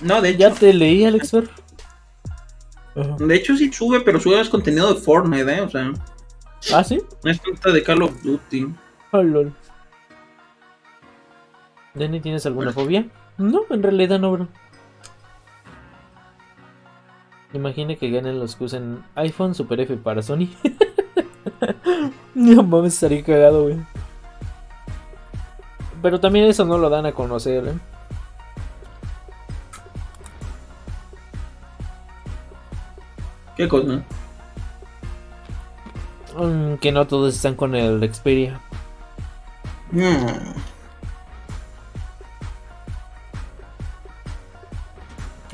No, de hecho. Ya te leí, Alex Fer. De hecho sí sube, pero sube más contenido de Fortnite, o sea. ¿Ah, sí? No es tanta de Call of Duty. Oh, lol. ¿Danny, tienes alguna fobia? No, en realidad no, bro. Imagina que ganen los que usen iPhone Super F para Sony. No mames, estaría cagado, güey. Pero también eso no lo dan a conocer, ¿Qué cosa? Que no todos están con el Xperia.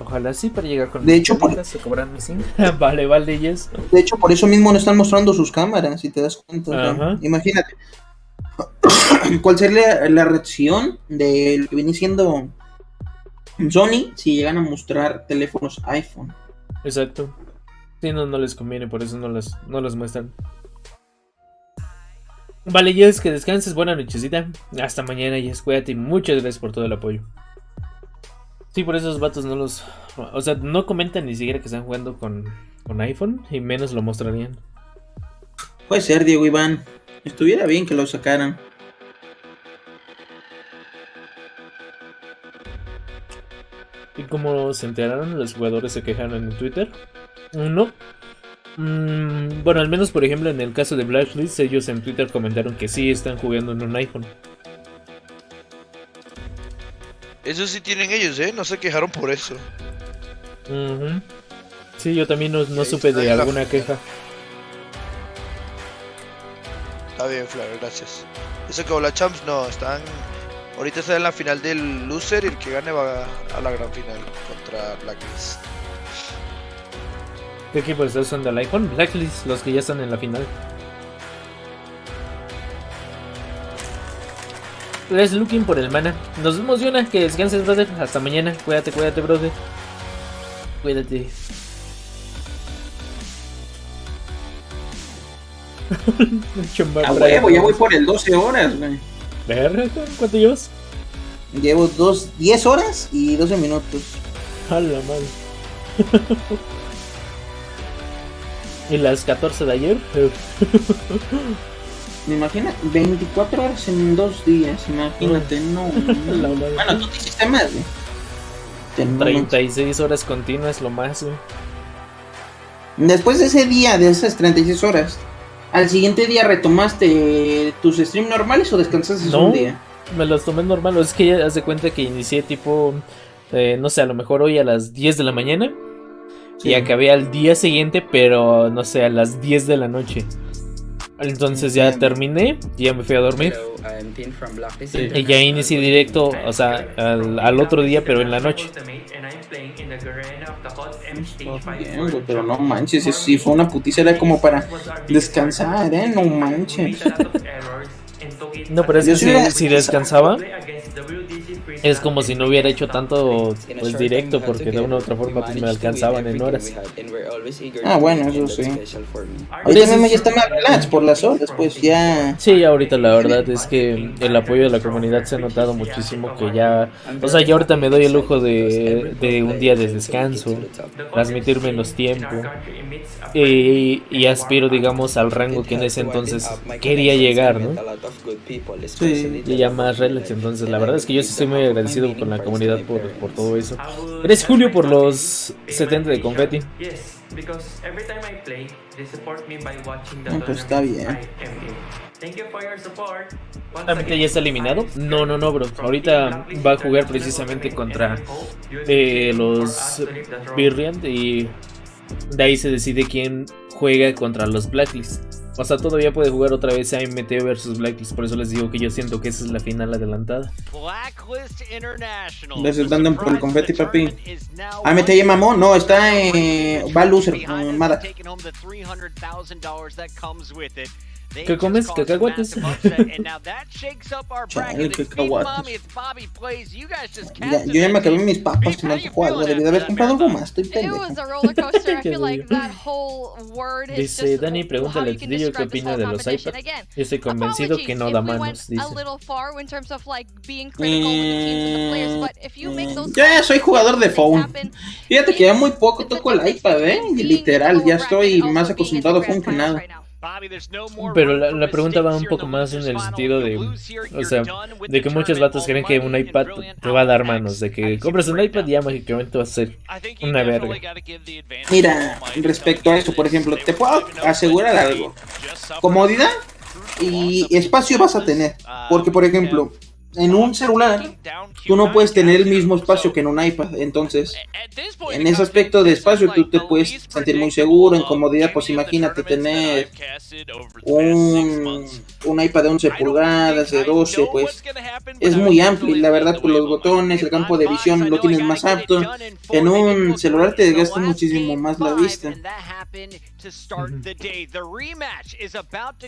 Ojalá sí para llegar con de hecho, se cobran vale, yes. De hecho, por eso mismo no están mostrando sus cámaras, si te das cuenta. O sea, imagínate. cuál sería la reacción de lo que viene siendo Sony si llegan a mostrar teléfonos iPhone. Exacto. Sí, no les conviene, por eso no los muestran. Vale, Jess, que descanses, buena nochecita. Hasta mañana, Jess, cuídate y muchas gracias por todo el apoyo. Sí, por esos vatos no los... O sea, no comentan ni siquiera que están jugando con iPhone y menos lo mostrarían. Puede ser, Diego Iván. Estuviera bien que lo sacaran. ¿Y cómo se enteraron? Los jugadores se quejaron en Twitter. No. Bueno, al menos por ejemplo en el caso de Blacklist, ellos en Twitter comentaron que sí están jugando en un iPhone. Eso sí tienen ellos, no se quejaron por eso. Sí, yo también no supe de alguna queja. Está bien, Flavio, gracias. Eso que la Champs no, ahorita están en la final del loser y el que gane va a la gran final contra Blacklist. ¿Qué equipo está usando el iPhone? Blacklist, los que ya están en la final. Let's looking por el mana. Nos vemos, Yona, que descanses, brother. Hasta mañana. Cuídate, brother. Cuídate. A huevo, ya voy por el 12 horas, güey. ¿Cuánto llevas? Llevo 10 horas y 12 minutos. A la madre. ¿Y las 14 de ayer? Me imagino 24 horas en 2 días, imagínate, no. Bueno, tú te hiciste más, güey. 36 horas continuas, lo más, güey. Después de ese día, de esas 36 horas, ¿al siguiente día retomaste tus streams normales o descansaste un día? Me los tomé normal, es que ya haz de cuenta que inicié tipo, no sé, a lo mejor hoy a las 10 de la mañana. Sí. Y acabé al día siguiente, pero no sé, a las 10 de la noche. Entonces ya terminé, ya me fui a dormir. Y ya inicié directo, o sea, al otro día, pero en la noche. Bien, pero no manches, eso sí fue una putiza, era como para descansar, no manches. No, pero es que si descansaba, es como si no hubiera hecho tanto pues directo, porque de una u otra forma pues me alcanzaban en horas. Ah, bueno, eso sí. Ahorita mismo ya está más relax por las horas, pues ya. Sí, ahorita la verdad es que el apoyo de la comunidad se ha notado muchísimo, que ya, o sea, ya ahorita me doy el lujo de un día de descanso, transmitir menos tiempo, y aspiro, digamos, al rango que en ese entonces quería llegar, ¿no? Sí, y ya más relax. Entonces la verdad es que yo sí estoy muy agradecido con la comunidad por todo eso. Gracias, Julio, por los 70 de confeti. Pues está bien. ¿Ahorita ya está eliminado? No, bro. Ahorita va a jugar precisamente contra los Brilliant, y de ahí se decide quién juega contra los Blacklist. O sea, todavía puede jugar otra vez AMT versus Blacklist. Por eso les digo que yo siento que esa es la final adelantada. Les andan por el confeti, papi. AMT ya mamó. No, está va loser. Mara. ¿Qué comes? ¿Cacahuates? Chale, cacahuates. Yo ya me acabé mis papas y me antojó. Debí de haber comprado algo más. Estoy pendejo. Dice Dani, pregúntale a Tetillo qué opina de los iPads. Yo estoy convencido que no da manos, dice. Yo ya soy jugador de phone. Fíjate que ya muy poco toco el iPad, y literal, ya estoy más acostumbrado a phone que nada. Pero la pregunta va un poco más en el sentido de, o sea, de que muchos vatos creen que un iPad te va a dar manos, de que compras un iPad y ya mágicamente va a ser una verga. Mira, respecto a eso, por ejemplo, te puedo asegurar algo. Comodidad y espacio vas a tener, porque por ejemplo, en un celular tú no puedes tener el mismo espacio que en un iPad. Entonces, en ese aspecto de espacio tú te puedes sentir muy seguro. En comodidad, pues imagínate tener un un iPad de 11 pulgadas, de 12, pues es muy amplio y la verdad por los botones, el campo de visión lo tienes más apto. En un celular te desgasta muchísimo más la vista.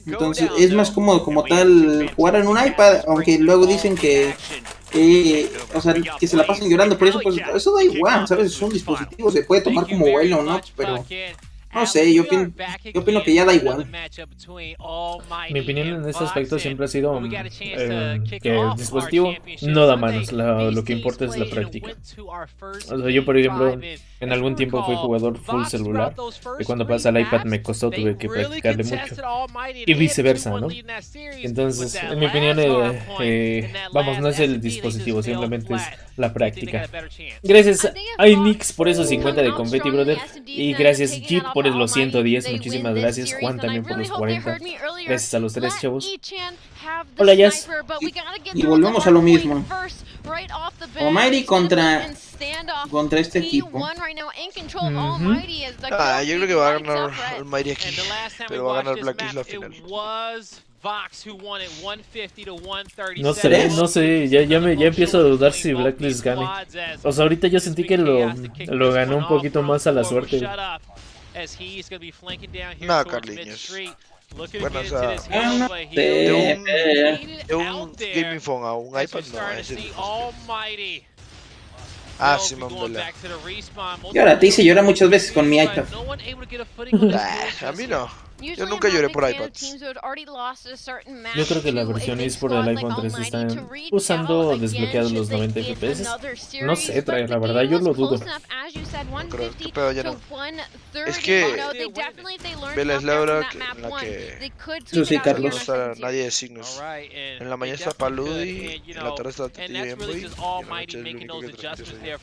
Entonces es más cómodo como tal jugar en un iPad, aunque luego dicen que o sea, que se la pasan llorando, por eso pues eso da igual, ¿sabes? Es un dispositivo, se puede tomar como vuelo, ¿no? Pero no sé, yo opino que ya da igual. Mi opinión en este aspecto siempre ha sido que el dispositivo no da manos, lo que importa es la práctica. O sea, yo por ejemplo, en algún tiempo fui jugador full celular, y cuando pasé al iPad me costó, tuve que practicarle mucho, y viceversa, ¿no? Entonces, en mi opinión, vamos, no es el dispositivo, simplemente es la práctica. Gracias a Inix por esos 50 de confetti, brother, y gracias Jeep por los 110, muchísimas gracias. Juan también por los 40. Gracias a los tres, chavos. Hola, Jazz. Y volvemos a lo mismo. Almighty contra este equipo. Yo creo que va a ganar Almighty aquí, pero va a ganar Blacklist la final. No sé, ya empiezo a dudar si Blacklist gane. O sea, ahorita yo sentí que lo ganó un poquito más a la suerte. No, Carliños. Bueno, o sea, de un gaming phone a un iPad no es el... sí, mamá. Y ahora te hice llorar muchas veces con mi iPad. A mí no. Yo nunca lloré por iPads. Yo creo que la versión eSport del iPhone 3 están usando desbloqueados los 90 FPS. No sé, trae, la verdad, yo lo dudo. No creo, pero ya no. Es que Vela es la hora en la que sí, Carlos. no está nadie de signos. En la mañana está Paludi, en la tarde está Tetillo y Nvoi, y en la noche es el único que transmite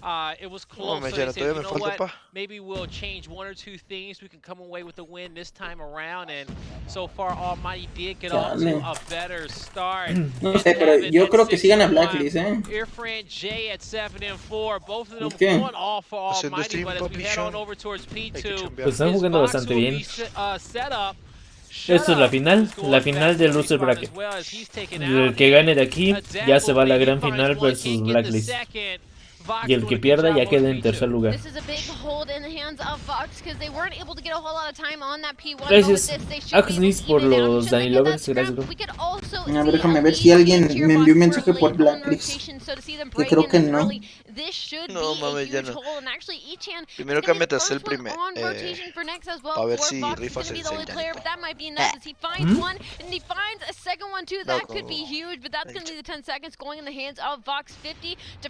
no, todavía me falta, pa. Maybe we'll change one or two things. We can come away with the win this time around. And so far, Almighty did get off to a better start. No sé, pero yo creo que sí gana Blacklist, Irfan J at 7-4. Both of them going all for Almighty, but as we head on over towards P2, pues están jugando bastante bien. Esto es la final del loser bracket. El que gane de aquí ya se va a la gran final versus Blacklist. Y el que pierda ya queda en tercer lugar. Gracias Axnis por los Danny Lovers. Gracias, bro. A ver, déjame ver si alguien me envió un mensaje por Blacklist. Que creo que no. No mames, ya no. Primero cámbiate a hacer el primer. A ver si rifas el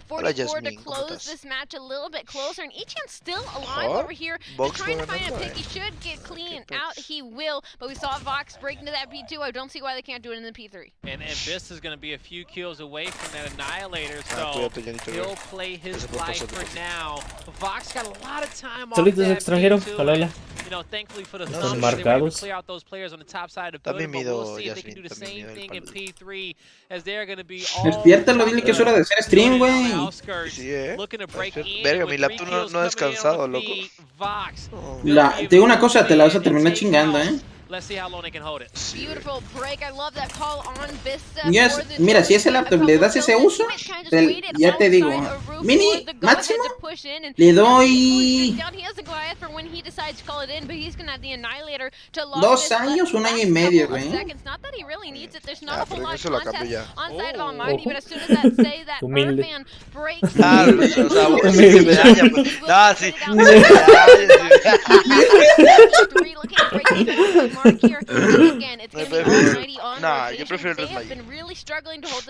Hola, Jasmine. Close this match a little bit closer, and Ichan's still alive over here. They're trying to find a pick. He should get clean out. He will, but we saw Vox break into that P2. I don't see why they can't do it in the P3. And Biss is going to be a few kills away from that Annihilator, so he'll play his life for now. Vox got a lot of time off Solitos extranjero, hola. You know, thankfully for the Están marcados. clear out those players on the top side of the building, but we'll see if they can do the same thing in P3 as they're going to be all despiértalo, dile que es hora de hacer stream, güey. Sí, verga, mi laptop no ha descansado, loco. Te digo una cosa, te la vas a terminar chingando, Let's see how long they can hold it. Beautiful break. I love that call on Vista. Yes, mira, si ese laptop le das ese uso, ya te digo, mini máximo, le doy 2 años, 1 año y medio, güey. Pero eso lo cambio ya. Humilde. Sí. Nah, yo prefiero el Resmay.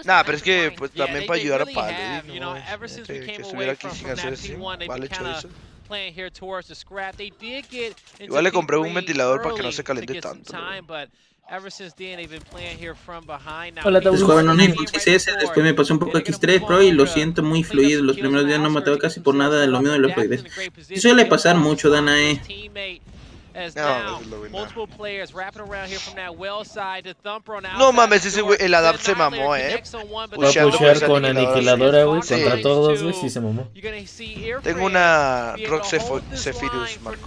Nah, pero es que pues también para ayudar a Palo, ¿no? Que estuviera aquí sin hacer stream, vale, chorizo. Igual le compré un ventilador para que no se caliente tanto. Hola, Pues jugaba en un Xbox S, después me pasé un poco X3 Pro y lo siento muy fluido. Los primeros días no mataba casi por nada de lo mío de la fluidez. Y suele pasar mucho, Danae. No mames, ese güey, el Adapt se mamó, Va a pushar con aniquiladora, güey, contra todos, güey, sí se mamó. Tengo una Rock Zephyrus, Marco.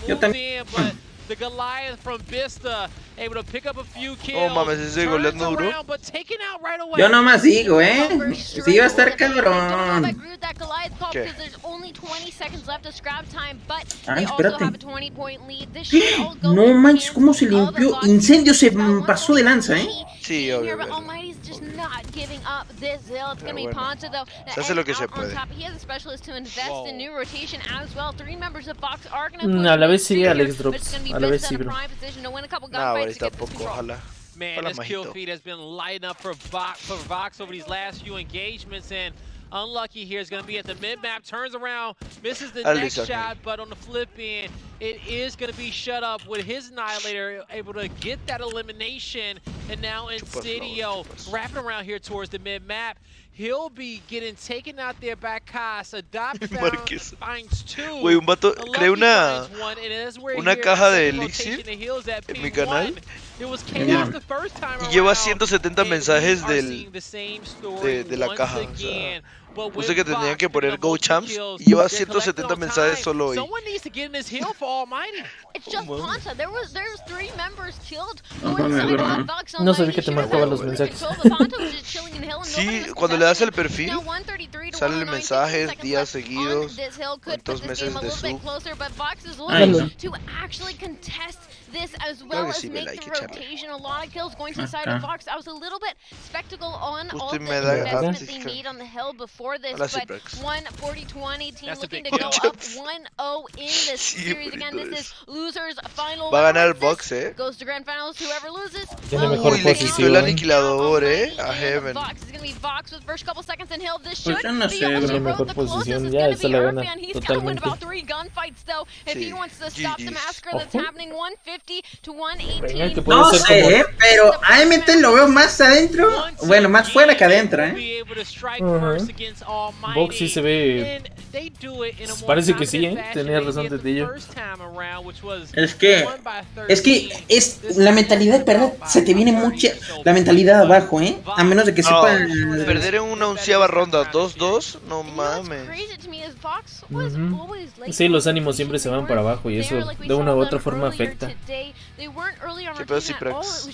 Yo también. The Goliath from Vista able to pick up a few kills. No mames, ese goleando duro. Yo nomás digo, sí va a estar cabrón. ¿Qué? Ay, espérate. No manches, cómo se limpió. Incendio se pasó de lanza, Sí, obvio. Bueno, se hace lo que se puede. A la vez sí, Alex Drops. A la vez sí, bro. No, ahorita tampoco, ojalá. Man, this kill feed has been lighting up for Vox over these last few engagements, and Unlucky here is going to be at the mid-map, turns around, misses the next shot, but on the flip end, it is going to be shut up with his Annihilator able to get that elimination, and now Tetillo wrapping around here towards the mid-map. He'll be getting taken out there by Cas. Adopt finds two. Güey, un vato creó una caja de elixir en mi canal y lleva 170 mensajes de la caja. O sea, puse que tenían que poner Go Champs y lleva 170 mensajes solo hoy. No sabía que te marcaban los mensajes. Sí, cuando le das el perfil, salen mensajes, días seguidos, cuántos meses de sub. This as well as make the rotation. A lot of kills going to the side of Vox. I was a little bit skeptical on all the investment they made on the hill before this, but 1-40-20 team looking to go up 1-0 in this series. Again, this is losers final. Va a ganar el Vox, Goes to grand finals. Whoever loses. Tiene mejor le quitó el aniquilador, a Heaven. Vox is gonna be Vox with first couple seconds in hill. This Pues should yo no be sé, on the tiene road. mejor The posición, closest is ya gonna esta be la gana Earthman. He's gotta win totalmente. about 3 gunfights though if he wants to stop the massacre that's happening. 150 to 118. No sé, pero a MT lo veo más adentro, bueno, más fuera que adentro, Vox sí se ve. Parece que sí, tenía razón Tetillo. Es que la mentalidad de perder se te viene mucha la mentalidad abajo, a menos de que sepan perder en una onceava ronda 2-2, no mames. Sí, los ánimos siempre se van para abajo y eso de una u otra forma afecta. ¿Qué pedo si Prox?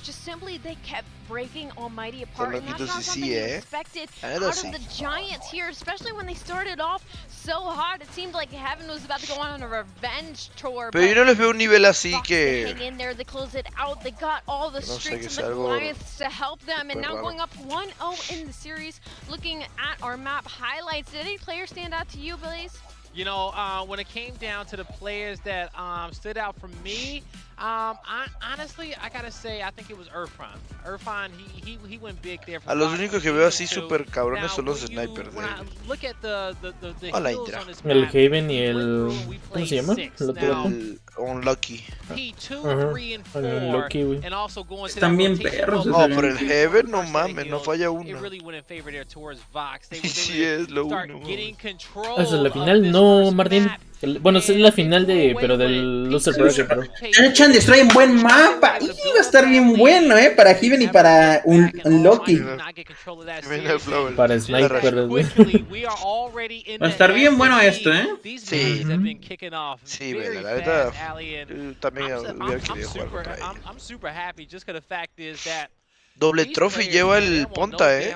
Breaking Almighty Son apart, and that's loquitos not y something sí, we expected Ahora out sí. of the Giants here, especially when they started off so hot. It seemed like Heaven was about to go on a revenge tour. Pero yo no les veo un nivel así que Hang in there, they close it out. They got all the streaks and the Goliaths to help them, and now going up 1-0 in the series. Looking at our map highlights, did any players stand out to you, Blaze? You know, when it came down to the players that stood out for me, honestly, I gotta say, I think it was Irfan. Irfan, he went big there. A los únicos que veo así super cabrones son los snipers de look at the Hola, hills Intra. on this El map. Haven y el... ¿Cómo se llama? El otro vato. el Unlucky. P2, 3, and 4, Unlucky, güey. and also going to Están that bien rotation perros. No, pero el Heaven no mames, no falla It uno. really went in favor there towards Vox. They Sí es lo start uno. getting control Esa es la of final, this no, first Martín. map. Bueno, esa es la final pero del Loser Bracket, bro. Chan Destroy en buen mapa. Y va a estar bien bueno, para Heaven y para un Loki. Para Sniper, güey. Va a estar bien bueno esto, Sí. Sí, vela, la verdad. También hubiera querido jugar contra ella. I'm super happy just 'cause the fact is that Doble trophy lleva el Ponta, they're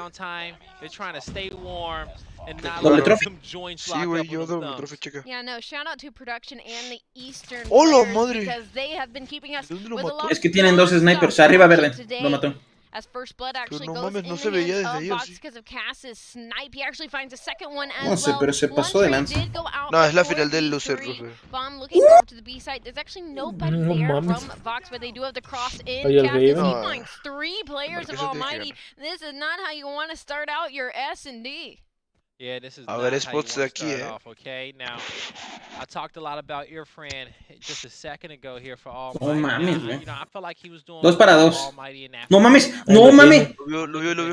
trying to stay warm and not Doble let trophy. them join Sí, lock güey, up lleva with them doble thumbs. trophy, checa. Yeah, no, shout out to production and the Eastern ¡Hola, players madre! because they have been keeping us ¿De dónde lo with a mató? lot Es que of tienen dos fun snipers. stuff Arriba verde. today. Lo mató. As first blood actually no goes mames, no in se the veía hands desde of ahí, ¿o Vox sí? because of Cass's snipe. He actually finds a second one No as sé, well. pero se pasó de lanza. Did go out No, es la before final del the Loser, three. Rufe. Bomb looking over to the B side. There's actually nobody No there mames. from Vox, but they do have the cross in. Oye, el Cass, Raven. he No. finds 3 players of Marqués se tiene que Almighty. This is not how you want to start out your S&D. Yeah, this is A not ver, how you spots wanna de aquí, start off, okay? Now, I talked a lot about Irfan just a second ago here for Almighty. No mames, Now, güey. you know, I feel like he was doing 2 para well 2. for Almighty in that No mames, first no Ahí lo mames. tiene. Lo vio. No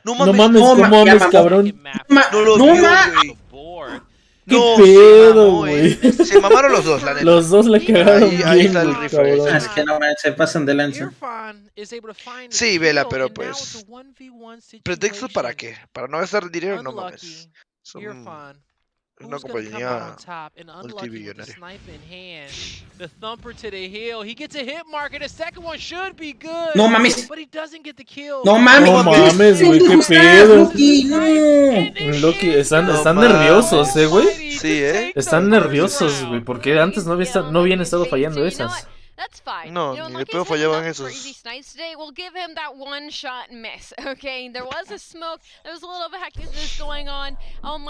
No mames, mames, no, ¿cómo ya mames, mamó. cabrón? no lo No vio, mames. güey. ¿Qué No, pedo, güey? güey? Se mamaron los dos, la neta. Los dos le cagaron Ahí bien, está el güey, rifle, cabrón. Es que no me se pasan de lanza. Irfan is able to find the Sí, vela, kill, pero and now pues, it's a 1v1 ¿pretextos para situation. qué? ¿Para no gastar dinero? No Unlucky. mames. Son Irfan Una who's going to come out on compañía top and unlucky with the multimillonaria. sniper in hand. The thumper to the hill. He gets a hit marker. The second one should be good. No mames. But he doesn't get the kill. No mames. No mames, güey, qué pedo. Loki, no. Loki, están No nerviosos, güey. Sí, Están nerviosos, güey, porque antes no habían estado fallando esas. That's fine. No, you know, ni de Lucky's pedo had fallaban enough esos. crazy snipes today. We'll give him that one shot miss. Okay, there was a smoke. There was a little bit of hecticness going on.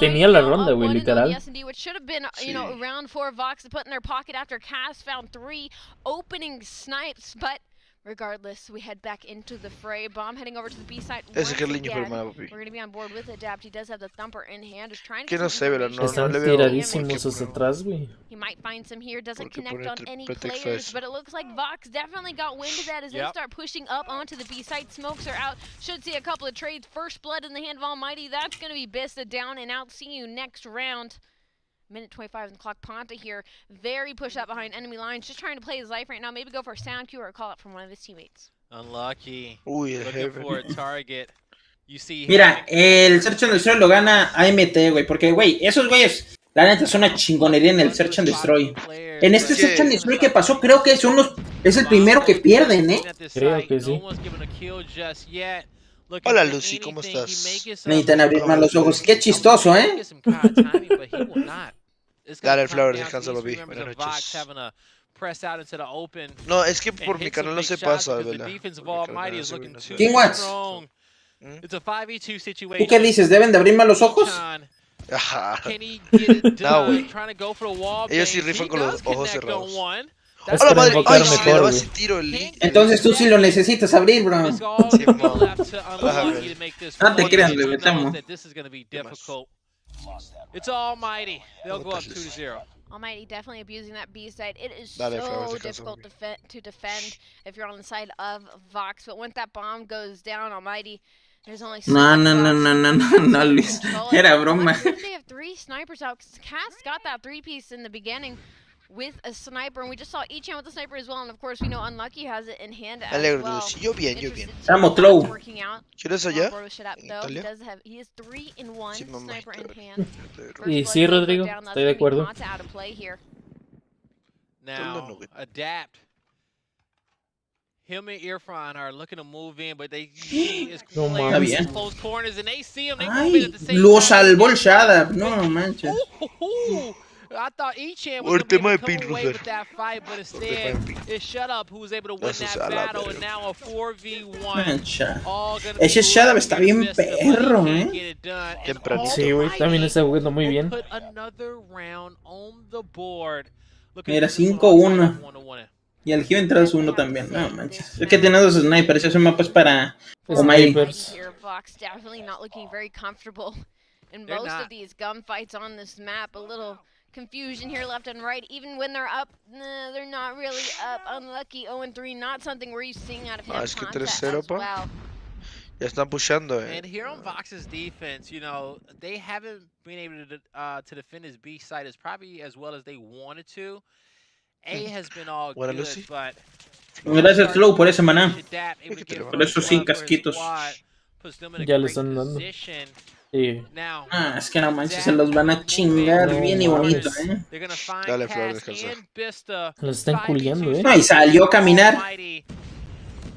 Tenía la ronda, güey, literal. Which should have been, you know, round 4 Vox to put in their pocket after Cass found 3 opening snipes, but. Regardless, we head back into the fray. Bomb heading over to the B side. Ese que es el niño hermano, papi. We're going to be on board with Adapt. He does have the thumper in hand. Is trying to Que no sé, ¿verdad? Están No le veo. tiradísimos hacia atrás, güey. He might find some here. Doesn't Porque connect pone on any pretexto players, eso. but it looks like Vox definitely got wind of that as they start pushing up onto the B side. Smokes are out. Should see a couple of trades. First blood in the hand of Almighty. That's going to be Bista down and out. See you next round. Minute 25 on the clock. Ponta here, very pushed up behind enemy lines, just trying to play his life right now. Maybe go for a sound cue or a call up from one of his teammates. Unlucky. Uy, Looking for a target. You see Mira, el Search and Destroy lo gana AMT, güey, porque, güey, esos güeyes, la neta, son una chingonería en el Search and Destroy. En este Search and Destroy que pasó, creo que es el primero que pierden, ¿eh? Creo que sí. Hola, Lucy, ¿cómo estás? Necesitan abrir más los ojos. Qué chistoso, ¿eh? Dale, Flower, descansa, papi. Buenas noches. No, es que por mi canal no se pasa, ¿verdad? King Watts, It's a 5v2 situation. ¿tú qué dices? ¿Deben de abrir más los ojos? Ajá. Can he get it No, güey. done? Trying to go for a wall Ellos sí bang. rifan He con los does ojos connect cerrados. on one. Es ¡A la para madre! enfocar ¡Ay, si le mejor, daba güey. ese tiro el link! Entonces tú sí lo necesitas abrir, bro. It's all Sí, gonna be mo. left to Unlucky to make this No te one. creas, He le knows metemos. that this is gonna be difficult. It's Almighty. They'll go up 2-0. Almighty definitely abusing that B side. It is Dale, so Flowers, descansa, difficult papi. to defend if you're on the side of Vox. But once that bomb goes down, Almighty, there's only so No, much no, no, Vox no, no, can no, do no, to Luis. control it. Era broma. They have 3 snipers out. Cass got that 3-piece in the beginning with a sniper, and we just saw Ichan with the sniper as well. And of course, we know Unlucky has it in hand as Alegre, well. Lucy. Yo bien, yo bien. Estamos low. Working out. ¿Quieres allá? He Italia? does have, he is 3-in-1 Sí, mamá, sniper in Italia. hand. Y sí, Rodrigo, estoy de acuerdo. Now, Adapt. Him and Irfan are looking to move in, but they see is No players mames. in close corners, and they see him. They move Ay, in at the same lo time. salvó el Shadab. No manches. Ooh, I thought Ichan Por was tema going de to come away pin, with that fight, but tema instead de pin. it's Shut Up who was able to win Eso that es a la battle, and verga. now a 4v1. Mancha. All gonna Ese be Shadab left está to bien Vista, but he perro, can't ¿eh? get it done. And Temprano. Sí, güey, también está jugando muy bien. Put another round on the board. Looking Mira, at this one 5-1. outside of 1-1. Y el Gio entra 2-1 también. No manches. Es que tiene 2 snipers. Ese mapa es para Snipers. Almighty. Here, Vox definitely not looking very comfortable in They're most not. of these gunfights on this map. A little confusion here left and right. Even when they're up, nah, they're not really up. Unlucky 0-3, not something we're used to seeing out of him. Ah, es que Ponta 3-0, as pa. well. Ya están pushando, And here on Vox's defense, you know, they haven't been able to defend his B side as probably as well as they wanted to. A has been all Buena, good, Lucy. but Gracias, Flow, por ese maná. Adapt able to get Por esos first 100 blood for his casquitos. squad, puts them in a Ya le great están dando. position. Sí. Now, Ah, es que no manches, se los van a chingar No bien y bonito, mames. ¿eh? they're gonna find Dale, Flor, Cass descansa. and Bista. Los están 5v2 culiando, No, y salió a caminar. Almighty.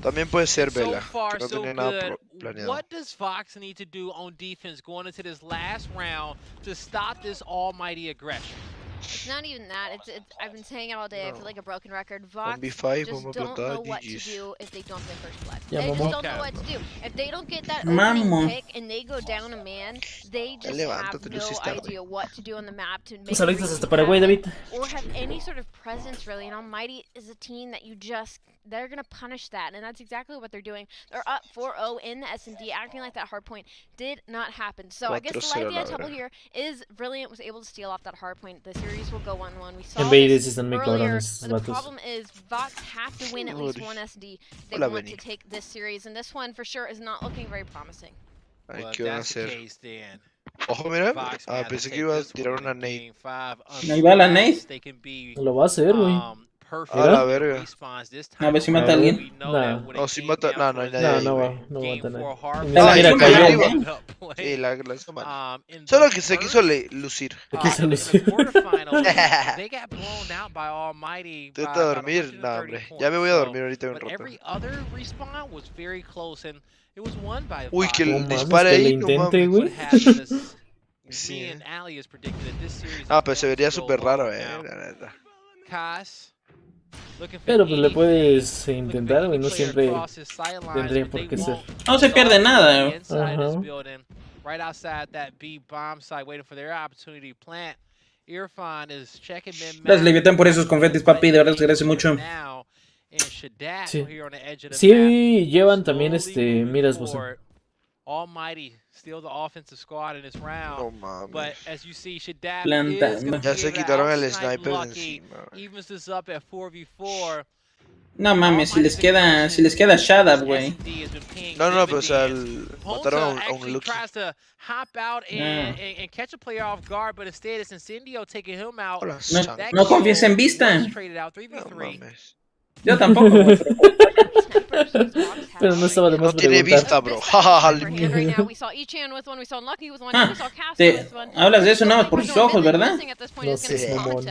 También puede ser So Vela, far, que no so tenía nada good. planeado. What does Vox need to do on defense going into this last round to stop this almighty aggression? It's not even that. It's. I've been saying it all day. I feel like a broken record. Vox 1v5, just vamos a don't know plantar, what to GG's. do if they don't get first blood. Yeah, They just Momo. don't know what to do. If they don't get that Mamo. opening pick and they go down a man, they just have levántate, no Lucy, está idea what to do on the map to make Pues saluditos reads hasta Paraguay, happen David. or have any sort of presence really. And Almighty is a team that they're gonna punish that, and that's exactly what they're doing. They're up 4-0 in the S&D, acting like that hard point did not happen. So I guess the 4-0 idea la table verdad. here is Brilliant was able to steal off that hard point. The series will go 1-1. We saw En Bates this están muy earlier, cabrones but estos the vatos. problem is Vox have to win at least one SD. They Hola, want Benny. to take this series, and this one for sure is not looking very promising. A ver Well, if qué van a that's the hacer. case, then Ojo, mira. Vox Ah, may have to pensé que take iba a this tirar one una in nade. game 5. Ahí va la nade. They can be Lo va a hacer, güey. perfect. A la verga. Respawns this A time. ver si mata a alguien. No, si mata. No, no hay nadie. No, ahí, no güey. va, no mata a nadie. Ah, Mira, hizo cayó. mal, Sí, la hizo mal. Solo que se quiso lucir. Quiso lucir. They got blown out by Almighty. Intenta dormir. No, hombre. Ya me voy a dormir ahorita un But rato. every other respawn was very close and it was won by Uy, que No el mames, dispare que le ahí, no intente, mames. güey. Sí. Sí. Ah, pues se vería súper raro, la neta. Pero pues le puedes intentar, güey, no siempre tendría por qué ser. No se pierde nada. Ajá. Right outside that B bomb site, waiting for their opportunity to plant. Irfan is checking them. Gracias, Leviatán, por esos confetis, papi. De verdad, gracias mucho. Sí. Sí, llevan también miras, vos. Almighty steal the offensive squad in this round. No mames. But as you see, Shaddad Plantando. is gonna Ya be se able to quitaron el outsnipe sniper de Lucky. encima. Evens this up at 4v4. No mames, si les queda Shadab, güey. No, pero o sea, mataron a un actually Lucky. tries to hop out and catch a player off guard, but instead it's Incendio taking him out. Hola, No confíes en vista. Was traded out 3v3. mames. Yo tampoco, güey. Pero no estaba de más No tiene preguntar. vista, bro. Right now, we saw Ichan with one, we saw Lucky with one, Ah, we saw Castle te with one. hablas de eso nada más por sus ojos, ¿verdad? No seas mamón.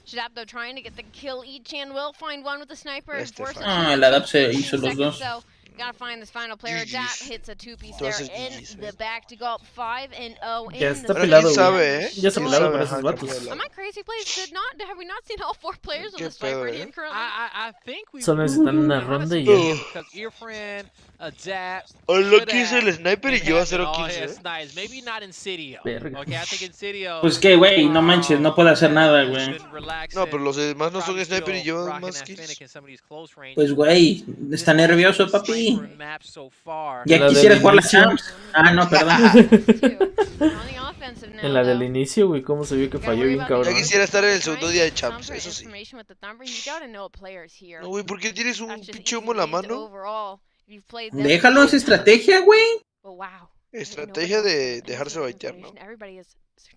Shadab though trying to get the kill. Ichan will find one with the sniper. Este Force Ah, el Adap se hizo los dos. So, gotta find this final player. GG's. Dap hits a two-piece there Entonces, in GG's, the back to go up 5-0 Ya in está the Pero pelado, quién güey. sabe, Ya está ¿Quién pelado sabe? con esos Ajá, vatos. qué Am I crazy, please? Have we not seen all 4 players on Qué the sniper pedo, team currently? I think we Solo necesitan una ronda y ya. because Irfan, Dap, El Lucky hizo el sniper y lleva 0-15. Maybe not Incendio. Verga. Okay, I think Incendio. Pues que, güey, no manches, no puede hacer nada, güey. No, pero los demás no son sniper y llevan más kills. Pues, güey, está nervioso, papi. Ya La quisiera del jugar la inicio. Champs. Ah, no, perdón. En la del inicio, güey, cómo se vio que falló bien Ya cabrón. quisiera estar en el segundo día de Champs, eso sí. No, güey, ¿por qué tienes un pinche humo en la mano? Déjalo, es estrategia, güey. Estrategia de dejarse baitear, ¿no?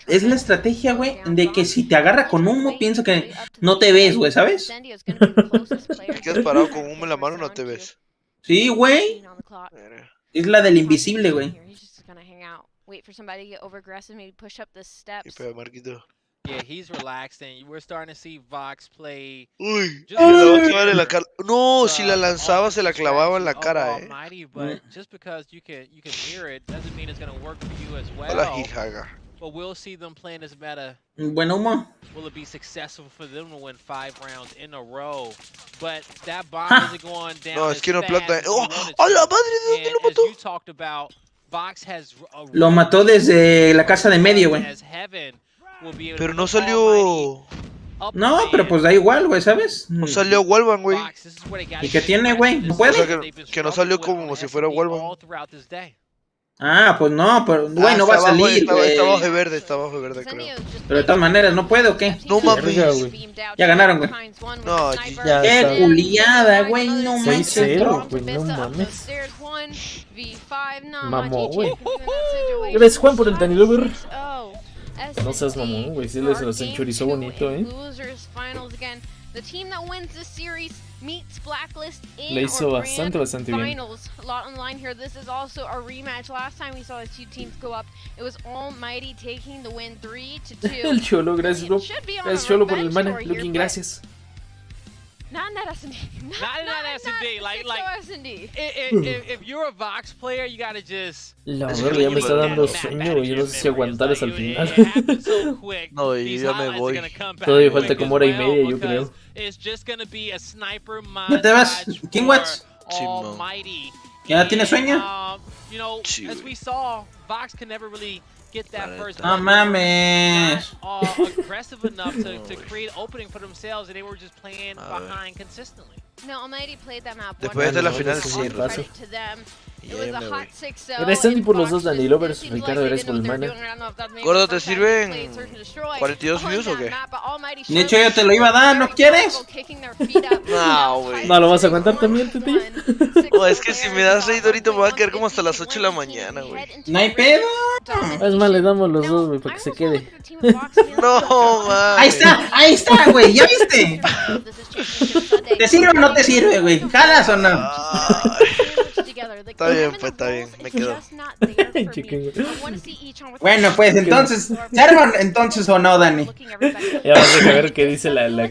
Es la estrategia, güey, de que si te agarra con humo, pienso que no te ves, güey, ¿sabes? Te quedas parado con humo en la mano no te ves. Sí, güey. Es la del invisible, güey. ¿Qué pedo, Marquito? Yeah, he's relaxed, and we're starting to see Vox play. Uy, se la va a clavar en la cara. No, si la lanzaba se la clavaba en la cara, Almighty, but just because you can mirror it doesn't mean it's gonna work for you as well. Hola, Hijaga. But we'll see them playing this meta. Buen humo. Will it be successful for them to win 5 rounds in a row? But that bomb isn't going down. No, es que no as planta. fast as ¡Oh! we wanted ¡A la to. madre! ¿De dónde And lo as mató? you talked about, Vox has a Lo mató desde la casa de medio, güey. as Heaven will be able Pero to no put salió. Almighty up No, the pero man. pues da igual, güey, ¿sabes? No salió Walvan, güey. Vox, this is where they gotta ¿Y qué get tiene, güey? ¿No aggressive. puede? O sea, They've been que no salió struggling como with si fuera SMD Walvan. all throughout this day. Ah, pues no, pero, güey, no está va a abajo, salir, está abajo güey. de verde, está abajo de verde, creo. Pero de todas maneras, ¿no puede o qué? No mames. Verga, güey. Ya ganaron, güey. No, Ya Qué está. culiada, güey, no manches. 6-0, güey, no mames. Mamó, güey. Gracias, Juan, por el Danny Lover. No seas mamón, güey, sí se los enchurizó bonito, The team that wins this series meets Blacklist in Le hizo our bastante, grand bastante bien. finals. A lot on the line here. This is also a rematch. Last time we saw the 2 teams go up, it was Almighty taking the win 3-2. El Cholo, gracias, bro. Should be on Gracias, a Cholo, por el revenge mana. tour here, Looking, but gracias. Not in that S&D. Not S&D. Like S&D. if you're a Vox player, you gotta just. La verdad, ya me está dando sueño, güey. Yo no sé si aguantar hasta el final. No, y ya me voy. Todavía falta como hora y media, yo creo. ¿Ya te vas? ¿Quién watch? Simón. ¿Ya tienes sueño? Sí, As güey. we saw, Vox can never really get that first. No mames. Aggressive enough to create opening for themselves, and they were just playing behind consistently. No, Almighty played that map. Después de la final, All sí, credit to them. Gracias Andy por los 2 Danny Lovers, Ricardo, gracias por el mana. Gordo, ¿te sirven 42 views o qué? De hecho yo te lo iba a dar, ¿no quieres? No, güey. No, ¿lo vas a aguantar también, Tetillo? No, es que si me das raid ahorita me va a quedar como hasta las 8 de la mañana, güey. No hay pedo. Es más, le damos los 2, güey, para que se quede. No, man. Ahí está, güey, ¿ya viste? ¿Te sirve o no te sirve, güey? ¿Jalas o no? Está bien, pues está bien, me quedo. Bueno, pues entonces, ¿servan entonces o no, Dani? Ya vamos a ver qué dice la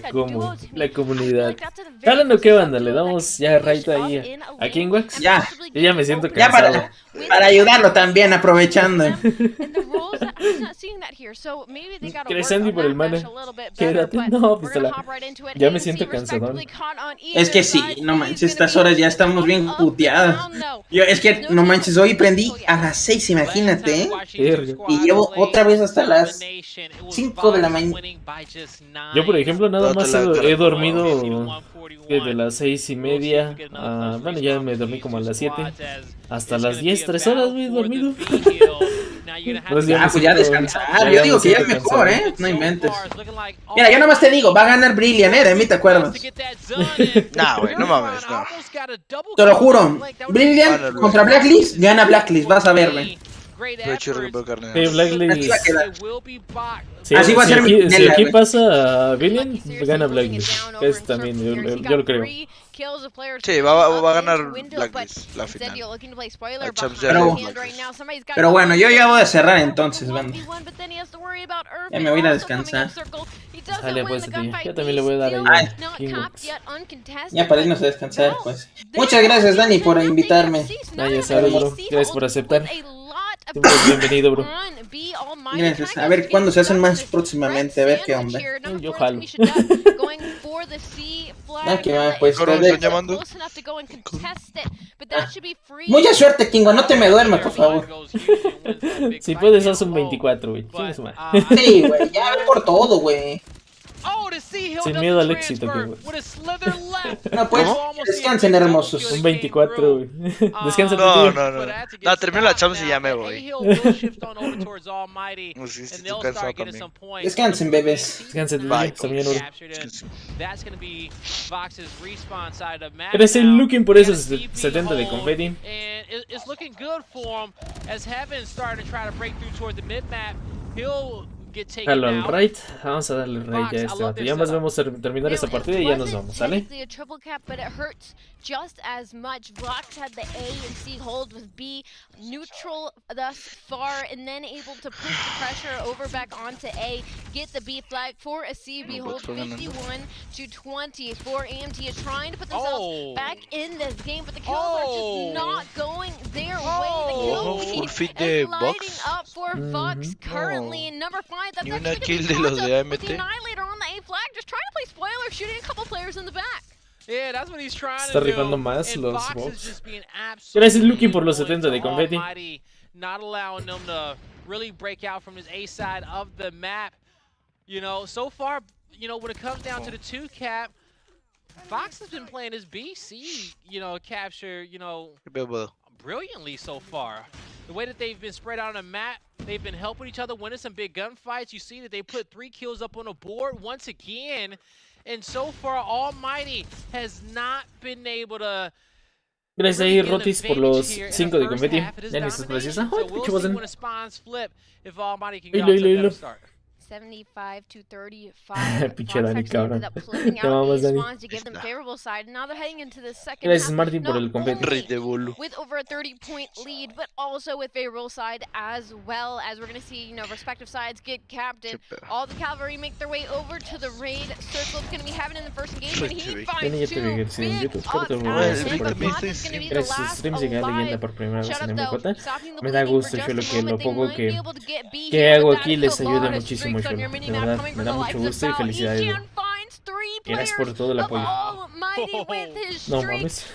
comunidad. ¿Jalan o qué banda? Le damos ya raid ahí a King Wax. Ya. Yo ya me siento cansado. Ya para ayudarlo también, aprovechando. ¿Crees Andy por el mana? Quédate. No, pistola. Ya me siento cansado. Es que sí, no manches, estas horas ya estamos bien puteadas. Yo, es que, no manches, hoy prendí a las 6, imagínate, ¿eh? Y llevo otra vez hasta las 5 de la mañana. Yo, por ejemplo, nada más he dormido desde las 6:30. Bueno, ya me dormí como a las 7. Hasta las 10, 3 horas, güey, dormido. Pues ya descansar. Yo digo que ya es mejor, ¿eh? No inventes. Mira, yo nomás te digo, va a ganar Brilliant, ¿eh? De mí te acuerdas. Nah, güey, no mames, no. Te lo juro. Brilliant contra Blacklist, gana Blacklist, vas a ver, güey. Sí, Blacklist. Sí, así va a ser mi si aquí pasa Brilliant, gana Blacklist. Es también, yo lo creo. Sí, va a ganar Blacklist la final. Pero bueno, yo ya voy a cerrar entonces, banda. Ya me voy a ir a descansar. Sale pues, tío. Yo también le voy a dar ahí. Ya para irnos a descansar, pues. Muchas gracias, Dani, por invitarme. Ya sabes, bro. Gracias por aceptar. Bienvenido, bro. Gracias. A ver cuándo se hacen más próximamente, a ver qué onda. Yo jalo. Que va, pues. ¿Me están llamando? Mucha suerte, Kingo, no te me duermas, por favor. Si puedes, haz un 24, güey. Sí, güey, ya por todo, güey. Sin miedo al éxito, güey. No, pues, descansen, hermosos. Un 24, güey. Descansa, tío. No, termino la chamba y ya me voy. Sí, estoy cansado también. Descansen, bebés. Descansen, también, oro. Eres el looking por esos 70 de confetti. Jalo al right, vamos a darle right ya a este vato. Ya más vamos a terminar esta partida y ya nos vamos, ¿sale? Just as much. Vox had the A and C hold with B neutral thus far, and then able to push the pressure over back onto A, get the B flag for a C. B hold 51-20 for AMT is trying to put themselves back in this game, but the kills are just not going their way. The kill is lining up for Vox currently in number 5. That's actually going to be with the Annihilator on the A flag, just trying to play spoiler, shooting a couple players in the back. Yeah, that's what he's trying Está rifando más los bots. Gracias, Looking, por los 70 de confetti. Not allowing them to really break out from his A side of the map. You know, so far, you know, when it comes down to the 2-cap, Fox has been playing his BC, you know, capture, you know, brilliantly so far. The way that they've been spread out on the map, they've been helping each other, winning some big gunfights. You see that they put 3 kills up on the board once again. And so far, Almighty has not been able to. Gracias ahí, Rotis, por los 5 de confeti. Ya ni estás preciosa. ¡Ay, pinche bosen! Hilo. 75-35. Pinche Dani, cabrón. Te vamos, Dani. Gracias, Martin, por el confeti. Rey de bolo. With over a 30-point lead, but also with favorable side as well, as we're going to see, you know, respective sides get capped in. All the cavalry make their way over to the raid circle. It's going to be happening in the first engagement. He finds 2 big ups, and the Bot is going to be the last alive. Shut up, though. Me da gusto, Cholo, que lo poco que hago aquí les ayuda muchísimo. De verdad, me da mucho gusto y felicidades. Gracias por todo el apoyo. No mames.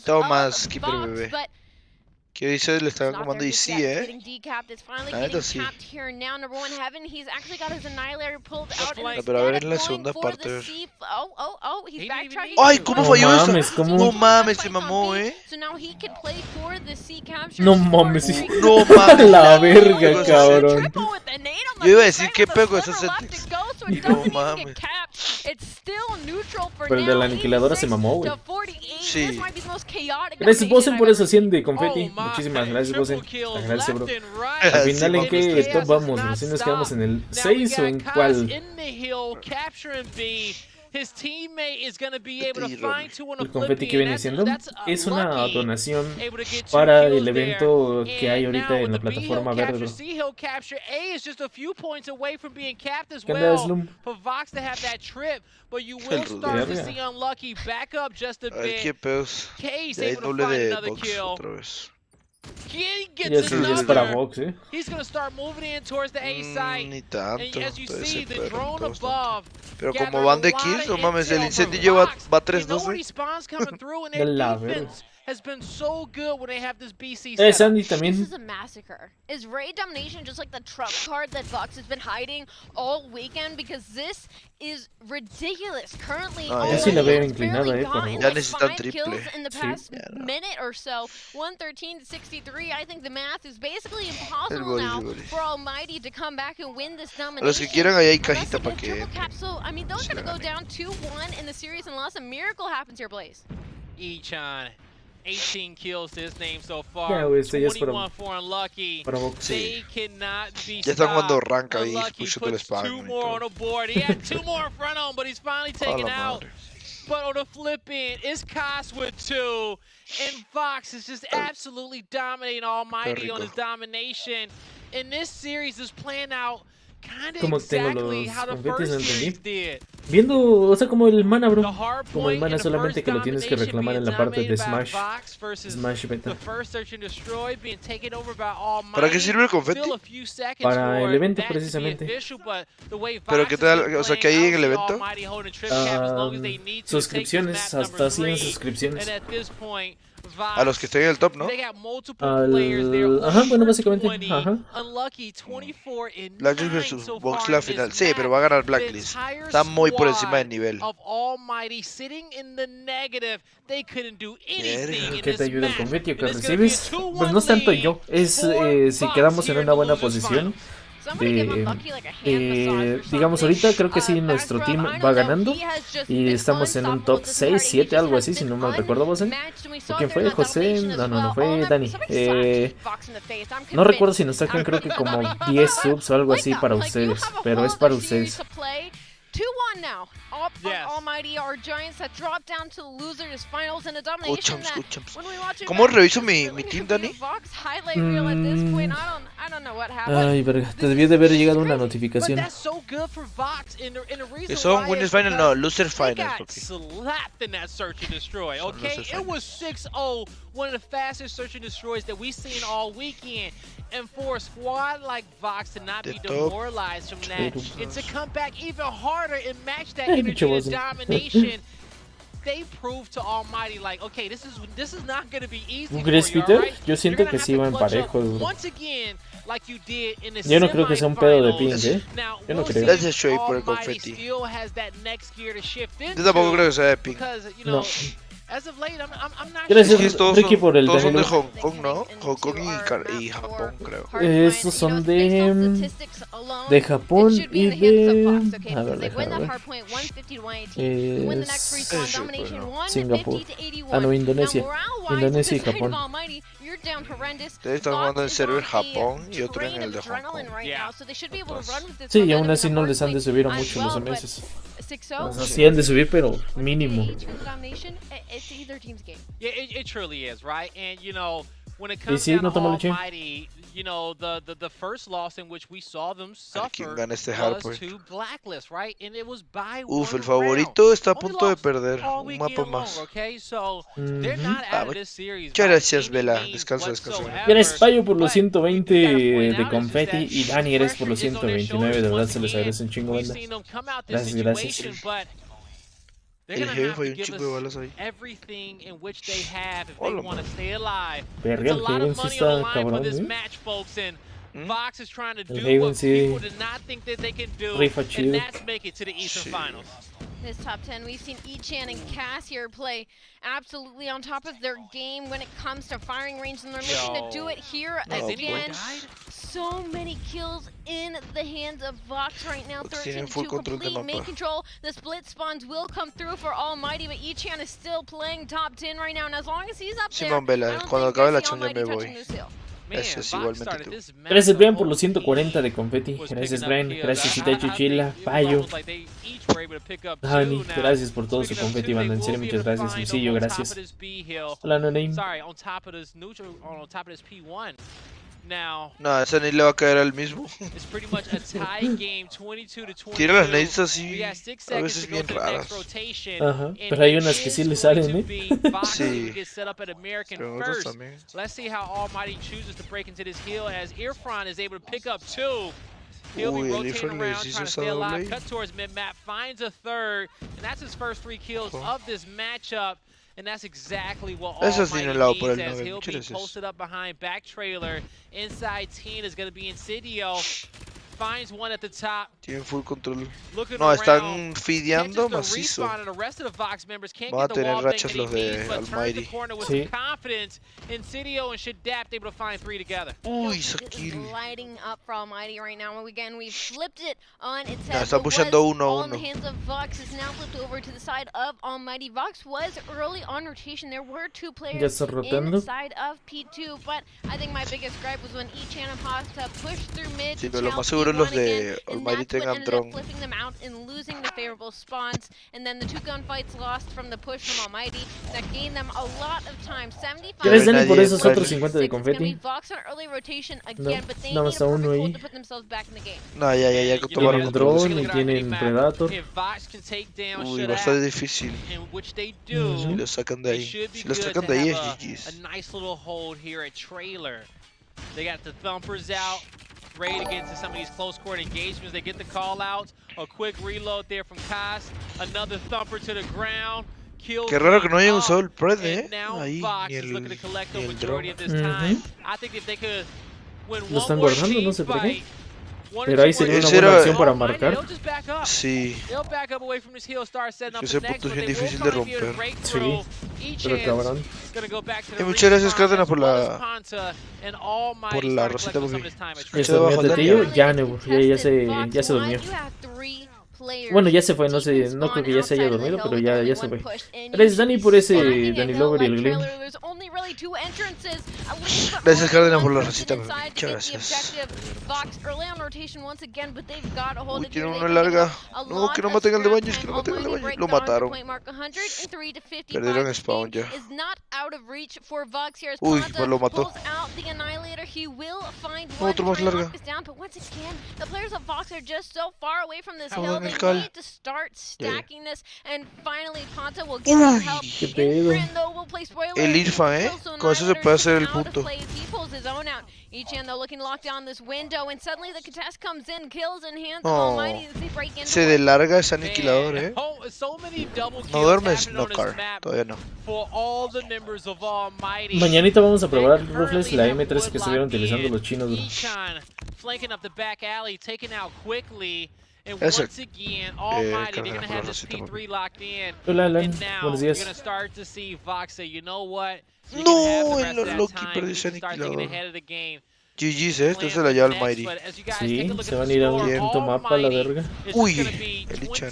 Toma, Skipper bebé. ¿Qué dice? Le estaban comando y sí, La neta sí. Pero a ver en la segunda parte. ¡Ay! ¿Cómo falló eso? No mames, se mamó, No mames, No mames. la verga, cabrón. Yo iba a decir qué pedo con esos settings. No mames. Pero el de la aniquiladora se mamó, güey. Sí. Gracias, Bosen, por esa 100 de confeti. Muchísimas gracias, Bosen. Gracias, bro. Al final, ¿en qué top vamos? No sé si nos quedamos en el 6 o en cuál. El confeti que viene siendo es una donación para el evento que hay ahorita en la plataforma verde, bro. ¿Qué onda, Slum? Ay, qué pedos. Ya hay doble de box otra vez. Y así es para box, Ni tanto. Pero como van de kills, no mames, el incendio va 3-12. De la verga. Sandy también. This is a massacre. Is Raid Domination just like the trump card that Vox has been hiding all weekend? Because this is ridiculous. Currently, yo sí la veo inclinada, pero ya necesitan triple. In the past minute or so, 113 to 63. I think the math is basically impossible now for Almighty to come back and win this domination. Los que quieran, ahí hay cajita para que. I mean, those are gonna go down 2-1 in the series unless a miracle happens here, Blaze. Echan. 18 kills to his name so far. Ya, güey, este ya es para Unlucky. Sí. They cannot be ya están jugando rank ahí, escuchando el spam. 2 more on the board. He had 2 more in front of him, but he's finally taken out. But on the flip end, it's Cos with 2. And Vox is just absolutely dominating Almighty on his domination. And this series is playing out como tengo los confetis, no entendí. Viendo, o sea, como el mana, bro. Como el mana, solamente que lo tienes que reclamar en la parte de Smash. Smash Beta. ¿Para qué sirve el confeti? Para el evento, precisamente. ¿Pero qué tal? O sea, ¿qué hay en el evento? Suscripciones, hasta 100 suscripciones. A los que estén en el top, ¿no? Ajá, bueno, básicamente. Ajá. Blacklist versus Vox la final. Sí, pero va a ganar Blacklist. Está muy por encima del nivel. ¿Qué te ayuda el confeti que recibes? Pues no es tanto yo. Es si quedamos en una buena posición. Digamos, ahorita creo que sí, nuestro team va ganando y estamos en un top 6, 7, algo así, si no me recuerdo, Bosen. ¿Quién fue? José, no fue Dani. No recuerdo si nos sacan, creo que como 10 subs o algo así para ustedes, pero es para ustedes. 2-1 now. Almighty, our Giants have dropped down to the losers finals in a domination that when we watch it ¿Cómo reviso mi team, Dani? Ay, verga, te debía de haber llegado una notificación. Que son Winners Final, no, Losers Final. It was 6-0, one of the fastest search and destroys that we've seen all weekend. And for a squad like Vox to not be demoralized from that, and to come back even harder and match that energy and domination, they proved to Almighty like, okay, this is not going to be easy for you, all right? Yo siento que sí van parejos, bro. Once again, like you did in the yo no creo que sea un pedo de ping, yo no creo. Gracias, Shoei, por el confeti. Yo tampoco creo que sea de ping. No. Gracias, Ricky, por el todos son de Hong Kong, ¿no? Hong Kong y Japón, creo. Estos son de Japón y de... A ver, déjame ver. Es Singapur. Ah, no, Indonesia. Indonesia y Japón. Ustedes están jugando en el server Japón y otro en el de Hong Kong. Sí, y aún así no les han de subir a mucho los meses. O sea, sí han de subir, pero mínimo. It truly is, right? And you know, when it Y comes sí, down no to tomó leche. Almighty, you know, the first loss in which we saw them suffer was to Blacklist, right? And it was by Uf, el one favorito round. está a punto de perder All un weekend mapa long, más. okay? So they're not out of this series. Muchas by gracias, any Vela. means Descansa. whatsoever. Gracias, Payo, por los But 120 what you gotta point de out confeti. is Y that Dani, eres por los pressure is on their 129. De shoulders verdad once se les again. agradece un chingo, We've banda. seen them come out this Gracias, situation, gracias. but They're gonna have to give us everything in which they have if they want to stay alive. It's a lot of money on the line for this match, folks, and Vox is trying to do what people did not think that they can do, and that's make it to the Eastern Finals. This top 10, we've seen Echan and Cass here play absolutely on top of their game when it comes to firing range, and they're looking to do it here again. So many kills in the hands of Vox right now. 13 to complete, main control. The split spawns will come through for Almighty, but Echan is still playing top 10 right now, and as long as he's up there, I don't think I see Almighty touching this hill. Eso es igualmente tú. Gracias, Brian, por los 140 de confeti. Gracias, Brian. Gracias, Itachi Chila, Payo, Dani. Gracias por todo su confeti, banda. En serio, muchas gracias. Lucillo, gracias. Hola, No Name. No, ese ni le va a caer al mismo. Tira las nades así, a veces bien raras. Ajá, pero hay unas que sí le salen, ¿eh? Sí, pero otras también. Let's see how Almighty chooses to break into this hill as Irfan is able to pick up 2. He'll be rotating around, trying to stay alive, cut towards mid-map, finds a third, and that's his first 3 kills of this matchup. And that's exactly what Almighty needs, as he'll be posted up behind back trailer. Inside 10 is going to be Insidio. Finds one at the top. Tienen full control. No, están feedeando macizo. Van a tener rachas los de Almighty. Sí. Insidio and Shadap able to find 3 together. Uy, esa kill. Lighting up for Almighty right now. Again, we've flipped it on its No, head. están pushando 1-1. All in the hands of Vox is now flipped over to the side of Almighty. Vox was early on rotation. There were 2 players inside of P2, but I think my biggest gripe was when Echan and Pasta pushed through mid. Sí, pero lo más seguro los de Almighty tengan drone. Flipping them out and losing the favorable spawns, and then the 2 gunfights lost from the push from Almighty that gained them a lot of time. 75. Gracias, Dani, por esos otros 50 de confeti. Nada más a uno ahí. No, ya tienen el drone y tienen Predator. Uy, va a estar difícil. Si lo sacan de ahí. Si lo sacan de ahí es GG's. They got the thumpers out, ready to get into some of these close court engagements. They get the call out, a quick reload there from Cas, another thumper to the ground. Qué raro que no hayan usado el pred, ahí, ni el drone. Lo están guardando, no sé por qué. Pero ahí sería una buena opción para marcar. Sí. Ese punto es bien difícil de romper. Sí, pero cabrón. Y muchas gracias, Cárdenas, por la receta. ¿Se durmió Tetillo? Ya se durmió. Bueno, ya se fue, no creo que ya se haya dormido, pero ya se fue. Gracias, Dani, por ese Dani Lover y el Glim. Gracias, Cárdenas, por la receta. Muchas gracias. Uy, tiene una larga. No, que no maten al de baños, que no maten al de baños. Lo mataron. Perdieron spawn ya. Uy, pues lo mató. No, otro más larga. They need to start stacking this, and finally Panta will get help. Qué pedo. El Irfan, con eso se puede hacer el punto. Echan though looking to lock down this window, and suddenly the contest comes in, kills in hands of Almighty as they break into se de larga ese aniquilador, No duermes, no car, todavía no. Mañanita vamos a probar Rufles y la M3 que estuvieron utilizando los chinos, bro. Eso. Hola, Alan. Buenos días. No, el Loki perdió ese aniquilador. GG's, esto se la lleva al Mighty. Sí, se van a ir a un quinto mapa a la verga. Uy, el Ichan.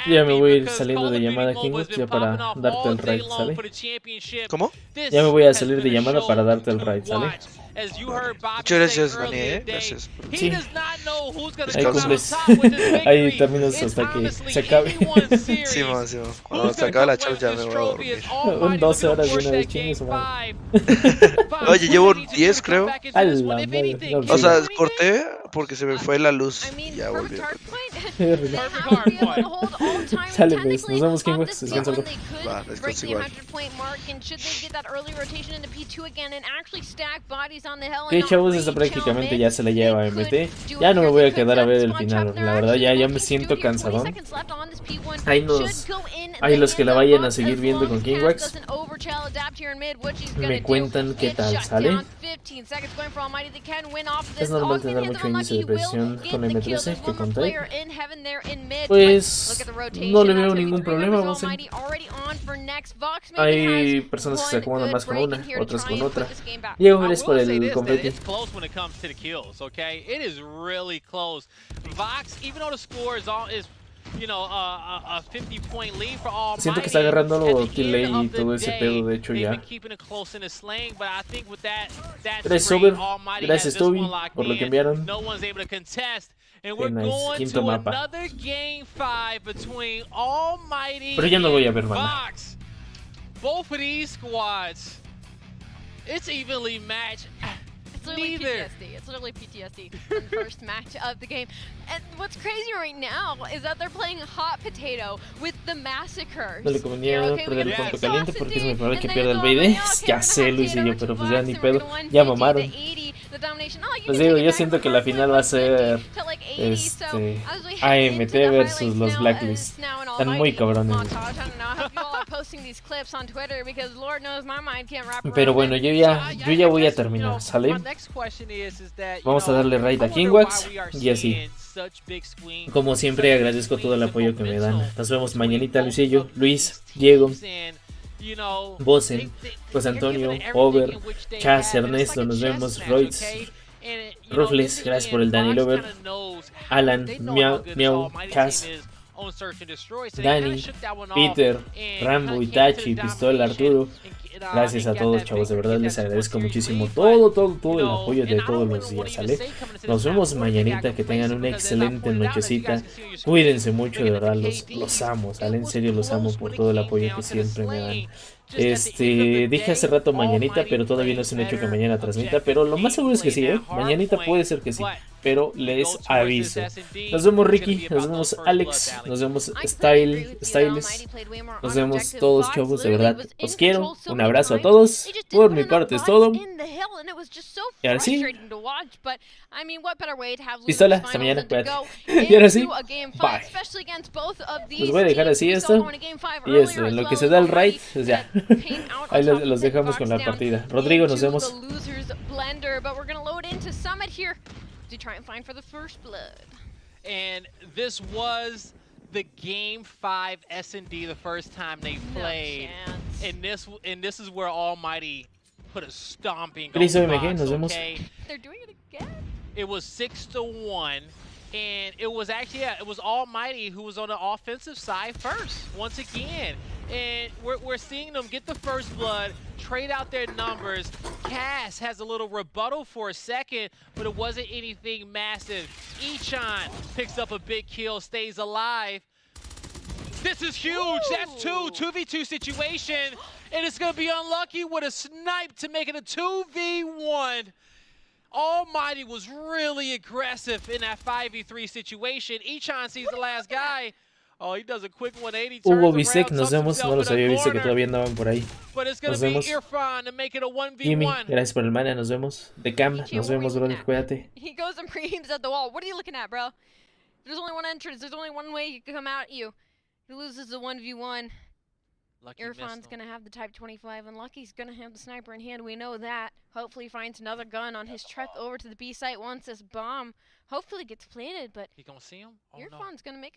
Ya me voy a ir saliendo de llamada, Kingo, ya para darte el raid, ¿sale? ¿Cómo? Ya me voy a salir de llamada para darte el raid, ¿sale? Muchas gracias, Dani, gracias. Sí. Ahí cumples. Ahí terminas hasta que se acabe. Sí, cuando se acabe la charla ya me voy a dormir. Un 12 horas de una vez, chingue su madre. Oye, llevo 10, creo. A la madre. No, o sea, corté porque se me fue la luz y ya volví. Sale, pues. Nos vemos, Kingwax. Descansa, bro. Va, descansa igual. Ok, chavos, esta prácticamente ya se la lleva MT. Ya no me voy a quedar a ver el final. La verdad, ya me siento cansadón. Hay los que la vayan a seguir viendo con Kingwax. Me cuentan qué tal, ¿sale? Es normal tener mucho índice de presión con M13 que conté. Pues no le veo ningún problema, vos. Hay personas que se acomodan más con una, otras con otra. Diego, eres por el confeti. Siento que está agarrando delay y todo ese pedo, de hecho ya. 3 over, gracias Toby por lo que enviaron. Qué nice, quinto mapa. Pero ya no voy a ver mana. Both of these squads, it's evenly matched. It's literally PTSD. It's literally PTSD. The first match of the game. And what's crazy right now is that they're playing hot potato with the massacres. No le convenía perder el punto caliente porque es muy probable que pierda el BD. Ya sé, lo hice yo, pero pues ya ni pedo. Ya mamaron. Les digo, yo siento que la final va a ser AMT versus los Blacklist. Están muy cabrones. Pero bueno, yo ya voy a terminar, ¿sale? Vamos a darle raid a Kingwax y así. Como siempre, agradezco todo el apoyo que me dan. Nos vemos mañanita, Luisillo, Luis, Diego, Bosen, José Antonio, Over, Chas, Ernesto, nos vemos, Royce, Rufles, gracias por el Dani Lover, Alan, Miau, Chas, Dani, Peter, Rambo, Itachi, Pistola, Arturo. Gracias a todos, chavos, de verdad les agradezco muchísimo todo el apoyo de todos los días, ¿sale? Nos vemos mañanita, que tengan una excelente nochecita. Cuídense mucho, de verdad, los amo, ¿sale? En serio los amo por todo el apoyo que siempre me dan. Dije hace rato mañanita, pero todavía no es un hecho que mañana transmita, pero lo más seguro es que sí, mañanita puede ser que sí, pero les aviso. Nos vemos Ricky, nos vemos Alex, nos vemos Styles, nos vemos todos, chavos, de verdad, os quiero, un abrazo a todos, por mi parte es todo, y ahora sí, Pistola, hasta mañana, cuídate, y ahora sí, bye. Los voy a dejar así esto, y esto, en lo que se da el raid, pues ya. Ahí los dejamos con la partida. Rodrigo, nos vemos. And this was the game 5 S&D the first time they played. And this is where Almighty put a stomping on Vox, okay? They're doing it again. It was 6-1. And it was actually, it was Almighty who was on the offensive side first, once again. And we're seeing them get the first blood, trade out their numbers. Cass has a little rebuttal for a second, but it wasn't anything massive. Echan picks up a big kill, stays alive. This is huge. Ooh. That's 2v2 situation. And it's going to be unlucky with a snipe to make it a 2v1. Almighty was really aggressive in that 5v3 situation. Echan sees the last guy. Oh, he does a quick 180. Hugo Bisek, nos vemos. No los había visto que todavía andaban por ahí. Nos vemos. Jimmy, gracias por el mana. Nos vemos. The Cam, nos vemos, bro. Cuídate. He goes and preems at the wall. What are you looking at, bro? There's only one entrance. There's only one way he can come out at you. He loses the 1v1. Irfan's gonna have the Type 25, and Lucky's gonna have the sniper in hand. We know that. Hopefully he finds another gun on his trek over to the B site once this bomb hopefully gets planted, but he gonna see him? Oh, Irfan's gonna make